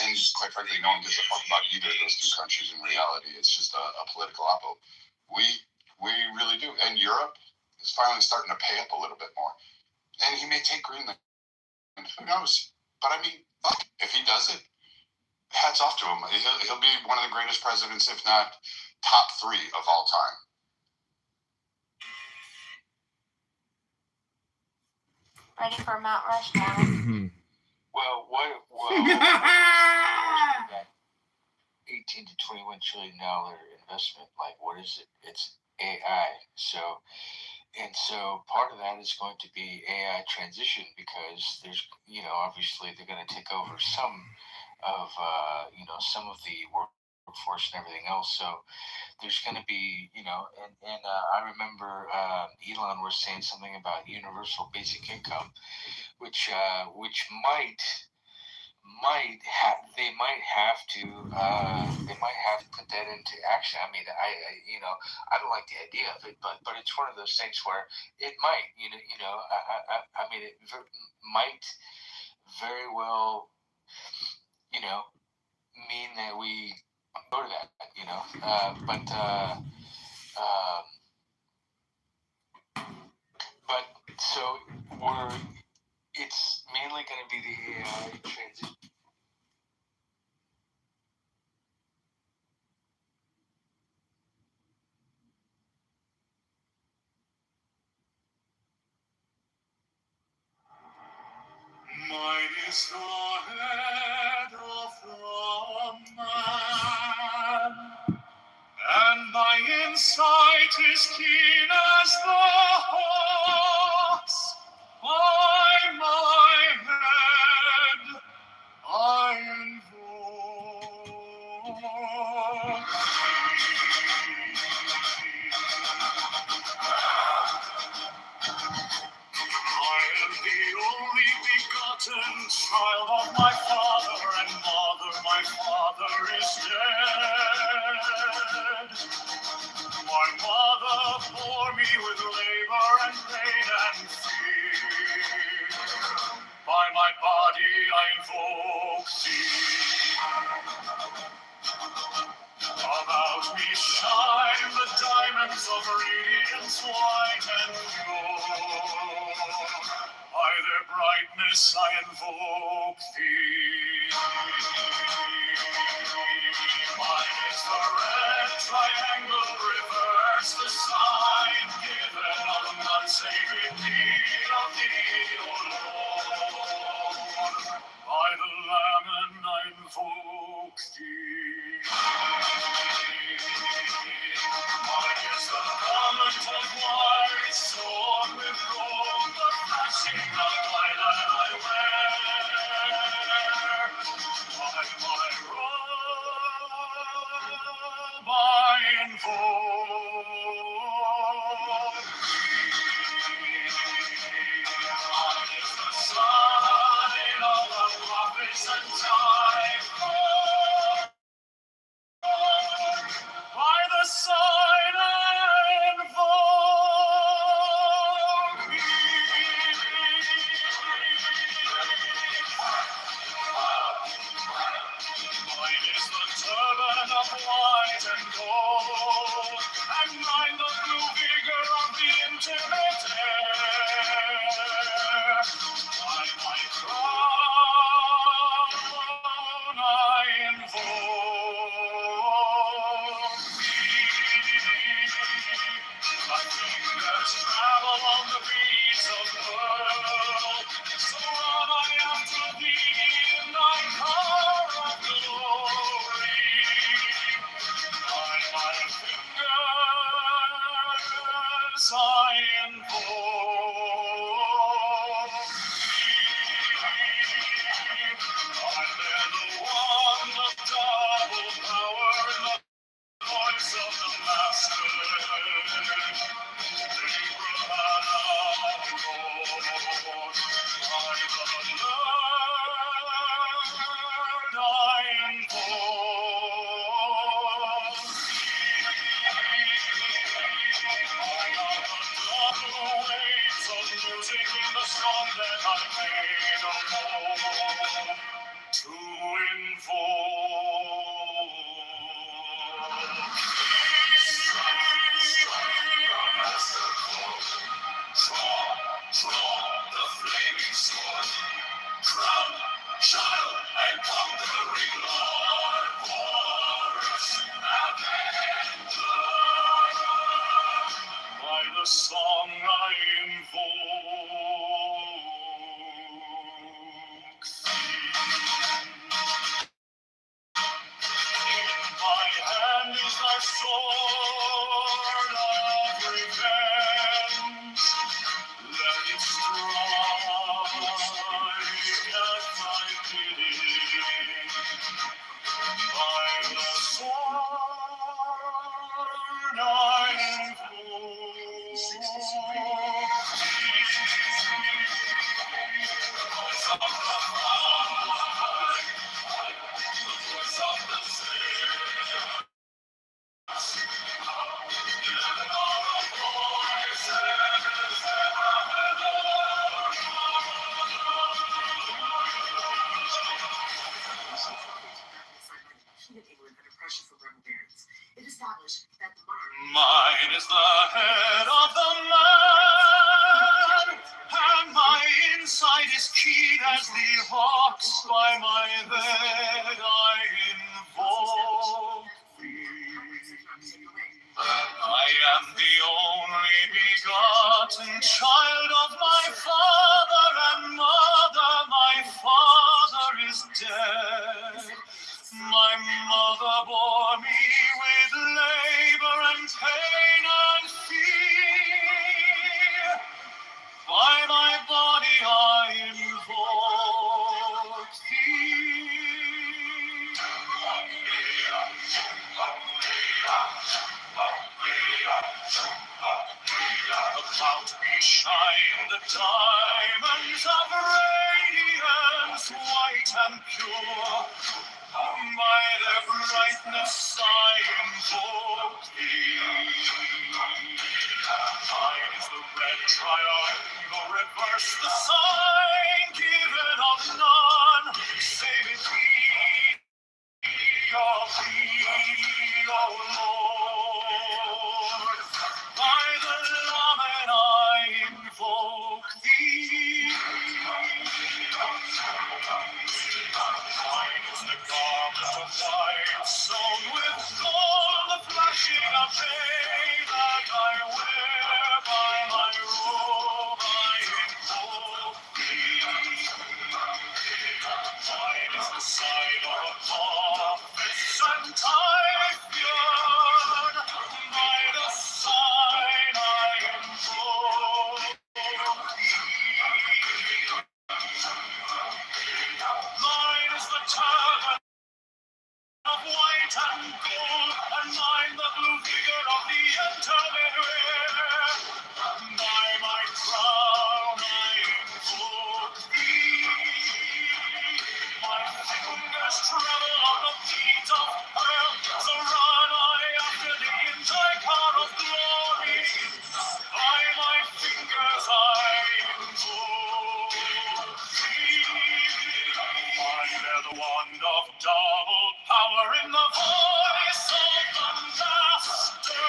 And quite frankly, no one gives a fuck about either of those two countries in reality. It's just a political oppo. We really do. And Europe is finally starting to pay up a little bit more. And he may take Greenland. Who knows? But I mean, fuck, if he does it, hats off to him. He'll be one of the greatest presidents, if not top 3 of all time. Ready for Mount Rushmore? Well, 18 to $21 trillion investment, like what is it? It's AI. So part of that is going to be AI transition because there's, obviously they're going to take over some of the workforce and everything else. So there's going to be, and I remember Elon was saying something about universal basic income, which they might have to put that into action. I mean, I don't like the idea of it, but it's one of those things where it might, I mean, it might very well, mean that we go to that, but so it's mainly going to be the AI transition. Mine is the head of man, and my insight is keen as the hawk's. By my head I invoke I am the only begotten child of my father and mother. My father is dead. My mother bore me with labor and pain and fear. By my body I invoke thee. About me shine the diamonds of radiance white and pure. By their brightness I invoke thee. Mine is the red triangle, reverse the sign given of unsaving need of thee, O Lord. By the Lamb I invoke thee. Mine is the garment of white, sewn with gold, the flashing of light I wear. By my robe I invoke thee. Mine is the sign of the prophets and time. singing the song that I made alone to Draw the flaming sword, crown, child, and conquering Lord, Horus, Avenger. By the song I invoke thee. In my hand is thy sword of revenge. Let it strike at thy bidding. By the sword I invoke Mine is the head of the man, and my insight is keen as the hawk's. By my bed I invoke thee. I am the only begotten child of my father and mother. My father is dead. My mother bore me with labor and pain and fear. By my body I invoke thee. About me shine the diamonds of radiance, white and pure. By their brightness I invoke thee. Mine is the red triangle, reverse the sign, given of none, save it be of thee, O Lord. By the Lamed I invoke thee. Mine is the garment of white, sewn with gold, the flashing of day that I wear. By my robe I invoke thee. Mine is the sign of a prophet's and Typhoon. By the sign I invoke thee. Mine is the turban of white and gold, and mine the blue figure of the intermediate. By my crown I invoke thee. My fingers tremble on the beat of hell, so run I after thee in thy car of glory. By my fingers I invoke thee. I bear the wand of double power in the voice of the Master.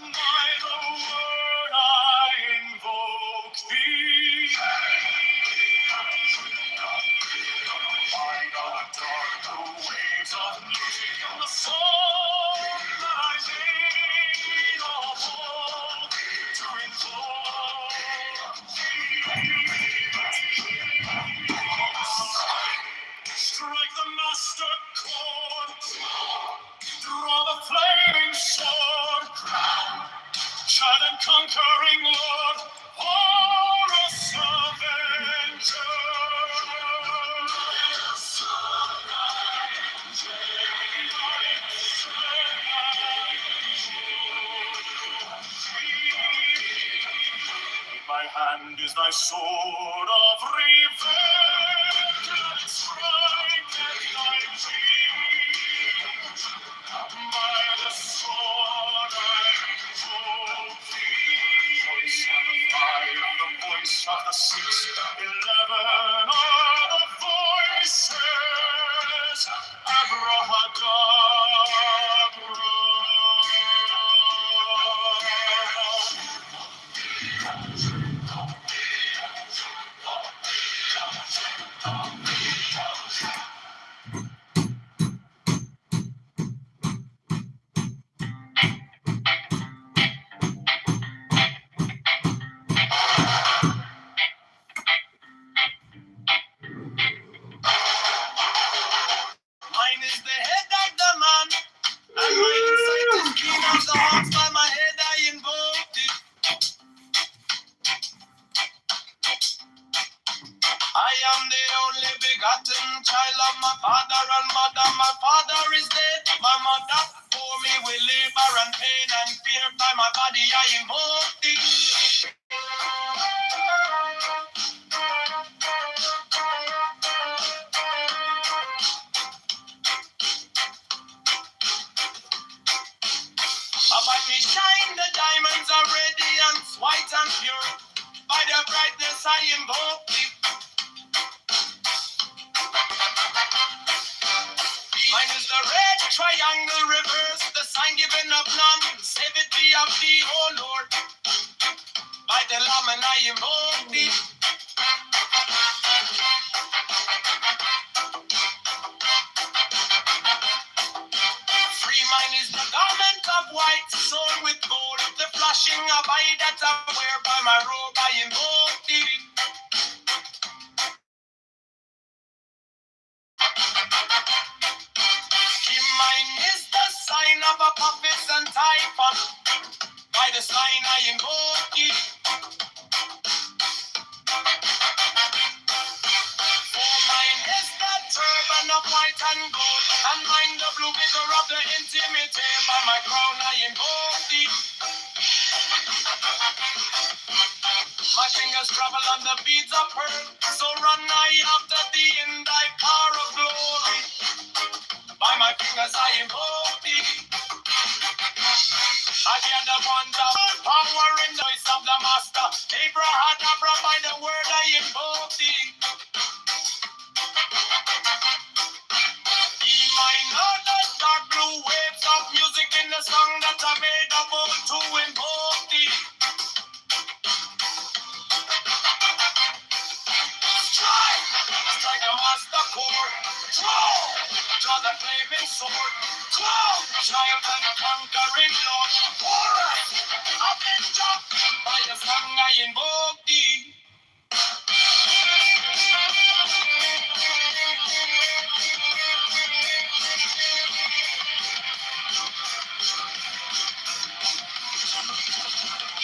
By the word I invoke thee. I know the dark blue waves of music in the song that I made of old to invoke thee. Strike the master chord, draw the flaming sword, child and conquering Lord, Horus Avenger. In my hand is thy sword of revenge, let it strike at thy cheek. By the sword I my body I invoke thee. About me shine, the diamonds are radiant, white and pure. By the brightness I invoke thee. Mine is the red triangle reverse, the sign given of none. Save it be of thee, O Lord. By the Lamb and I invoke thee. Free mine is the garment of white, sewn with gold. The flashing of eye that I wear by my robe I invoke thee. Mine is the sign of Apophis and Typhon. By the sign I invoke thee. For mine is the turban of white and gold, and mine the blue vigor of the intimate. By my crown I invoke thee. My fingers travel on the beads of pearl, so run I after thee in thy car of glory. By my fingers I invoke thee. I hear the wonder, power in the voice of the master. Abrahadabra, by the word I invoke thee. Be mine are the dark blue waves of music in the song that I made about to invoke thee. Strike a master chord. Draw the flaming sword. Triumph and conquering Lord. Warrior, avenger, by the song I invoke thee.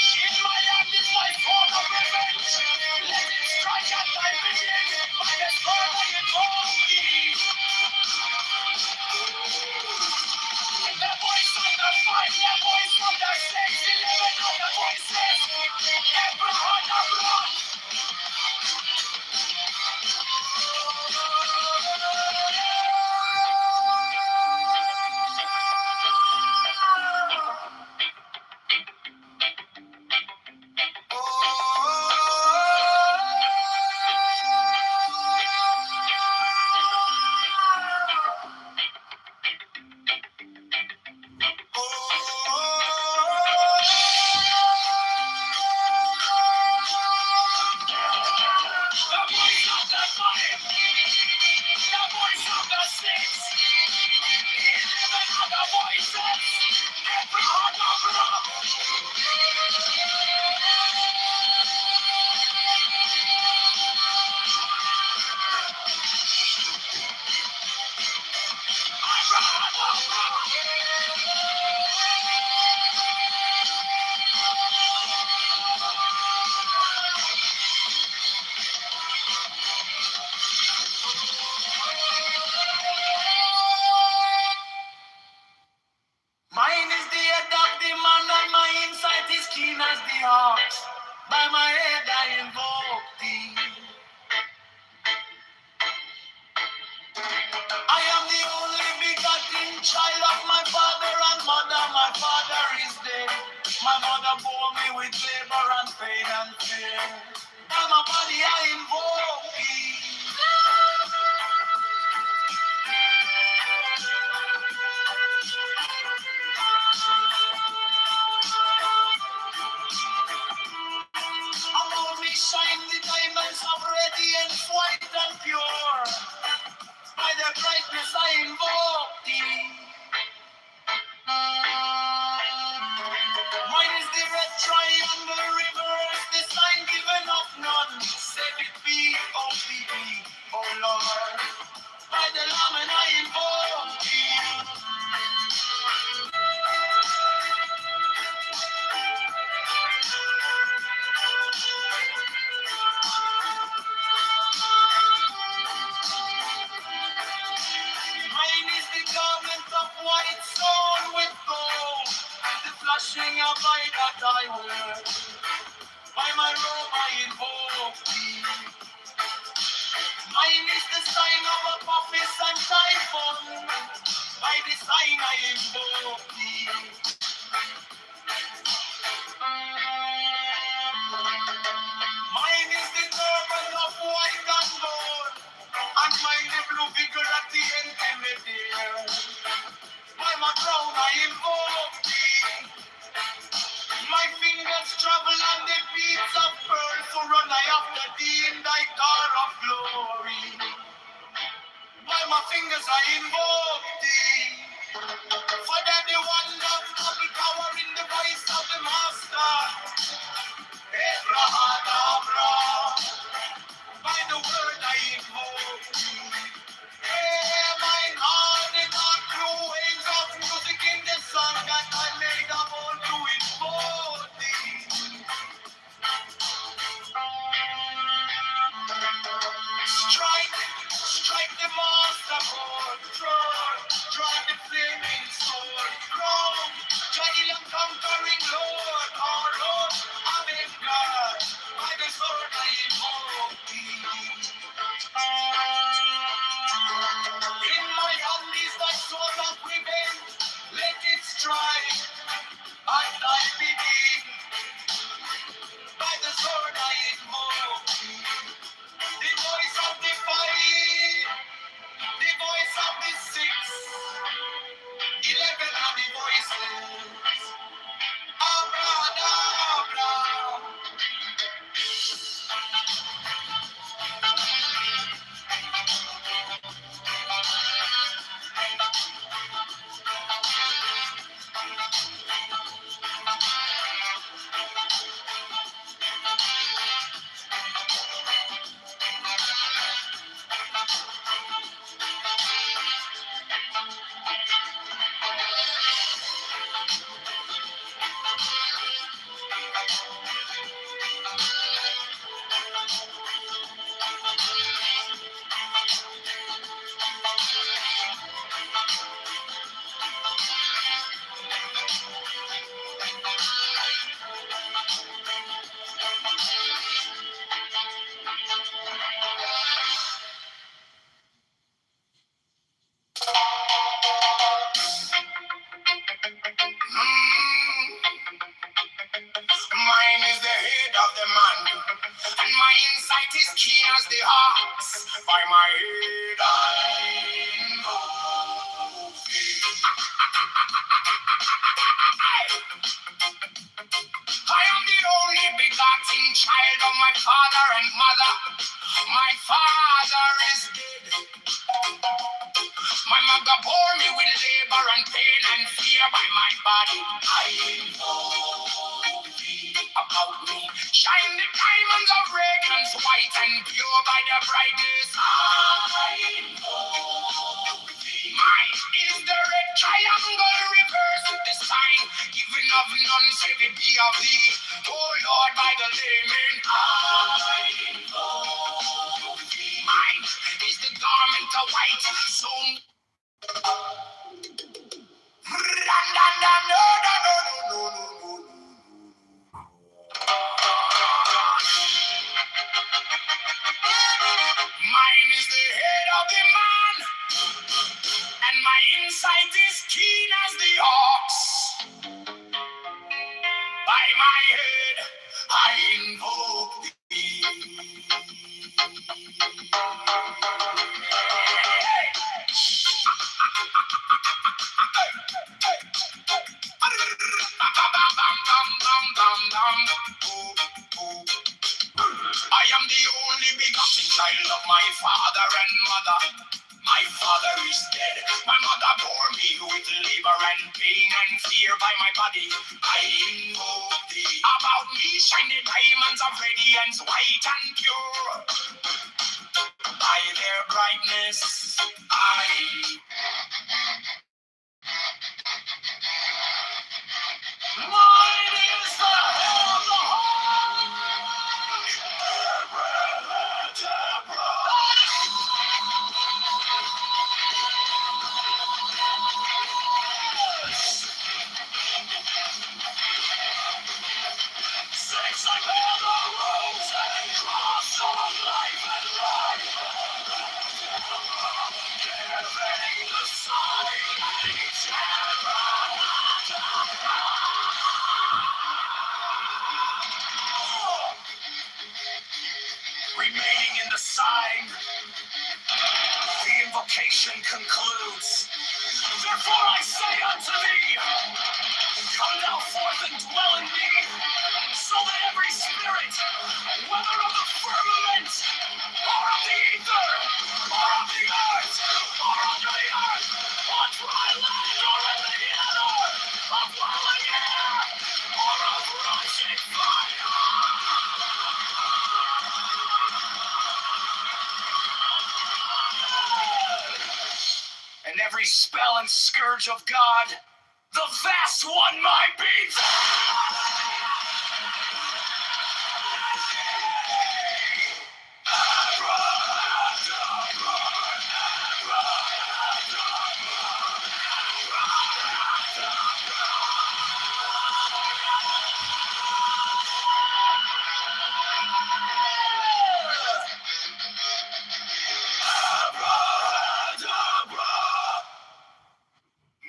In my hand is my sword of revenge. Let it strike at thy being. By the sword I invoke thee. The voice of the fight, the voice of the 611 of the voices. Every heart of blood. Mine is the head of the man and my insight is keen as the heart. By my head I invoke thee. I am the only begotten child of my father and mother. My father is dead. My mother bore me with labor and pain and fear. By my body I invoke thee. Above me shine the diamonds of radiance, white and pure. By the brightness I invoke thee. Mine is the red triangle reverse, the sign given of none. Save it be, O Lord. By the Lamb and I invoke thee. Mine is the garment of white sewn with gold, the flashing of light that I wear. By my robe I invoke thee. Mine is the sign of Apophis and Typhon. By the sign I invoke thee. Mine is the turban of white and gold, and mine the blue figure at the end of the day. By my crown I invoke thee. My fingers travel on the beats of pearl, so run I after thee in thy car of glory. By my fingers I invoke thee. For that the wonder of the power in the voice of the master. Abrahadabra. By the word I invoke thee. Hey, mine heart the dark blue waves of music in the sun that I made a bold to invoke thee. Strike, strike the master chord, drive the flaming sword, crown, giant and conquering Lord, our Lord, Amen God, by the sword I invoke thee. In my hand is thy sword of revenge, let it strike, and I begin, by the sword I invoke thee. The voice of the fight, the voice of the 6, 11 of the voices. Abracadabra. Mine is the head of the man, and my insight is keen as the ox. By my head I invoke thee. I am the only begotten child of my father and mother. My father is dead. My mother bore me with labor and pain and fear. By my body I invoke thee. About me shine the diamonds of radiance, white and pure by the brightness. I invoke thee. Mine is the red triangle reverse, the sign given of none, save it be of thee. Oh Lord, by the layman, I invoke thee. Mine is the garment of white, sown. Mine is the head of the man, and my insight is keen as the ox. By my head I invoke thee. I am the only begotten child of my father and mother. My father is dead. My mother bore me with labor and pain and fear. By my body I invoke thee. About me shine the diamonds of radiance, white and pure. By their brightness I mine is the hell of the Remaining in the sign, the invocation concludes. Therefore I say unto thee, come thou forth and dwell in me, so that every spirit, whether of the firmament, or of the ether, or of the earth, or under the earth, on dry land, or in the ether, of whirling air, or of rushing fire, and every spell and scourge of God, the vast one might be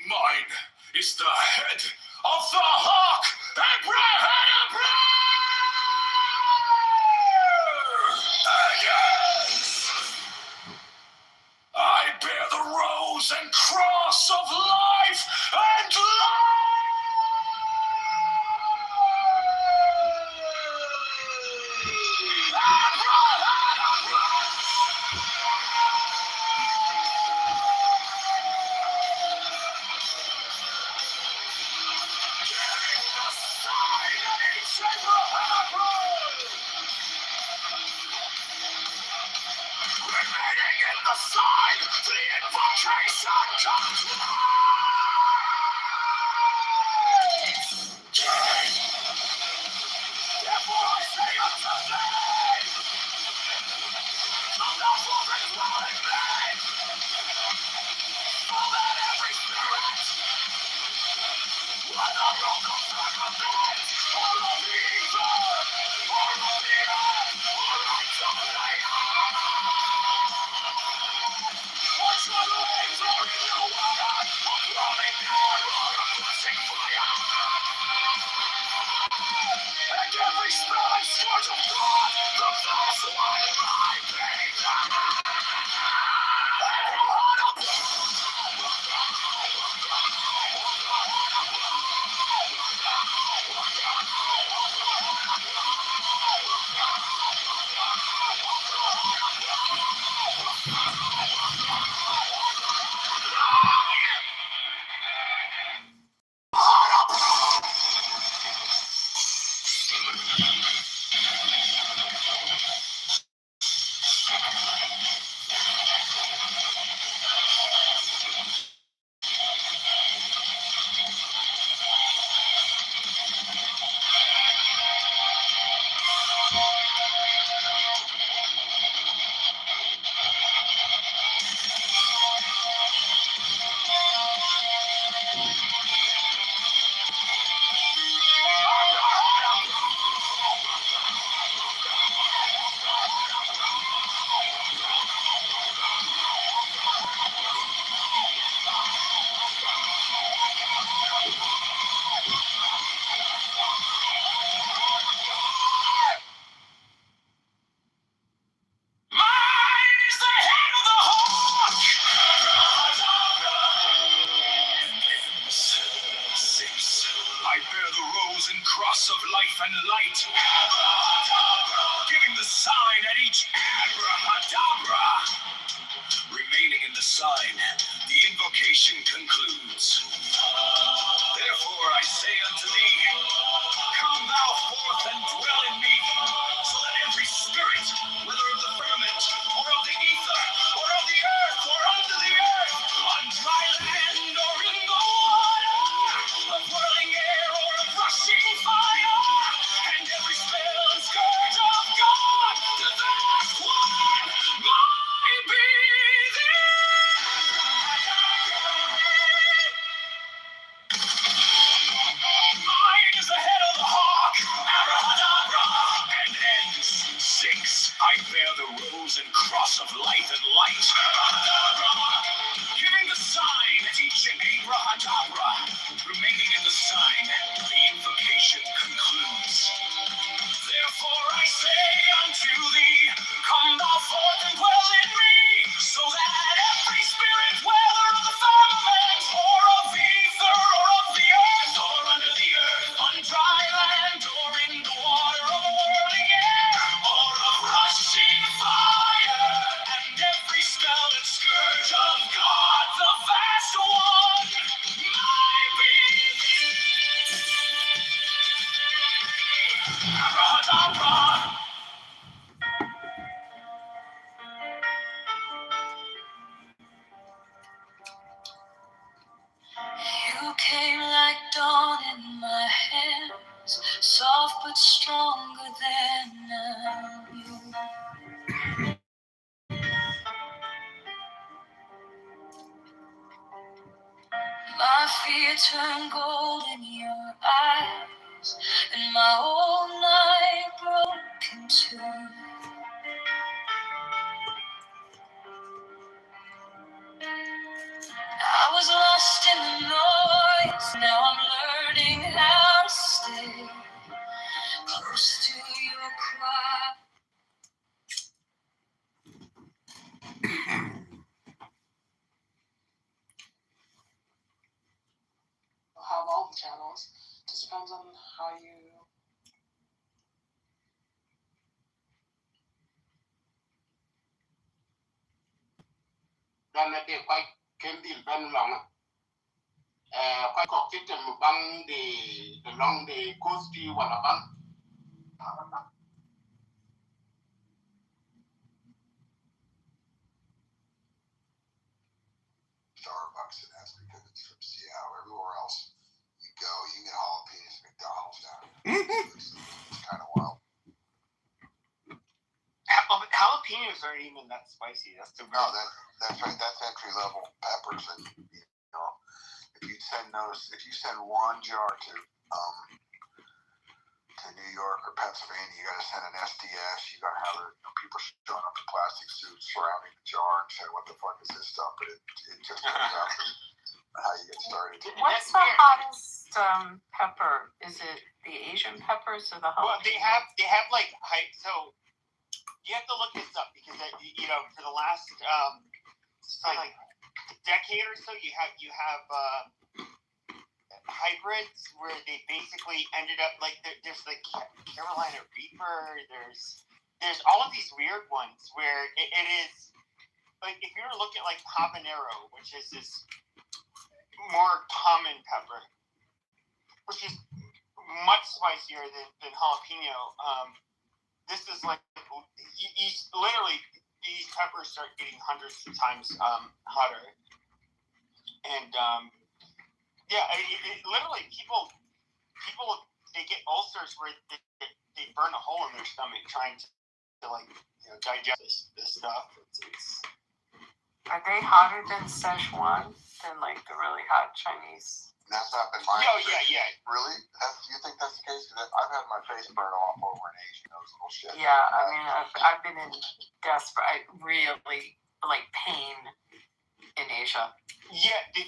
mine is the head of the hawk, Abraham! I bear the rose and cross of life and remaining in the sign, the invocation concludes. Therefore I say unto thee, come thou forth and dwell in me, so that every spirit, whether of the firmament, or of the ether, or of the earth, or unto the earth, or to the waves, or in the water, of rolling air, or of rushing fire, and every spell and scourge of God, the vast one might be I bear the rose and cross of life and light, giving the sign at each abrahadabra. Remaining in the sign, the invocation concludes. Therefore I say unto thee, come thou forth and dwell in me, so that every spirit, whether of the firmament, or of the ether, or of the earth, or under the earth, on dry land, or in the water, of whirling air, or of rushing fire, and every spell and scourge of God, the vast one might be mine is the Abracadabra. You came like dawn in my hands, soft but stronger than I knew. My fear turned gold in your eyes, and my whole night broke in two. I was lost in the noise, now I'm learning how to stay close to your cry. Have all the channels. Just depends on how you. Dan na de quay ken dil ban long quay ko kitem bang de long de costi wala bang Starbucks, and that's because it's from Seattle. Everywhere else you go, you get jalapenos at McDonald's down here. It's kind of wild. Jalapenos aren't even that spicy. That's the No, that's right. That's entry level peppers, and you know, if you send one jar to New York or Pennsylvania, you got to send an SDS. You got to have people showing up in plastic suits surrounding the jar and saying, "What the fuck is this stuff?" But it just turns out how you get started. What's the hottest pepper? Is it the Asian peppers or the jalapeno? Well, they have like so you have to look this up because for the last like decade or so you have hybrids where they basically ended up like there's like Carolina Reaper, there's all of these weird ones where it is like if you were looking at like habanero, which is this more common pepper, which is much spicier than jalapeno. This is like you literally these peppers start getting hundreds of times hotter, and literally people they get ulcers where they burn a hole in their stomach trying to like digest this stuff. Are they hotter than Szechuan? Than like the really hot Chinese? That's not been my experience. Yeah. Really? You think that's the case? Because I've had my face burned off over in Asia. Those little shit. Yeah, I mean, I've been in really like pain in Asia. Yeah, they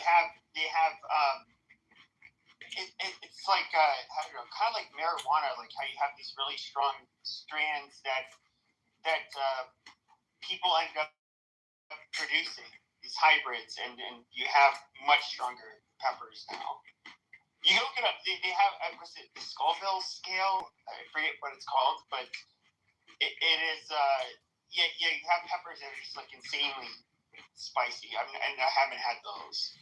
have it's like I don't know, kind of like marijuana, like how you have these really strong strands that people end up producing these hybrids, and you have much stronger peppers now. You can look it up. They have was it the Scoville scale? I forget what it's called, but it is you have peppers that are just like insanely spicy. I haven't had those.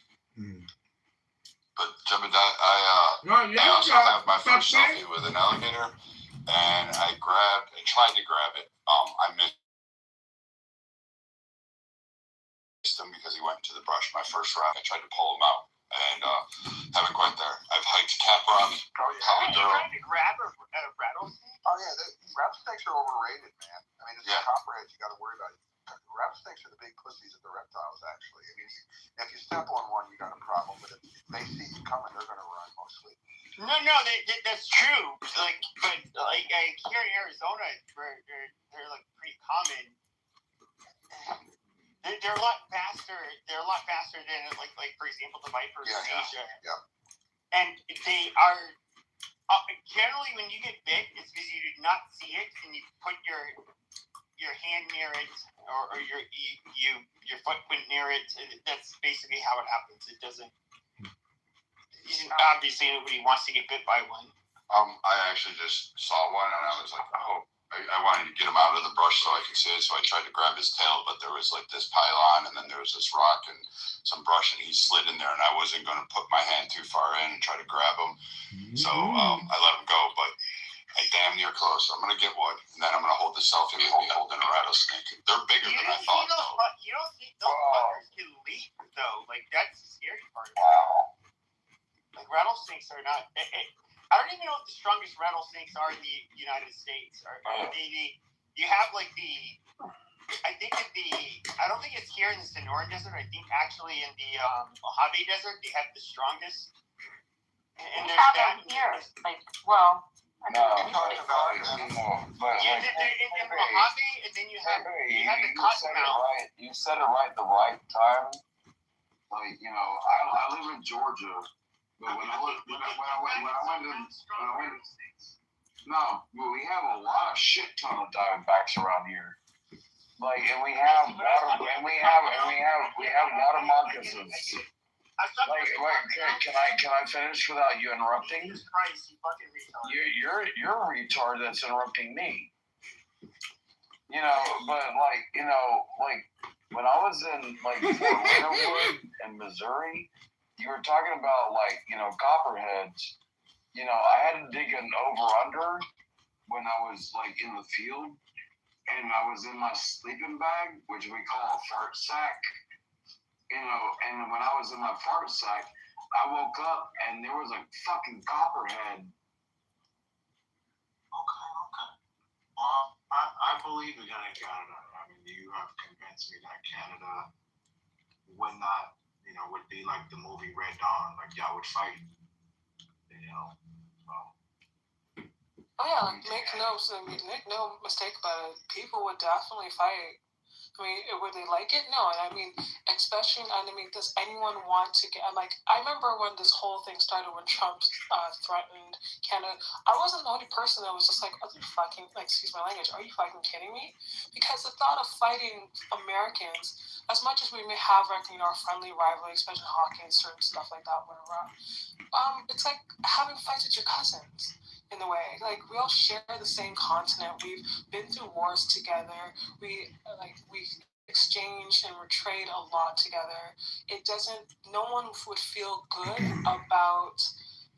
But Jimmy, I also have my first selfie with an alligator, and I tried to grab it. I missed him because he went into the brush. My first round, I tried to pull him out, and haven't quite there. I've hiked Capron, You trying to grab a rattlesnake? Oh yeah, rattlesnakes are overrated, man. I mean, it's the copperheads you got to worry about. Rattlesnakes are the big pussies of the reptiles, actually. I mean, if you step on one, you got a problem. But if they see you coming, they're going to run mostly. No, that's true. Like, but like here in Arizona, where they're like pretty common. They're a lot faster. They're a lot faster than like for example the vipers in Asia. Yeah. And they are generally when you get bit, it's because you did not see it and you put your hand near it or your foot went near it. That's basically how it happens. It doesn't. Obviously, nobody wants to get bit by one. I actually just saw one and I was like, oh. I wanted to get him out of the brush so I could see it, so I tried to grab his tail, but there was like this pylon and then there was this rock and some brush and he slid in there and I wasn't going to put my hand too far in and try to grab him. So I let him go you're close. I'm gonna get one, and then I'm gonna hold the selfie with me holding a rattlesnake. They're bigger than I thought. You don't think those fuckers can leap though? Like that's the scary part. Wow. Like rattlesnakes are not. I don't even know what the strongest rattlesnakes are in the United States. You have like the. I don't think it's here in the Sonoran Desert. I think actually in the Mojave Desert they have the strongest. And we have them here. Like, well. No, I'm talking about anymore. But yeah, in Mojave, and then you have the Cottonmouth. Right. You said it right the right time. Like, you know, I live in Georgia, but when I went we have a lot of shit ton of Diamondbacks around here. Like, and we have water moccasins. Can I finish without you interrupting? You're a retard that's interrupting me. You know, but when I was in Fort Leonard in Missouri, you were talking about copperheads. You know, I had to dig an over-under when I was in the field, and I was in my sleeping bag, which we call a fart sack. You know, and when I was in my fart sack, I woke up and there was a fucking copperhead. Okay. Well, I believe in Canada. I mean, you have convinced me that Canada would not, would be like the movie Red Dawn, like y'all would fight. Oh yeah, make no mistake about it. People would definitely fight. I mean, would they like it? No. And I mean, especially, does anyone want to get, I remember when this whole thing started, when Trump threatened Canada, I wasn't the only person that was just like, are you fucking, excuse my language, are you fucking kidding me? Because the thought of fighting Americans, as much as we may have, our friendly rivalry, especially hockey and certain stuff like that, whatever, it's like having fights with your cousins. In a way, we all share the same continent. We've been through wars together. We exchanged and we're trade a lot together. No one would feel good about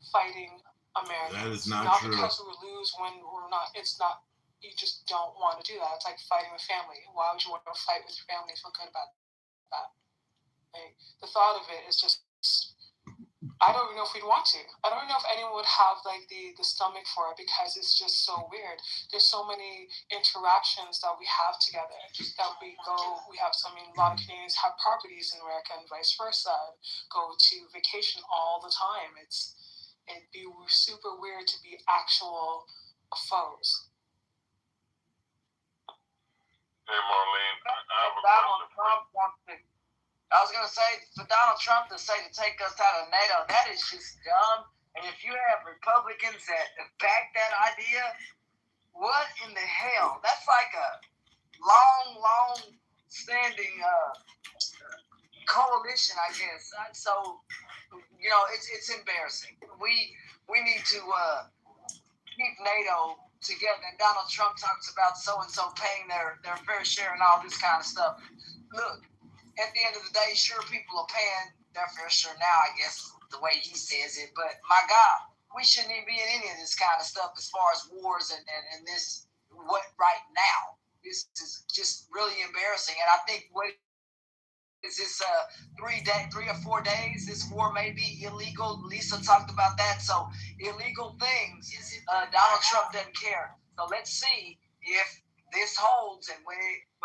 fighting Americans. That is not true. Not because we lose when we're not. It's not. You just don't want to do that. It's like fighting with family. Why would you want to fight with your family and feel good about that? The thought of it is just. I don't even know if we'd want to. I don't even know if anyone would have the stomach for it, because it's just so weird. There's so many interactions that we have together. That we have. A lot of Canadians have properties in America and vice versa. Go to vacation all the time. It'd be super weird to be actual foes. Hey Marlene, I have a question. I was going to say, for Donald Trump to say to take us out of NATO, that is just dumb. And if you have Republicans that back that idea, what in the hell? That's like a long-standing coalition, I guess. So, it's embarrassing. We need to keep NATO together. And Donald Trump talks about so-and-so paying their fair share and all this kind of stuff. Look. At the end of the day, sure, people are paying their fair share now, I guess, the way he says it. But, my God, we shouldn't even be in any of this kind of stuff as far as wars and this, right now. This is just really embarrassing. And I think is this 3 or 4 days? This war may be illegal. Lisa talked about that. So, illegal things, Donald Trump doesn't care. So, let's see if this holds, and when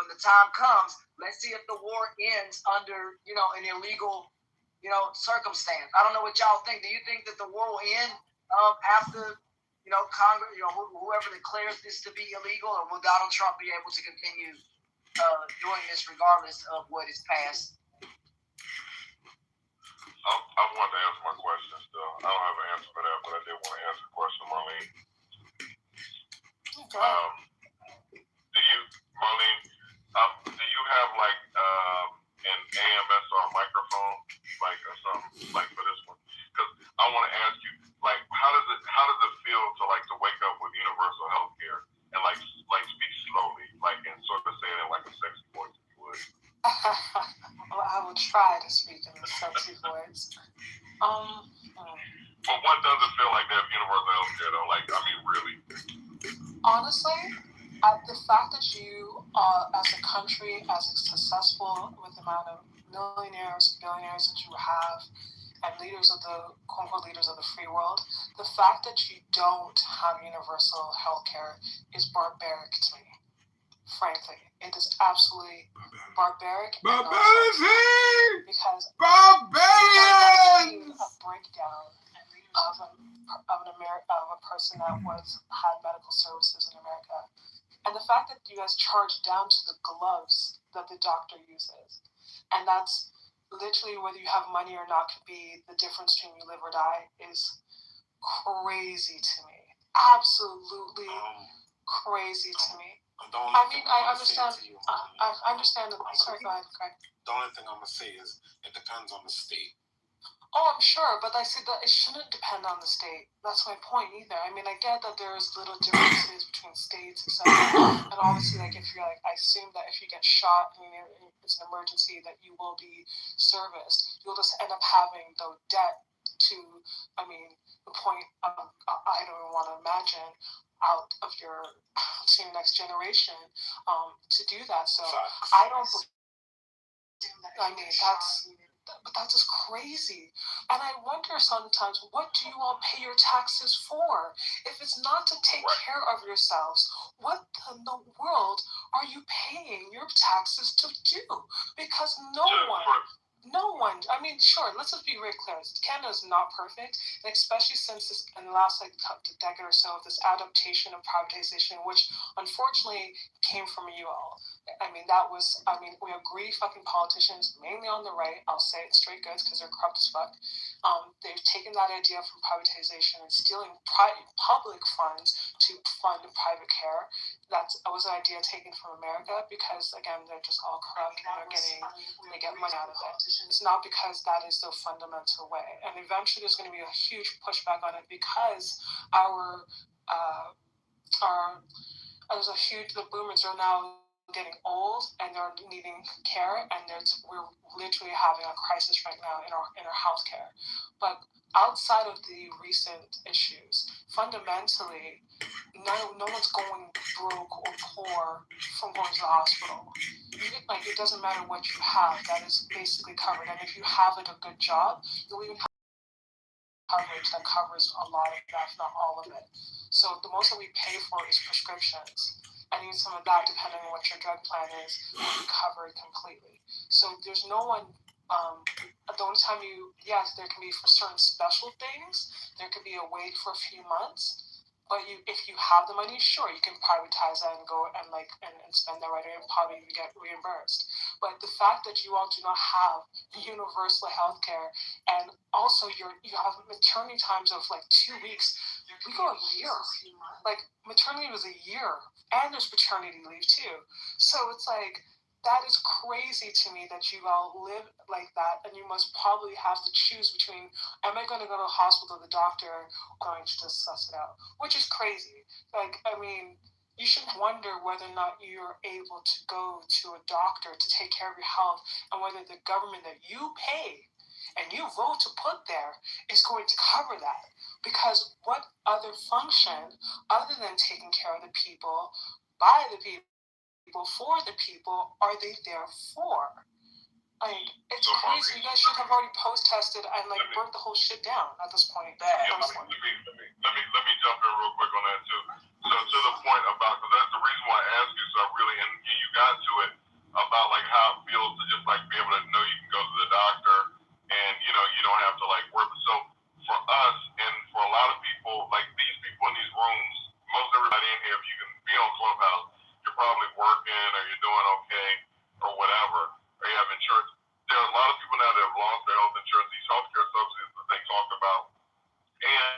the time comes, let's see if the war ends under, an illegal, circumstance. I don't know what y'all think. Do you think that the war will end after, Congress, whoever declares this to be illegal, or will Donald Trump be able to continue doing this regardless of what is passed? I want to answer my question still. I don't have an answer for that, but I did want to answer the question, Marlene. Okay. Marlene, do you have an AMSR microphone, or something for this one? Because I want to ask you, how does it feel to wake up with universal health care and speak slowly, and sort of say it in a sexy voice, if you would? Well, I will try to speak in a sexy voice. But what does it feel like to have universal health care, though? Really? honestly, the fact that you, as a country, as successful with the amount of millionaires, billionaires that you have, and leaders of the quote-unquote leaders of the free world, the fact that you don't have universal health care is barbaric to me. Frankly, it is absolutely barbaric. Because barbarians! A breakdown of a person that had medical services in America, and the fact that you guys charge down to the gloves that the doctor uses, and that's literally whether you have money or not could be the difference between you live or die, is crazy to me. Absolutely crazy to me. I mean, I understand. I understand. Sorry, go ahead, Craig. The only thing I'm gonna say is it depends on the state. Oh, I'm sure, but I said that it shouldn't depend on the state. That's my point either. I mean, I get that there's little differences between states, etc. And obviously, like, if you're like, I assume that if you get shot and it's an emergency, that you will be serviced. You'll just end up having the debt to, I mean, the point of, I don't even want to imagine, out of your, to your next generation, to do that. So I don't. I mean, that's just crazy. And I wonder sometimes, what do you all pay your taxes for? If it's not to take care of yourselves, what in the world are you paying your taxes to do? Because no one, I mean, sure, let's just be very clear. Canada is not perfect, and especially since this, in the last decade or so, of this adaptation of privatization, which unfortunately came from you all. I mean, we have greedy fucking politicians, mainly on the right. I'll say it straight goods because they're corrupt as fuck. They've taken that idea from privatization and stealing public funds to fund private care. That was an idea taken from America because, again, they're just all corrupt and they get money out of it. It's not because that is the fundamental way. And eventually there's going to be a huge pushback on it because the boomers are now getting old and they're needing care, and we're literally having a crisis right now in our healthcare. But outside of the recent issues, fundamentally, no one's going broke or poor from going to the hospital. It doesn't matter what you have, that is basically covered. And if you have a good job, you'll even have coverage that covers a lot of that, if not all of it. So the most that we pay for is prescriptions. And even some of that, depending on what your drug plan is, will be covered completely. So there's no one, the only time yes, there can be for certain special things, there could be a wait for a few months. But if you have the money, sure, you can privatize that and go and spend that right away and probably even get reimbursed. But the fact that you all do not have universal health care, and also you have maternity times of 2 weeks, we go a year. Maternity was a year, and there's paternity leave too. So it's that is crazy to me that you all live like that, and you must probably have to choose between, am I going to go to the hospital, the doctor, or going to just suss it out, which is crazy. You should wonder whether or not you're able to go to a doctor to take care of your health, and whether the government that you pay and you vote to put there is going to cover that. Because what other function, other than taking care of the people, by the people, for the people, are they there for? It's crazy. You guys should have already post-tested and burnt the whole shit down at this point. Let me jump in real quick on that too. So to the point about, because that's the reason why I asked you, so I really, and you got to it about how it feels to just be able to know you can go to the doctor and you don't have to work. So for us and for a lot of people, these people in these rooms, most everybody in here, if you can be on Clubhouse, you're probably working or you're doing okay or whatever, or you have insurance. There are a lot of people now that have lost their health insurance, these healthcare subsidies that they talk about, and, you have insurance. There are a lot of people now that have lost their health insurance, these healthcare subsidies that they talk about, and, you have insurance. There are a lot of people now that have lost their health insurance, these healthcare subsidies that they talk about, and,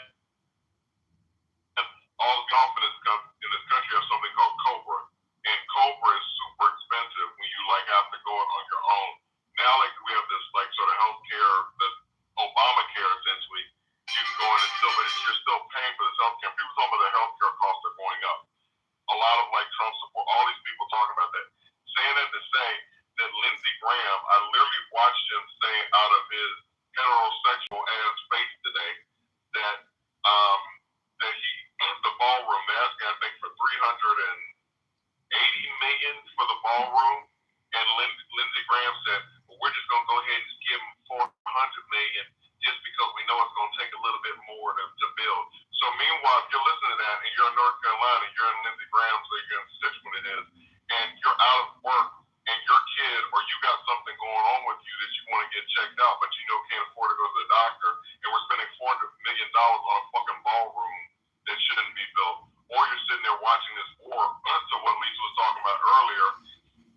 you're listening to that and you're in North Carolina, you're in Lindsey Graham, so you're in Stitch when it is, and you're out of work and your kid or you got something going on with you that you want to get checked out, but you know can't afford to go to the doctor, and we're spending $400 million on a fucking ballroom that shouldn't be built, or you're sitting there watching this war, to what Lisa was talking about earlier,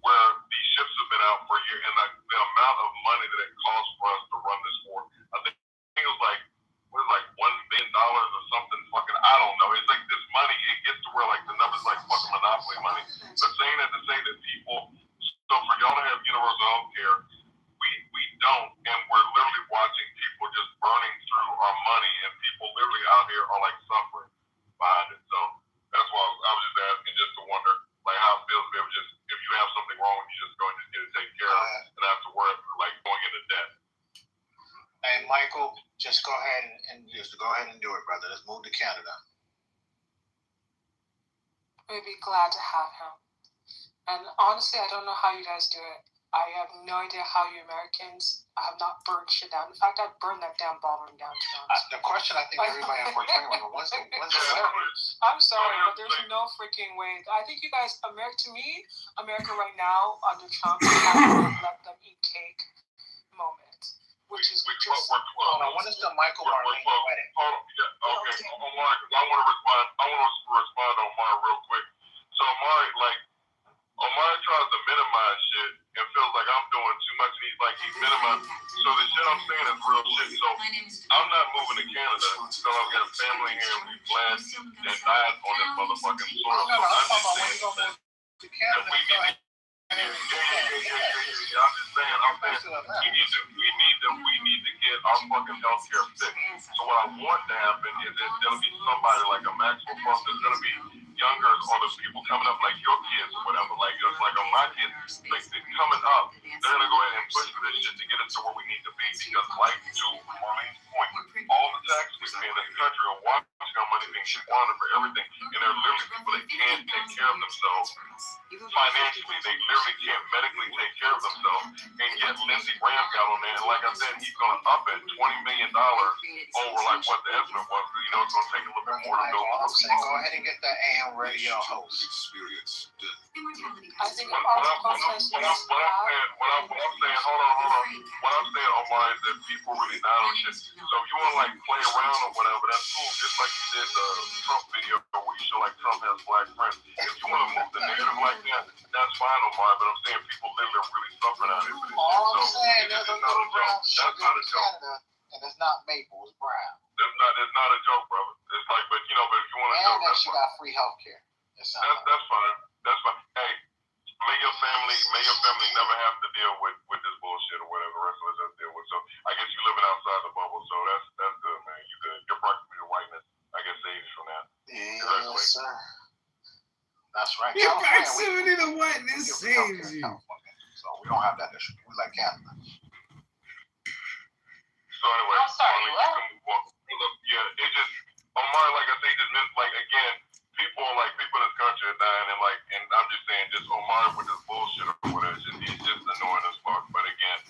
where these ships have been out for a year, and the amount of money that it costs for us to run this war. I think it was like, $1 billion or something fucking, I don't know. It's like this money, it gets to where like the numbers like fucking monopoly money. But saying that to say that people, so for y'all to have universal health care, we don't, and we're literally watching people just burning through our money, and people literally out here are like suffering behind it. So that's why I was just asking just to wonder like how it feels to be able to just, if you have something wrong, you just go and just get it taken care of and not have to worry about like going into debt. Hey, Michael, just go ahead and do it, brother. Let's move to Canada. We'd be glad to have him. And honestly, I don't know how you guys do it. I have no idea how you Americans have not burned shit down. In fact, I'd burn that damn ballroom down. The question I think everybody on 420 when's the I'm sorry, but there's no freaking way. I think you guys, America right now under Trump has let them eat cake moment. Which is just... Hold on, when is the Michael Marlene wedding? Hold on, yeah, okay. Omar, I want to respond to Omar real quick. So Omar tries to minimize shit and feels like I'm doing too much, and he's minimizing. So the shit I'm saying is real shit. So I'm not moving to Canada until I've got family here and we bled and died on this motherfucking soil. So I'm just saying that we need I'm just saying, we need to get our fucking healthcare fixed. So what I want to happen is that there'll be somebody like a Maxwell Funk that's gonna be younger or the people coming up like your kids or whatever, like on my kids, like they're coming up, they're gonna go ahead and push for this shit to get us to where we need to be, because like to Marlene's point, all the taxes we pay in this country are watching our money being squandered for everything, and there are literally people that can't take care of themselves financially, they literally can't medically take care of themselves, and yet Lindsey Graham got on there, and like I said, he's gonna up it $20 million over like what the estimate was, because it's gonna take a little bit more to build. I'm saying go ahead and get that AM radio host. I think what I'm saying, Omar, is that people really die on shit. So if you want to like play around or whatever, that's cool. Just like you did the Trump video where you show like Trump has black friends. If you want to move the narrative like that, that's fine, Omar. But I'm saying people literally are really suffering out here for this shit. All I'm saying, So there's a little brown sugar in joke. Canada, and it's not maple, it's brown. It's not a joke, brother. It's like, but if you want to joke, and that she got free health care. That's fine. That's fine. Hey, may your family never have to deal with this bullshit or whatever the rest of us have to deal with. So I guess you living outside the bubble, so that's good, man. You good. Your proximity to whiteness, I guess, saves you from that. Yes, sir. That's right. Your proximity to whiteness saves you. So we don't have that issue. We like Canada. So anyway, I'm sorry, what? Yeah, it just Omar, like I say, just meant like again, people in this country are dying, and I'm just saying, just Omar with this bullshit or whatever, he's just annoying as fuck. But again,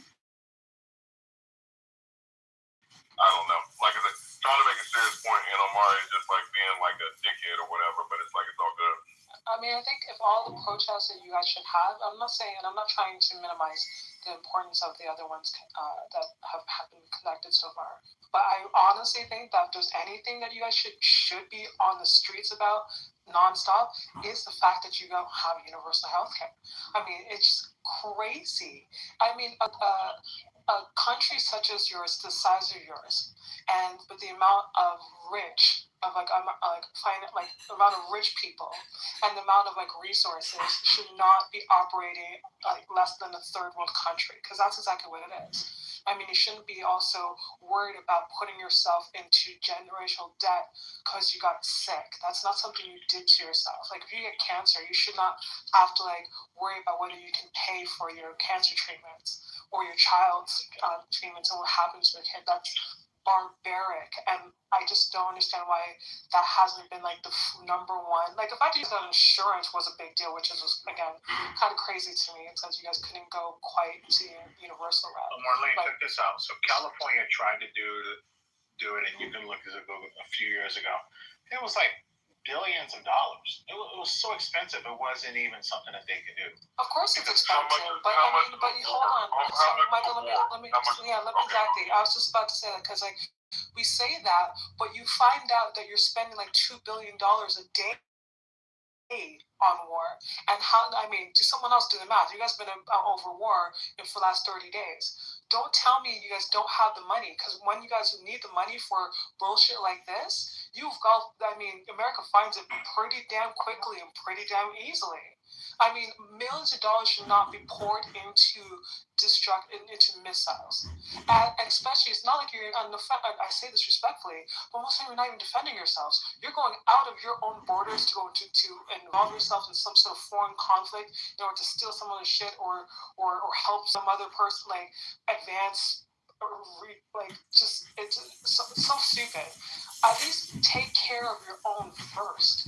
I don't know. Like I said, trying to make a serious point, and Omar is just like being like a dickhead or whatever. But it's like it's all good. I mean, I think if all the protests that you guys should have, I'm not saying, and I'm not trying to minimize the importance of the other ones that have been conducted so far, but I honestly think that if there's anything that you guys should be on the streets about nonstop, is the fact that you don't have universal health care. I mean, it's crazy. I mean, a country such as yours, the size of yours, and with the amount of the amount of rich people and the amount of resources, should not be operating like less than a third world country, because that's exactly what it is. I mean, you shouldn't be also worried about putting yourself into generational debt because you got sick. That's not something you did to yourself. Like, if you get cancer, you should not have to worry about whether you can pay for your cancer treatments or your child's treatments and what happens to the kid. That's barbaric, and I just don't understand why that hasn't been the number one. The fact that insurance was a big deal, which is again kind of crazy to me. It says you guys couldn't go quite to universal route. Marlene, check this out. So California tried to do it, and you can look at it a few years ago. It was like billions of dollars. It was so expensive. It wasn't even something that they could do. Of course it's expensive, but I mean, but hold on, so, Michael. Let me. Exactly. I was just about to say that because like we say that, but you find out that you're spending like $2 billion a day on war, and how? I mean, do someone else do the math? You guys have been over war for the last 30 days. Don't tell me you guys don't have the money, because when you guys need the money for bullshit like this, you've got. I mean, America finds it pretty damn quickly and pretty damn easily. I mean, millions of dollars should not be poured into into missiles. And especially, it's not like you're on the front. I say this respectfully, but most of you are not even defending yourselves. You're going out of your own borders to go to involve yourself in some sort of foreign conflict in order to steal some other shit or help some other person like advance. Just it's so stupid. At least take care of your own first.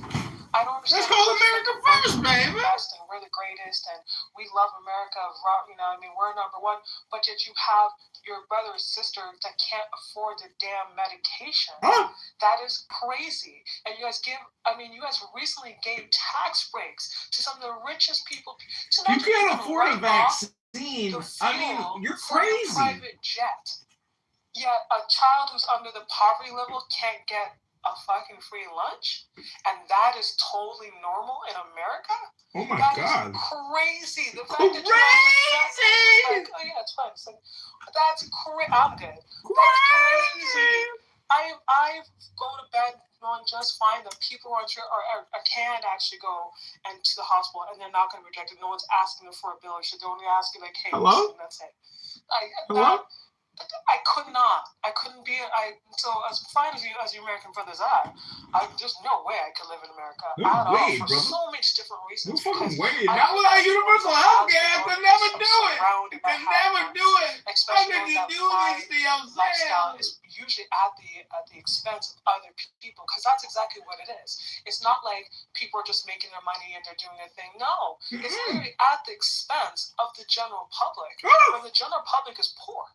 I don't understand. Let's call America first, baby. And we're the greatest, and we love America. You know, I mean, we're number one. But yet you have your brother or sister that can't afford the damn medication. Huh? That is crazy. And you guys you guys recently gave tax breaks to some of the richest people. You can't afford a vaccine. I mean, you're crazy. Private jet. Yet a child who's under the poverty level can't get a fucking free lunch, and that is totally normal in America. Oh my That God! is crazy. The fact that you have to oh yeah, it's fine. So that's crazy. I'm good. That's crazy. I go to bed knowing just fine that people can actually go and to the hospital and they're not going to reject it. No one's asking them for a bill or shit. They're only asking like, hey, hello? And that's it. Hello? I could not. I couldn't be. So as fine as you American brothers are, there's no way I could live in America at all for so many different reasons. No fucking way. Not without universal health care. I could never do it. I could never do it. How could you do this to yourself? Is usually at the expense of other people, because that's exactly what it is. It's not like people are just making their money and they're doing their thing. No, it's literally at the expense of the general public. When the general public is poor.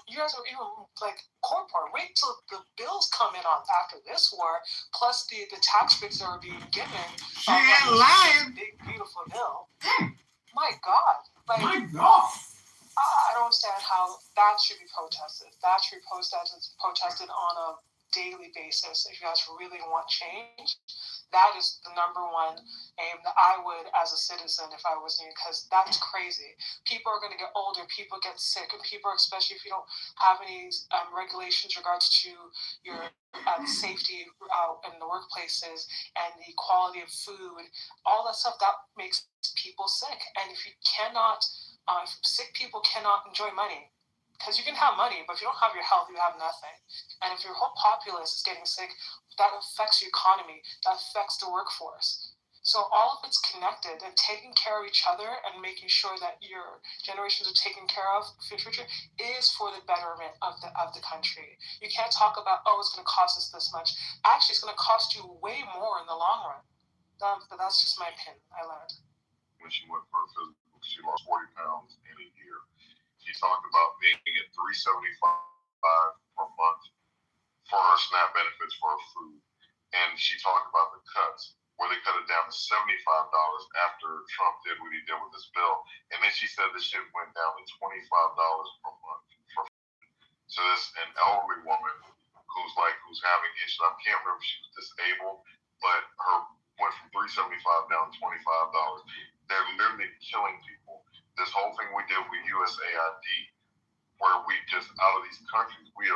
You guys are even like corporate. Wait till the bills come in on after this war, plus the tax breaks that are being given. She ain't lying. Big beautiful bill. My God. Like, my God. I don't understand how that should be protested. That should be protested on a daily basis. If you guys really want change, that is the number one aim that I would, as a citizen, if I was you, because that's crazy. People are going to get older, people get sick, and people, especially if you don't have any regulations regards to your safety in the workplaces and the quality of food, all that stuff, that makes people sick. And if you cannot, sick people cannot enjoy money. Because you can have money, but if you don't have your health, you have nothing. And if your whole populace is getting sick, that affects your economy, that affects the workforce. So all of it's connected, and taking care of each other and making sure that your generations are taken care of for the future is for the betterment of the country. You can't talk about, it's going to cost us this much. Actually, it's going to cost you way more in the long run. But that's just my opinion. I learned. When she went for a physical, she lost 40 pounds in a year. She talked about being at $375 per month for her SNAP benefits for her food. And she talked about the cuts, where they cut it down to $75 after Trump did what he did with this bill. And then she said the shit went down to $25 per month for food. So this an elderly woman who's having issues. I can't remember if she was disabled, but her went from $375 down to $25. They're literally killing people. This whole thing we did with USAID, where we just, out of these countries, we're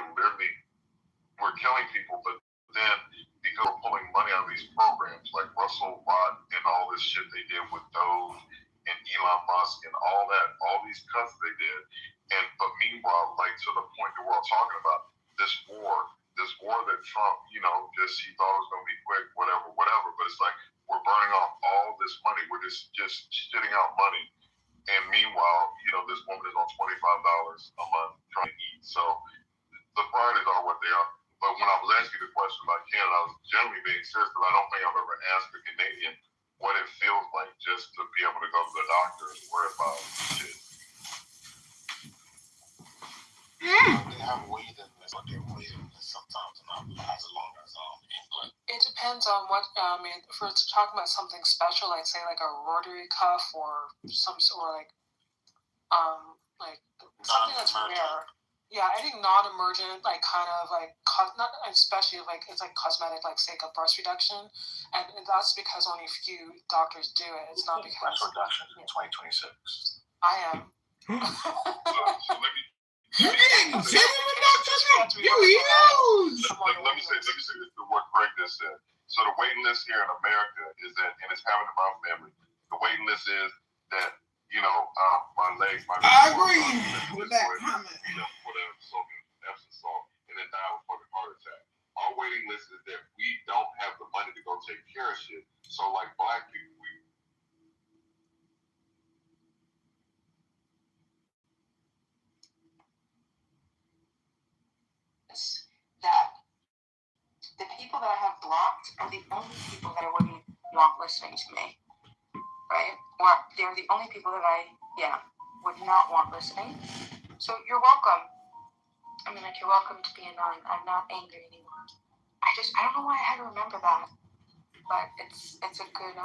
killing people, but then because we're pulling money out of these programs, like Russell Watt and all this shit they did with Doge and Elon Musk and all these cuts they did. But meanwhile, like to the point that we're all talking about, this war that Trump, he thought it was going to be quick, whatever, but it's like, we're burning off all this money. We're just shitting out money. And meanwhile, this woman is on $25 a month trying to eat. So the priorities are what they are. But when I was asking the question about Canada, I was generally being serious, because I don't think I've ever asked a Canadian what it feels like just to be able to go to the doctor and worry about shit. They have waited, but they're waiting sometimes not as long as one. It depends on what. I mean, if we're talking about something special, like say like a rotary cuff or some sort, like something that's rare. Yeah, I think non-emergent, like kind of like not especially like it's like cosmetic, like sake of breast reduction, and that's because only a few doctors do it. It's not because breast reduction in 2026. I am. So let me. You getting titty reduction? You huge! Let me say this to what Craig just said. So the waiting list here in America is that, and it's having my family. The waiting list is that my legs, I agree with that comment. Whatever, soaking Epsom salt, and then die with fucking heart attack. Our waiting list is that we don't have the money to go take care of shit. So like black people, we. That the people that I have blocked are the only people that I wouldn't want listening to me, right? Or they're the only people that I, would not want listening. So you're welcome. I mean, like, you're welcome to be annoying. I'm not angry anymore. I don't know why I had to remember that, but it's a good,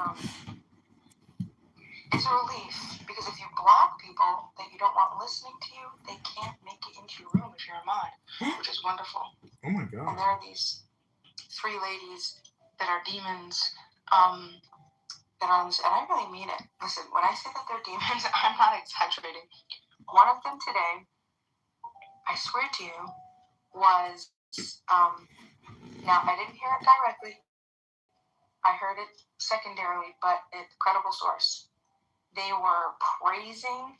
it's a relief, because if you block people that you don't want listening to you, they can't make it into your room if you're a mod, which is wonderful. Oh my God. And there are these 3 ladies that are demons, that are on this, and I really mean it. Listen, when I say that they're demons, I'm not exaggerating. One of them today, I swear to you, was, now I didn't hear it directly, I heard it secondarily, but it's a credible source. They were praising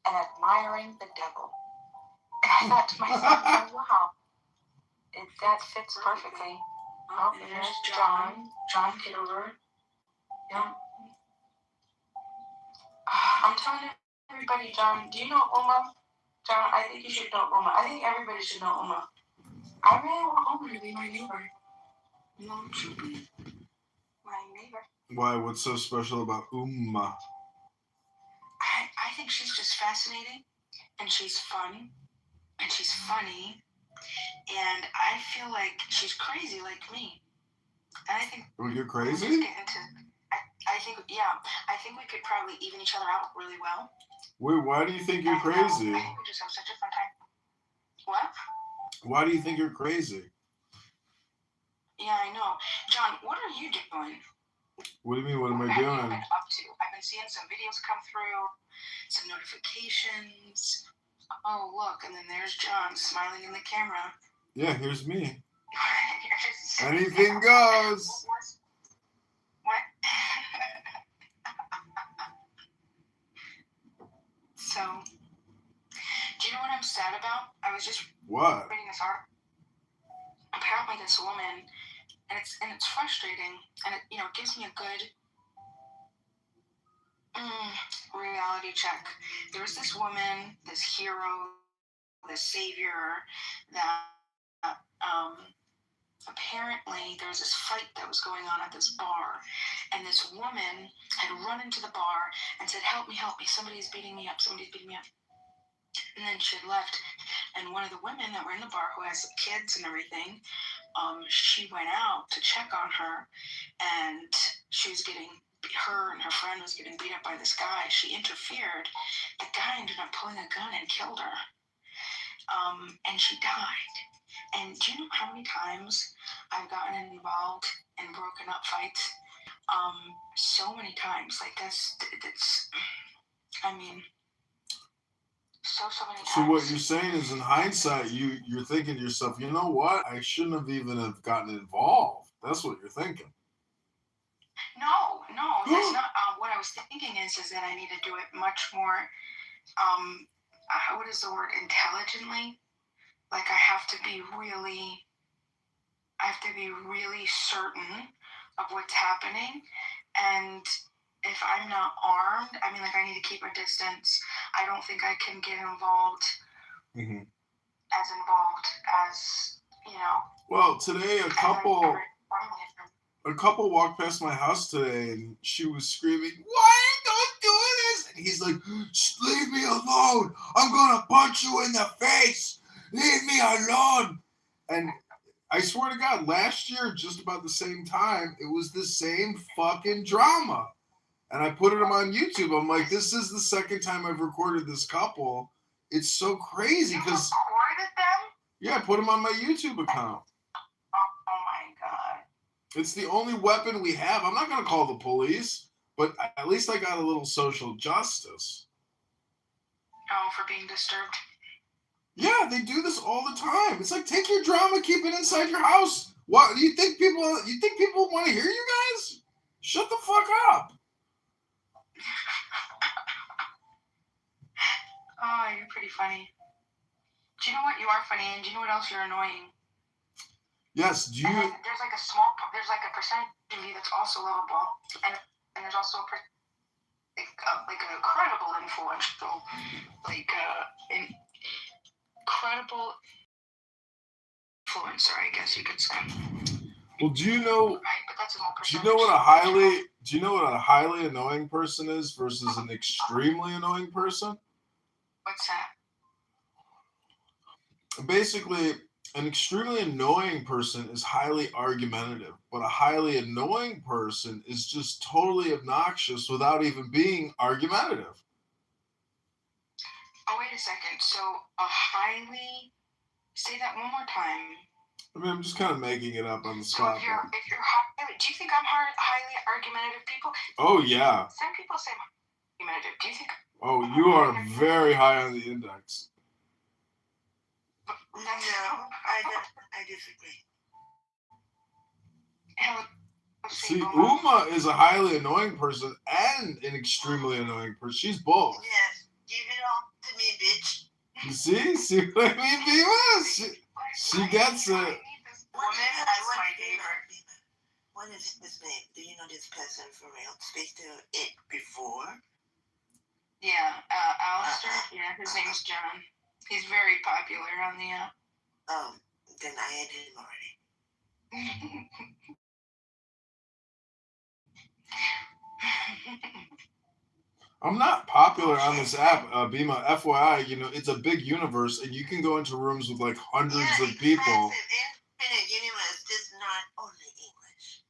and admiring the devil. And I thought to myself, oh, wow, that fits perfectly. Oh, and there's John Kitover. Yeah. I'm telling everybody, John, do you know Uma? John, I think you should know Uma. I think everybody should know Uma. I really want Uma to be my neighbor. Won't you be my neighbor? Why? What's so special about Uma? I think she's just fascinating, and she's fun, and she's funny, and I feel like she's crazy like me. And I think Well, you're crazy? I think we could probably even each other out really well. Wait, why do you think you're crazy? I think we just have such a fun time. What? Why do you think you're crazy? Yeah, I know. John, what are you doing? What do you mean, what am I What have you doing? been up to? I've been seeing some videos come through, some notifications. Oh, look, and then there's John smiling in the camera. Yeah, here's me. Anything goes. What? So, do you know what I'm sad about? I was just What? reading this article. Apparently, this woman, and it's frustrating, and it gives me a good reality check. There was this woman, this hero, this savior, that apparently there was this fight that was going on at this bar, and this woman had run into the bar and said, help me, somebody's beating me up. And then she had left, and one of the women that were in the bar, who has kids and everything, she went out to check on her, and her and her friend was getting beat up by this guy. She interfered. The guy ended up pulling a gun and killed her, and she died. And do you know how many times I've gotten involved in broken up fights? So many times. Like that's I mean, so many times. So what you're saying is, in hindsight, you're thinking to yourself, you know what? I shouldn't have even have gotten involved. That's what you're thinking. No, that's not. What I was thinking is that I need to do it much more. What is the word? Intelligently. Like I have to be really certain of what's happening, and if I'm not armed, I mean, like I need to keep a distance. I don't think I can get involved. Mm-hmm. As involved as Well, today a couple walked past my house today, and she was screaming, "Why are you doing this?" And he's like, "Leave me alone! I'm gonna punch you in the face! Leave me alone!" And I swear to God, last year, just about the same time, it was the same fucking drama. And I put it on YouTube. I'm like, this is the second time I've recorded this couple. It's so crazy because. You recorded them? Yeah, I put them on my YouTube account. Oh my God. It's the only weapon we have. I'm not going to call the police, but at least I got a little social justice. Oh, for being disturbed? Yeah, they do this all the time. It's like, take your drama, keep it inside your house. What, you think people want to hear you guys? Shut the fuck up. Oh, you're pretty funny. Do you know what? You are funny, and do you know what else you're annoying? Yes, do you... And there's like a percentage of you that's also lovable, and there's also an incredible influential, incredible influencer, I guess you could say. Well, do you know? Right, but that's a whole Do you know what a highly annoying person is versus an extremely annoying person? What's that? Basically, an extremely annoying person is highly argumentative, but a highly annoying person is just totally obnoxious without even being argumentative. Oh, wait a second. So say that one more time. I mean, I'm just kind of making it up on the spot. So do you think I'm highly argumentative, people? Oh, yeah. Some people say I'm argumentative. Do you think? Oh, you are very high on the index. No, I disagree. See, Uma is a highly annoying person and an extremely annoying person. She's both. Yes, give it all to me, bitch. You see what I mean, Beavis? She gets it. What is his name? Do you know this person for real? Speak to it before? Yeah, Alistair. Yeah, his name's John. He's very popular on the app. Oh, then I added him already. I'm not popular on this app, Bima. FYI, it's a big universe, and you can go into rooms with like hundreds of people. Infinite universe, just not only English.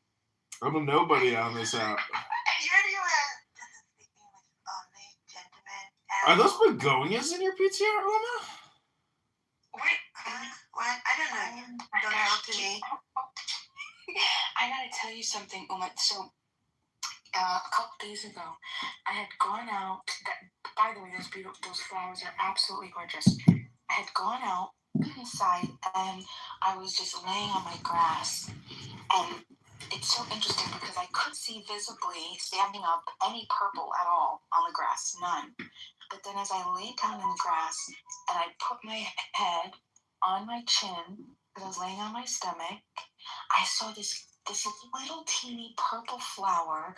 I'm a nobody on this app. Are those begonias in your PTR, Uma? What? What? I don't know. Don't talk to me. I gotta tell you something, Uma. So, a couple days ago, I had gone out. By the way, those flowers are absolutely gorgeous. I had gone out inside, and I was just laying on my grass. And it's so interesting because I could see visibly, standing up, any purple at all on the grass. None. But then as I laid down in the grass, and I put my head on my chin, because I was laying on my stomach, I saw this little teeny purple flower,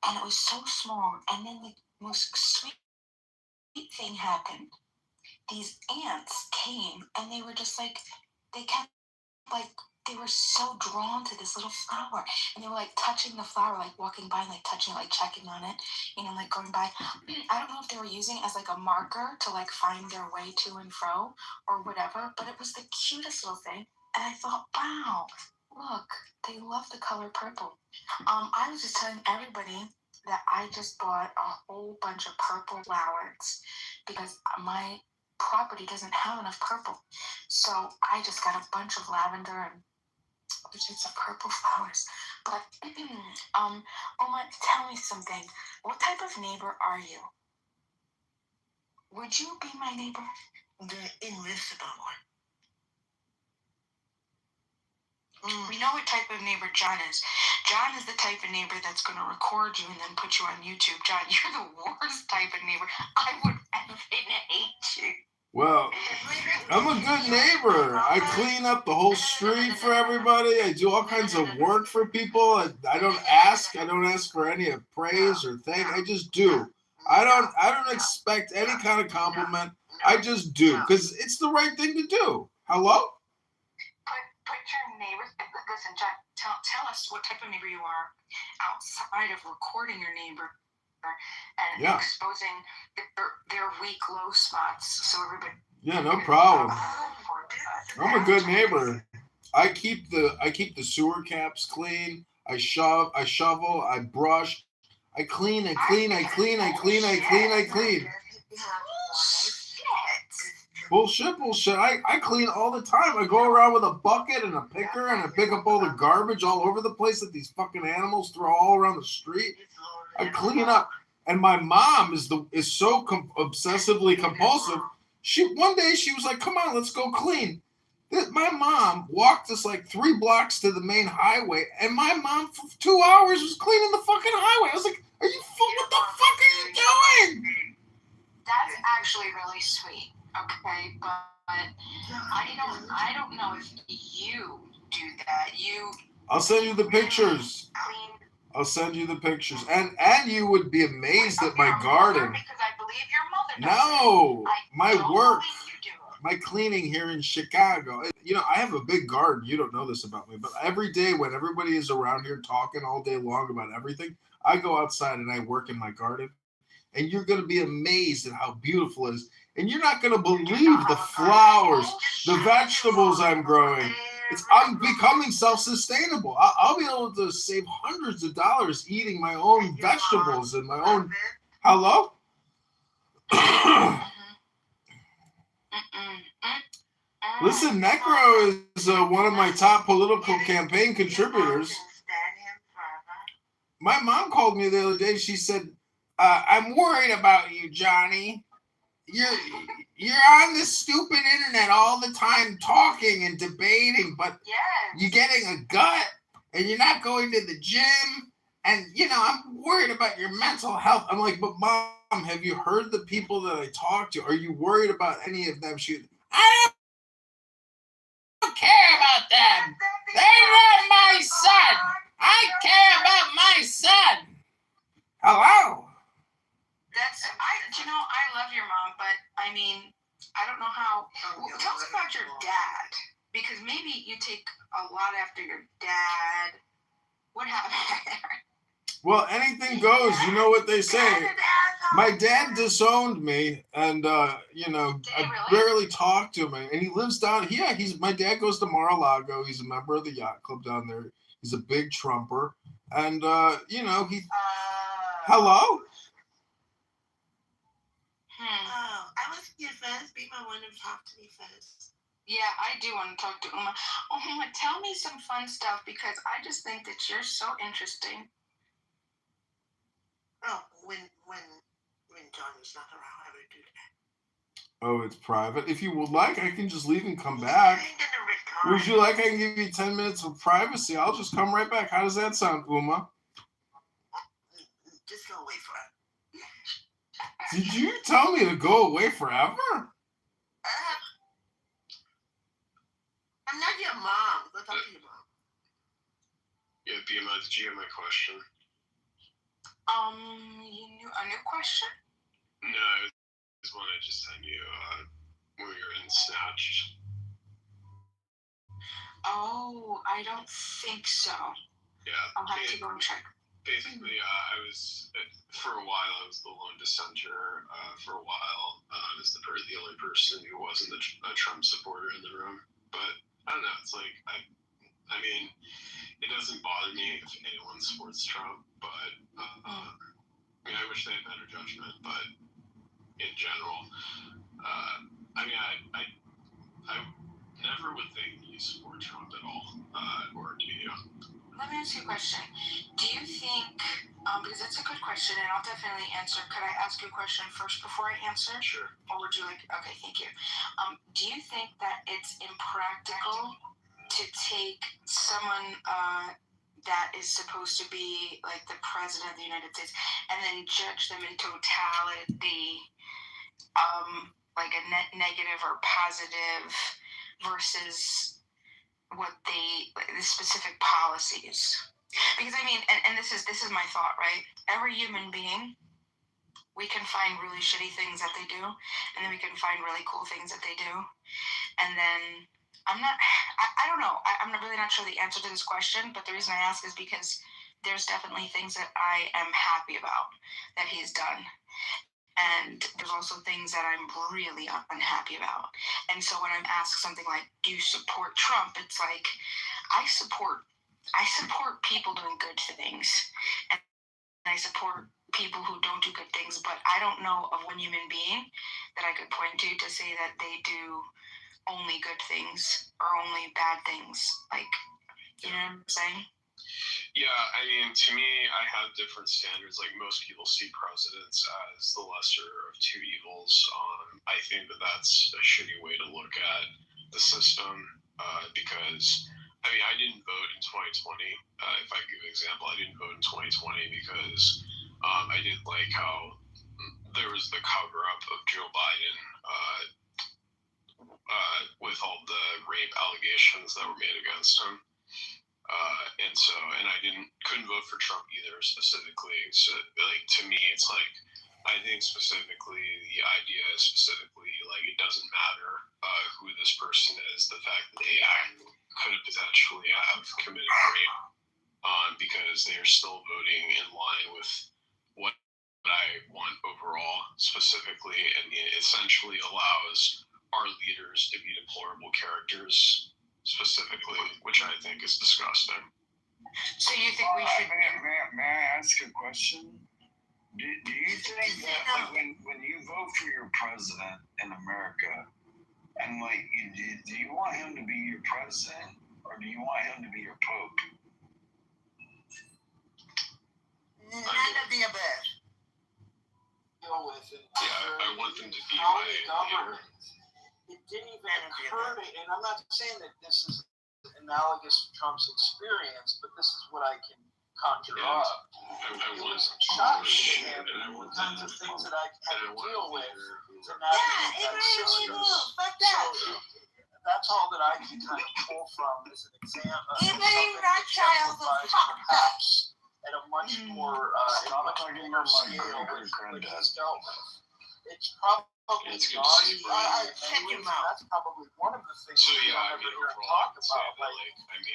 and it was so small. And then the most sweet thing happened. These ants came, and they were just like, they were so drawn to this little flower, and they were like touching the flower, like walking by, like touching it, like checking on it, like going by. I don't know if they were using it as like a marker to like find their way to and fro or whatever, but it was the cutest little thing. And I thought, wow, look, they love the color purple. I was just telling everybody that I just bought a whole bunch of purple flowers because my property doesn't have enough purple. So I just got a bunch of lavender and it's a purple flowers. But Oma, tell me something. What type of neighbor are you? Would you be my neighbor? The invisible one. We know what type of neighbor John is. John is the type of neighbor that's going to record you and then put you on YouTube. John, you're the worst type of neighbor. I would effing hate you. Well, I'm a good neighbor. I clean up the whole street for everybody. I do all kinds of work for people. I don't ask for any praise or thank. I just do. I don't expect any kind of compliment. I just do because it's the right thing to do. Hello? Put your neighbors. Listen, John. Tell us what type of neighbor you are outside of recording your neighbor and exposing their weak, low spots, so everybody. Yeah, no problem. I'm a good neighbor. I keep the sewer caps clean. I shovel, I brush, I clean, I clean, I clean, I clean, I clean, I clean. Bullshit. I clean all the time. I go around with a bucket and a picker and I pick up all the garbage all over the place that these fucking animals throw all around the street. I clean up. And my mom is so obsessively compulsive. One day she was like, "Come on, let's go clean." My mom walked us like 3 blocks to the main highway, and my mom for 2 hours was cleaning the fucking highway. I was like, what the fuck are you doing? That's actually really sweet. Okay, but I don't know if you do that. I'll send you the pictures. I'll send you the pictures. And you would be amazed at my garden. Because I believe your mother does. No, my work. My cleaning here in Chicago. You know, I have a big garden. You don't know this about me, but every day when everybody is around here talking all day long about everything, I go outside and I work in my garden. And you're going to be amazed at how beautiful it is. And you're not going to believe the flowers, the vegetables I'm growing. I'm becoming self-sustainable. I'll be able to save hundreds of dollars eating my own vegetables and my own... Hello? Listen, Necro is one of my top political campaign contributors. My mom called me the other day. She said, "I'm worried about you, Johnny. You're on this stupid internet all the time talking and debating, but you're getting a gut and you're not going to the gym. And, I'm worried about your mental health." I'm like, "But Mom, have you heard the people that I talk to? Are you worried about any of them?" I don't care about them. They're not my son. I care about my son. Hello? I love your mom, but I mean, I don't know how. Tell us about your dad, because maybe you take a lot after your dad. What happened there? Well, anything goes. You know what they say. My dad disowned me, and I barely talk to him. And he lives down. Yeah, my dad goes to Mar-a-Lago. He's a member of the yacht club down there. He's a big trumper, and he. Hello. I was your first. Be my one and talk to me first. Yeah, I do want to talk to Uma. Uma, tell me some fun stuff, because I just think that you're so interesting. Oh, when Johnny's not around, I would do that. Oh, it's private. If you would like, I can just leave and come back. Would you like? I can give you 10 minutes of privacy. I'll just come right back. How does that sound, Uma? Just go away forever. Did you tell me to go away forever? I'm not your mom. Go talk to your mom. Yeah, BMI, did you get my question? A new question? No, it was one I just sent you when we were in Snatched. Oh, I don't think so. Yeah. I'll have to go and check. Basically, for a while, I was the lone dissenter. For a while, as the only person who wasn't a Trump supporter in the room. But I don't know. It's like I mean, it doesn't bother me if anyone supports Trump, but I wish they had better judgment. But in general, I never would think you support Trump at all, or do you? Let me ask you a question. Do you think, because that's a good question, and I'll definitely answer. Could I ask you a question first before I answer? Sure. Or would you like? Okay, thank you. Do you think that it's impractical to take someone that is supposed to be like the president of the United States and then judge them in totality, like a negative or positive versus what the specific policies? Because I mean, and this is my thought, right? Every human being, we can find really shitty things that they do, and then we can find really cool things that they do, and then I don't know. I'm really not sure the answer to this question, but the reason I ask is because there's definitely things that I am happy about that he's done. And there's also things that I'm really unhappy about. And so when I'm asked something like, do you support Trump? It's like, I support people doing good things. And I support people who don't do good things, but I don't know of one human being that I could point to say that they do only good things or only bad things. Like, you know what I'm saying? Yeah, I mean, to me, I have different standards. Like most people see presidents as the lesser of two evils. I think that that's a shitty way to look at the system because, I mean, I didn't vote in 2020. If I give an example, I didn't vote in 2020 because I didn't like how there was the cover-up of Joe Biden with all the rape allegations that were made against him. And I couldn't vote for Trump either specifically. So like to me, it's like I think specifically the idea is specifically like it doesn't matter who this person is. The fact that they could have potentially have committed rape because they are still voting in line with what I want overall specifically, and it essentially allows our leaders to be deplorable characters specifically, which I think is disgusting. So you think we should? May I ask a question? Do you think that like, when you vote for your president in America, and like, do you want him to be your president or do you want him to be your pope? None of the above. Yeah, I want them to be how my he governed. It didn't even occur to, and I'm not saying that this is analogous to Trump's experience, but this is what I can conjure up. It was shocking to him the kinds of things that I had to deal with to navigate that system. So that's all that I can kind of pull from as an example. Even Rothschild was fucked up. At a much more, bigger scale what he's dealt with. It's probably nauseating. That's probably one of the things we don't ever hear him talk about.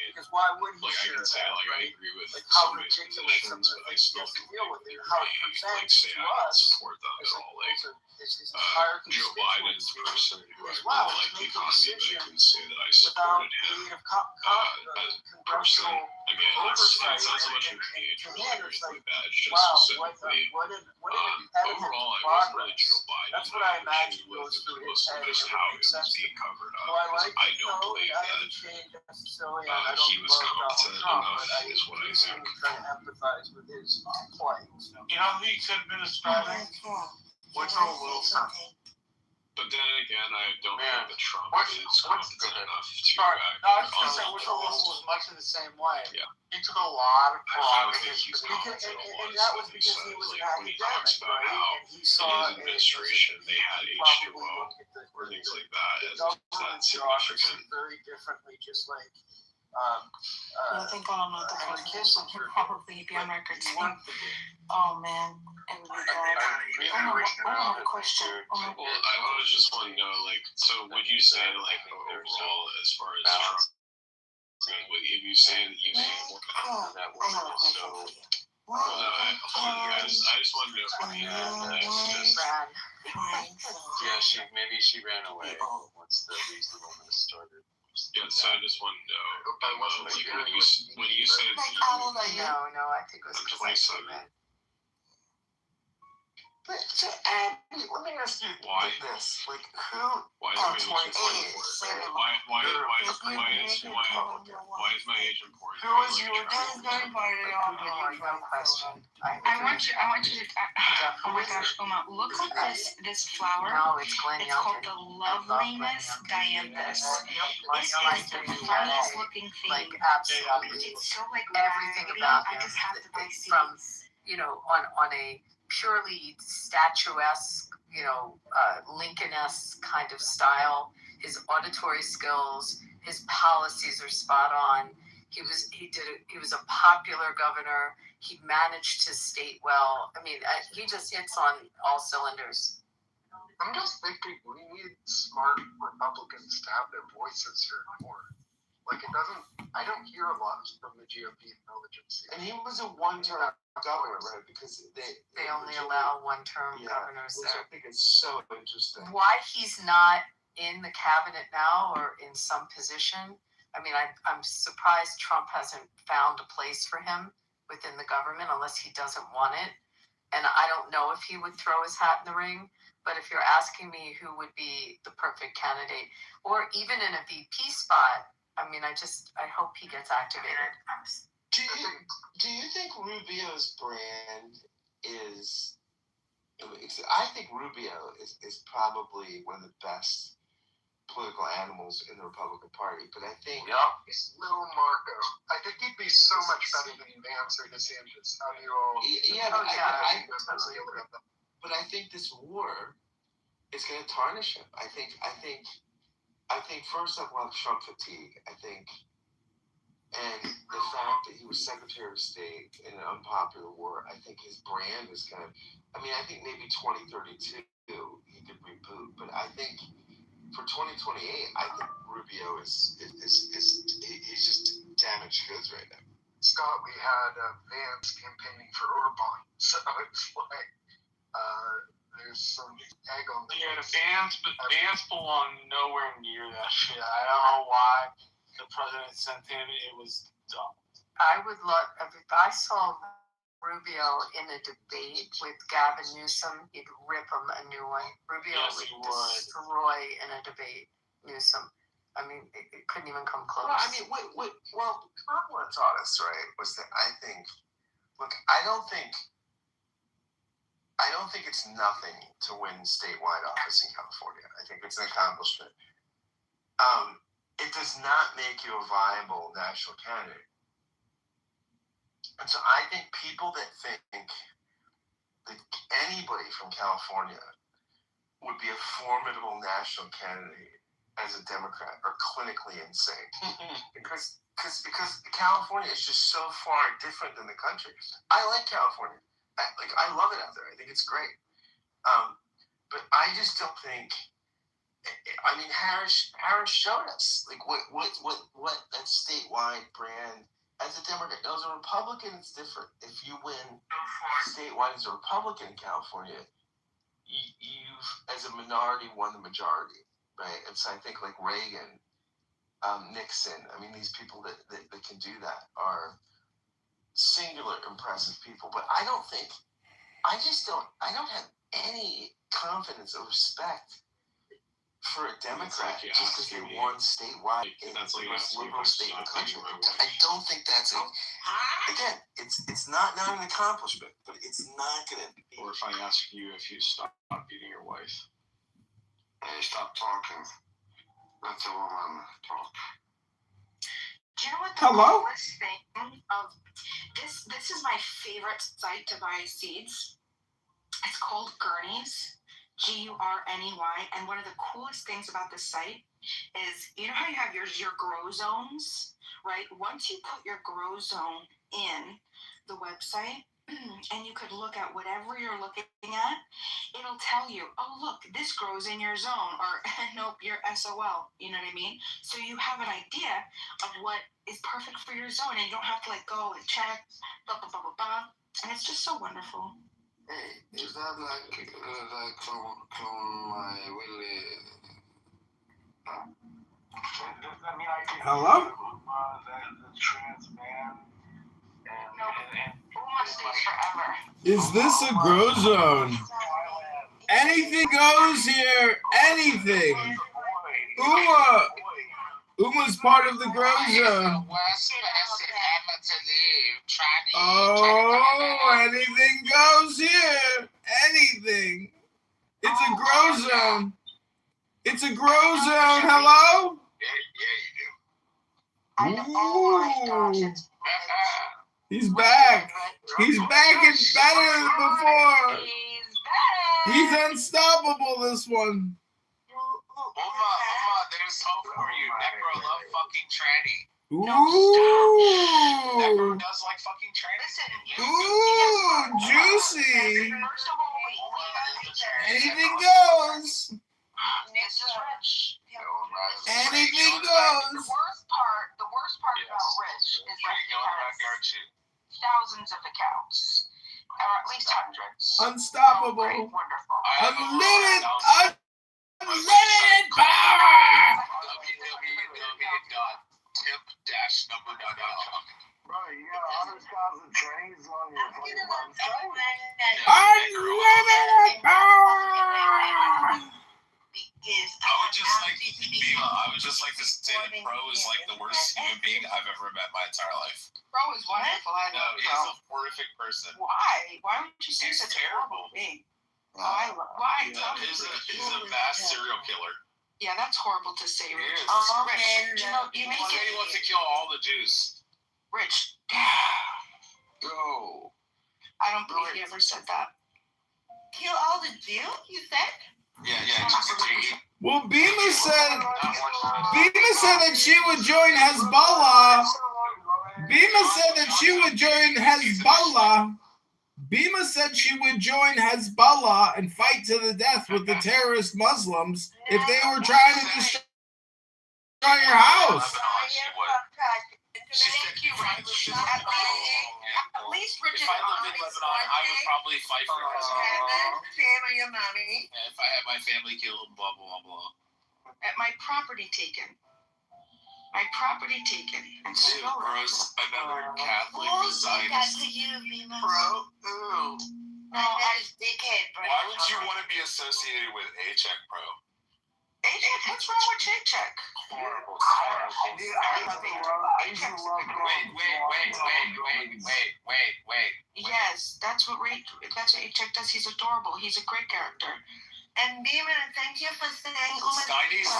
Because why would he share that, right? Like how ridiculous some of the things he has to deal with and how it presents to us as his entire constituency as well as making decisions without the aid of congressional oversight. And to him, it's like, wow, what an impediment to progress. That's what I imagine goes through his head. It makes sense to me. So I like to know that I haven't changed necessarily, and I don't love Donald Trump, but I increasingly try to empathize with his plight. You know who he could have been describing? Woodrow Wilson. But then again, I don't think that Trump is competent enough to Sorry, no, I was on going to say that Woodrow level. Wilson was much in the same way. Yeah. He took a lot of I pride think in he's his competent And that was because he was an academic, right? And he saw in his administration they had H2O or things like that as that significant. Very differently, just like I think Henry Kissinger probably be on record saying, "Oh man, and we got." I have a question. Well, I was just want to know, like, so would you say, like, overall, as far as Trump, if you say that you think that woman is so, I just want to know from you, yeah, maybe she ran away once the Weasley woman started. Yeah, so I just want to know, like, when you say that you... No, I think it was 27. But so, Abby, let me ask you this: like, who Why on is my age 28? Why is my age important? Who is your no question. I want you to. Oh my gosh, Uma, look at this flower. No, it's Glen It's called the Loveliness Dianthus. This is the funniest looking thing. Like, absolutely. It's so like everything raggedy. about I him. just have to buy It's seeds. from, on a purely statuesque, Lincoln-esque kind of style. His auditory skills, his policies are spot on. He was a popular governor. He managed his state well. I mean, he just hits on all cylinders. I'm just thinking we need smart Republicans to have their voices heard more. Like, I don't hear a lot from the GOP intelligence. And he was a one-term governor, right? Because they only allow one-term governors which there. I think is so interesting. Why he's not in the cabinet now or in some position? I mean, I'm surprised Trump hasn't found a place for him within the government unless he doesn't want it. And I don't know if he would throw his hat in the ring. But if you're asking me who would be the perfect candidate, or even in a VP spot, I mean, I hope he gets activated. Do you think Rubio's brand is? I think Rubio is probably one of the best political animals in the Republican Party, but I think He's little Marco. I think he'd be so much better than Vance or DeSantis. How do you all? But I think this war is going to tarnish him. I think first off, well, Trump fatigue. And the fact that he was Secretary of State in an unpopular war, I think his brand is kind of. I mean, I think maybe 2032 he could reboot, but I think for 2028, I think Rubio is he's just damaged goods right now. Scott, we had Vance campaigning for Orban, so it's like there's some egg on the. Yeah, Vance belonged nowhere near that shit. I don't know why the president sent him. It was dumb. I would love if I saw Rubio in a debate with Gavin Newsom, he'd rip him a new one. Rubio would destroy in a debate Newsom. I mean, it couldn't even come close. Well, I mean, Kamala taught us, right, was that I don't think it's nothing to win statewide office in California. I think it's an accomplishment. It does not make you a viable national candidate. And so I think people that think that anybody from California would be a formidable national candidate as a Democrat are clinically insane. because California is just so far different than the country. I like California. I love it out there. I think it's great. But I just don't think. I mean, Harris showed us what that statewide brand. As a Democrat, as a Republican, it's different. If you win statewide as a Republican in California, you've, as a minority, won the majority, right? And so I think like Reagan, Nixon, I mean, these people that can do that are singular impressive people. But I don't have any confidence or respect for a Democrat just because they won statewide in the most liberal state in the country. I don't think that's it. Again, it's not an accomplishment, but it's not going to be. Or if I ask you if you stop beating your wife. Hey, stop talking. Let the woman talk. Do you know what the coolest thing of this? This is my favorite site to buy seeds. It's called Gurney's. Gurney, and one of the coolest things about this site is, you know how you have your grow zones, right? Once you put your grow zone in the website, and you could look at whatever you're looking at, it'll tell you, oh look, this grows in your zone, or nope, you're SOL. You know what I mean? So you have an idea of what is perfect for your zone, and you don't have to go and check, blah blah blah blah blah. And it's just so wonderful. Hey, is that like clone my Willie? I mean, Hello? The trans man. Is this a grow zone? Anything goes here. Anything. Uma's part of the grow zone. Oh, anything goes here. Anything. It's a grow zone. It's a grow zone. Hello? Ooh. He's back. He's back and better than before. He's unstoppable, this one. Oma, there's hope for you. Necro love fucking tranny. Ooh. Necro does like fucking tranny. Ooh, juicy. Anything goes. This is Rich. Anything goes. The worst part about Rich is that he has thousands of accounts, or at least hundreds. Unstoppable. Great, wonderful. Unlimited power. Bro, www.tip-number.com. you got 100,000 trainings on your fucking website? Unlimited power. I would just like to say that Pro is like the worst human being I've ever met my entire life. Pro is wonderful. I No, love he's Pro. a horrific person. Why? Why would you say He's such terrible. horrible thing? Why? He's a mass serial killer. Yeah, that's horrible to say, Rich. He is. Rich, you make He said he wants to kill all the Jews. Rich. Go. I don't believe he ever said that. Kill all the Jews, you said? Yeah. Well, Bima said that she would join Hezbollah. Bima said that she would join Hezbollah. Bima said she would join Hezbollah and fight to the death with the terrorist Muslims if they were trying to destroy your house. Thank you, Rich. At least Rich If I lived in Lebanon, I would probably fight for Hezbollah. your mommy. If I had my family killed, blah, blah, blah. At my property taken. And Dude, bro's another Catholic Zionist. Bro, ooh. No, that is dickhead, bro. Why would you want to be associated with A-Check Pro? A-Check? What's wrong with Chick-Check? Horrible. Wait. Yes, that's what A-Check does. He's adorable. He's a great character. And Beeman, thank you for saying Steiny's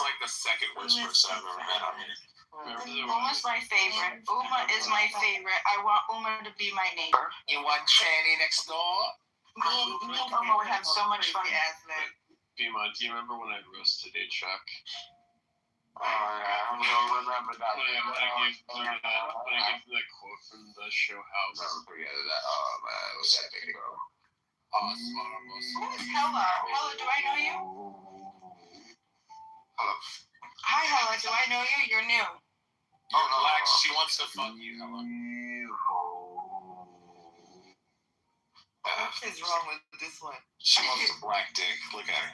like the second worst person I've ever met on here. Uma's my favorite. Uma is my favorite. I want Uma to be my neighbor. You want Tranny next door? Me and Uma would have so much fun. Bima, do you remember when I roasted A-Check? Oh, yeah, I don't remember that. When I gave that quote from the show House. Never forget that. Oh, man, it was epic, bro. Awesome. Who is Hella? Hella, do I know you? Hello. Hi, Hella, do I know you? You're new. Oh, relax. She wants to fuck you, Hella. What is wrong with this one? She wants a black dick. Look at her.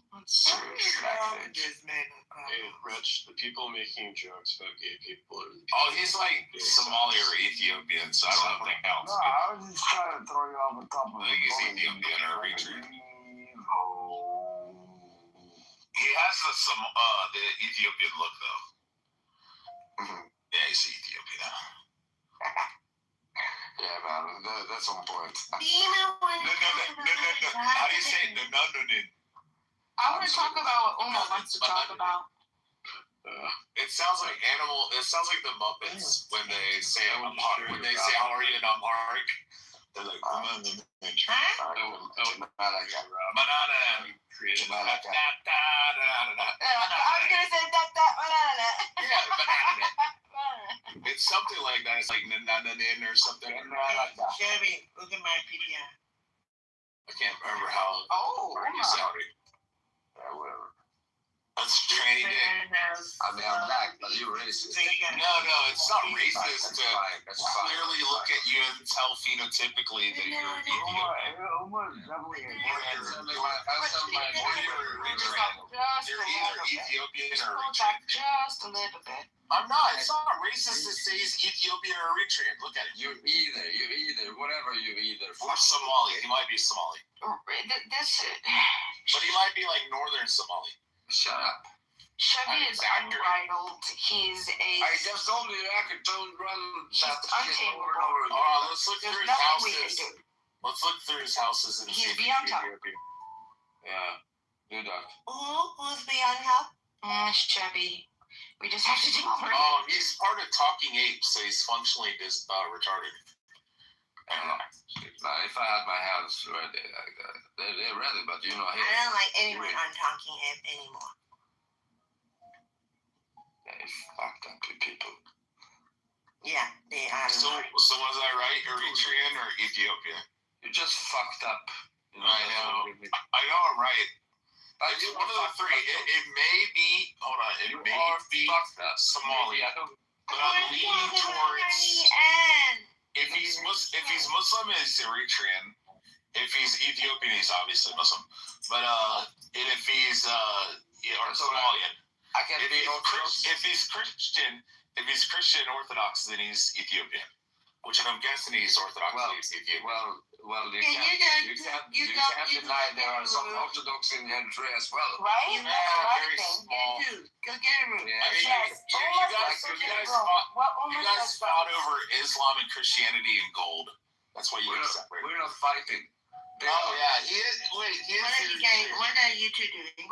What's wrong with this man? Hey, Rich, the people making jokes about gay people are the people. Oh, he's like Somali or Ethiopian, so I don't know if that counts. No, I was just trying to throw you off the top of I think he's Ethiopian or Eritrean. He has the Ethiopian look, though. Yeah, he's Ethiopian. Yeah, man, that's on point. No. How do you say it? No. I want to talk about what Uma wants to talk about. It sounds like the Muppets when they say how are you in Amharic. They're like banana. I was gonna say that banana. Yeah, banana. It's something like that. It's like nanananin or something. Chevy, look at my PPI. I can't remember how. Oh, you sounded. Yeah, whatever. That's tranny dick. I mean, I'm black, but you're racist. No, it's not racist to clearly look at you and tell phenotypically that you're Ethiopian. You're either Ethiopian or Eritrean. Just a little bit. I'm not. It's not racist to say he's Ethiopian or Eritrean. Look at it. You're either, whatever you're either. Or Somali. He might be Somali. But he might be like northern Somali. Shut up. Chevy is unbridled. He's a. I just told you I could run that shit over and over again. Let's look through his houses. Let's look through his houses and see if he's Ethiopian. Yeah, do that. Who's beyond help? Chevy. We just have to do more. He's part of Talking Apes, so he's functionally retarded. If I had my hands ready, they're ready, but you know. I don't like anyone on Talking Ape anymore. They fucked up people. Yeah, they are. So was I right? Eritrean or Ethiopia? You just fucked up. I know. I'm right. It's one of the three. It may be. Hold on. It may be Somalia. But I'm leaning towards if he's Muslim, he's Eritrean. If he's Ethiopian, he's obviously Muslim. But and if he's or Somalian, if he's Christian Orthodox, then he's Ethiopian. Which I'm guessing he's Orthodox. Ethiopian. Well, you can't deny there are some Orthodox in Eritrea as well. Right? Very small. Go get a room. Yes. You guys fought over Islam and Christianity and gold. That's why you guys separated. We're not fighting. He is. Wait, he is. What are you two doing?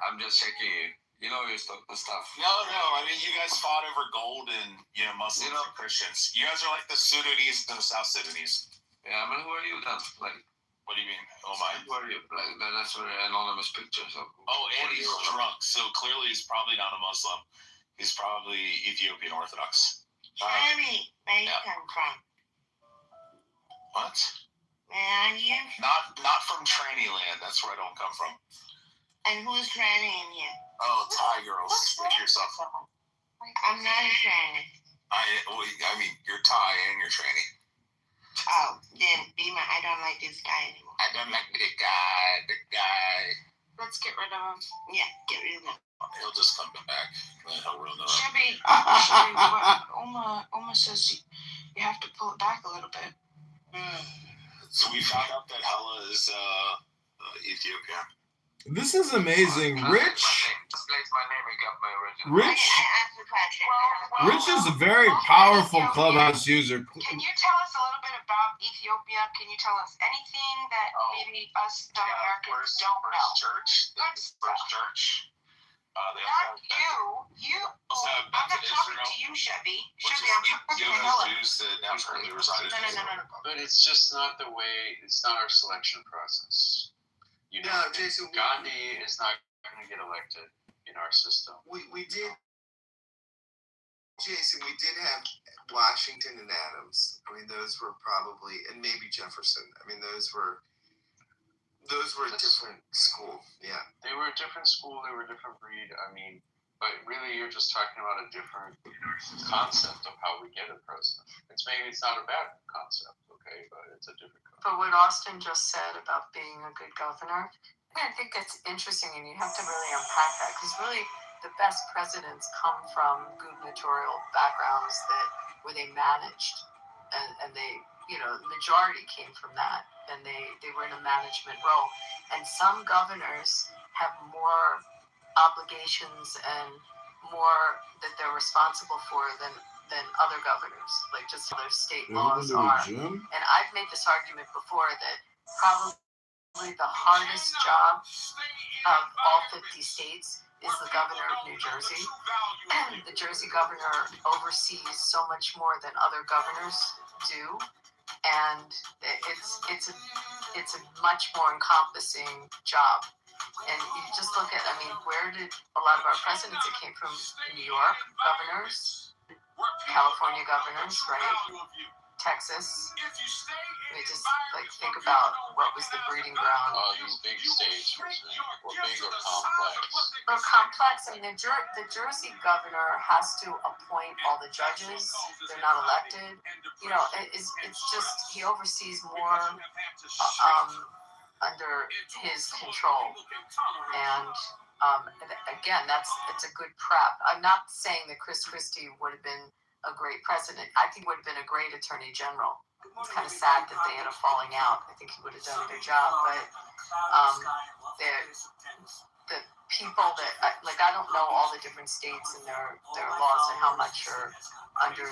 I'm just checking you. You know your stuff. No. I mean, you guys fought over gold and Muslims and Christians. You guys are like the Sudanese and the South Sudanese. Yeah, I mean, who are you then? Like, what do you mean? Oh my. Who are you? Like, that's an anonymous picture. So. And he's drunk, so clearly he's probably not a Muslim. He's probably Ethiopian Orthodox. Jeremy, where you come from? What? Where are you? Not from tranny land. That's where I don't come from. And who's tranny in here? Oh, Thai girls like yourself. I'm not a tranny. I mean, you're Thai and you're tranny. Oh, then Bima, I don't like this guy anymore. I don't like the guy. Let's get rid of him. Yeah, get rid of him. He'll just come back. He'll ruin the Shabby, what Oma says you have to pull it back a little bit. So we found out that Hella is Ethiopian. This is amazing. Rich is a very powerful Clubhouse user. Can you tell us a little bit about Ethiopia? Can you tell us anything that maybe us dumb Americans don't know? First church. Not you. I'm not talking to you, Chevy. Chevy, I'm talking to Helen. Jews that now currently reside in Israel. No. But it's just not the way. It's not our selection process. Jason, Gandhi is not going to get elected in our system. we did have Washington and Adams. I mean, those were probably, and maybe Jefferson. I mean, those were a different school. Yeah. They were a different school. They were a different breed. I mean, but really, you're just talking about a different concept of how we get a president. It's not a bad concept, okay, but it's a different concept. But what Austin just said about being a good governor, I think that's interesting, and you have to really unpack that, because really the best presidents come from gubernatorial backgrounds where they managed, and they, majority came from that, and they were in a management role. And some governors have more obligations and more that they're responsible for than other governors, like just other state laws are. And I've made this argument before that probably the hardest job of all 50 states is the governor of New Jersey. The Jersey governor oversees so much more than other governors do, and it's a much more encompassing job. And you just look at, where did a lot of our presidents that came from? New York governors, California governors, right? Texas. Just think about what was the breeding ground. These big states were big or complex. They're complex. The Jersey governor has to appoint all the judges. They're not elected. It's just he oversees more under his control. And again, it's a good prep. I'm not saying that Chris Christie would have been a great president. I think would have been a great attorney general. It's kind of sad that they had a falling out. I think he would have done a good job, but the people that I don't know all the different states and their laws and how much are under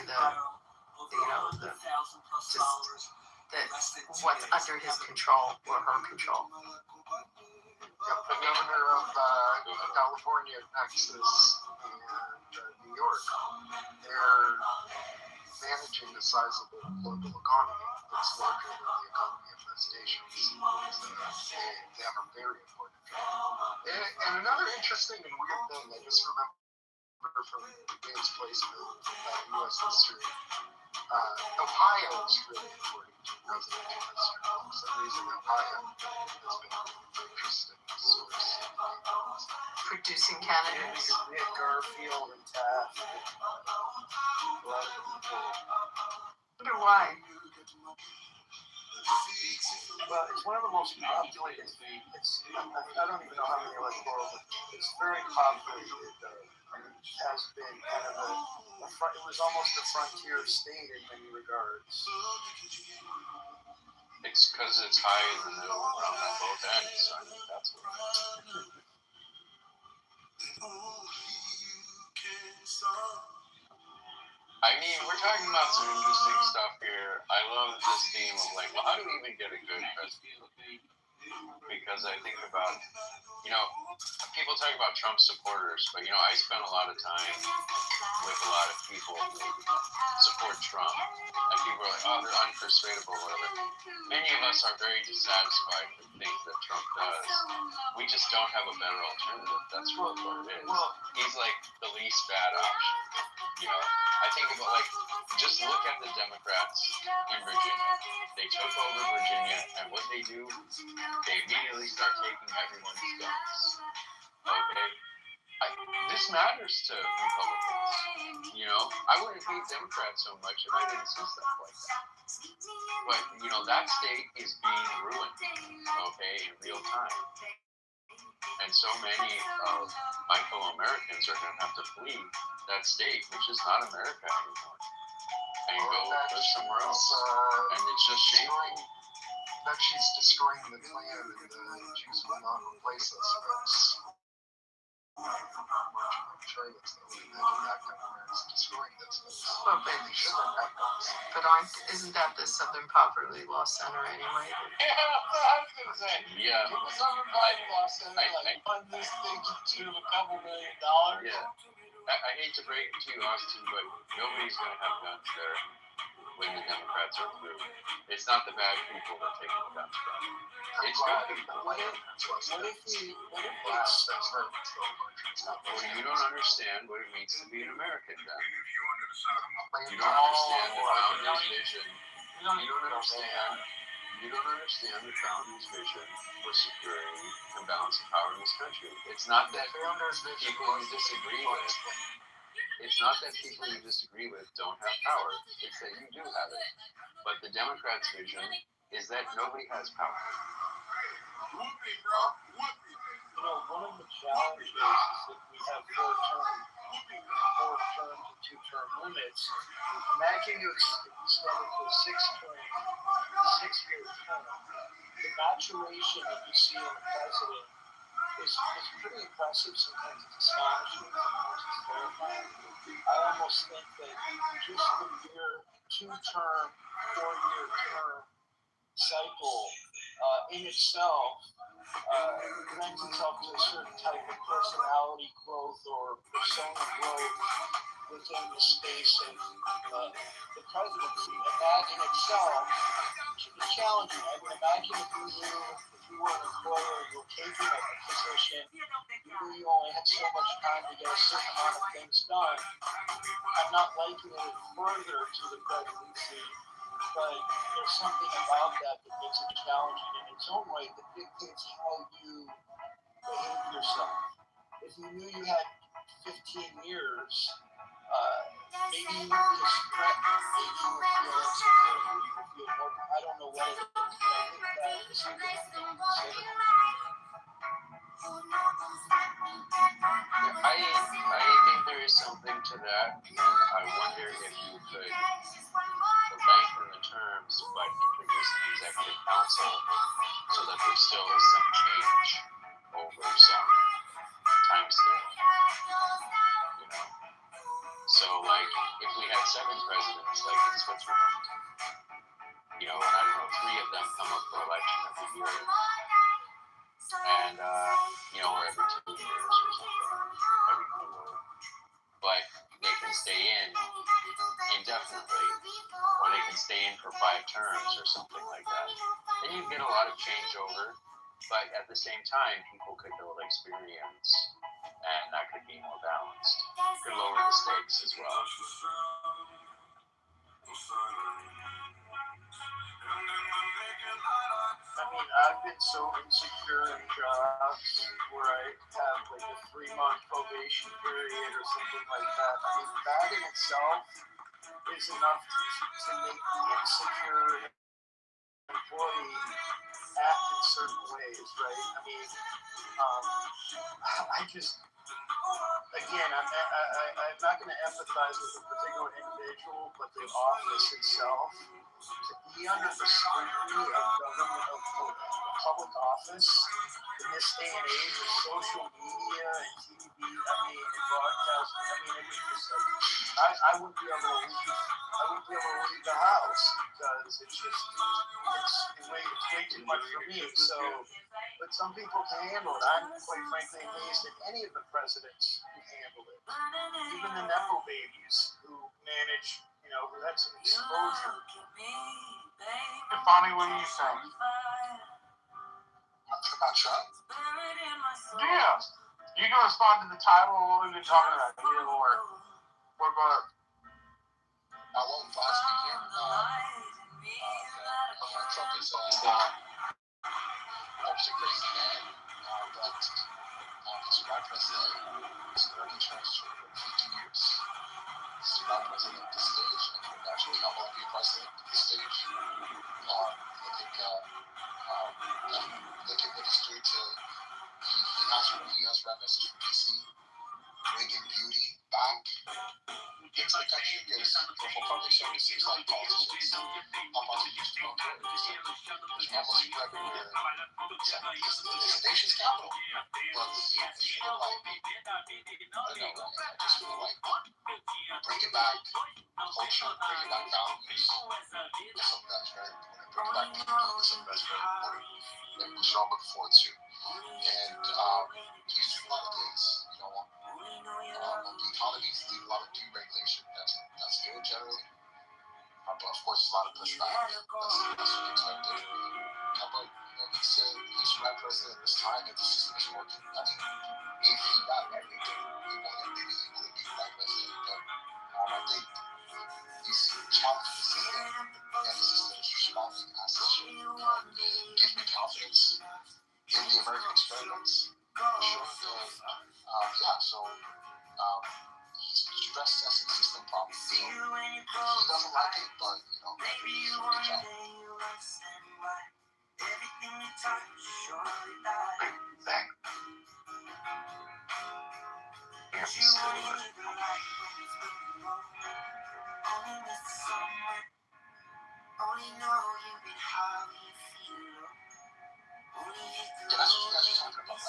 what's under his control or her control. The governor of California, Texas, and New York, they're managing a sizable local economy that's larger than the economy of those stations. They have a very important job. And another interesting and weird thing, I just remember from Dan's placement of U.S. history, Ohio is really important to presidential history. For some reason, Ohio has been an interesting source of producing candidates. Garfield and Taft. lot of people. Wonder why. Well, it's one of the most populated. I don't even know how many electoral, but it's very populated. It has been kind of it was almost a frontier state in many regards. It's because it's high in the middle around on both ends. I think that's what it is. I mean, we're talking about some interesting stuff here. I love this theme of like, well, how do we even get a good president? Because I think about, people talk about Trump supporters, but I spent a lot of time with a lot of people who support Trump. And people are like, oh, they're unpersuadable, whatever. Many of us are very dissatisfied with things that Trump does. We just don't have a better alternative. That's really what it is. He's like the least bad option. I think about just look at the Democrats in Virginia. They took over Virginia, and what they do, they immediately start taking everyone's guns. Okay? This matters to Republicans. I wouldn't hate Democrats so much if I didn't see stuff like that. But, that state is being ruined, okay, in real time. And so many of my fellow Americans are going to have to flee that state, which is not America anymore, and go live somewhere else. And it's just shameful. That she's destroying the Klan and the Jews will not replace us. I'm sure that's the only imagine that kind of where it's destroying this. Isn't that the Southern Poverty Law Center anyway? Yeah, I was gonna say. Yeah. The Southern Poverty Law Center fund this thing to $2 million. Yeah. I hate to break it to you, Austin, but nobody's going to have guns there when the Democrats are through. It's not the bad people that take the guns from. It's good people. What if you don't understand what it means to be an American then. You don't understand the founder's vision. You don't understand the founder's vision for security and balance of power in this country. It's not that people you disagree with. It's not that people you disagree with don't have power. It's that you do have it. But the Democrats' vision is that nobody has power. One of the challenges is that we have 4 terms and 2-term limits. Imagine you extend it to a 6-year term. The maturation that you see in the president is pretty impressive. Sometimes it's astonishing, sometimes it's terrifying. I almost think that just the 2-term, 4-year term cycle in itself lends itself to a certain type of personality growth or persona growth within the space of the presidency. And that in itself should be challenging. I would imagine if you were an employer, you were taking a position, you knew you only had so much time to get a certain amount of things done. I'm not likening it further to the presidency, but there's something about that makes it challenging in its own way that dictates how you behave yourself. If you knew you had 15 years, maybe you would be a threat, maybe you would feel insecure, maybe you would feel more, I don't know what it is, but I think that is something to consider. I think there is something to that, and I wonder if you could lengthen the terms by introducing the executive council so that there still is some change over some time scale. So, if we had 7 presidents, like in Switzerland, and I don't know, 3 of them come up for election every year, and, or every 2 years or something, every 4. But they can stay in indefinitely, or they can stay in for 5 terms or something like that. Then you get a lot of changeover, but at the same time, people could build experience, and that could be more balanced. Could lower the stakes as well. I mean, I've been so insecure in jobs where I have like a 3-month probation period or something like that. I mean, that in itself is enough to make the insecure employee act in certain ways, right? I mean, I just, again, I'm not going to empathize with a particular individual, but the office itself, to be under the scrutiny of government, of public office, in this day and age of social media and TV, and broadcasting, it was just like, I wouldn't be able to leave the house because it's way too much for me. So, but some people can handle it. I'm quite frankly amazed at any of the presidents who handle it. Even the Nepo babies who manage, who had some exposure. And Bonnie, what do you think? About Trump? Yeah. You can respond to the title of what we've been talking about. Either or both. I won't advise me here. Trump is obviously a crazy man, but he's the right president. He's already transferred for 50 years. He's the right president at this stage. I can imagine how long be a president at this stage. I think look at what he's doing to he has rap message from DC, bringing beauty back into the country because for public service, it seems like politicians are about to use Trump for almost everywhere. It's the nation's capital, but I just feel like bringing back culture, bringing back values, is something that's very important. Bringing back beauty is something that's very important, and which I'm looking forward to. And he's doing a lot of things, on the economy, he's leading a lot of deregulation. That's good generally. But of course, there's a lot of pushback. That's expected. But he's the right president at this time, and the system is working. I mean, if he got everything he wanted, maybe he wouldn't be the right president. But I think he's challenging the system, and the system is responding as it should. It gives me confidence in the American experiments. Sure. So he's dressed as a system problem. So he doesn't like it, but he's doing a good job. That's what you guys are talking about,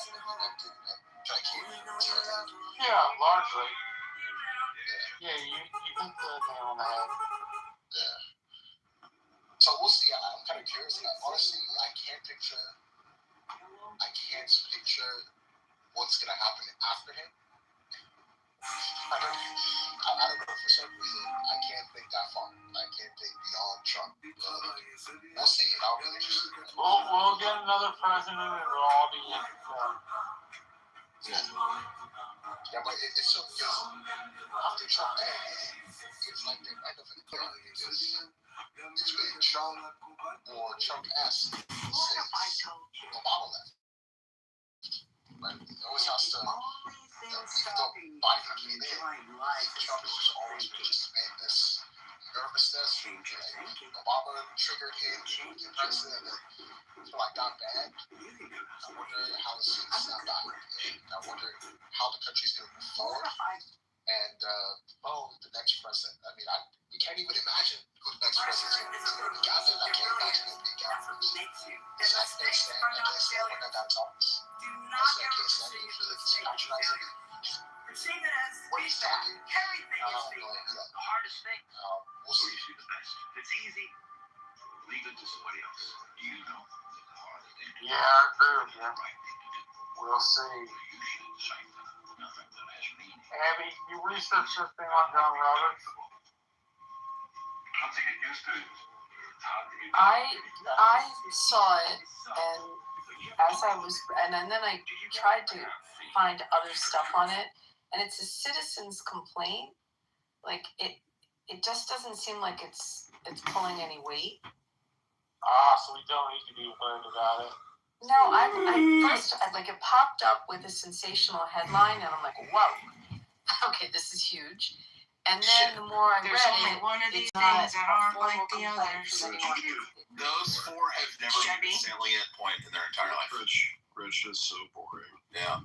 Yeah, largely. Yeah, you hit the nail on the head. Yeah. So we'll see. I'm kind of curious. Honestly, I can't picture what's going to happen after him. I don't know. For some reason, I can't think that far. I can't think beyond Trump. We'll see. I'll be interested. We'll get another president and it'll all be in. Yeah, but it's so because after Trump it's like the end of it. It's really Trump or Trump-esque since Obama left. Right? It always has to, even though Biden came in, Trump has just always been just made this nervousness. Obama triggered him, the president, and it's like got bad. I wonder how it's snap back. And I wonder how the country's going to move forward. And the next president. I mean, we can't even imagine who the next president is going to be. Is it going to be Gavin? I can't imagine it being Gavin. I can't stand when that guy talks. I can't stand it. Usually it's patronizing. What he's talking. The hardest thing. We'll see. It's easy. Leave it to somebody else. Yeah, I agree with you. We'll see. Abby, you researched this thing on John Roberts? I saw it, and as I was, and then I tried to find other stuff on it, and it's a citizen's complaint. Like it just doesn't seem like it's pulling any weight. So we don't need to be worried about it. No, I first it popped up with a sensational headline, and I'm like, whoa, okay, this is huge. And then the more I There's read only it, one of these it's not things that a aren't formal like the complaint others. from anyone. Those four have never been a salient point in their entire life. Rich is so boring. Yeah.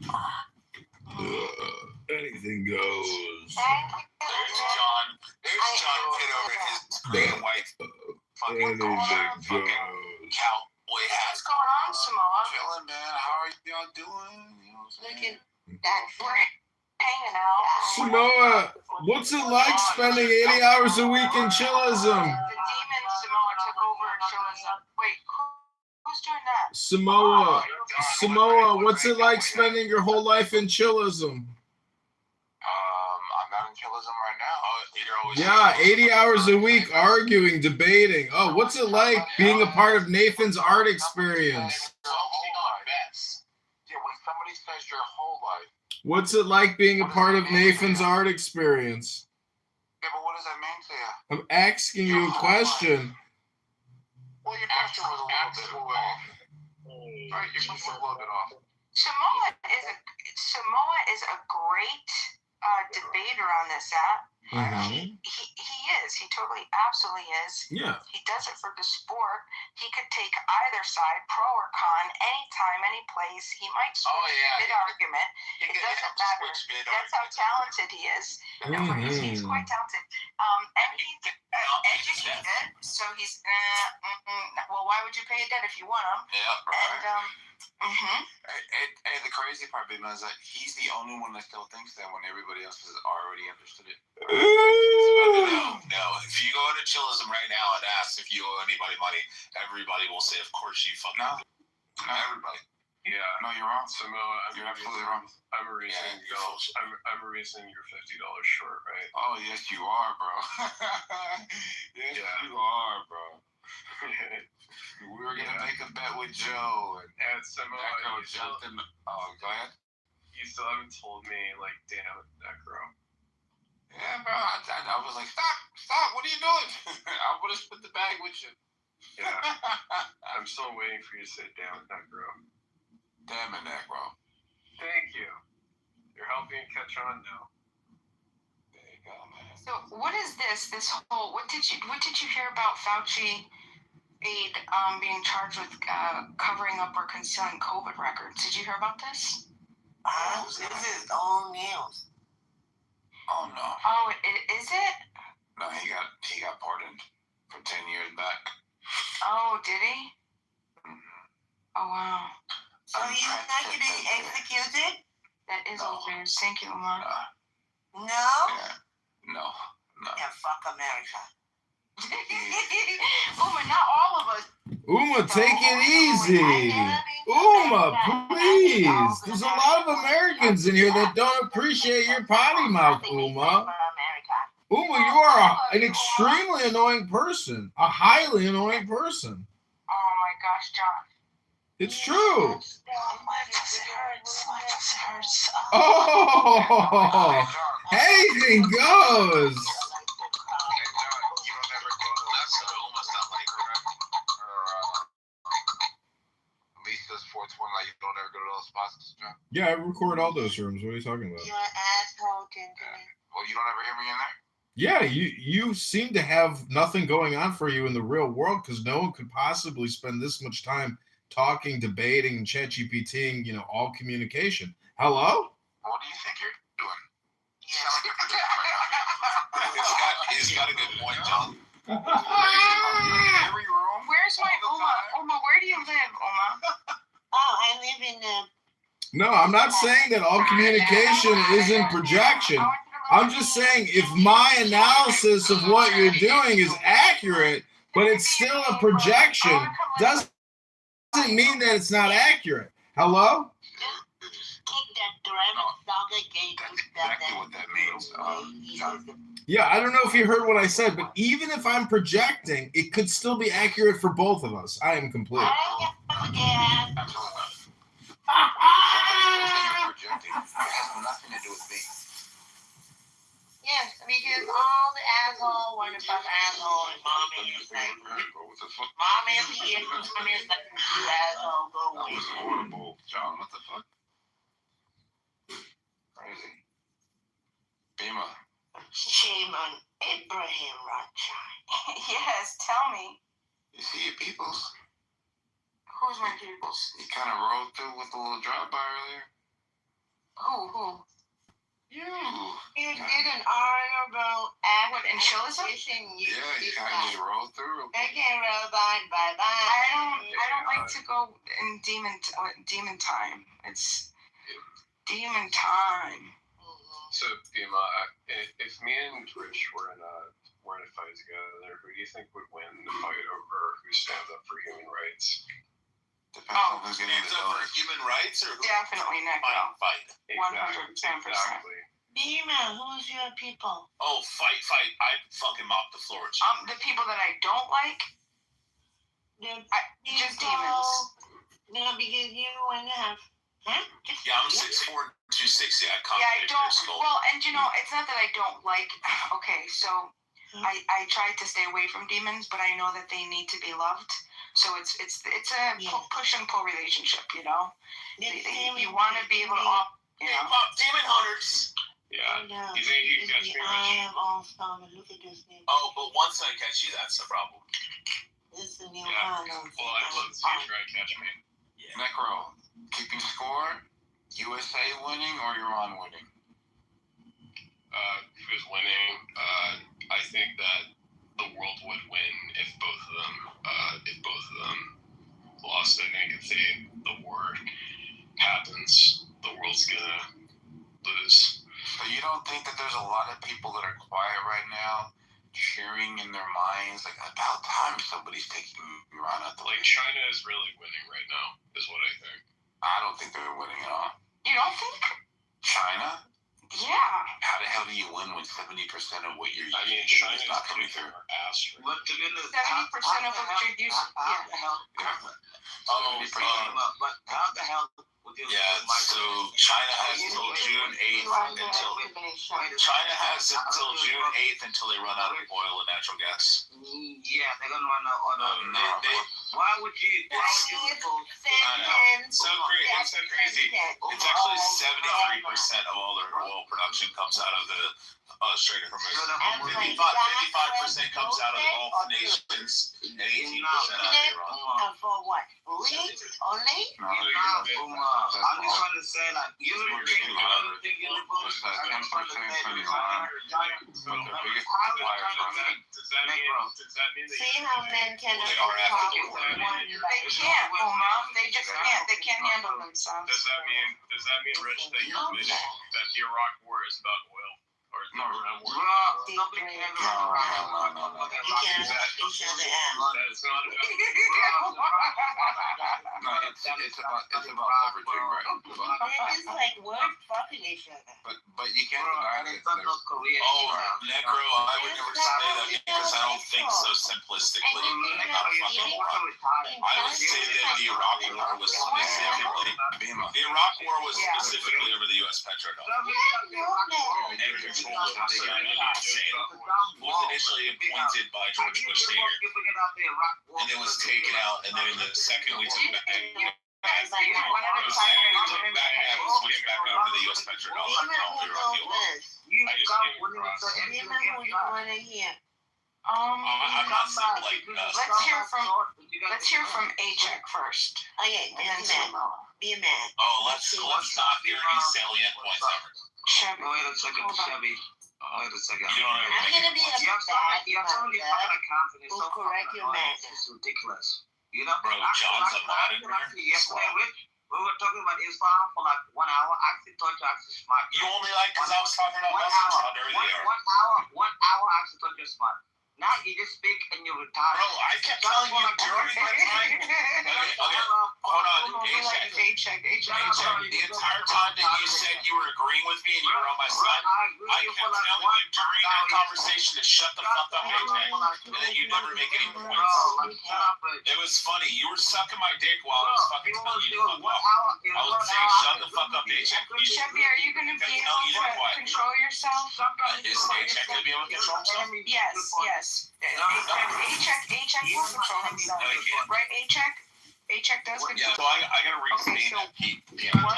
Anything goes. There's John. There's John Kitover in his green and white fucking cowboy hat. What's going on, Samoa? Chilling, man. How are y'all doing? You know what I'm saying? We're hanging out. Samoa, what's it like spending 80 hours a week in chillism? The demon Samoa took over chillism. Wait, who's doing that? Samoa, what's it like spending your whole life in chillism? I'm not in chillism right now. Yeah, 80 hours a week arguing, debating. Oh, what's it like being a part of Nathan's art experience? Yeah, when somebody says your whole life. What's it like being a part of Nathan's art experience? Yeah, but what does that mean to you? I'm asking you a question. Well, your question was a little bit off. Right, your question was a little bit off. Samoa is a great debater on this app. Mm-hmm. He is. He totally, absolutely is. Yeah. He does it for the sport. He could take either side, pro or con, anytime, any place. He might switch mid-argument. It doesn't matter. That's how talented he is. He's quite talented. And he's educated. So he's, well, why would you pay a debt if you want him? Yeah, right. And, Hey, the crazy part, Bima, is that he's the only one that still thinks that when everybody else has already understood it. No. If you go into chillism right now and ask if you owe anybody money, everybody will say, of course you fucking No. Not everybody. Yeah. No, you're wrong. Samoa, You're absolutely wrong. I'm a reason you're $50 short, right? Oh, yes, you are, bro. Yes, you are, bro. We were gonna make a bet with Joe, and Samoa, that girl jumped in. Oh, go ahead. You still haven't told me, like, damn it, Necro. Yeah, bro. I was like, stop. What are you doing? I would have split the bag with you. Yeah. I'm still waiting for you to say damn it, Necro. Damn it, Necro. Thank you. You're helping me catch on now. There you go, man. so what is this? This whole what did you hear about Fauci aide being charged with covering up or concealing COVID records? Did you hear about this? This is old news. Oh no. Oh, is it? No, he got pardoned for 10 years back. Oh, did he? Mm-hmm. Oh wow. So he's not getting executed? That is old news. Thank you, Uma. No? Yeah. No. Yeah, fuck America. Uma, not all of us. Uma, take it easy. Uma, please. There's a lot of Americans in here that don't appreciate your potty mouth, Uma. Uma, you are an extremely annoying person. A highly annoying person. Oh my gosh, John. It's true. My pussy hurts. My pussy hurts. Oh, anything goes. Lisa's 420, like you don't ever go to those spots, John? Yeah, I record all those rooms. What are you talking about? You're an asshole, Anthony. Well, you don't ever hear me in there? Yeah, you seem to have nothing going on for you in the real world because no one could possibly spend this much time talking, debating, ChatGPTing, all communication. Hello? What do you think you're doing? Yeah. He's got a good point, John. Where's my Uma? Uma, where do you live, Uma? Oh, I live in No, I'm not saying that all communication isn't projection. I'm just saying if my analysis of what you're doing is accurate, but it's still a projection, doesn't mean that it's not accurate. Hello? Exactly what that means, John. Yeah, I don't know if you heard what I said, but even if I'm projecting, it could still be accurate for both of us. I am complete. Absolutely not. Projecting. It has nothing to do with me. Yes, because all the asshole want to fuck asshole and mommy is like, mommy is here, mommy is like, you asshole, go away. That was horrible, John. What the fuck? Crazy. Bima, Shame on Abraham Rothschild. Yes, tell me. You see your peoples? Who's my peoples? You kind of rolled through with a little drive-by earlier. Who? You. You did an honorable act. What, in Chilliwack? Yeah, you kind of just rolled through. Okay, robot, bye-bye. I don't like to go in demon time. It's demon time. So, Bima, if me and Rich were in a fight together, who do you think would win the fight over who stands up for human rights? Depends on who's getting Stands up for human rights or who? Definitely Necro. Fight. 110%. Exactly. Bima, who's your people? Oh, fight. I'd fucking mop the floor. The people that I don't like, just demons. No, because you and have. Huh? Yeah, I'm 6'4", 260. I can't Yeah, I don't. skull. Well, and it's not that I don't like. Okay, so I try to stay away from demons, but I know that they need to be loved. So it's a push and pull relationship, you know. You want to be able to pop demon hunters. Yeah. You think you can catch me, Rich? I am all starving. Look at this name. Oh, but once I catch you, that's the problem. This is new. Yeah. Well, I'd love to see you try to catch me. Yeah. Necro, keeping score, USA winning or Iran winning? Who's winning? I think that the world would win if both of them lost. I think if the war happens, the world's gonna lose. So you don't think that there's a lot of people that are quiet right now, cheering in their minds, like, about time somebody's taking Iran out the Like, China is really winning right now, is what I think. I don't think they're winning at all. You don't think? China? Yeah. How the hell do you win when 70% of what you're using China's is not coming through? ass. But to be honest, 70% of what you're using. how the hell? But how the hell would you? Yeah, so China has until June 8th until they run out of oil and natural gas. Yeah, they're gonna run out of Why would you? It's so crazy. It's actually 73% of all their oil production comes out of the Strait of Hormuz. 55% comes out of the Gulf nations, and 18% out of Iran. For what? Lead only? I'm just trying to say, like, you would think Does that mean that see how men can They are talk after with one They can't, Omar. They just can't. They can't handle themselves. Does that mean, Rich, that you're admitting that the Iraq War is about oil? Or is the Iran War? nobody cares about You can't each other out. That's not about. No, it's about leveraging, right? They're just like word fucking each other. But you can't deny that. Oh, Necro, I would never say that because I don't think so simplistically. I'm not a fucking moron. I would say that the Iraq War was specifically over the U.S. petrodollar. And control of Saddam Hussein was initially appointed by George Bush Sr. and then was taken out, and then the second we took back, switched back over to the U.S. petrodollar. I'm not saying like Let's hear from A-Check first. Okay, be a man. Oh, let's not hear any salient points ever. Chevy. Wait a second, Chevy. Wait a second. You don't I'm gonna be a You have somebody confidence. who correct your man. It's ridiculous. You know, Bro, John's a monitor. Yesterday, Rich, we were talking about Islam for like 1 hour. I actually thought you actually smart. You only like because I was talking about 1 Muslims hour. out there. They are. 1 hour. I actually thought you're smart. Now you just speak and you're retarded. Bro, I kept telling you during my time. Okay, hold on. A-Check. The entire time that you said you were agreeing with me and you were on my side, I kept telling you during that conversation to shut the fuck up, A-Check, and then you never make any points. It was funny. You were sucking my dick while I was fucking telling you to fuck off. I was saying, shut the fuck up, A-Check. Chevy, are you going to be able to control yourself? Is A-Check going to be able to control himself? Yes. A-Check will control himself. Right, A-Check? A-check does good. Yeah, so I gotta restate that piano tape now.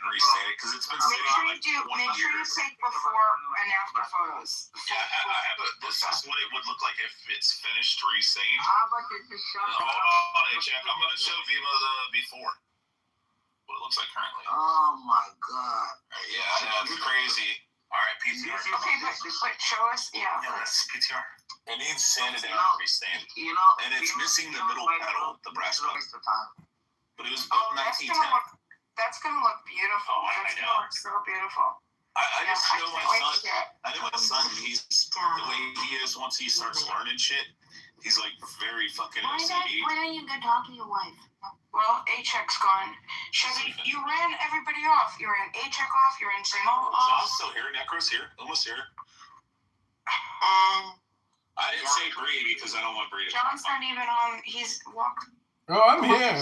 Restate it because it's been sitting for like 20 Make sure you years. take before and after photos. Yeah, I have a. This is what it would look like if it's finished resaying. Hold on, A-check. I'm gonna show Vima the before. What it looks like currently. Oh my God. Yeah, I know, it's crazy. All right, PTR. Okay, but show us. Yeah. Yeah, that's PTR. It needs sanded and restained. You know, And it's missing the middle pedal, the brass pedal. But it was built in 1910. That's gonna look beautiful. Oh, I That's know. gonna look so beautiful. I just know my can't wait son. to get it. I know my son. He's the way he is. Once he starts learning shit, he's like very fucking OCD. Why don't you go talk to your wife? Well, A-check's gone. Chevy, you ran everybody off. You ran A-check off. You ran Samuel off. John's still here. Necro's here. Almost here. I didn't say Bree because I don't want Bree to. John's not even on. He's walked. Oh, I'm here.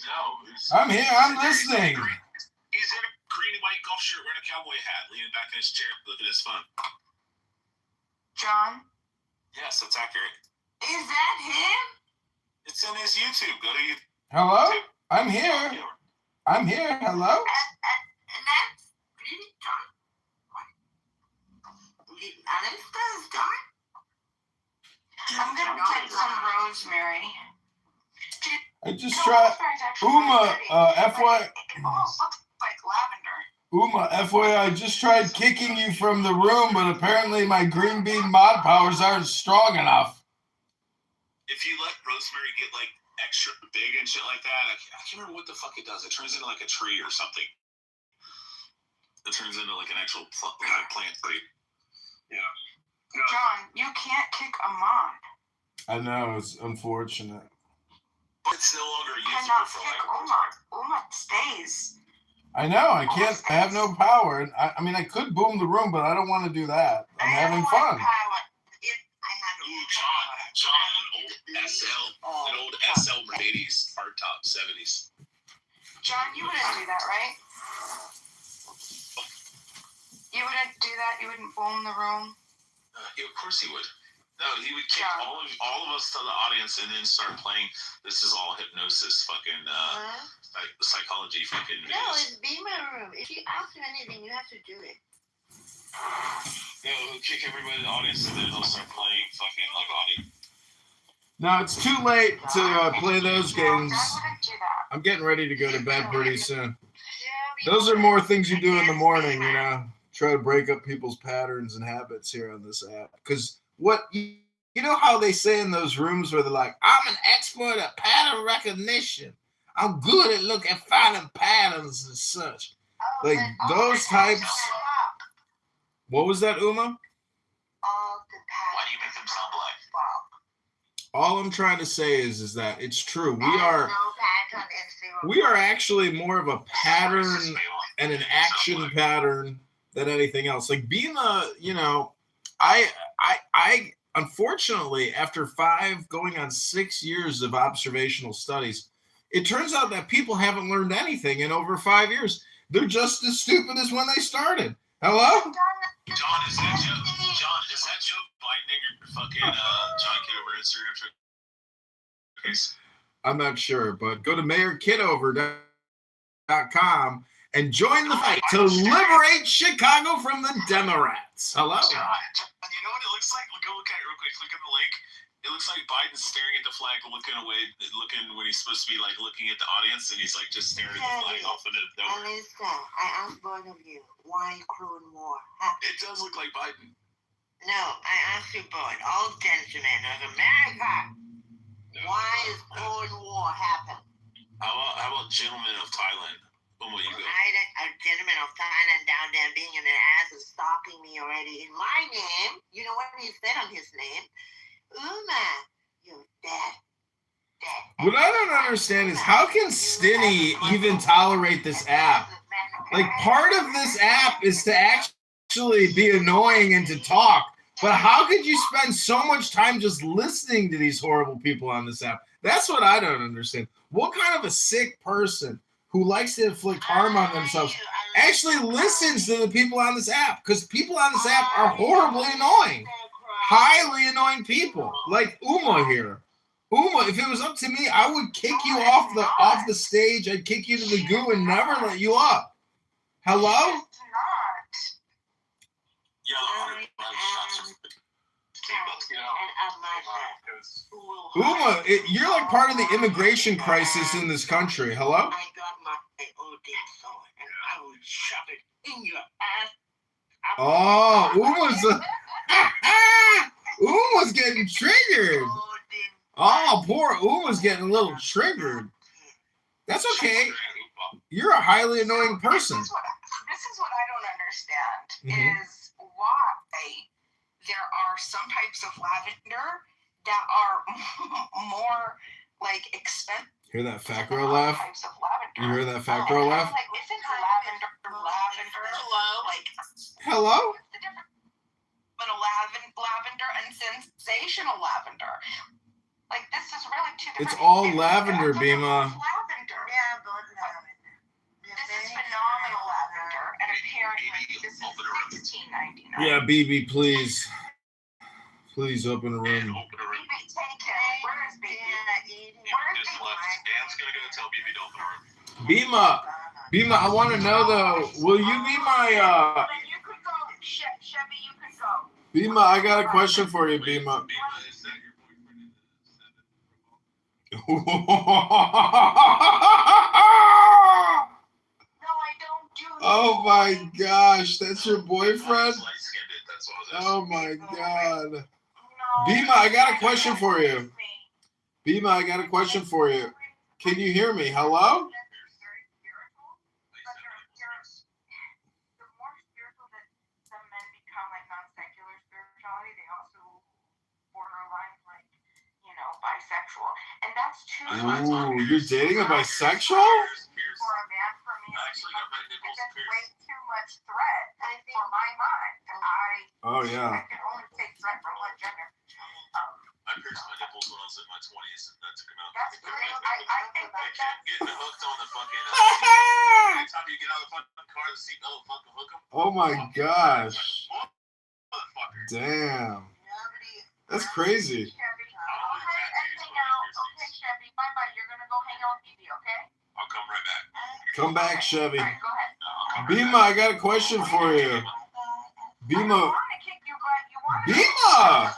No. I'm here. I'm listening. He's in a green and white golf shirt wearing a cowboy hat, leaning back in his chair, looking at his phone. John? Yes, that's accurate. Is that him? It's in his YouTube. Go to YouTube. Hello? I'm here. I'm here. Hello? And that's really John? That's John? I'm gonna put some rosemary. I just tried. Uma, FY. Almost looks like lavender. Uma, FYI, I just tried kicking you from the room, but apparently my green bean mod powers aren't strong enough. If you let rosemary get like extra big and shit like that, I can't remember what the fuck it does. It turns into like a tree or something. It turns into like an actual plant tree. Yeah. John, you can't kick a mod. I know, it's unfortunate. But it's no longer You usable cannot for kick like. Uma stays. I know, I can't, I have no power. And I mean, I could boom the room, but I don't want to do that. I'm having fun. John, an old SL Mercedes hardtop 70s. John, you wouldn't do that, right? You wouldn't do that? You wouldn't boom the room? Yeah, of course he would. No, he would kick all of us to the audience and then start playing This Is All Hypnosis fucking like psychology fucking videos. No, it's Beamer room. If you ask him anything, you have to do it. Yeah, he'll kick everybody in the audience and then he'll start playing fucking like audio. No, it's too late to play those games. I'm getting ready to go to bed pretty soon. Those are more things you do in the morning, you know. Try to break up people's patterns and habits here on this app. Because what you know how they say in those rooms where they're like, I'm an expert at pattern recognition. I'm good at looking at finding patterns and such. Like those types. What was that, Uma? Why do you make them sound black? All I'm trying to say is that it's true. We are actually more of a pattern and an action pattern than anything else. Like being a, you know, I unfortunately, after 5 going on 6 years of observational studies, it turns out that people haven't learned anything in over 5 years. They're just as stupid as when they started. Hello? John, is that Joe Biden in your fucking John Kitover Instagram case? I'm not sure, but go to mayorkitover.com and join the fight to liberate Chicago from the Democrats. Hello? John, you know what it looks like? Go look at it real quick. Click on the link. It looks like Biden's staring at the flag, looking away, looking when he's supposed to be like looking at the audience, and he's like just staring at the flag off into nowhere. Alyssa, I asked both of you, why Cruel War happened? It does look like Biden. No, I asked you both, all gentlemen of America, why is Cruel War happen? How about gentlemen of Thailand? When will you go? A gentleman of Thailand down there being an ass and stalking me already in my name. You know what he said on his name? Uma, you're dead. What I don't understand is how can Stinny even tolerate this app? Like part of this app is to actually be annoying and to talk. But how could you spend so much time just listening to these horrible people on this app? That's what I don't understand. What kind of a sick person who likes to inflict harm on themselves actually listens to the people on this app? Because people on this app are horribly annoying. Highly annoying people. Like Uma here. Uma, if it was up to me, I would kick you off the stage. I'd kick you to the goo and never let you up. Hello? Uma, you're like part of the immigration crisis in this country. Hello? I got my Odin sword and I will shove it in your ass. Oh, Uma's getting triggered. Oh, poor Uma's getting a little triggered. That's okay. You're a highly annoying person. This is what I don't understand is why there are some types of lavender that are more like expensive. Hear that fat girl laugh? You hear that fat girl laugh? Like if it's lavender, hello, like hello. What's the difference between lavender and sensational lavender? Like this is really two different. It's all lavender, Bima. Lavender. Yeah, but lavender. This is phenomenal lavender, and apparently this is $16.99. Yeah, BB, please. Please open a room. BB, take care. Where is BB? Just left. Dan's gonna go tell BB to open a room. Bima, I want to know though. Will you be my? You could go, Chevy. You could go. Bima, I got a question for you, Bima. No, I don't do that. Oh my gosh, that's your boyfriend? Oh my god. Bima, I got a question for you. Bima, I got a question for you. Can you hear me? Hello? Bisexual, and that's too much. Ooh, you're dating a bisexual? For a man, for me, it's way too much threat for my mind. Oh yeah. I can only take threat from one gender. I pierced my nipples when I was in my 20s, and that took him out. That's great. I think that's getting hooked on the fucking. Anytime you get out of the fucking car, the seatbelt fucking hook him. Oh my gosh. Damn. That's crazy. Okay, Chevy, bye-bye. You're gonna go hang out with BB, okay? I'll come right back. Come back, Chevy. All right, go ahead. Bima, I got a question for you. Bima. I want to kick you, but you want to. Bima!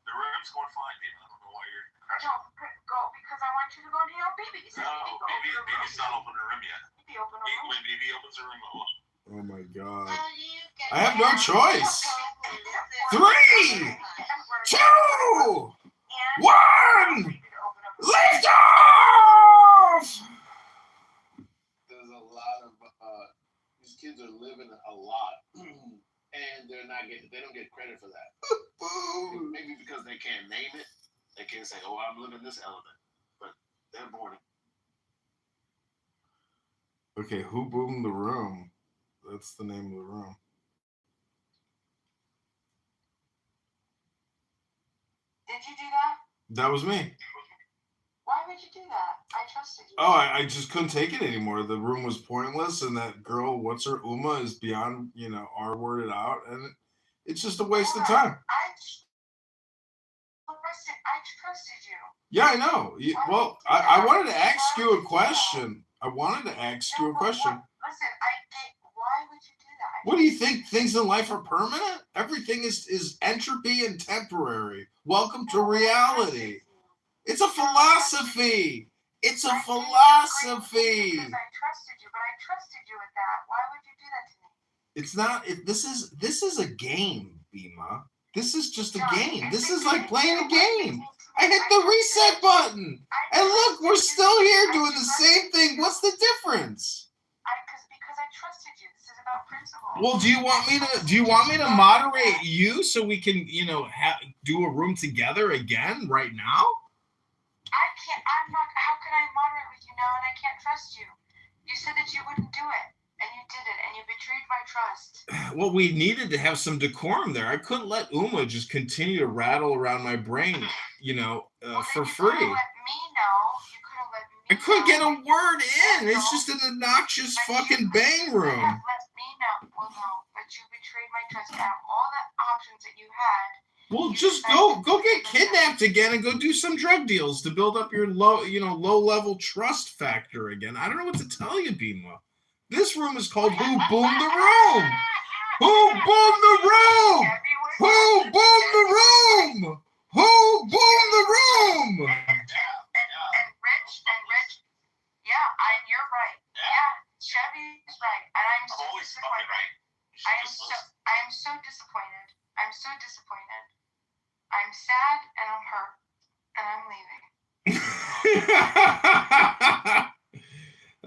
The room's going fine, Bima. I don't know why you're crashing. No, go, because I want you to go and hang out with BB. BB's not opened her room yet. BB open a room. When BB opens her room, I will. Oh my god. I have no choice. 3, 2, 1, lift off! There's a lot of these kids are living a lot, and they don't get credit for that. Maybe because they can't name it, they can't say, "Oh, I'm living this element," but they're born it. Okay, who boomed the room? That's the name of the room. Did you do that? That was me. Why would you do that? I trusted you. Oh, I just couldn't take it anymore. The room was pointless, and that girl, what's her, Uma, is beyond, R-worded out, and it's just a waste of time. I trusted you. Yeah, I know. Well, I wanted to ask you a question. Listen, why would you do that? What do you think? Things in life are permanent? Everything is entropy and temporary. Welcome to reality. It's a philosophy. It's a philosophy. Because I trusted you, but I trusted you with that. Why would you do that to me? It's not. This is a game, Bima. This is just a game. This is like playing a game. I hit the reset button, and look, we're still here doing the same thing. What's the difference? Because I trusted you. This is about principle. Well, do you want me to moderate you so we can, do a room together again right now? I can't. I'm not. How can I moderate with you now and I can't trust you? You said that you wouldn't do it, and you did it, and you betrayed my trust. Well, we needed to have some decorum there. I couldn't let Uma just continue to rattle around my brain, for free. You could have let me know. You could have let me. I couldn't get a word in. It's just an obnoxious fucking bang room. Let me know. Well, no, but you betrayed my trust. Out of all the assumptions that you had. Well, just go get kidnapped again and go do some drug deals to build up your low level trust factor again. I don't know what to tell you, Bima. This room is called Who Boomed the Room? Who boomed the room? Who boomed the room? Who boomed the room? And Rich, yeah, and you're right. Yeah, Chevy's right, and I'm so disappointed. I am so disappointed. I'm so disappointed. I'm sad and I'm hurt, and I'm leaving.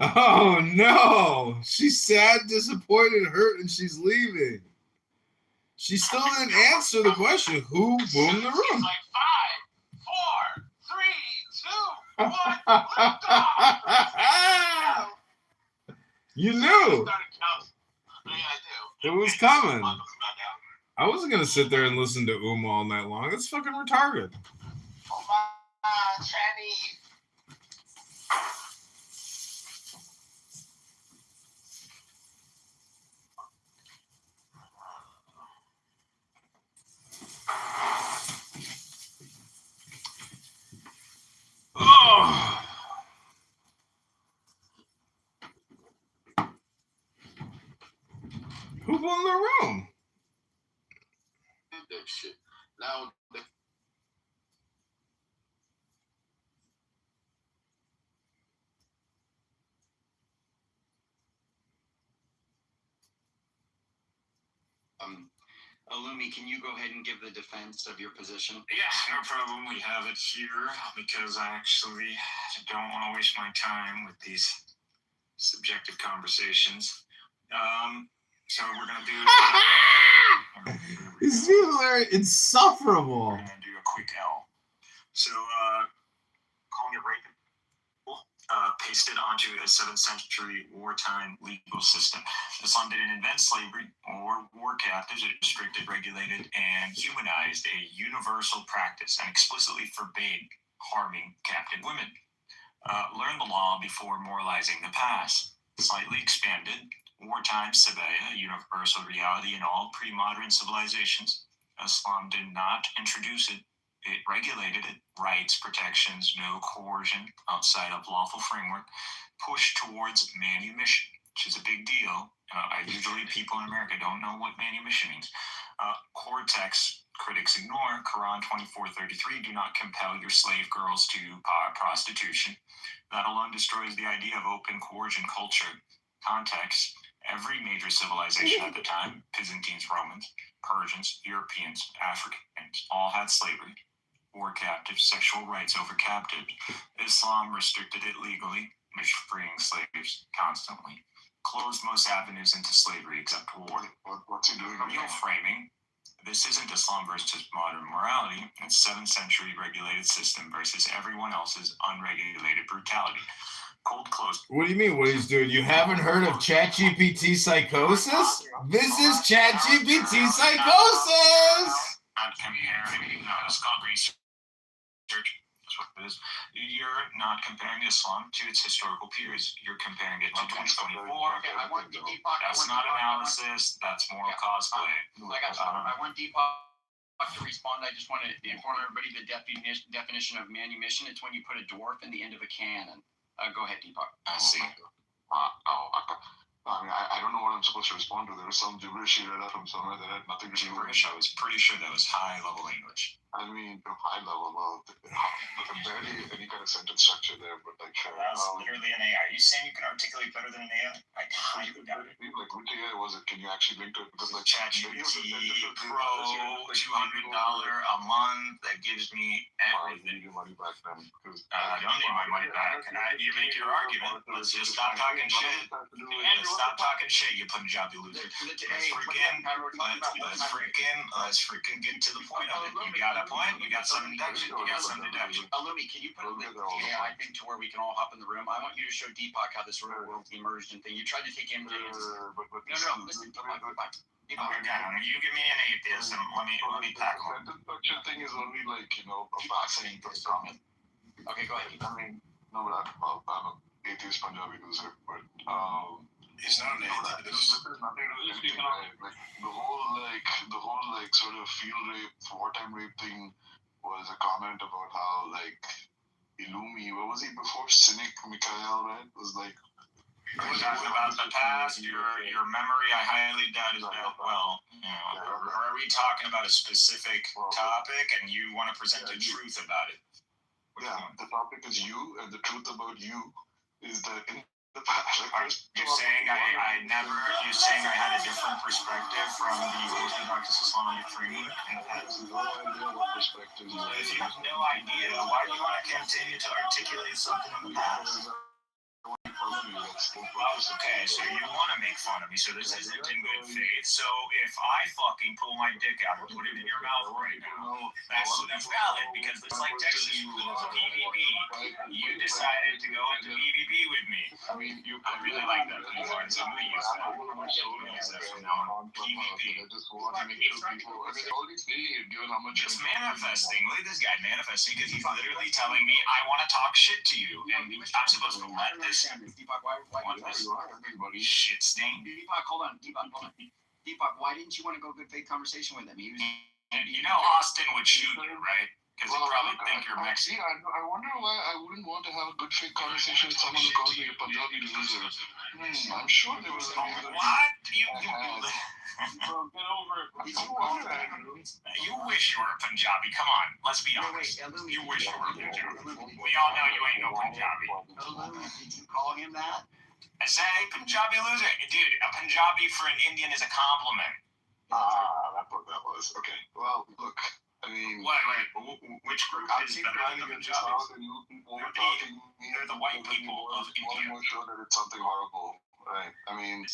Oh no! She's sad, disappointed, hurt, and she's leaving. She still didn't answer the question. Who boomed the room? Like 5, 4, 3, 2, 1. You knew. Yeah, I do. It was coming. I wasn't gonna sit there and listen to Uma all night long. That's fucking retarded. Oh my, Chinese. Oh. Who boomed the room? That shit. Now. Alumi, can you go ahead and give the defense of your position? Yeah, no problem. We have it here because I actually don't want to waste my time with these subjective conversations. So we're going to do... These people are insufferable. We're going to do a quick L. So, calling it rape. Pasted onto a 7th century wartime legal system. Islam didn't invent slavery or war captives. It restricted, regulated, and humanized a universal practice and explicitly forbade harming captive women. Learn the law before moralizing the past. Slightly expanded, wartime Sabaya, universal reality in all pre-modern civilizations. Islam did not introduce it. It regulated it, rights, protections, no coercion outside of lawful framework, push towards manumission, which is a big deal. Usually people in America don't know what manumission means. Core text critics ignore. Quran 24:33, do not compel your slave girls to prostitution. That alone destroys the idea of open coercion culture. Context, every major civilization at the time, Byzantines, Romans, Persians, Europeans, Africans, all had slavery. War captives, sexual rights over captives. Islam restricted it legally, freeing slaves constantly. Closed most avenues into slavery except war. What's he doing? Real framing. This isn't Islam versus modern morality. It's 7th century regulated system versus everyone else's unregulated brutality. Cold closed. What do you mean what he's doing? You haven't heard of ChatGPT psychosis? This is ChatGPT psychosis! Not comparing, it's called research. That's what it is. You're not comparing Islam to its historical peers. You're comparing it to 2024. That's not analysis. That's moral cosplay. I want Deepak to respond. I just want to inform everybody the definition of manumission. It's when you put a dwarf in the end of a cannon. Go ahead, Deepak. I see. I mean, I don't know what I'm supposed to respond to. There was some gibberish he read out from somewhere that had nothing to do with Gibberish? I was pretty sure that was high-level English. I mean, high level, barely any kind of sentence structure there, but like sure. That was literally an AI. Are you saying you can articulate better than an AI? I highly doubt it. Like, which AI was it? Can you actually link to it? Because like ChatGPT Pro, $200 a month that gives me everything. Your money back then. I don't need my money back. You make your argument. Let's just stop talking shit. Let's stop talking shit, you Punjabi loser. Let's freaking get to the point of it. You got a point? You got some deduction? You got some deduction. Alumi, can you put a link AI thing to where we can all hop in the room? I want you to show Deepak how this real world immersion thing. You tried to take MJ's. No, listen, Deepak. Again, you give me an atheism. Let me pack one. The structure thing is only like, a vaccine for comment. Okay, go ahead. I mean, no, but I'm an atheist Punjabi loser, but he's not an atheist. This is nothing to do with anything, right? Like the whole like sort of field rape, wartime rape thing was a comment about how like Illumi, what was he before? Cynic Mikhail, right? Was like. We're talking about the past, your memory, I highly doubt is well. You know, or are we talking about a specific topic and you want to present the truth about it? Yeah, the topic is you, and the truth about you is that in the past. You're saying you're saying I had a different perspective from the Orthodox Islamic framework in the past? No idea what perspective you have. If you have no idea, why do you want to continue to articulate something in the past? Okay, so you want to make fun of me, so this isn't in good faith. So if I fucking pull my dick out and put it in your mouth right now, that's valid, because it's like Texas rules, PvP. You decided to go into PvP with me. I really like that part, so I'm going to use that. I'm going to use that from now on. PvP. It's manifesting. Look at this guy manifesting, because he's literally telling me, I want to talk shit to you, and I'm supposed to let this Deepak, why shit stain? Deepak, hold on. Deepak, why didn't you want to go good faith conversation with him? He was. You know Austin would shoot you, right? Because he'd probably think you're Mexican. I wonder why I wouldn't want to have a good faith conversation with someone who calls me a Punjabi loser. I'm sure there was a reason. What? You get over it. You wish you were a Punjabi. Come on, let's be honest. You wish you were a Punjabi. We all know you ain't no Punjabi. Did you call him that? I say Punjabi loser. Dude, a Punjabi for an Indian is a compliment. That's what that was. Okay. Well, look. I mean, which group is better than the Punjabis? They're the white people of India. More sure that it's something horrible, right? I mean,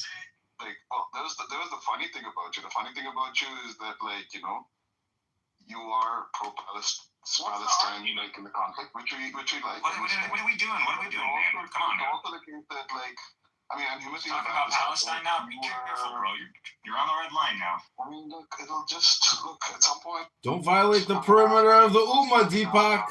like, well, there was the funny thing about you. The funny thing about you is that, like, you know, you are pro-Palestine, like, in the conflict, which we like. What are we doing? What are we doing, man? Come on, man. Also the case that, like, I mean, I'm human. Talking about Palestine now? Be careful, bro. You're on the red line now. I mean, look, it'll just look at some point. Don't violate the perimeter of the Ummah, Deepak.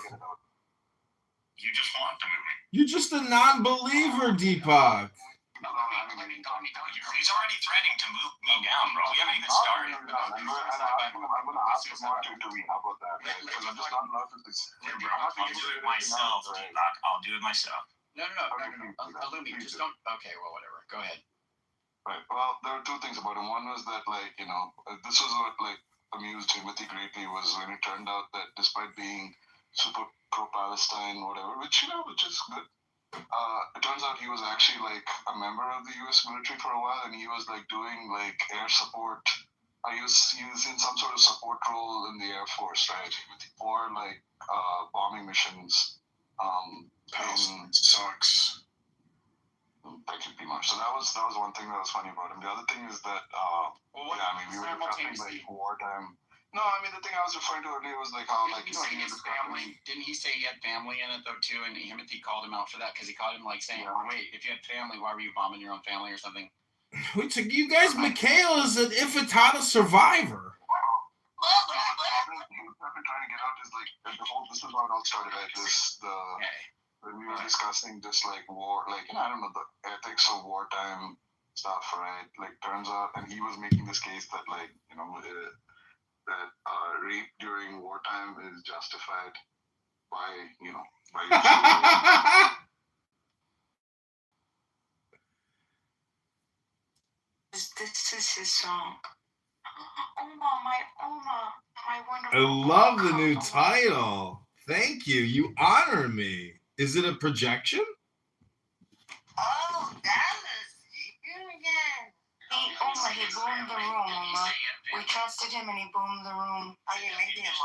You just want to move me. You're just a non-believer, Deepak. He's already threatening to move me down, bro. We haven't even started. I'm gonna ask him not to intervene. How about that? Because I'm just not allowed to do it. I'll do it myself, Deepak. I'll do it myself. No. Illumi, just don't. Okay, well, whatever. Go ahead. Right. Well, there were two things about him. One was that, like, you know, this was what, like, amused Timothy greatly, was when it turned out that despite being super pro-Palestine, whatever, which is good, it turns out he was actually, like, a member of the U.S. military for a while, and he was, like, doing, like, air support. He was in some sort of support role in the Air Force, right, for, like, bombing missions. Sucks. Pretty much. So that was one thing that was funny about him. The other thing is that we were discussing, like, wartime. No, I mean, the thing I was referring to earlier was like how, like, you know, he had family. Didn't he say he had family in it though too? And Timothy called him out for that because he called him like saying, "Wait, if you had family, why were you bombing your own family or something?" You guys, Mikhail is an Ifitata survivor. I've been trying to get out is like this is how it all started. Right? When we were discussing this, like, war, like, you know, I don't know, the ethics of wartime stuff, right? Like, turns out, and he was making this case that, like, you know, that rape during wartime is justified by, you know, by. This is his song. My wonderful. I love the new title. Thank you. You honor me. Is it a projection? Oh, Dallas, you again. He boomed the room, Uma. We trusted him and he boomed the room. Are you leaving him?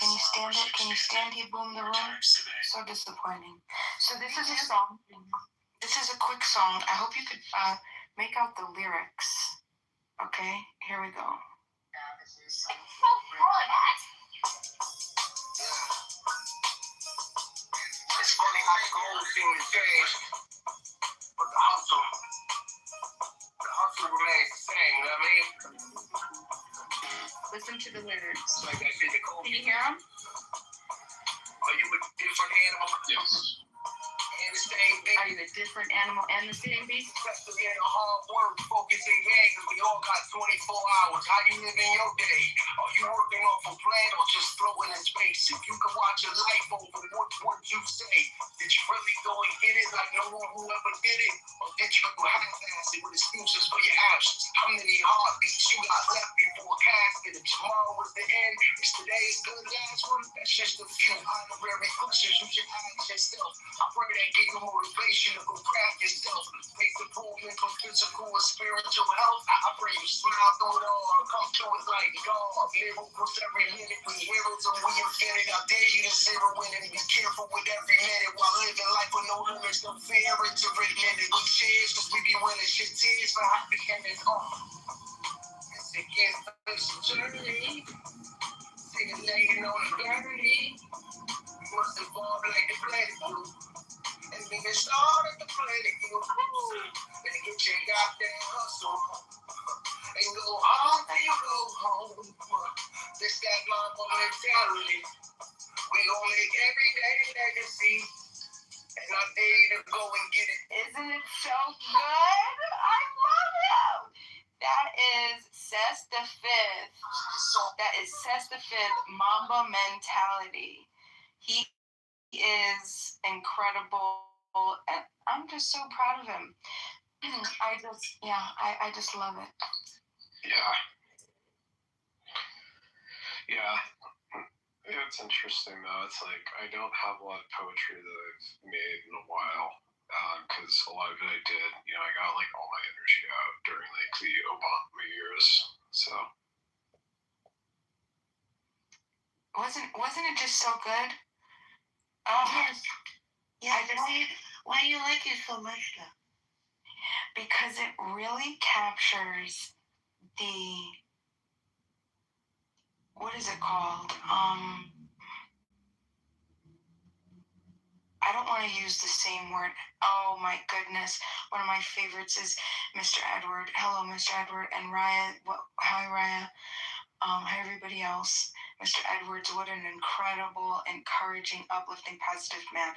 Can you stand it? Can you stand he boomed the room? So disappointing. So this is a song. This is a quick song. I hope you could make out the lyrics. Okay, here we go. It's funny how gold things change, but the hustle remains the same, you know what I mean? Listen to the lyrics. Like I said, Nicole. Can you hear them? Are you a different animal? Yes. And Are you the different animal and the same beast? Especially in the hard work, focus and gang, we all got 24 hours. How you living your day? Are you working off a plan or just floating in space? If you could watch your life over, what would you say? Did you really go and get it like no one who ever did it? Or did you half-ass it with excuses for your actions? How many heartbeats you got left before casket? If tomorrow was the end, is today's good last one? That's just a few honorary questions you should ask yourself. I pray that give you motivation to go craft yourself. Make improvement for physical and spiritual health. I pray you smile through it all. Come through it like God. Miracles every minute. We heroes and we invented. I dare you to zero in and be careful with every minute while living life with no limits. No fear into written in it. We cheers because we be willing shit tears for happy endings. It's against this journey. Take a laying on the journey. Must evolve like the planet do. And be a star at the planet do. Then get your goddamn hustle. And go home till you go home. This that Mamba mentality. We gon' make everyday legacy. And I dare you to go and get it. Isn't it so good? I love him. That is Cess the Fifth. That is Cess the Fifth, Mamba mentality. He is incredible, and I'm just so proud of him. I just love it. Yeah. It's interesting though. It's like I don't have a lot of poetry that I've made in a while because a lot of it I did, I got like all my energy out during like the Obama years. So wasn't it just so good? Yes. Yeah. Why do you like it so much though? Because it really captures what is it called? I don't want to use the same word. Oh my goodness. One of my favorites is Mr. Edward. Hello, Mr. Edward. And Raya. Hi, Raya. Hi, everybody else. Mr. Edwards, what an incredible, encouraging, uplifting, positive man.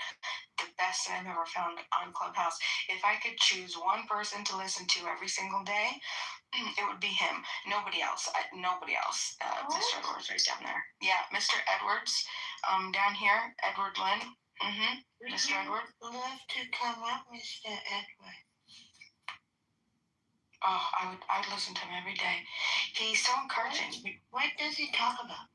The best that I've ever found on Clubhouse. If I could choose one person to listen to every single day, it would be him. Nobody else. Nobody else. Mr. Edwards right down there. Yeah, Mr. Edwards down here. Edward Lynn. Mr. Edward. Love to come up, Mr. Edward. Oh, I'd listen to him every day. He's so encouraging. What does he talk about?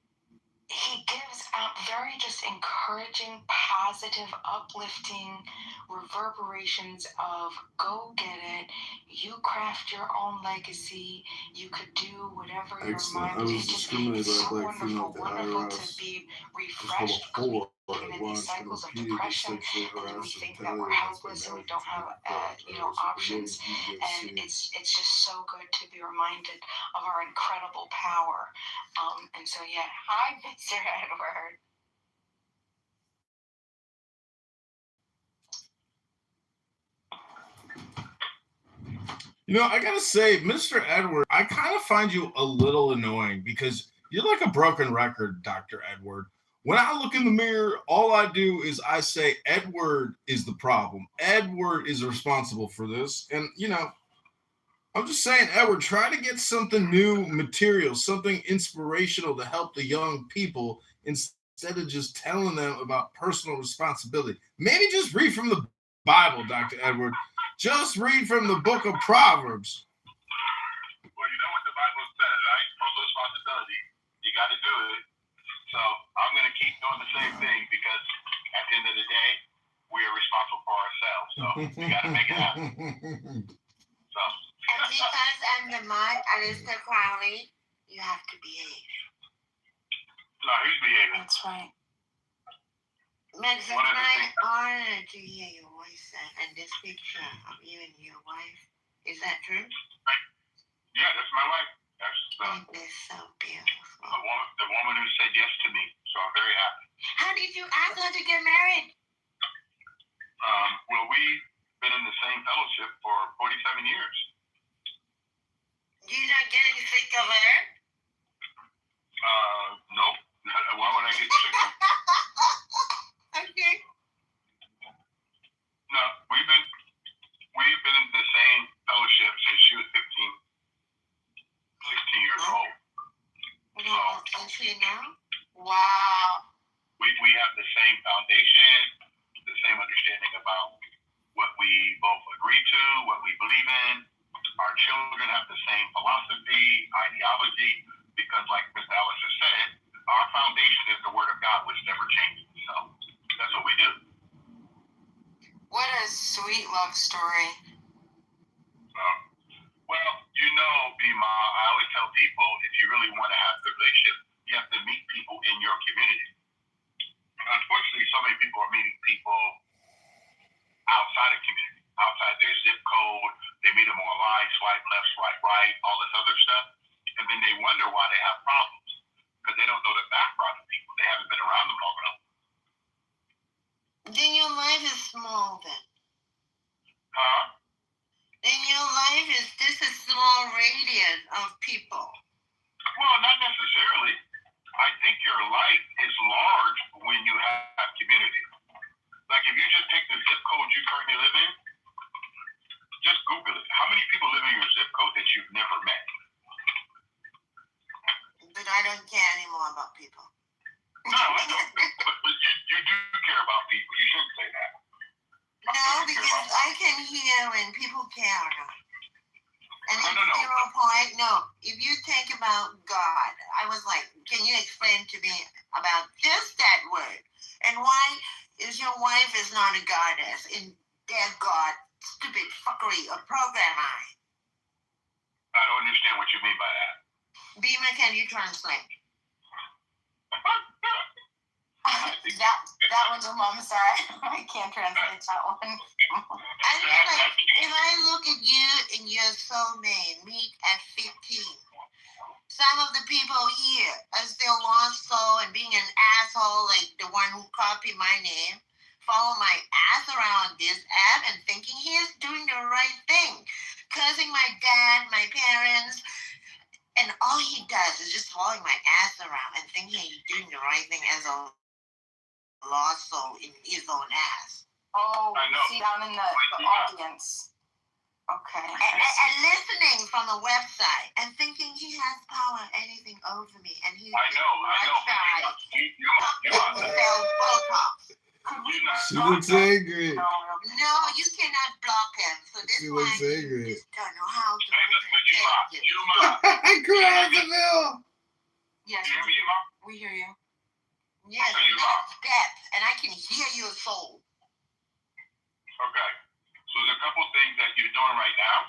He gives out very just encouraging, positive, uplifting reverberations of go get it. You craft your own legacy. You could do whatever your mind. I was discriminated by a black female at the IRS. To be refreshed. In these cycles of depression, and we think that we're helpless and we don't have options, and it's just so good to be reminded of our incredible power. And so hi, Mr. Edward. I gotta say, Mr. Edward, I kind of find you a little annoying because you're like a broken record, Dr. Edward. When I look in the mirror, all I do is I say, Edward is the problem. Edward is responsible for this. And, I'm just saying, Edward, try to get something new material, something inspirational to help the young people instead of just telling them about personal responsibility. Maybe just read from the Bible, Dr. Edward. Just read from the book of Proverbs. Well, you know what the Bible says, right? Personal responsibility. You got to do it. So I'm going to keep doing the same thing because at the end of the day, we are responsible for ourselves. So we got to make it happen. So. And because I'm the mod, Aleister Crowley, you have to behave. No, he's behaving. That's right. Max, it's my honor to hear your voice and this picture of you and your wife. Is that true? Yeah, that's my wife. It is so beautiful. The woman who said yes to me, so I'm very happy. How did you ask her to get married? Well, we've been in the same fellowship for 47 years. You're not getting sick of her? Nope. Why would I get sick of her? Okay. No, country now. Wow. We have the same foundation, the same understanding about what we both agree to, what we believe in. Our children have the same philosophy, ideology, because like Mr. Ellis has said, our foundation is the Word of God, which never changes. So that's what we do. What a sweet love story. Well, you know, Bima, I always tell people, if you really want to have a good relationship, you have to meet people in your community. Unfortunately, so many people are meeting people outside of community, outside their zip code. They meet them online, swipe left, swipe right, all this other stuff. And then they wonder why they have problems, because they don't know the background of people. They haven't been around them long enough. Then your life is small then. Huh? Then your life is just a small radius of people. Well, not necessarily. I think your life is large when you have community. Like if you just take the zip code you currently live in, just Google it. How many people live in your zip code that you've never met? But I don't care anymore about people. No, I know. but you do care about people. You shouldn't say that. No, because I can hear when people care or not. And No. 0 point, no. If you think about God, I was like, can you explain to me about just that word? And why is your wife is not a goddess in their God, stupid fuckery of programming? I don't understand what you mean by that. Bima, can you translate? that one's a mom, sorry. I can't translate that one. I mean, like, if I look at you and you're so mean, meet at 15. Some of the people here are still lost soul and being an asshole, like the one who copied my name, follow my ass around this app and thinking he is doing the right thing, cursing my dad, my parents, and all he does is just following my ass around and thinking he's doing the right thing as a lost soul in his own ass. Oh, see down in the audience. Okay. And listening from the website and thinking he has power, anything over me, and he's I know. She looks angry. No, you cannot block him. So this She one, looks angry. you just don't know how to Granville. Yes, we hear you. Yes, not depth, and I can hear your soul. Okay. So there's a couple things that you're doing right now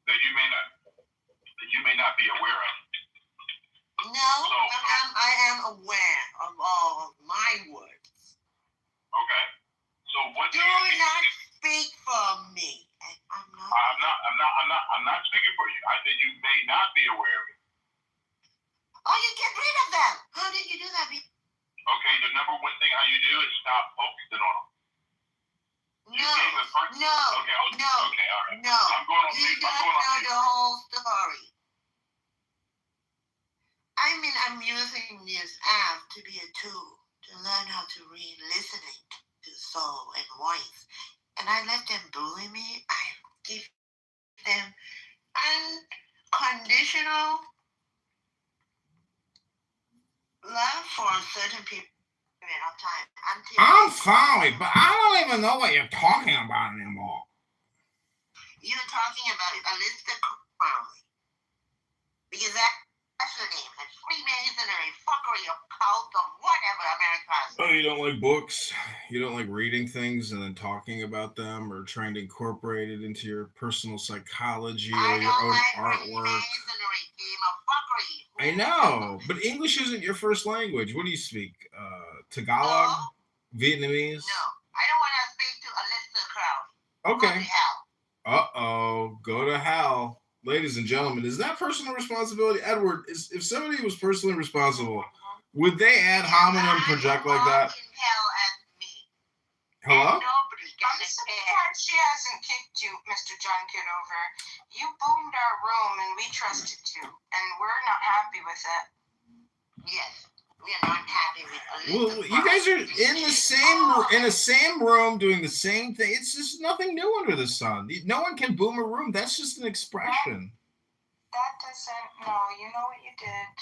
that you may not be aware of. No, I am aware of all of my words. Okay. So what do not speak for me. I'm not speaking for you. I said you may not be aware of it. Oh, you get rid of them. How did you do that? Okay, the number one thing how you do is stop focusing on them. No. Okay, all right. No. You don't know the whole story. I mean, I'm using this app to be a tool to learn how to read listening to soul and voice. And I let them bully me. I give them unconditional love for a certain period of time. I'm sorry, but I don't even know what you're talking about anymore. You're talking about Aleister Crowley. Because that's the name. And Freemasonry, fuckery, occult, or whatever America has. Oh, you don't like books? You don't like reading things and then talking about them or trying to incorporate it into your personal psychology or your own artwork? I know, but English isn't your first language. What do you speak? Tagalog? No. Vietnamese? No, I don't want to speak to Aleister Crowley. Okay. Uh-oh, go to hell. Ladies and gentlemen, is that personal responsibility? Edward, if somebody was personally responsible, would they ad hominem project like that? Hello? I'm surprised she hasn't kicked you, Mr. John Kitover. You boomed our room and we trusted you, and we're not happy with it. Yes, we are not happy with it. Well, you guys are in the same room doing the same thing. It's just nothing new under the sun. No one can boom a room. That's just an expression. That doesn't. No, you know what you did.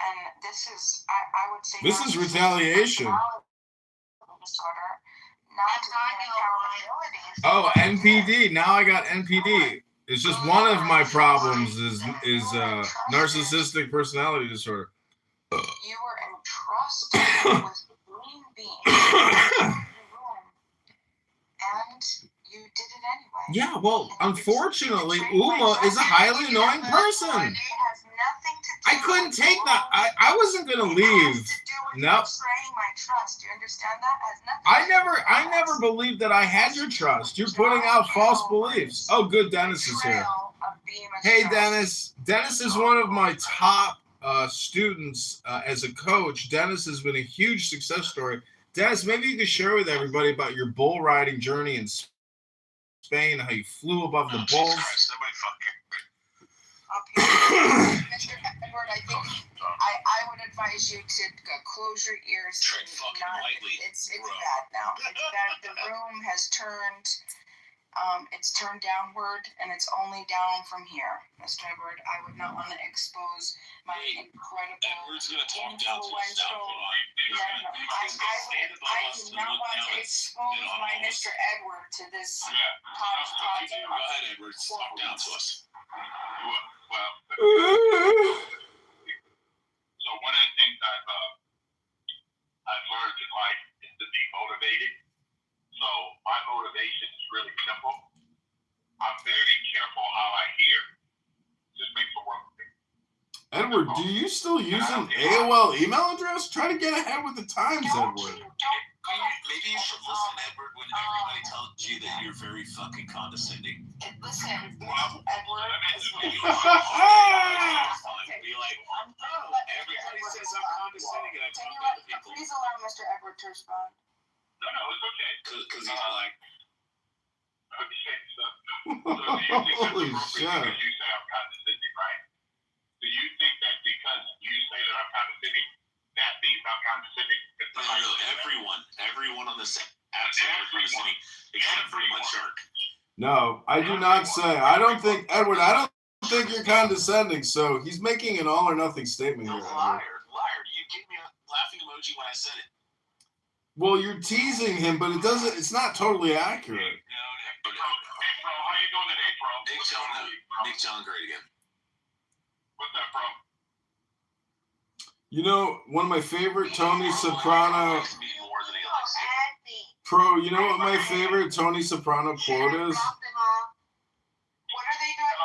and this is, I would say, This is retaliation. Disorder, not accountability. Oh, NPD. Now I got NPD. It's just one of my problems is narcissistic personality disorder. You were entrusted with green being, and you did it anyway. Yeah, well, unfortunately, Uma is a highly annoying person. I couldn't take that. I wasn't gonna leave. Nope. Betraying my trust. Do you understand that? Has nothing I never believed that I had your trust. You're putting out false beliefs. Oh, good, Dennis is here. Hey, Dennis. Dennis is one of my top students as a coach. Dennis has been a huge success story. Dennis, maybe you could share with everybody about your bull riding journey in Spain, how you flew above the bulls. Mr. Edward, I think I would advise you to close your ears. Tread fucking lightly. It's bad now. It's bad. The room has turned. It's turned downward, and it's only down from here, Mr. Edward. I would not want to expose my incredible Edward's gonna talk down to us now. influential. Hold on. I do not want to expose my Mr. Edward to this. Go ahead, Edward. Talk down to us. Well, so one of the things I've learned in life is to be motivated. So my motivation is really simple. I'm very careful how I hear. Just makes the world bigger. Edward, do you still use an AOL email address? Try to get ahead with the times, Edward. Maybe you should listen, Edward, when everybody tells you that you're very fucking condescending. Listen, Edward is Be like, oh, everybody says I'm condescending and I talk about the people. Please allow Mr. Edward to respond. No, it's okay. Because he's black. Okay, so do you think Holy that's shit. appropriate because you say I'm condescending, right? Do you think that because you say that I'm condescending, that means I'm condescending? No, everyone on this app says you're condescending, except for my shark. No, I do not say. I don't think, Edward, I don't think you're condescending, so he's making an all or nothing statement here, Edward. Liar. You gave me a laughing emoji when I said it. Well, you're teasing him, but it's not totally accurate. Hey, bro, how you doing today, bro? Nick John great again. What's up, bro? You know, one of my favorite Tony Soprano... Pro, you know what my favorite Tony Soprano quote is? What are they doing?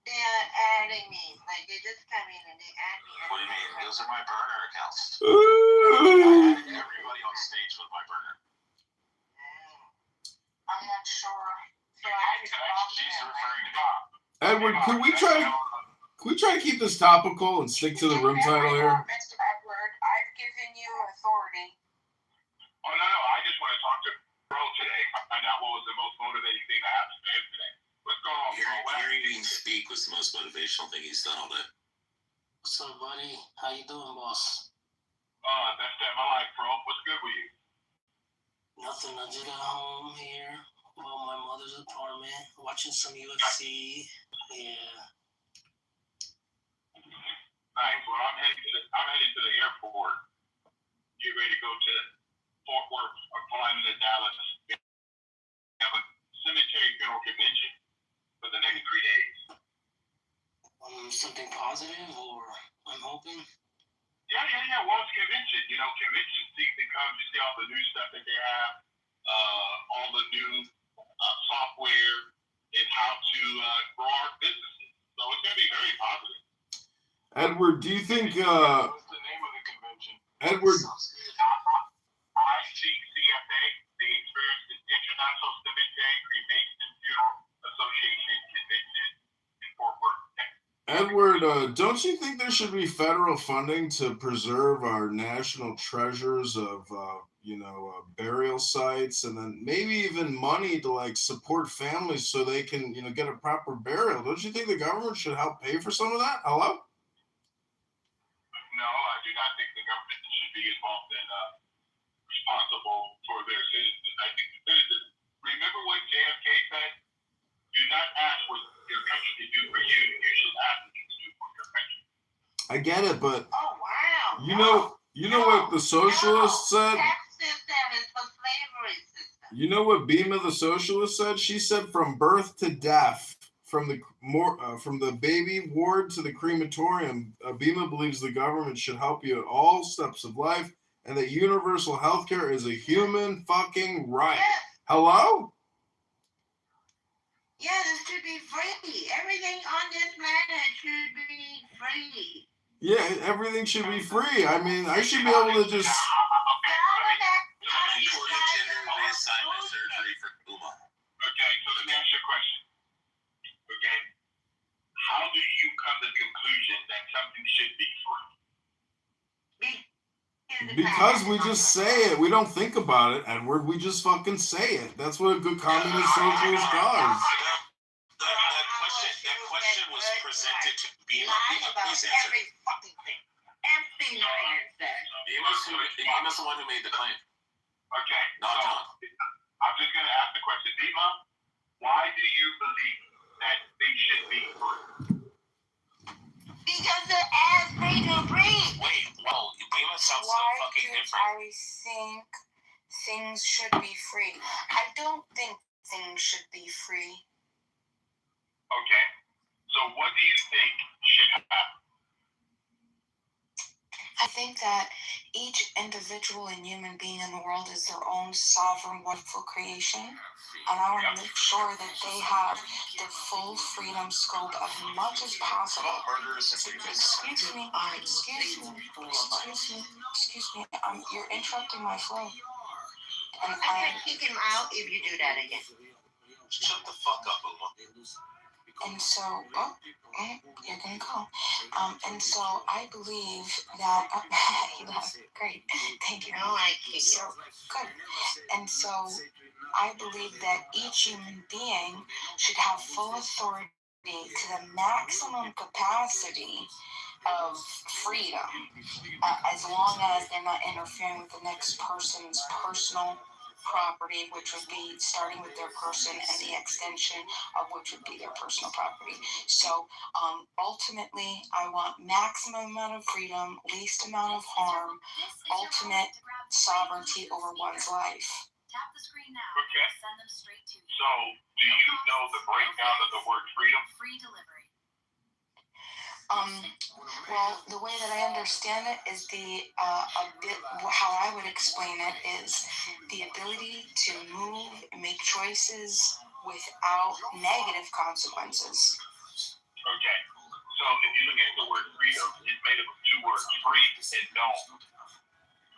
They're adding me. Like, they just come in and they add me. What do you mean? Those are my burner accounts. Everybody on stage with my burner. I'm not sure. So Edward, can we try to keep this topical and stick to the room title here? Mr. Edward, I've given you authority. Oh, no, I just want to talk to Bro today. Find out what was the most motivating thing that happened to him today. What's going on, bro? Hearing him speak was the most motivational thing he's done all day. What's up, buddy? How you doing, boss? That's that my life, bro. What's good with you? Nothing. I just got home here. Well, my mother's apartment, watching some UFC. Yeah. Nice. Well, I'm heading to the airport. Get ready to go to Fort Worth. I'm flying to Dallas. We have a cemetery funeral convention for the next 3 days. Something positive, or I'm hoping. Yeah. Well, it's convention. You know, convention season comes. You see all the new stuff that they have, all the new software, and how to grow our businesses. So it's going to be very positive. Edward, do you think, What's the name of the convention? Edward, ICCFA, the International Cemetery Cremation Funeral Association Convention in Fort Worth, Texas. Edward, don't you think there should be federal funding to preserve our national treasures of, burial sites, and then maybe even money to support families so they can, get a proper burial? Don't you think the government should help pay for some of that? Hello? No, I do not think the government should be involved in responsible for their citizens. I think the citizens, remember what JFK said? Do not ask what your country can do for you. You should ask what you can do for your country. I get it, but Oh wow. you know what the socialist said? That system is for slavery system. You know what Bima the socialist said? She said from birth to death, from the baby ward to the crematorium, Bima believes the government should help you at all steps of life, and that universal health care is a human fucking right. Yes. Hello? Yeah, this should be free. Everything on this planet should be free. Yeah, everything should be free. I mean, I should be able to just. Okay, so let me ask you a question. Okay, how do you come to the conclusion that something should be free? Because we just say it. We don't think about it, Edward. We just fucking say it. That's what a good communist socialist does. That question was presented to Bima. Bima, please answer. Every fucking thing. Everything I said. Bima's the one who made the claim. Okay, not so John. I'm just going to ask the question, Bima. Why do you believe that they should be free? Because they're as free to breathe. Wait, well, Bima sounds so fucking different. I think things should be free. I don't think things should be free. Okay, so what do you think should happen? I think that each individual and human being in the world is their own sovereign, wonderful creation. And I want to make sure that they have the full freedom scope as much as possible. Excuse me. You're interrupting my flow. And I can kick him out if you do that again. Shut the fuck up, Uma. And so, you're gonna go. And so I believe that he left. Great, thank you. No, I kick so good. And so I believe that each human being should have full authority to the maximum capacity of freedom, as long as they're not interfering with the next person's personal property, which would be starting with their person and the extension of which would be their personal property. So ultimately, I want maximum amount of freedom, least amount of harm, ultimate sovereignty over one's life. Tap the screen now. Okay. Send them straight to you. So, do you know the breakdown of the word freedom? Free delivery. Well, the way that I understand it is how I would explain it is the ability to move and make choices without negative consequences. Okay. So if you look at the word freedom, it's made up of two words, free and dome.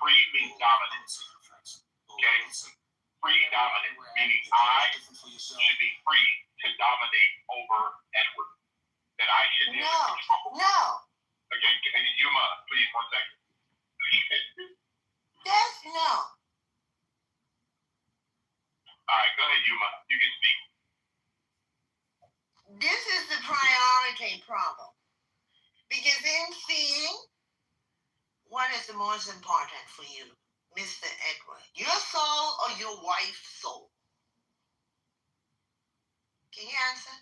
Free means dominance. Okay? Free dominance, meaning I should be free to dominate over Edward. That I should be able to control. No. Okay, Yuma, please, 1 second. Yes, no. All right, go ahead, Yuma. You can speak. This is the priority problem. Because in seeing, what is the most important for you, Mr. Edward? Your soul or your wife's soul? Can you answer?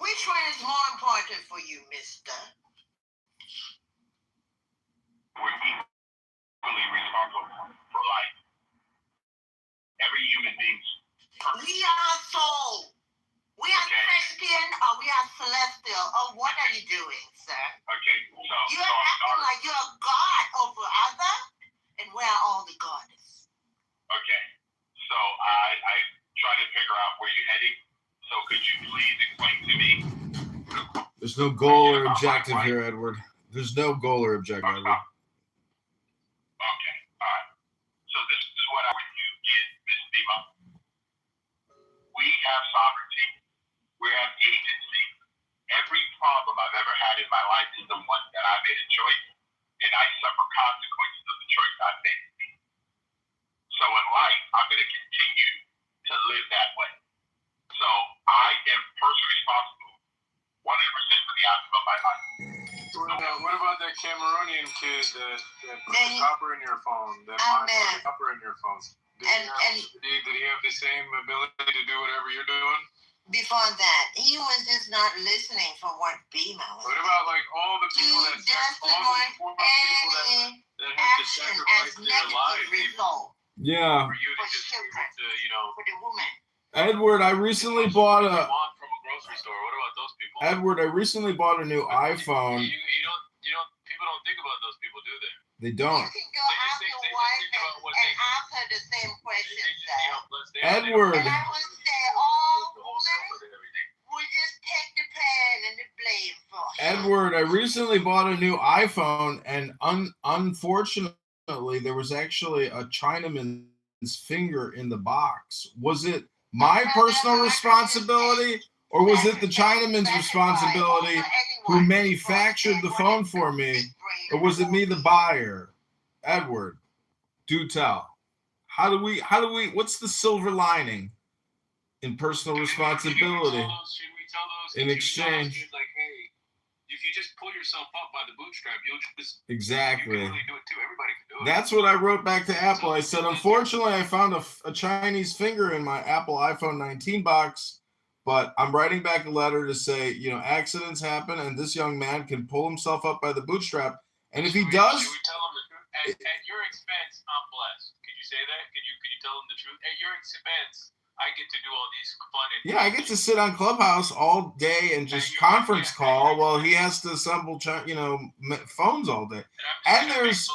Which one is more important for you, mister? We're equally responsible for life. Every human being's perfect. We are soul. We are Christian or we are celestial. Or what are you doing, sir? Okay, so you're acting like you're a god over other, and where are all the goddess? Okay, so I try to figure out where you're heading. So could you please explain to me? There's no goal or objective here, Edward. There's no goal or objective, Edward. Okay, all right. So this is what I would do is, Ms. Bima. We have sovereignty. We have agency. Every problem I've ever had in my life is the one that I made a choice, and I suffer consequences of the choice I made. So in life, I'm going to continue to live that way. So I am personally responsible 100% for the outcome of my life. What about that Cameroonian kid that put the copper in your phone? That mined copper in your phone? Did he have the same ability to do whatever you're doing? Before that, he was just not listening for what Bima was. What about Yeah. For you to just, for the woman. Edward, I recently bought a. From a grocery store. What about those people? Edward, I recently bought a new iPhone. People don't think about those people, do they? They don't. You can go ask your wife and ask her the same questions. Edward. And I would say, oh, woman, we just take the pan and the blame for Edward, I recently bought a new iPhone, and unfortunately, there was actually a Chinaman's finger in the box. Was it my personal responsibility, or was it the Chinaman's responsibility who manufactured the phone for me, or was it me, the buyer? Edward, do tell. How do we, what's the silver lining in personal responsibility in exchange? Like, hey, if you just pull yourself up by the bootstrap, you'll just exactly. You can really do it too. Everybody can do it. That's what I wrote back to Apple. I said, unfortunately, I found a Chinese finger in my Apple iPhone 19 box, but I'm writing back a letter to say, accidents happen, and this young man can pull himself up by the bootstrap. And if he does, should we tell him the truth? At your expense, I'm blessed. Could you say that? Could you tell him the truth? At your expense, I get to do all these fun. Yeah, I get to sit on Clubhouse all day and just conference call while he has to assemble, phones all day. And there's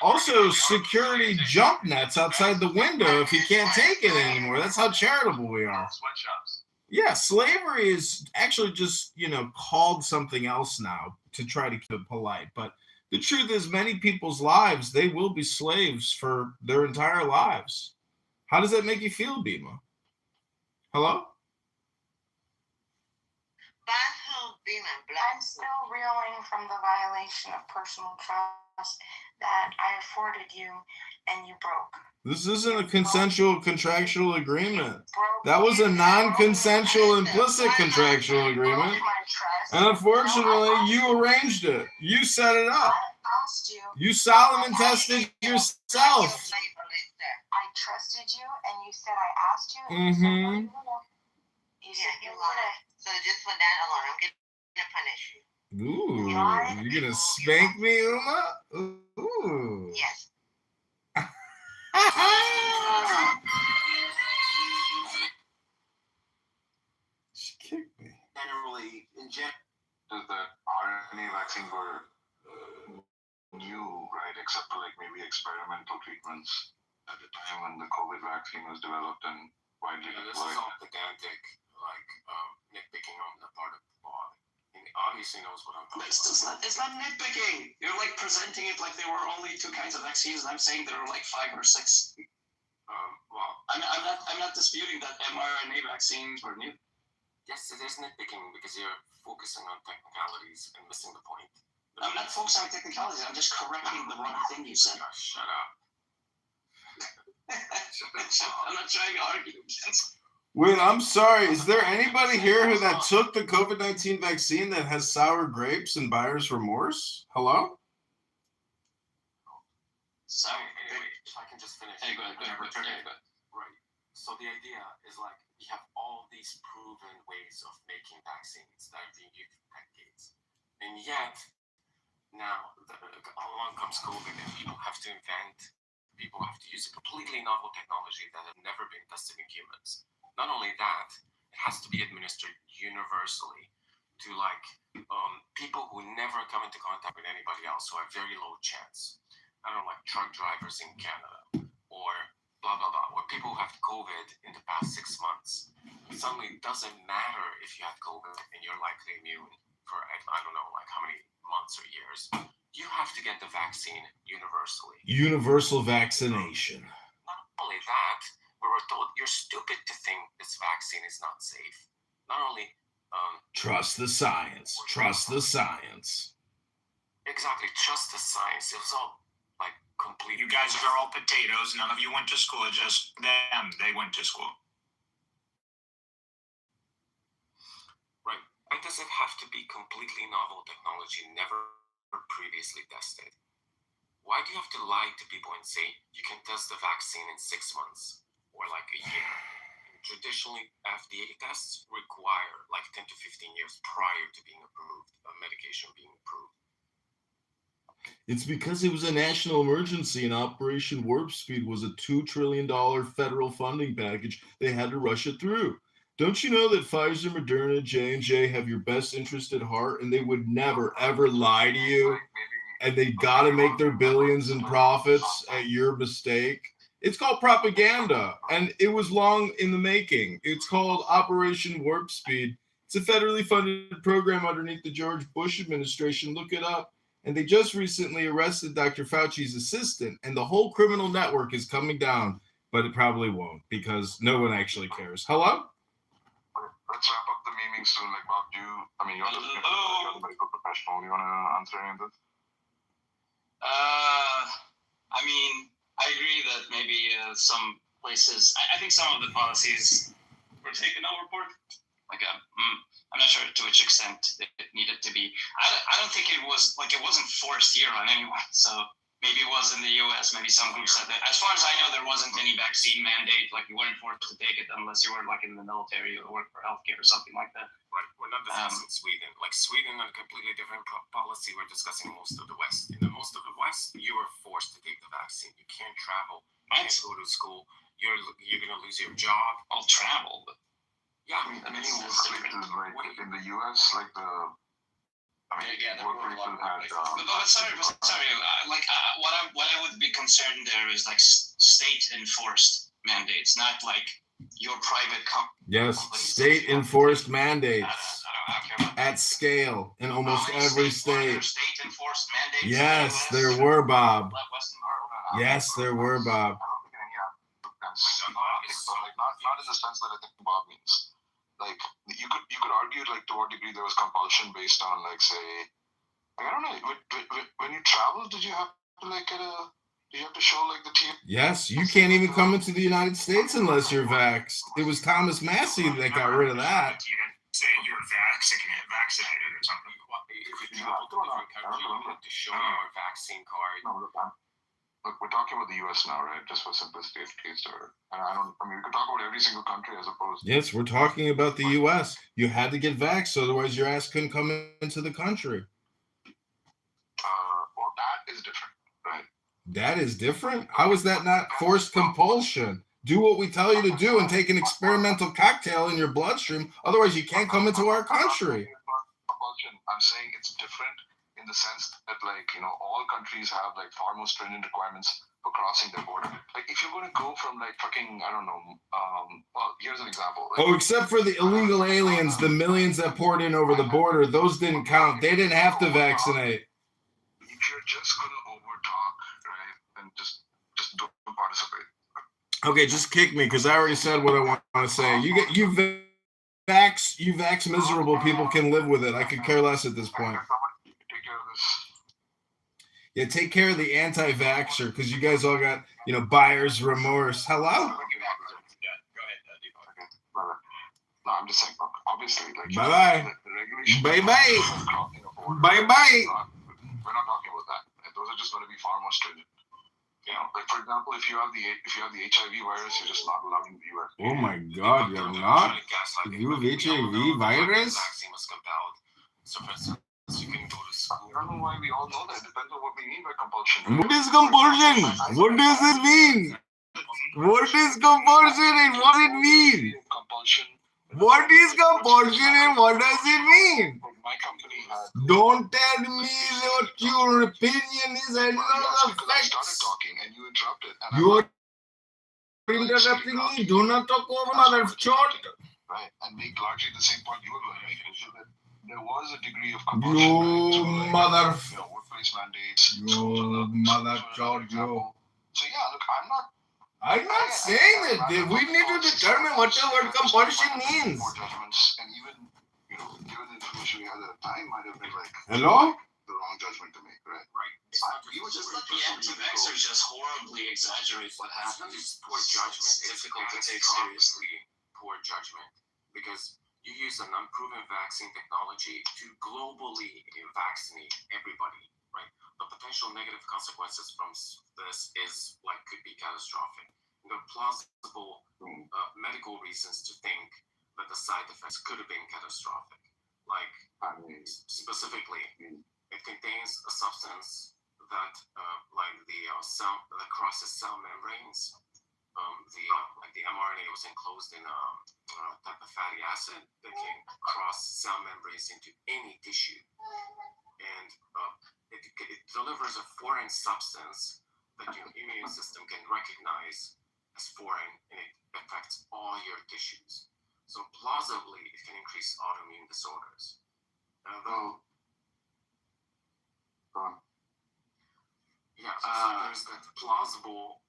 also security jump nets outside the window if he can't take it anymore. That's how charitable we are. Sweatshops. Yeah, slavery is actually just, called something else now to try to keep it polite. But the truth is, many people's lives, they will be slaves for their entire lives. How does that make you feel, Bima? Hello? I'm still reeling from the violation of personal trust that I afforded you and you broke. This isn't a consensual contractual agreement. That was a non-consensual implicit contractual agreement. And unfortunately, you arranged it. You set it up. You Solomon tested yourself. I trusted you and you said I asked you. Mm-hmm. You said you would. So just for that alone, I'm going to punish you. Ooh, you're going to spank me, Uma? Ooh. Yes. She kicked me. Generally, is that RNA vaccines were new, right? Except for maybe experimental treatments at the time when the COVID vaccine was developed and widely deployed. This is all pedantic, nitpicking on the part of the law. He obviously knows what I'm talking about. It's not nitpicking. You're presenting it like there were only two kinds of vaccines, and I'm saying there are 5 or 6. I'm not disputing that mRNA vaccines were new. Yes, it is nitpicking because you're focusing on technicalities and missing the point. I'm not focusing on technicalities. I'm just correcting the wrong thing you said. Shut up. I'm not trying to argue. Wait, I'm sorry. Is there anybody here that took the COVID-19 vaccine that has sour grapes and buyer's remorse? Hello? So, if I can just finish. Hey, go ahead. Right. So the idea is we have all these proven ways of making vaccines that have been used for decades. And yet, now, along comes COVID and people have to use a completely novel technology that has never been tested in humans. Not only that, it has to be administered universally to people who never come into contact with anybody else, who have very low chance. I don't know, truck drivers in Canada, or blah, blah, blah, or people who have COVID in the past 6 months. Suddenly, it doesn't matter if you had COVID and you're likely immune for, I don't know, how many months or years. You have to get the vaccine universally. Universal vaccination. Not only that, we were told you're stupid to think this vaccine is not safe. Not only trust the science. Trust the science. Exactly, trust the science. It was all complete. You guys are all potatoes. None of you went to school. Just them. They went to school. Right. Why does it have to be completely novel technology, never previously tested? Why do you have to lie to people and say you can test the vaccine in 6 months or a year? Traditionally, FDA tests require 10 to 15 years prior to being approved, a medication being approved. It's because it was a national emergency and Operation Warp Speed was a $2 trillion federal funding package. They had to rush it through. Don't you know that Pfizer, Moderna, J&J have your best interest at heart and they would never, ever lie to you? And they got to make their billions in profits at your mistake. It's called propaganda, and it was long in the making. It's called Operation Warp Speed. It's a federally funded program underneath the George Bush administration. Look it up. And they just recently arrested Dr. Fauci's assistant, and the whole criminal network is coming down, but it probably won't because no one actually cares. Hello? Let's wrap up the meeting soon. Like, Bob, you're the medical professional. You want to answer any of this? I agree that maybe some places, I think some of the policies were taken overboard. I'm not sure to which extent it needed to be. I don't think it wasn't forced here on anyone. So maybe it was in the U.S. Maybe some groups said that. As far as I know, there wasn't any vaccine mandate. Like you weren't forced to take it unless you were like in the military or work for healthcare or something like that. Right. We're not discussing Sweden. Like Sweden had a completely different policy. We're discussing most of the West. In the most of the West, you were forced to take the vaccine. You can't travel. You can't go to school. You're gonna lose your job. I'll travel, but yeah. In the U.S., like the. What I would be concerned there is like state enforced mandates, not like your private company. Yes, state enforced mandates at scale in almost every state. State enforced mandates. Yes, there were, Bob. Yes, there were, Bob. Not in the sense that I think Bob means. Like you could argue like to what degree there was compulsion based on like say, like, I don't know, when you travel, did you have to show like the team? Yes, you can't even come into the United States unless you're vaxxed. It was Thomas Massey that got rid of that. Say you're vaccinated or something. If you travel to a different country, you have to show your vaccine card. No, look, we're talking about the U.S. now, right? Just for simplicity of case, we could talk about every single country as opposed. Yes, we're talking about the U.S. You had to get vaxxed, otherwise your ass couldn't come into the country. Well, that is different, right? That is different? How is that not forced compulsion? Do what we tell you to do and take an experimental cocktail in your bloodstream, otherwise you can't come into our country. I'm saying it's different in the sense that, all countries have, far more stringent requirements for crossing their border. Like, if you're going to go from, fucking, I don't know, well, here's an example. Except for the illegal aliens, the millions that poured in over the border, those didn't count. They didn't have to vaccinate. If you're just going to overtalk, right, and just don't participate. Okay, just kick me, because I already said what I want to say. You vax miserable people can live with it. I could care less at this point. Yeah, take care of the anti-vaxxer, because you guys all got, buyer's remorse. Hello? No, I'm just saying, obviously, bye-bye. Bye-bye. Bye-bye. We're not talking about that. Those are just going to be far more stringent. For example, if you have the HIV virus, you're just not allowed in the US. Oh my God, you're not? If you have HIV virus? So for instance, you can go to school. I don't know why we all know that. It depends on what we mean by compulsion. What is compulsion? What does this mean? What is compulsion and what does it mean? What is compulsion and what does it mean? My company don't tell me what your opinion is. I know the facts. I started talking and you interrupted. You're interrupting me. Do not talk over mother chort. Right, and make largely the same point you were going to make. There was a degree of compulsion. You mother. Workplace mandates. You mother chort. So yeah, look, I'm not saying that. We need to determine what the word compulsion means. And even, given the information we had at the time, might have been hello? The wrong judgment to make, right? Right. You would just let the anti-vaxxers just horribly exaggerate what happened. It's poor judgment. It's difficult to take seriously. Poor judgment. Because you use an unproven vaccine technology to globally vaccinate everybody, right? The potential negative consequences from this could be catastrophic. There are plausible medical reasons to think that the side effects could have been catastrophic. Specifically, it contains a substance that like the cell that crosses cell membranes, the mRNA was enclosed in a type of fatty acid that can cross cell membranes into any tissue, and it delivers a foreign substance that your immune system can recognize as foreign, and it affects all your tissues. So plausibly, it can increase autoimmune disorders. So there's that plausible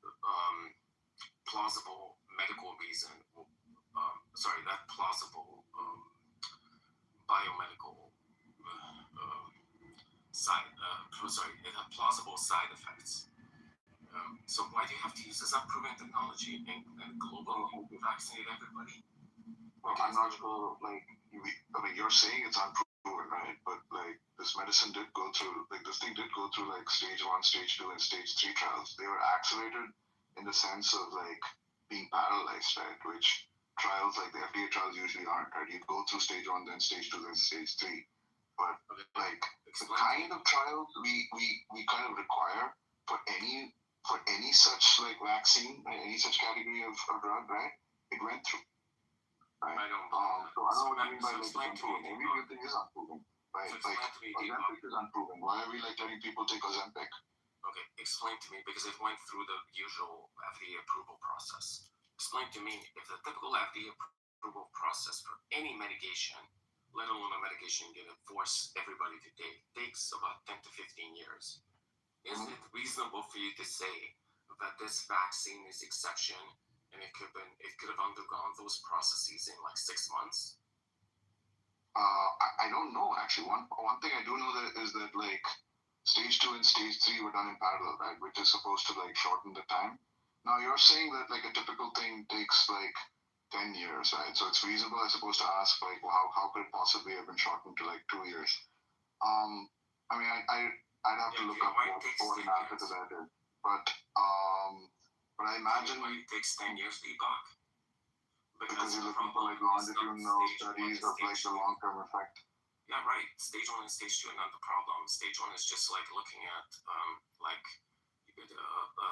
medical reason. That plausible biomedical it had plausible side effects. So why do you have to use this unproven technology and globally vaccinate everybody? Well, I'm not sure, you're saying it's unproven, right? But, this medicine did go through, this thing did go through, stage 1, stage 2, and stage 3 trials. They were accelerated in the sense of, being parallelized, right? Which trials, the FDA trials usually aren't, right? You go through stage 1, then stage 2, then stage 3. But, the kind of trials we kind of require for any such, vaccine, any such category of drug, right? It went through. Right? I don't know. So I don't know what you mean by unproven. Maybe you think it's unproven. Right? Ozempic is unproven. Why are we letting people take Ozempic? Okay, explain to me, because it went through the usual FDA approval process. Explain to me if the typical FDA approval process for any medication, let alone a medication going to force everybody to take, takes about 10 to 15 years. Is it reasonable for you to say that this vaccine is exception? And it could have undergone those processes in 6 months. I don't know actually. One thing I do know is that stage 2 and stage 3 were done in parallel, right? Which is supposed to shorten the time. Now you're saying that a typical thing takes 10 years, right? So it's reasonable, I suppose, to ask how could it possibly have been shortened to 2 years? I mean, I'd have to look up what an answer to that is, but I imagine why it takes 10 years, Deepak. Because you're looking for longitudinal studies of the long-term effect. Yeah, right. Stage 1 and stage 2 are not the problem. Stage 1 is just looking at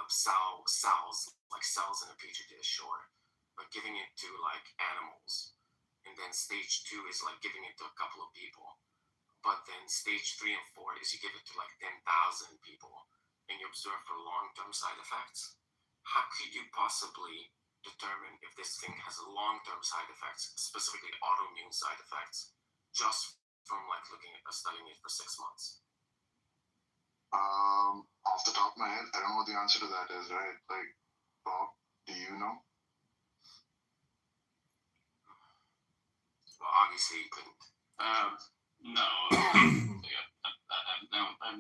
cells in a petri dish, or giving it to animals, and then stage 2 is giving it to a couple of people. But then stage 3 and 4 is you give it to 10,000 people, and you observe for long-term side effects. How could you possibly determine if this thing has long-term side effects, specifically autoimmune side effects, just from looking at studying it for 6 months? Off the top of my head, I don't know what the answer to that is, right? Bob, do you know? Well, obviously you couldn't. No.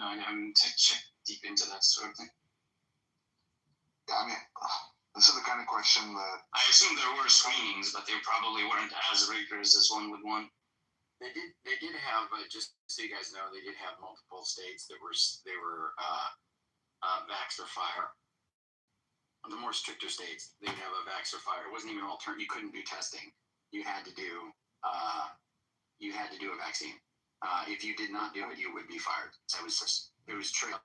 I haven't checked deep into that sort of thing. Yeah, I mean, this is the kind of question that I assume there were screenings, but they probably weren't as rigorous as one would want. They did have, just so you guys know, they did have multiple states that were vax or fire. The more stricter states, they'd have a vax or fire. It wasn't even an alternative. You couldn't do testing. You had to do a vaccine. If you did not do it, you would be fired. So it was true.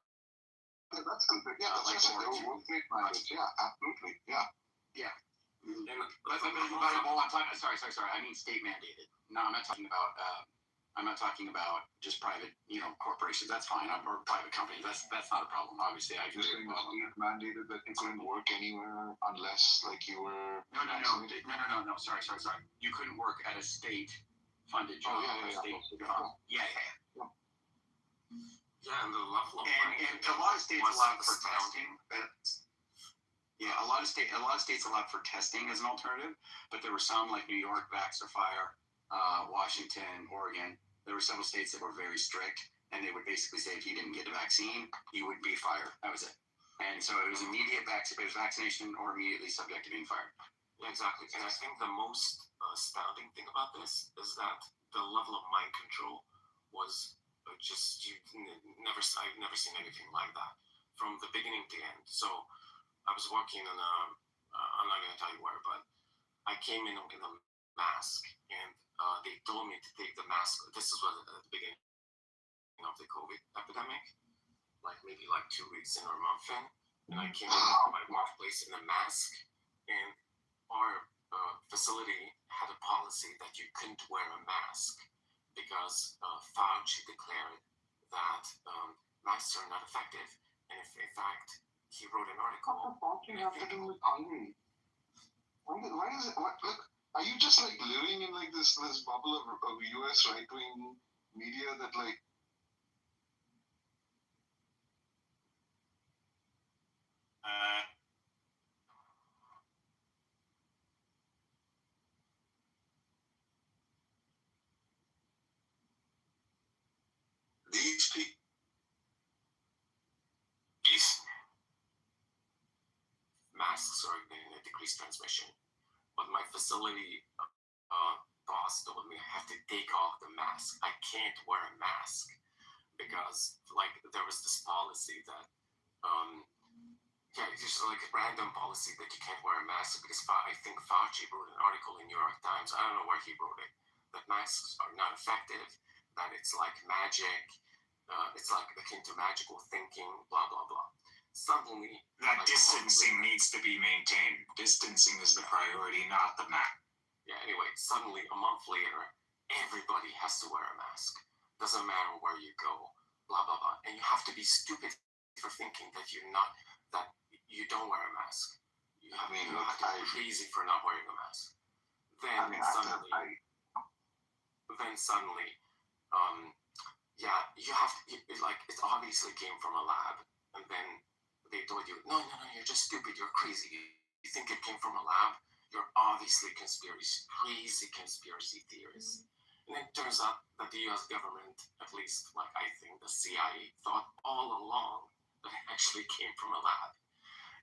Yeah, that's good. Yeah, that's great mandates. Yeah, absolutely. Yeah. Yeah. Sorry. I mean state mandated. No, I'm not talking about just private, corporations. That's fine. Or private companies. That's not a problem. Obviously, I just saying mandated that it couldn't work anywhere unless you were. No. Sorry. You couldn't work at a state-funded job. Yeah. Yeah, and the level of and a lot of states allowed for testing. Yeah, a lot of states allowed for testing as an alternative, but there were some like New York, vax or fire, Washington, Oregon. There were several states that were very strict, and they would basically say if you didn't get the vaccine, you would be fired. That was it. And so it was immediate vaccination or immediately subject to being fired. Yeah, exactly. And I think the most astounding thing about this is that the level of mind control was I've never seen anything like that from the beginning to end. So I was working on I'm not going to tell you where, but I came in with a mask, and they told me to take the mask. This is what at the beginning of the COVID epidemic. like maybe like 2 weeks in or a month in, and I came into my workplace in a mask, and our facility had a policy that you couldn't wear a mask because Fauci declared that masks are not effective, and if in fact he wrote an article. What the fuck you have to do with Hungary? Why is it? What? Look, are you just like living in like this bubble of U.S. right wing media that like? These people. Masks are getting a decreased transmission, but my facility boss told me I have to take off the mask. I can't wear a mask because like there was this policy that just like a random policy that you can't wear a mask because I think Fauci wrote an article in New York Times. I don't know where he wrote it. That masks are not effective. That it's like magic. It's like akin to magical thinking. Blah blah blah. Suddenly, that distancing needs to be maintained. Distancing is the priority, not the map. Yeah, anyway, suddenly a month later, everybody has to wear a mask. Doesn't matter where you go, blah, blah, blah. And you have to be stupid for thinking that that you don't wear a mask. You have to be crazy for not wearing a mask. Then suddenly, you have to, it obviously came from a lab. And then they told you, no, you're just stupid, you're crazy. You think it came from a lab? You're obviously crazy conspiracy theorists. And it turns out that the US government, at least like I think the CIA, thought all along that it actually came from a lab.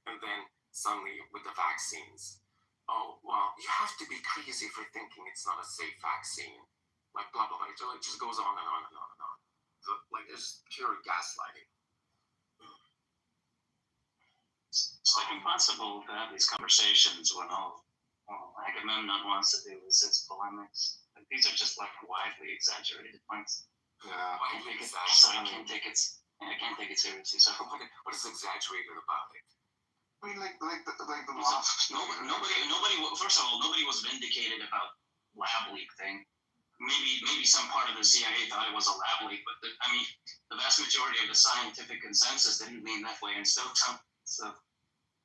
And then suddenly with the vaccines, oh, well, you have to be crazy for thinking it's not a safe vaccine. Like blah, blah, blah. It just goes on and on and on and on. So, like it's pure gaslighting. It's like impossible to have these conversations when all Agamemnon wants to do is its polemics. Like, these are just like widely exaggerated points. Yeah, I can't take it seriously. So what is exaggerated about it? I mean, like the masks. Nobody. First of all, nobody was vindicated about lab leak thing. Maybe some part of the CIA thought it was a lab leak, but the vast majority of the scientific consensus didn't lean that way, and still Trump. So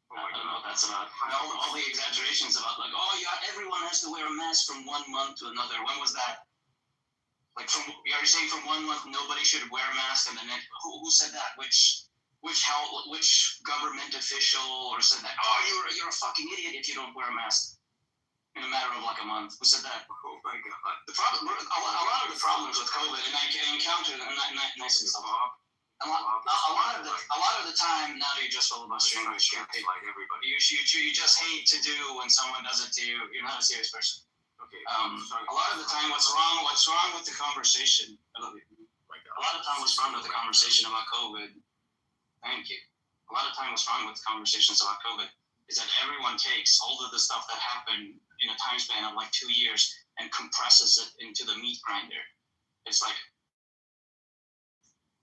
I don't know what that's about. All the exaggerations about like, oh yeah, everyone has to wear a mask from 1 month to another. When was that? Like are you saying from 1 month nobody should wear a mask, and the next who said that? Which government official or said that? Oh, you're a fucking idiot if you don't wear a mask in a matter of like a month. Who said that? Oh my god. The problem, a lot of the problems with COVID, and I encountered, and nice and stuff. A lot of the time, now you're just filibustering. You just hate to do when someone does it to you. You're not a serious person. Okay. A lot of the time, what's wrong with the conversation? I love you. A lot of time, what's wrong with the conversation about COVID? Thank you. A lot of time, what's wrong with conversations about COVID is that everyone takes all of the stuff that happened in a time span of like 2 years and compresses it into the meat grinder. It's like,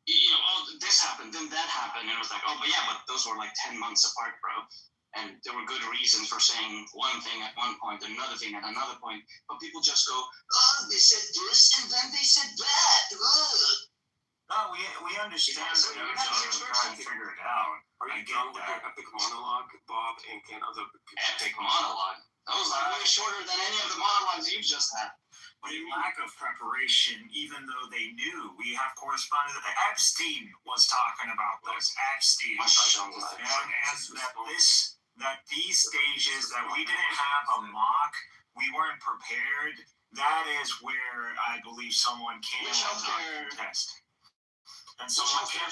oh, this happened, then that happened, and it was like, oh, but those were like 10 months apart, bro. And there were good reasons for saying one thing at one point, another thing at another point, but people just go, oh, they said this, and then they said that. No, we understand that you're trying to figure it out. Are you done with your epic monologue, Bob, and can other people epic monologue? That was way shorter than any of the monologues you've just had. But in lack of preparation, even though they knew, we have corresponded. Epstein was talking about this. Epstein. And that these stages that we didn't have a mock, we weren't prepared. That is where I believe someone can contest. And someone can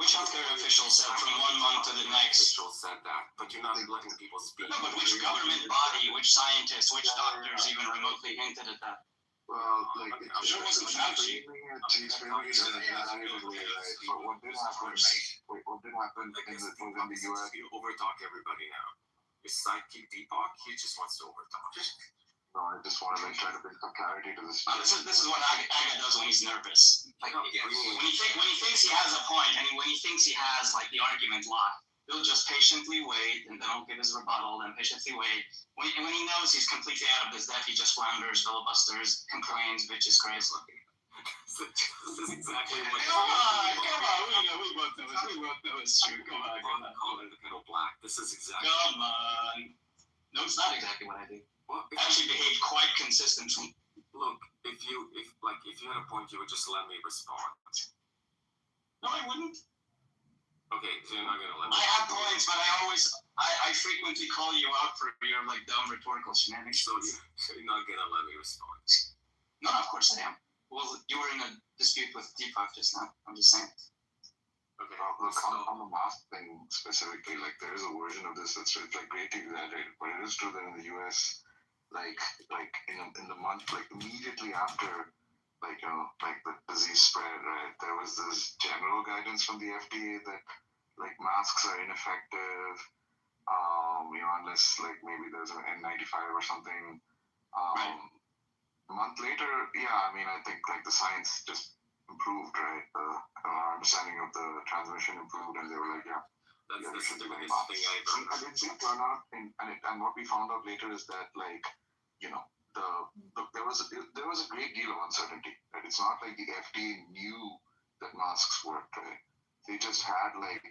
which healthcare official said from 1 month to the next? Official said that, but you're not letting people speak. No, but which government body, which scientists, which doctors even remotely hinted at that? Well, like I'm sure it wasn't Fauci. But what did happen? What did happen within the U.S.? You overtalk everybody now. His sidekick Deepak, he just wants to overtalk. No, I just want to try to bring some clarity to this. This is what Aga does when he's nervous. Like when he thinks he has a point, and when he thinks he has like the argument locked, he'll just patiently wait, and then he'll give his rebuttal, then patiently wait. When he knows he's completely out of his depth, he just flounders, filibusters, complains, bitches, cries. This is exactly what. Come on, we both know it's true. Come on. Calling the kettle black. This is exactly. Come on. No, it's not exactly what I do. Well, I actually behave quite consistently. Look, if you had a point, you would just let me respond. No, I wouldn't. Okay, so you're not gonna let me. I have points, but I frequently call you out for your like dumb rhetorical shenanigans. So you're not gonna let me respond. No, of course I am. Well, you were in a dispute with Deepak just now. I'm just saying. Okay. Look, on the mask thing specifically, like there is a version of this that's like greatly exaggerated, but it is true that in the U.S., like in the month, like immediately after, like the disease spread, right? There was this general guidance from the FDA that like masks are ineffective, unless like maybe there's an N95 or something. Right. A month later, yeah, I mean, I think like the science just improved, right? Our understanding of the transmission improved, and they were like, yeah, that's the biggest thing I ever. And it did turn out, and what we found out later is that like, there was a great deal of uncertainty. Right? It's not like the FDA knew that masks worked, right? They just had like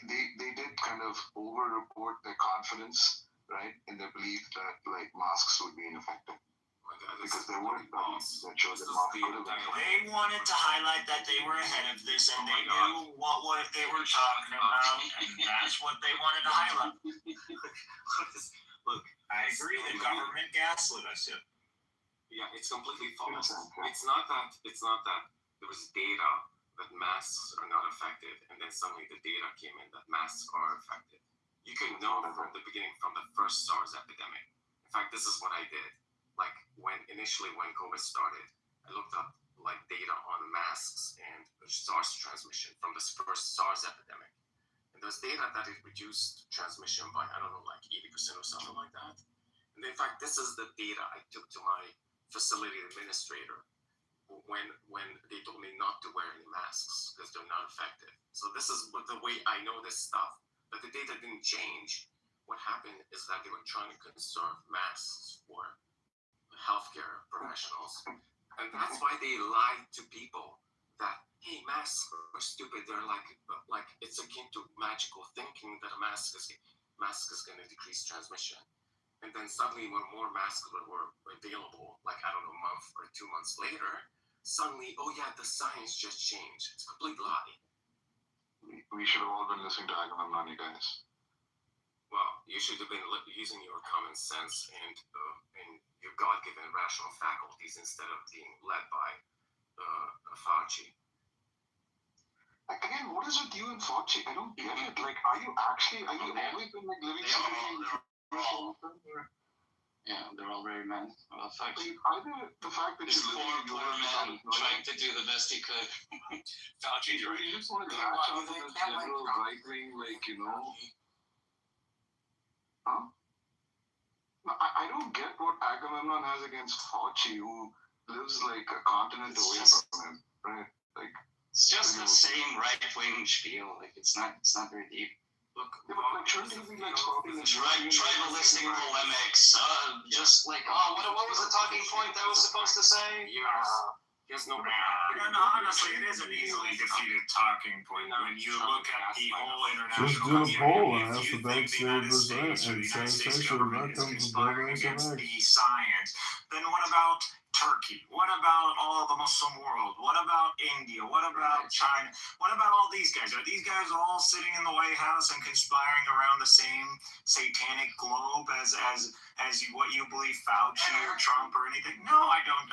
they did kind of over-report their confidence, right, in their belief that like masks would be ineffective. Because there weren't studies that showed that masks could have been effective. They wanted to highlight that they were ahead of this, and they knew what they were talking about, and that's what they wanted to highlight. Look, I agree. The government gaslit us. Yeah, it's completely false. It's not that there was data that masks are not effective, and then suddenly the data came in that masks are effective. You could know from the beginning, from the first SARS epidemic. In fact, this is what I did. Like when COVID started, I looked up like data on masks and SARS transmission from this first SARS epidemic. And there's data that it reduced transmission by, I don't know, like 80% or something like that. And in fact, this is the data I took to my facility administrator when they told me not to wear any masks because they're not effective. So this is the way I know this stuff. But the data didn't change. What happened is that they were trying to conserve masks for healthcare professionals. And that's why they lied to people that, hey, masks are stupid. They're like it's akin to magical thinking that a mask is going to decrease transmission. And then suddenly when more masks were available, like, I don't know, a month or 2 months later, suddenly, oh yeah, the science just changed. It's a complete lie. We should have all been listening to Agamemnon, you guys. Well, you should have been using your common sense and your God-given rational faculties instead of being led by Fauci. Again, what is with you and Fauci? I don't get it. Like, are you always been like living Yeah, they're all very mad about Fauci. Either the fact that this poor man trying to do the best he could. Fauci, you just want to latch on to this general right wing, like, Huh? No, I don't get what Agamemnon has against Fauci, who lives like a continent away from him, right? Like, it's just the same right-wing spiel. Like, it's not very deep. Look, shouldn't he be like talking tribalistic polemics? Just like, what was the talking point I was supposed to say? Yes, no. Honestly, it is an easily defeated talking point when you look at the whole international. Just do a poll and ask the vaccinated percent, and essentially that comes with against the science. Then what about Turkey? What about all of the Muslim world? What about India? What about China? What about all these guys? Are these guys all sitting in the White House and conspiring around the same satanic globe as what you believe Fauci or Trump or anything? No, I don't.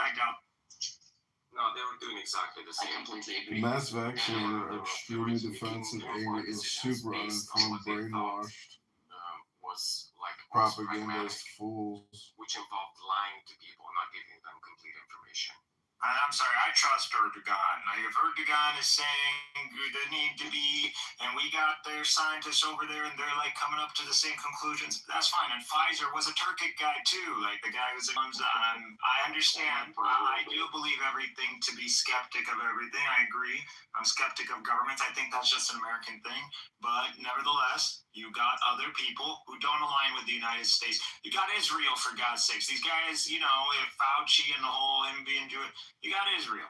No, they were doing exactly the same. I completely agree. Mass vaccinated are extremely defensive, angry, and super uninformed, brainwashed. Was like propagandist fools. Which involved lying to people, not giving them complete information. I'm sorry, I trust Erdogan. If Erdogan is saying there need to be, and we got their scientists over there and they're like coming up to the same conclusions, that's fine. And Pfizer was a Turkic guy too. Like the guy was, I understand. I do believe everything to be skeptic of everything. I agree. I'm skeptic of governments. I think that's just an American thing. But nevertheless, you got other people who don't align with the United States. You got Israel, for God's sakes. These guys, if Fauci and the whole him being doing, you got Israel.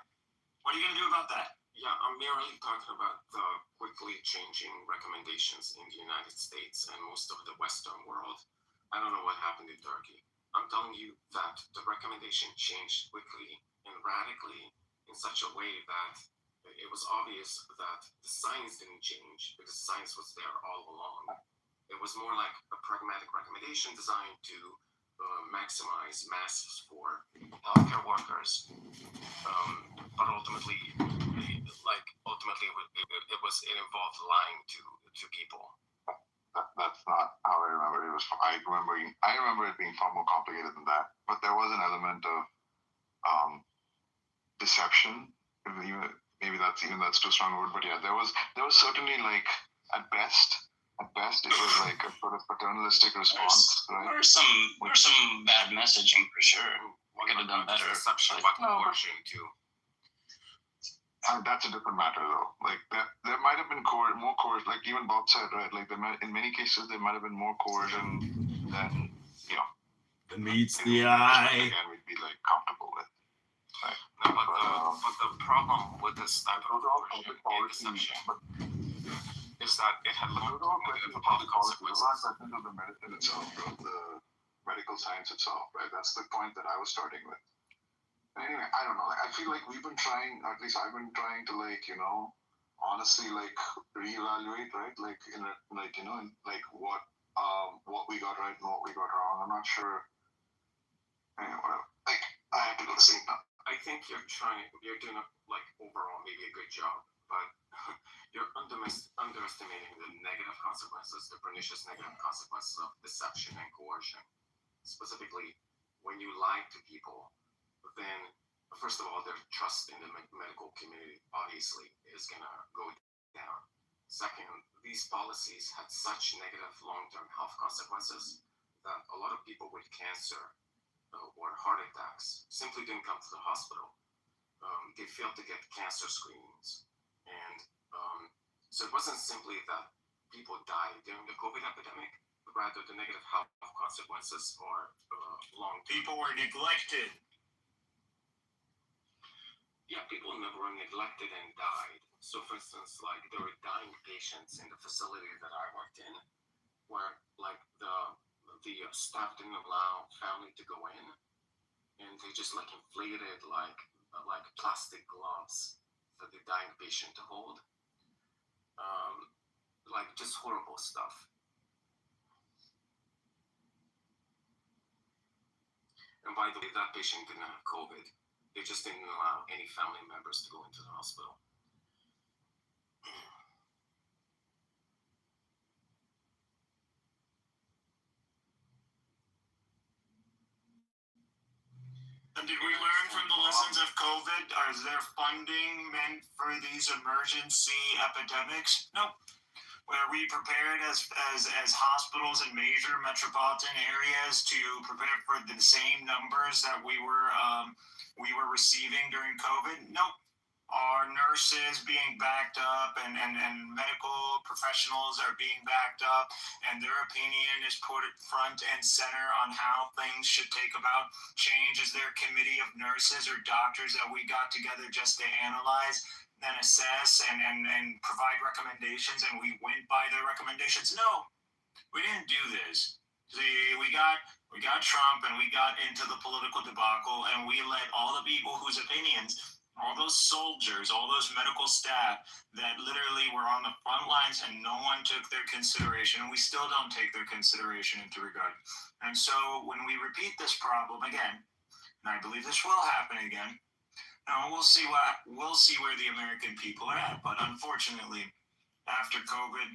What are you going to do about that? Yeah, I'm merely talking about the quickly changing recommendations in the United States and most of the Western world. I don't know what happened in Turkey. I'm telling you that the recommendation changed quickly and radically in such a way that it was obvious that the science didn't change because science was there all along. It was more like a pragmatic recommendation designed to maximize masks for healthcare workers. But ultimately, it involved lying to people. That's not how I remember it. I remember it being far more complicated than that. But there was an element of deception. Maybe that's too strong a word. But yeah, there was certainly like at best it was like a sort of paternalistic response. There were some bad messaging for sure. We could have done better. Deception about coercion too. That's a different matter, though. Like there might have been more coercion. Like even Bob said, right? Like in many cases there might have been more coercion than meets the eye. Again, we'd be like comfortable with. Right? No, but the problem with this type of coercion and deception is that it had negative health consequences. The medicine itself, the medical science itself, right? That's the point that I was starting with. Anyway, I don't know. I feel like we've been trying, at least I've been trying to honestly reevaluate, right? Like what we got right and what we got wrong. I'm not sure. Anyway, whatever. Like I have to go to sleep now. I think you're doing overall maybe a good job, but you're underestimating the negative consequences, the pernicious negative consequences of deception and coercion. Specifically, when you lie to people, then first of all, their trust in the medical community obviously is going to go down. Second, these policies had such negative long-term health consequences that a lot of people with cancer or heart attacks simply didn't come to the hospital. They failed to get cancer screenings. And so it wasn't simply that people died during the COVID epidemic, but rather the negative health consequences are long-term. People were neglected. Yeah, people were neglected and died. So, for instance, there were dying patients in the facility that I worked in, where the staff didn't allow family to go in, and they just inflated like plastic gloves for the dying patient to hold. Just horrible stuff. And by the way, that patient didn't have COVID. They just didn't allow any family members to go into the hospital. And did we learn from the lessons of COVID? Is there funding meant for these emergency epidemics? Nope. Were we prepared as hospitals in major metropolitan areas to prepare for the same numbers that we were receiving during COVID? Nope. Are nurses being backed up and medical professionals are being backed up, and their opinion is put front and center on how things should take about change? Is there a committee of nurses or doctors that we got together just to analyze and assess and provide recommendations, and we went by their recommendations? No, we didn't do this. See, we got Trump and we got into the political debacle, and we let all the people whose opinions, all those soldiers, all those medical staff that literally were on the front lines, and no one took their consideration, and we still don't take their consideration into regard. And so when we repeat this problem again, and I believe this will happen again, we'll see where the American people are at. But unfortunately, after COVID,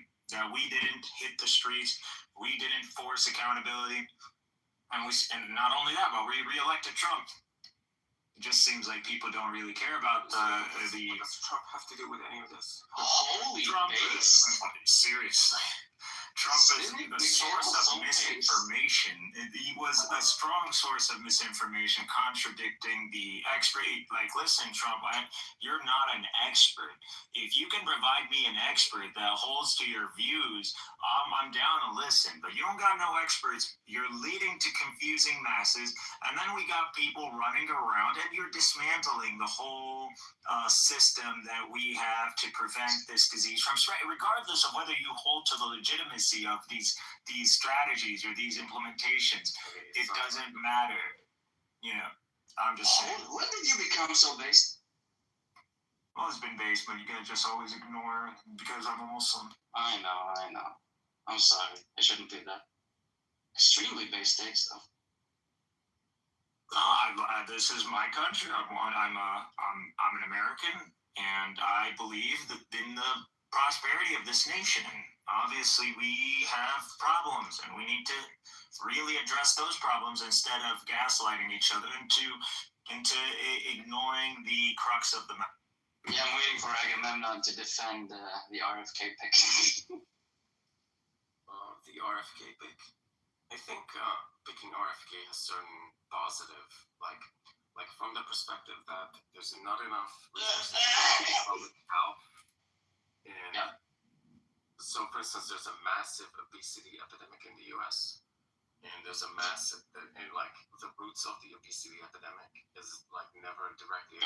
we didn't hit the streets, we didn't force accountability, and not only that, but we reelected Trump. It just seems like people don't really care about the. What does Trump have to do with any of this? Holy Trump base. Seriously. Trump is the source of misinformation. He was a strong source of misinformation, contradicting the expert. Like, listen, Trump, you're not an expert. If you can provide me an expert that holds to your views, I'm down to listen. But you don't got no experts. You're leading to confusing masses. And then we got people running around, and you're dismantling the whole system that we have to prevent this disease from spread, regardless of whether you hold to the legitimacy of these strategies or these implementations. It doesn't matter. You know, I'm just saying. When did you become so based? Well, it's been based, but you can just always ignore it because I'm a Muslim. I know. I'm sorry. I shouldn't do that. Extremely based takes, though. This is my country. I'm an American, and I believe that in the prosperity of this nation. Obviously, we have problems, and we need to really address those problems instead of gaslighting each other into ignoring the crux of the matter. Yeah, I'm waiting for Agamemnon to defend the RFK pick. The RFK pick. I think picking RFK has certain positive, like from the perspective that there's not enough resources for public health. And so, for instance, there's a massive obesity epidemic in the U.S. And there's a massive, and like the roots of the obesity epidemic is like never directly,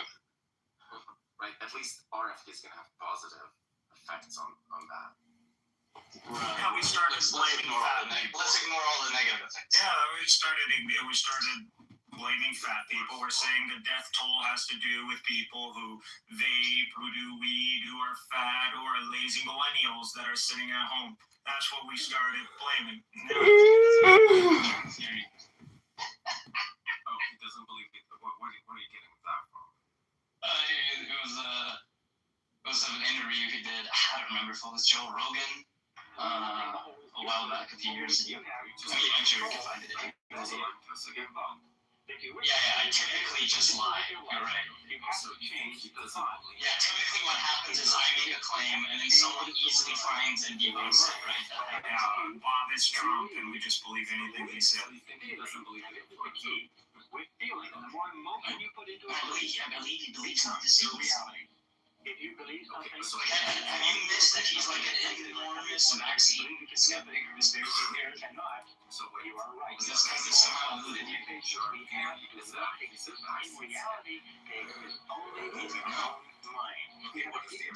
right? At least RFK is going to have positive effects on that. Yeah, we started blaming fat people. Let's ignore all the negative effects. Yeah, we started blaming fat people. We're saying the death toll has to do with people who vape, who do weed, who are fat, or lazy millennials that are sitting at home. That's what we started blaming. Oh, he doesn't believe it. What are you getting with that from? It was an interview he did. I don't remember if it was Joe Rogan. A while back, a few years ago. I'm sure you can find it. Yeah, I typically just lie. You're right. Yeah, typically what happens is I make a claim and then someone easily finds and debunks it, right? Bob is Trump and we just believe anything he said. He doesn't believe it. I believe he believes in disease. Have you missed that he's like an enormous vaccine skeptic? So what you are right. This guy is somehow eluded you.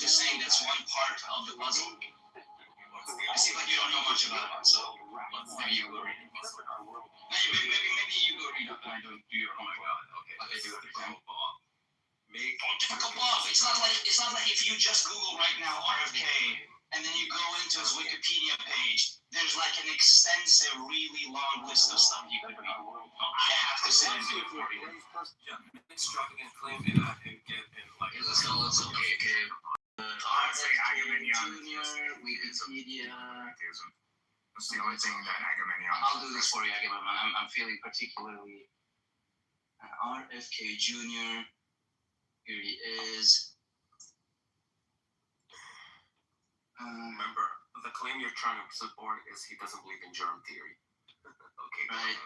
Just saying that's one part of the puzzle. It seems like you don't know much about it, so maybe you go read it. Maybe you go read it, and I don't do your homework. Okay, like I do every time. Typical Bob. It's not like if you just Google right now RFK and then you go into his Wikipedia page, there's like an extensive, really long list of stuff you could read. I have to sit and do it for you. Extravagant claim and like let's go. Okay. Honestly, Agamemnon. Wikipedia. That's the only thing that Agamemnon. I'll do this for you, Agamemnon. I'm feeling particularly RFK Jr. Here he is. Remember, the claim you're trying to support is he doesn't believe in germ theory. Okay. Right.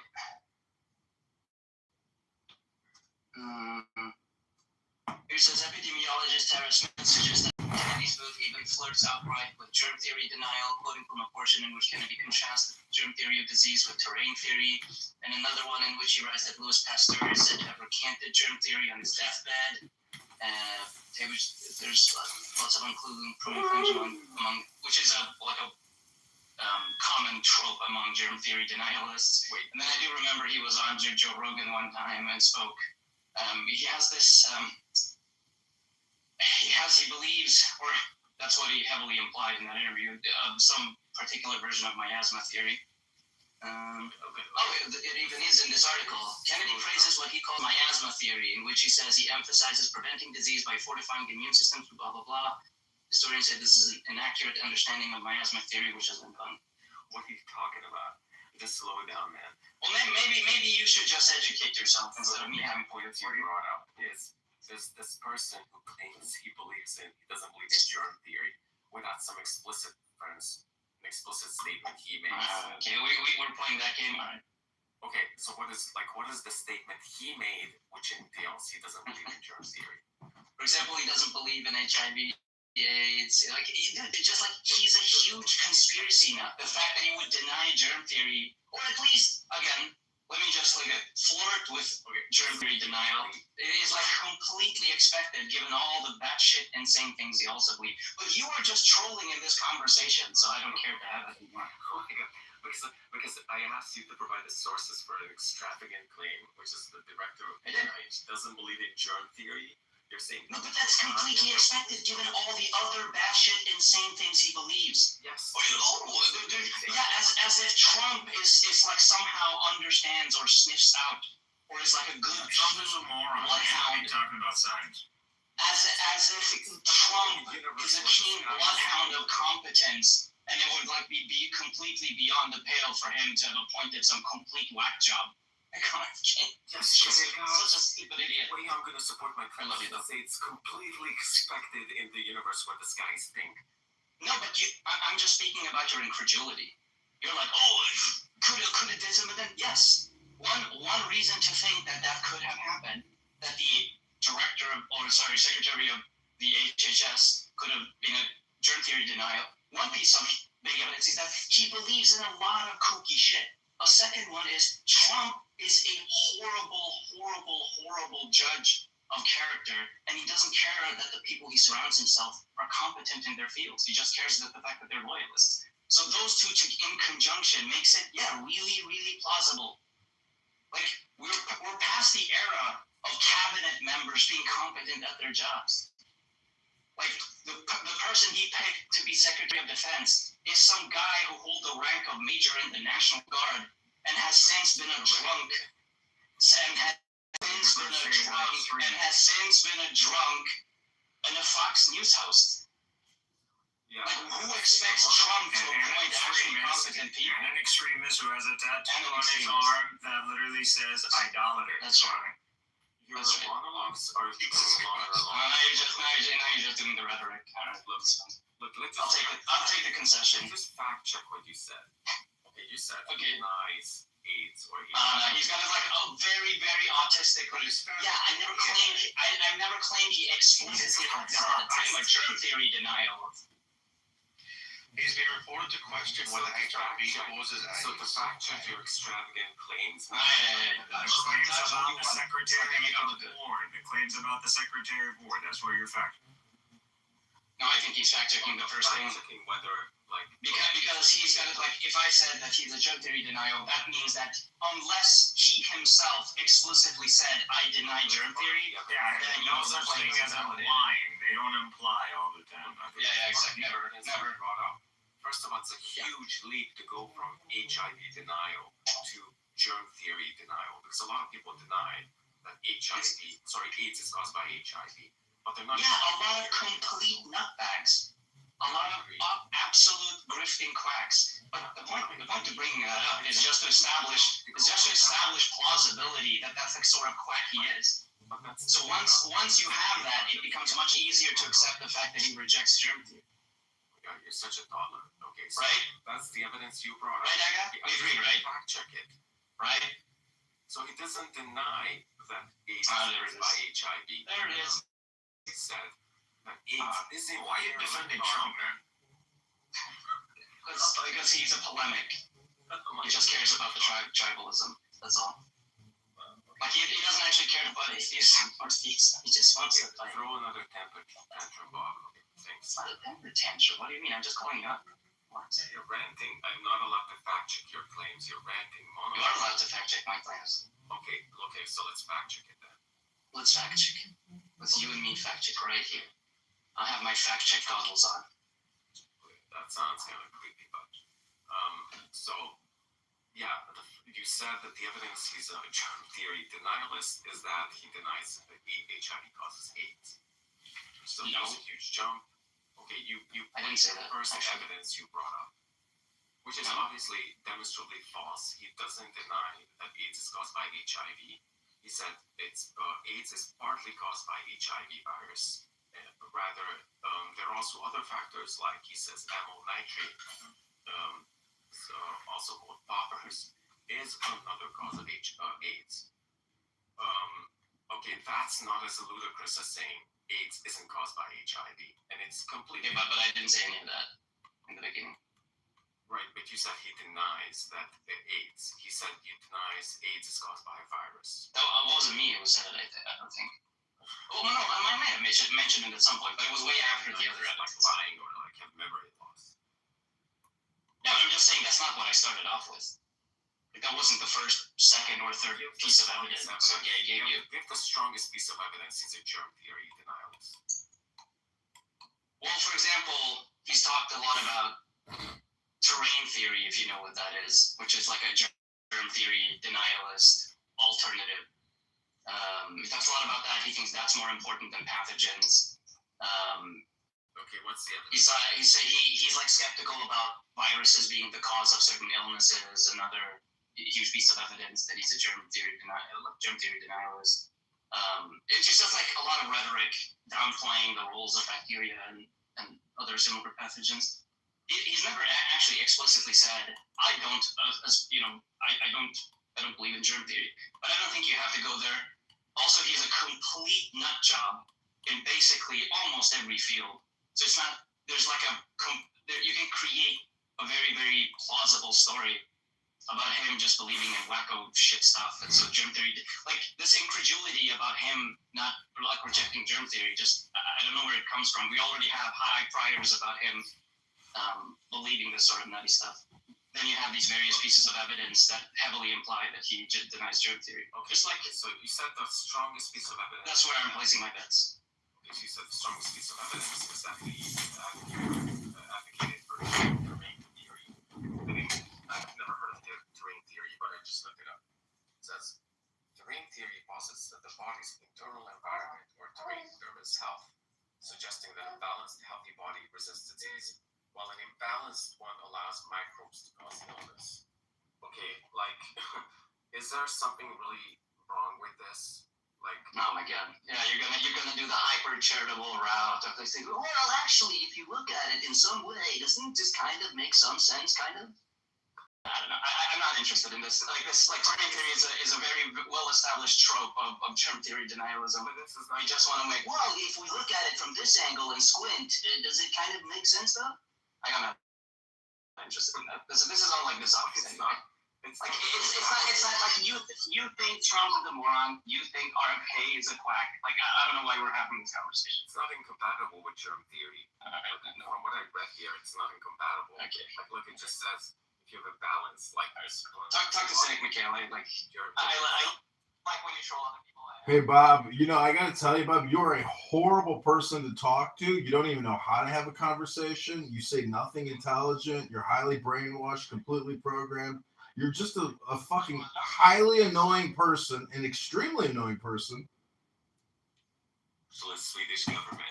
Here says epidemiologist Tara Smith suggests that Kennedy's book even flirts outright with germ theory denial, quoting from a portion in which Kennedy contrasted germ theory of disease with terrain theory, and another one in which he writes that Louis Pasteur is said to have recanted germ theory on his deathbed. There's lots of proven claims among which is a common trope among germ theory denialists. And then I do remember he was on Joe Rogan one time and spoke. He has this. He believes, or that's what he heavily implied in that interview, some particular version of miasma theory. It even is in this article. Kennedy praises what he calls miasma theory, in which he says he emphasizes preventing disease by fortifying the immune system through blah, blah, blah. Historians say this is an inaccurate understanding of miasma theory, which has been done. What are you talking about? Just slow down, man. Well, maybe you should just educate yourself instead of me having pointed theory brought up. is this person who claims he doesn't believe in germ theory without some explicit statement he makes. Okay, we're playing that game, alright. Okay, so what is the statement he made which entails he doesn't believe in germ theory? For example, he doesn't believe in HIV, AIDS. Just like he's a huge conspiracy nut. The fact that he would deny germ theory, or at least, again, let me just flirt with germ theory denial, is completely expected given all the batshit insane things he also believes. But you are just trolling in this conversation, so I don't care to have it anymore. Oh my God. Because I asked you to provide the sources for an extravagant claim, which is the director of NIH doesn't believe in germ theory. You're saying no, but that's completely expected given all the other batshit insane things he believes. Yes. As if Trump is somehow understands or sniffs out or is a good Trump is a moron. bloodhound. He's talking about science. As if Trump is a keen bloodhound of competence, and it would be completely beyond the pale for him to have appointed some complete whack job. Yes, such a stupid idiot. Well, I'm going to support my friend. Say it's completely expected in the universe where the sky is pink. No, but I'm just speaking about your incredulity. You're like, oh, could it did something? Then yes, one reason to think that could have happened, that the secretary of the HHS could have been a germ theory denial. One piece of big evidence is that he believes in a lot of kooky shit. A second one is Trump is a horrible judge of character, and he doesn't care that the people he surrounds himself are competent in their fields. He just cares about the fact that they're loyalists. So those two in conjunction makes it, really plausible. We're past the era of cabinet members being competent at their jobs. The person he picked to be Secretary of Defense is some guy who holds the rank of Major in the National Guard and has since been a drunk. And a Fox News host. Yeah. Who expects Trump to appoint actually competent people? And an extremist who has a tattoo on his arm that literally says idolater. That's right. Your monologues are going longer. Now you're just doing the rhetoric. Look, I'll take the concession. Just fact check what you said. Okay, you said okay. Denies AIDS or HIV. He's got a very autistic. Yeah, I never claimed he explicitly said I'm a germ theory denial. He's being reported to question whether HIV causes AIDS. So to fact check your extravagant claims. The claims about the Secretary of War. The claims about the Secretary of War. That's where you're fact. No, I think he's fact checking the first thing. Checking whether because he's got if I said that he's a germ theory denial, that means that unless he himself explicitly said I deny germ theory, then no such thing as implying. They don't imply all the time. Yeah, exactly. Never brought up. First of all, it's a huge leap to go from HIV denial to germ theory denial, because a lot of people deny that AIDS is caused by HIV, but they're not. Yeah, a lot of complete nutbags. A lot of absolute grifting quacks. But the point to bringing that up is just to establish plausibility that that's the sort of quack he is. So once you have that, it becomes much easier to accept the fact that he rejects germ theory. Yeah, you're such a toddler. Okay, so right? That's the evidence you brought up. Right, Aga? We agree, right? Fact check it. Right? So he doesn't deny that AIDS is caused by HIV. There it is. He said that AIDS isn't. Why are you defending Trump, man? Because he's a polemic. He just cares about the tribalism. That's all. He doesn't actually care about atheism or theism. He just wants to play. Throw another temper tantrum, Bob. It's not a temper tantrum. What do you mean? I'm just calling you up. What? You're ranting. I'm not allowed to fact check your claims. You're ranting. You are allowed to fact check my claims. Okay, so let's fact check it then. Let's fact check it. Let's you and me fact check right here. I'll have my fact check goggles on. That sounds kind of creepy, but you said that the evidence he's a germ theory denialist is that he denies that HIV causes AIDS. So that was a huge jump. Okay, I didn't say that. First evidence you brought up, which is obviously demonstrably false. He doesn't deny that AIDS is caused by HIV. He said AIDS is partly caused by HIV virus. Rather, there are also other factors like he says amyl nitrate, so also called poppers, is another cause of AIDS. Okay, that's not as ludicrous as saying AIDS isn't caused by HIV, and it's completely. Yeah, but I didn't say any of that in the beginning. Right, but you said he denies that AIDS. He said he denies AIDS is caused by a virus. No, it wasn't me who said it. I don't think. Oh no, I might have mentioned it at some point, but it was way after the other episodes. Like lying or like have memory loss. No, I'm just saying that's not what I started off with. Like, that wasn't the first, second, or third piece of evidence. So yeah, I gave you. Give the strongest piece of evidence is a germ theory denialist. Well, for example, he's talked a lot about terrain theory, if you know what that is, which is like a germ theory denialist alternative. He talks a lot about that. He thinks that's more important than pathogens. Okay, what's the evidence? He's like skeptical about viruses being the cause of certain illnesses. Another huge piece of evidence that he's a germ theory denialist. It's just like a lot of rhetoric downplaying the roles of bacteria and other similar pathogens. He's never actually explicitly said, I don't believe in germ theory, but I don't think you have to go there. Also, he's a complete nut job in basically almost every field. So it's not, you can create a very, very plausible story about him just believing in wacko shit stuff. And so germ theory, like this incredulity about him not like rejecting germ theory, just, I don't know where it comes from. We already have high priors about him believing this sort of nutty stuff. Then you have these various pieces of evidence that heavily imply that he denies germ theory. Okay, just like so you said the strongest piece of evidence. That's where I'm placing my bets. Okay, so you said the strongest piece of evidence is that he advocated for terrain theory. I mean, I've never heard of terrain theory, but I just looked it up. It says terrain theory posits that the body's internal environment or terrain determines health, suggesting that a balanced, healthy body resists disease, while an imbalanced one allows microbes to cause illness. Okay, like, is there something really wrong with this? Like, oh my god, yeah, you're gonna do the hyper charitable route of they say, well, actually, if you look at it in some way, doesn't it just kind of make some sense, kind of? I don't know. I'm not interested in this. Like terrain theory is a very well-established trope of germ theory denialism. We just want to make, well, if we look at it from this angle and squint, does it kind of make sense though? I'm not interested in that. This is all like this obvious thing. It's not like you think Trump is a moron. You think RFK is a quack. Like I don't know why we're having this conversation. It's not incompatible with germ theory. From what I read here, it's not incompatible. Okay. Like look, it just says if you have a balance like this. Talk to Cynic Mikhail. I like when you troll other people. Hey Bob, I gotta tell you, Bob, you're a horrible person to talk to. You don't even know how to have a conversation. You say nothing intelligent. You're highly brainwashed, completely programmed. You're just a fucking highly annoying person, an extremely annoying person. So the Swedish government.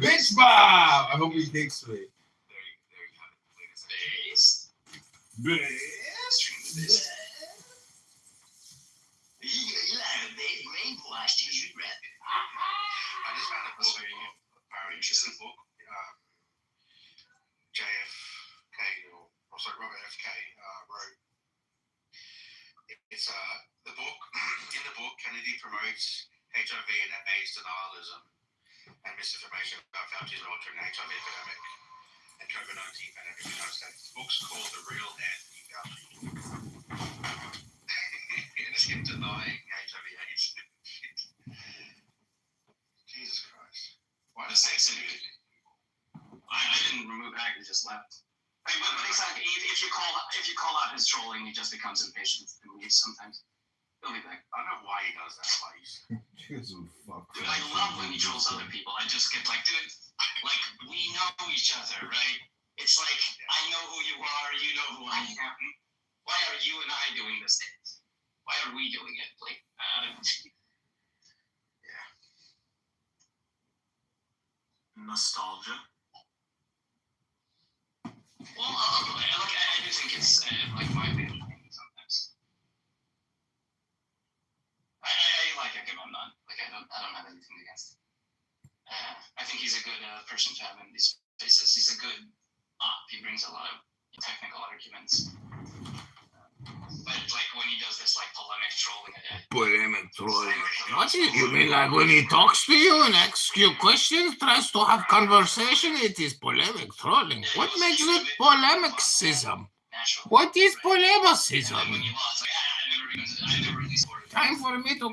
Bitch Bob! I hope he kicks me. There you have it, ladies and Bitch. You have a big brainwash, did you, Brad? I just found a book, a very interesting book. Robert F. K. Wrote. It's the book. In the book, Kennedy promotes HIV and AIDS denialism and misinformation about Fauci's role during the HIV epidemic and COVID-19 pandemic in the United States. The book's called The Real Anthony Fauci. And it's him denying HIV/AIDS. Jesus Christ. Why the same thing? I didn't remove that. He just left. But it's like if you call out his trolling, he just becomes impatient and leaves sometimes. He'll be back. I don't know why he does that. Dude, I love when he trolls other people. I just get like, dude, like we know each other, right? It's like I know who you are, you know who I am. Why are you and I doing this? Why are we doing it? Like, I don't know. Yeah. Nostalgia. Well, I do think it's like my opinion sometimes. think he's a good person to have in these spaces. He's a good he brings a lot of technical arguments. But like when he does this like polemic trolling. Polemic trolling. What is you mean like when he talks to you and asks you questions, tries to have conversation, it is polemic trolling. What makes it polemicism? What is polemicism? Time for me to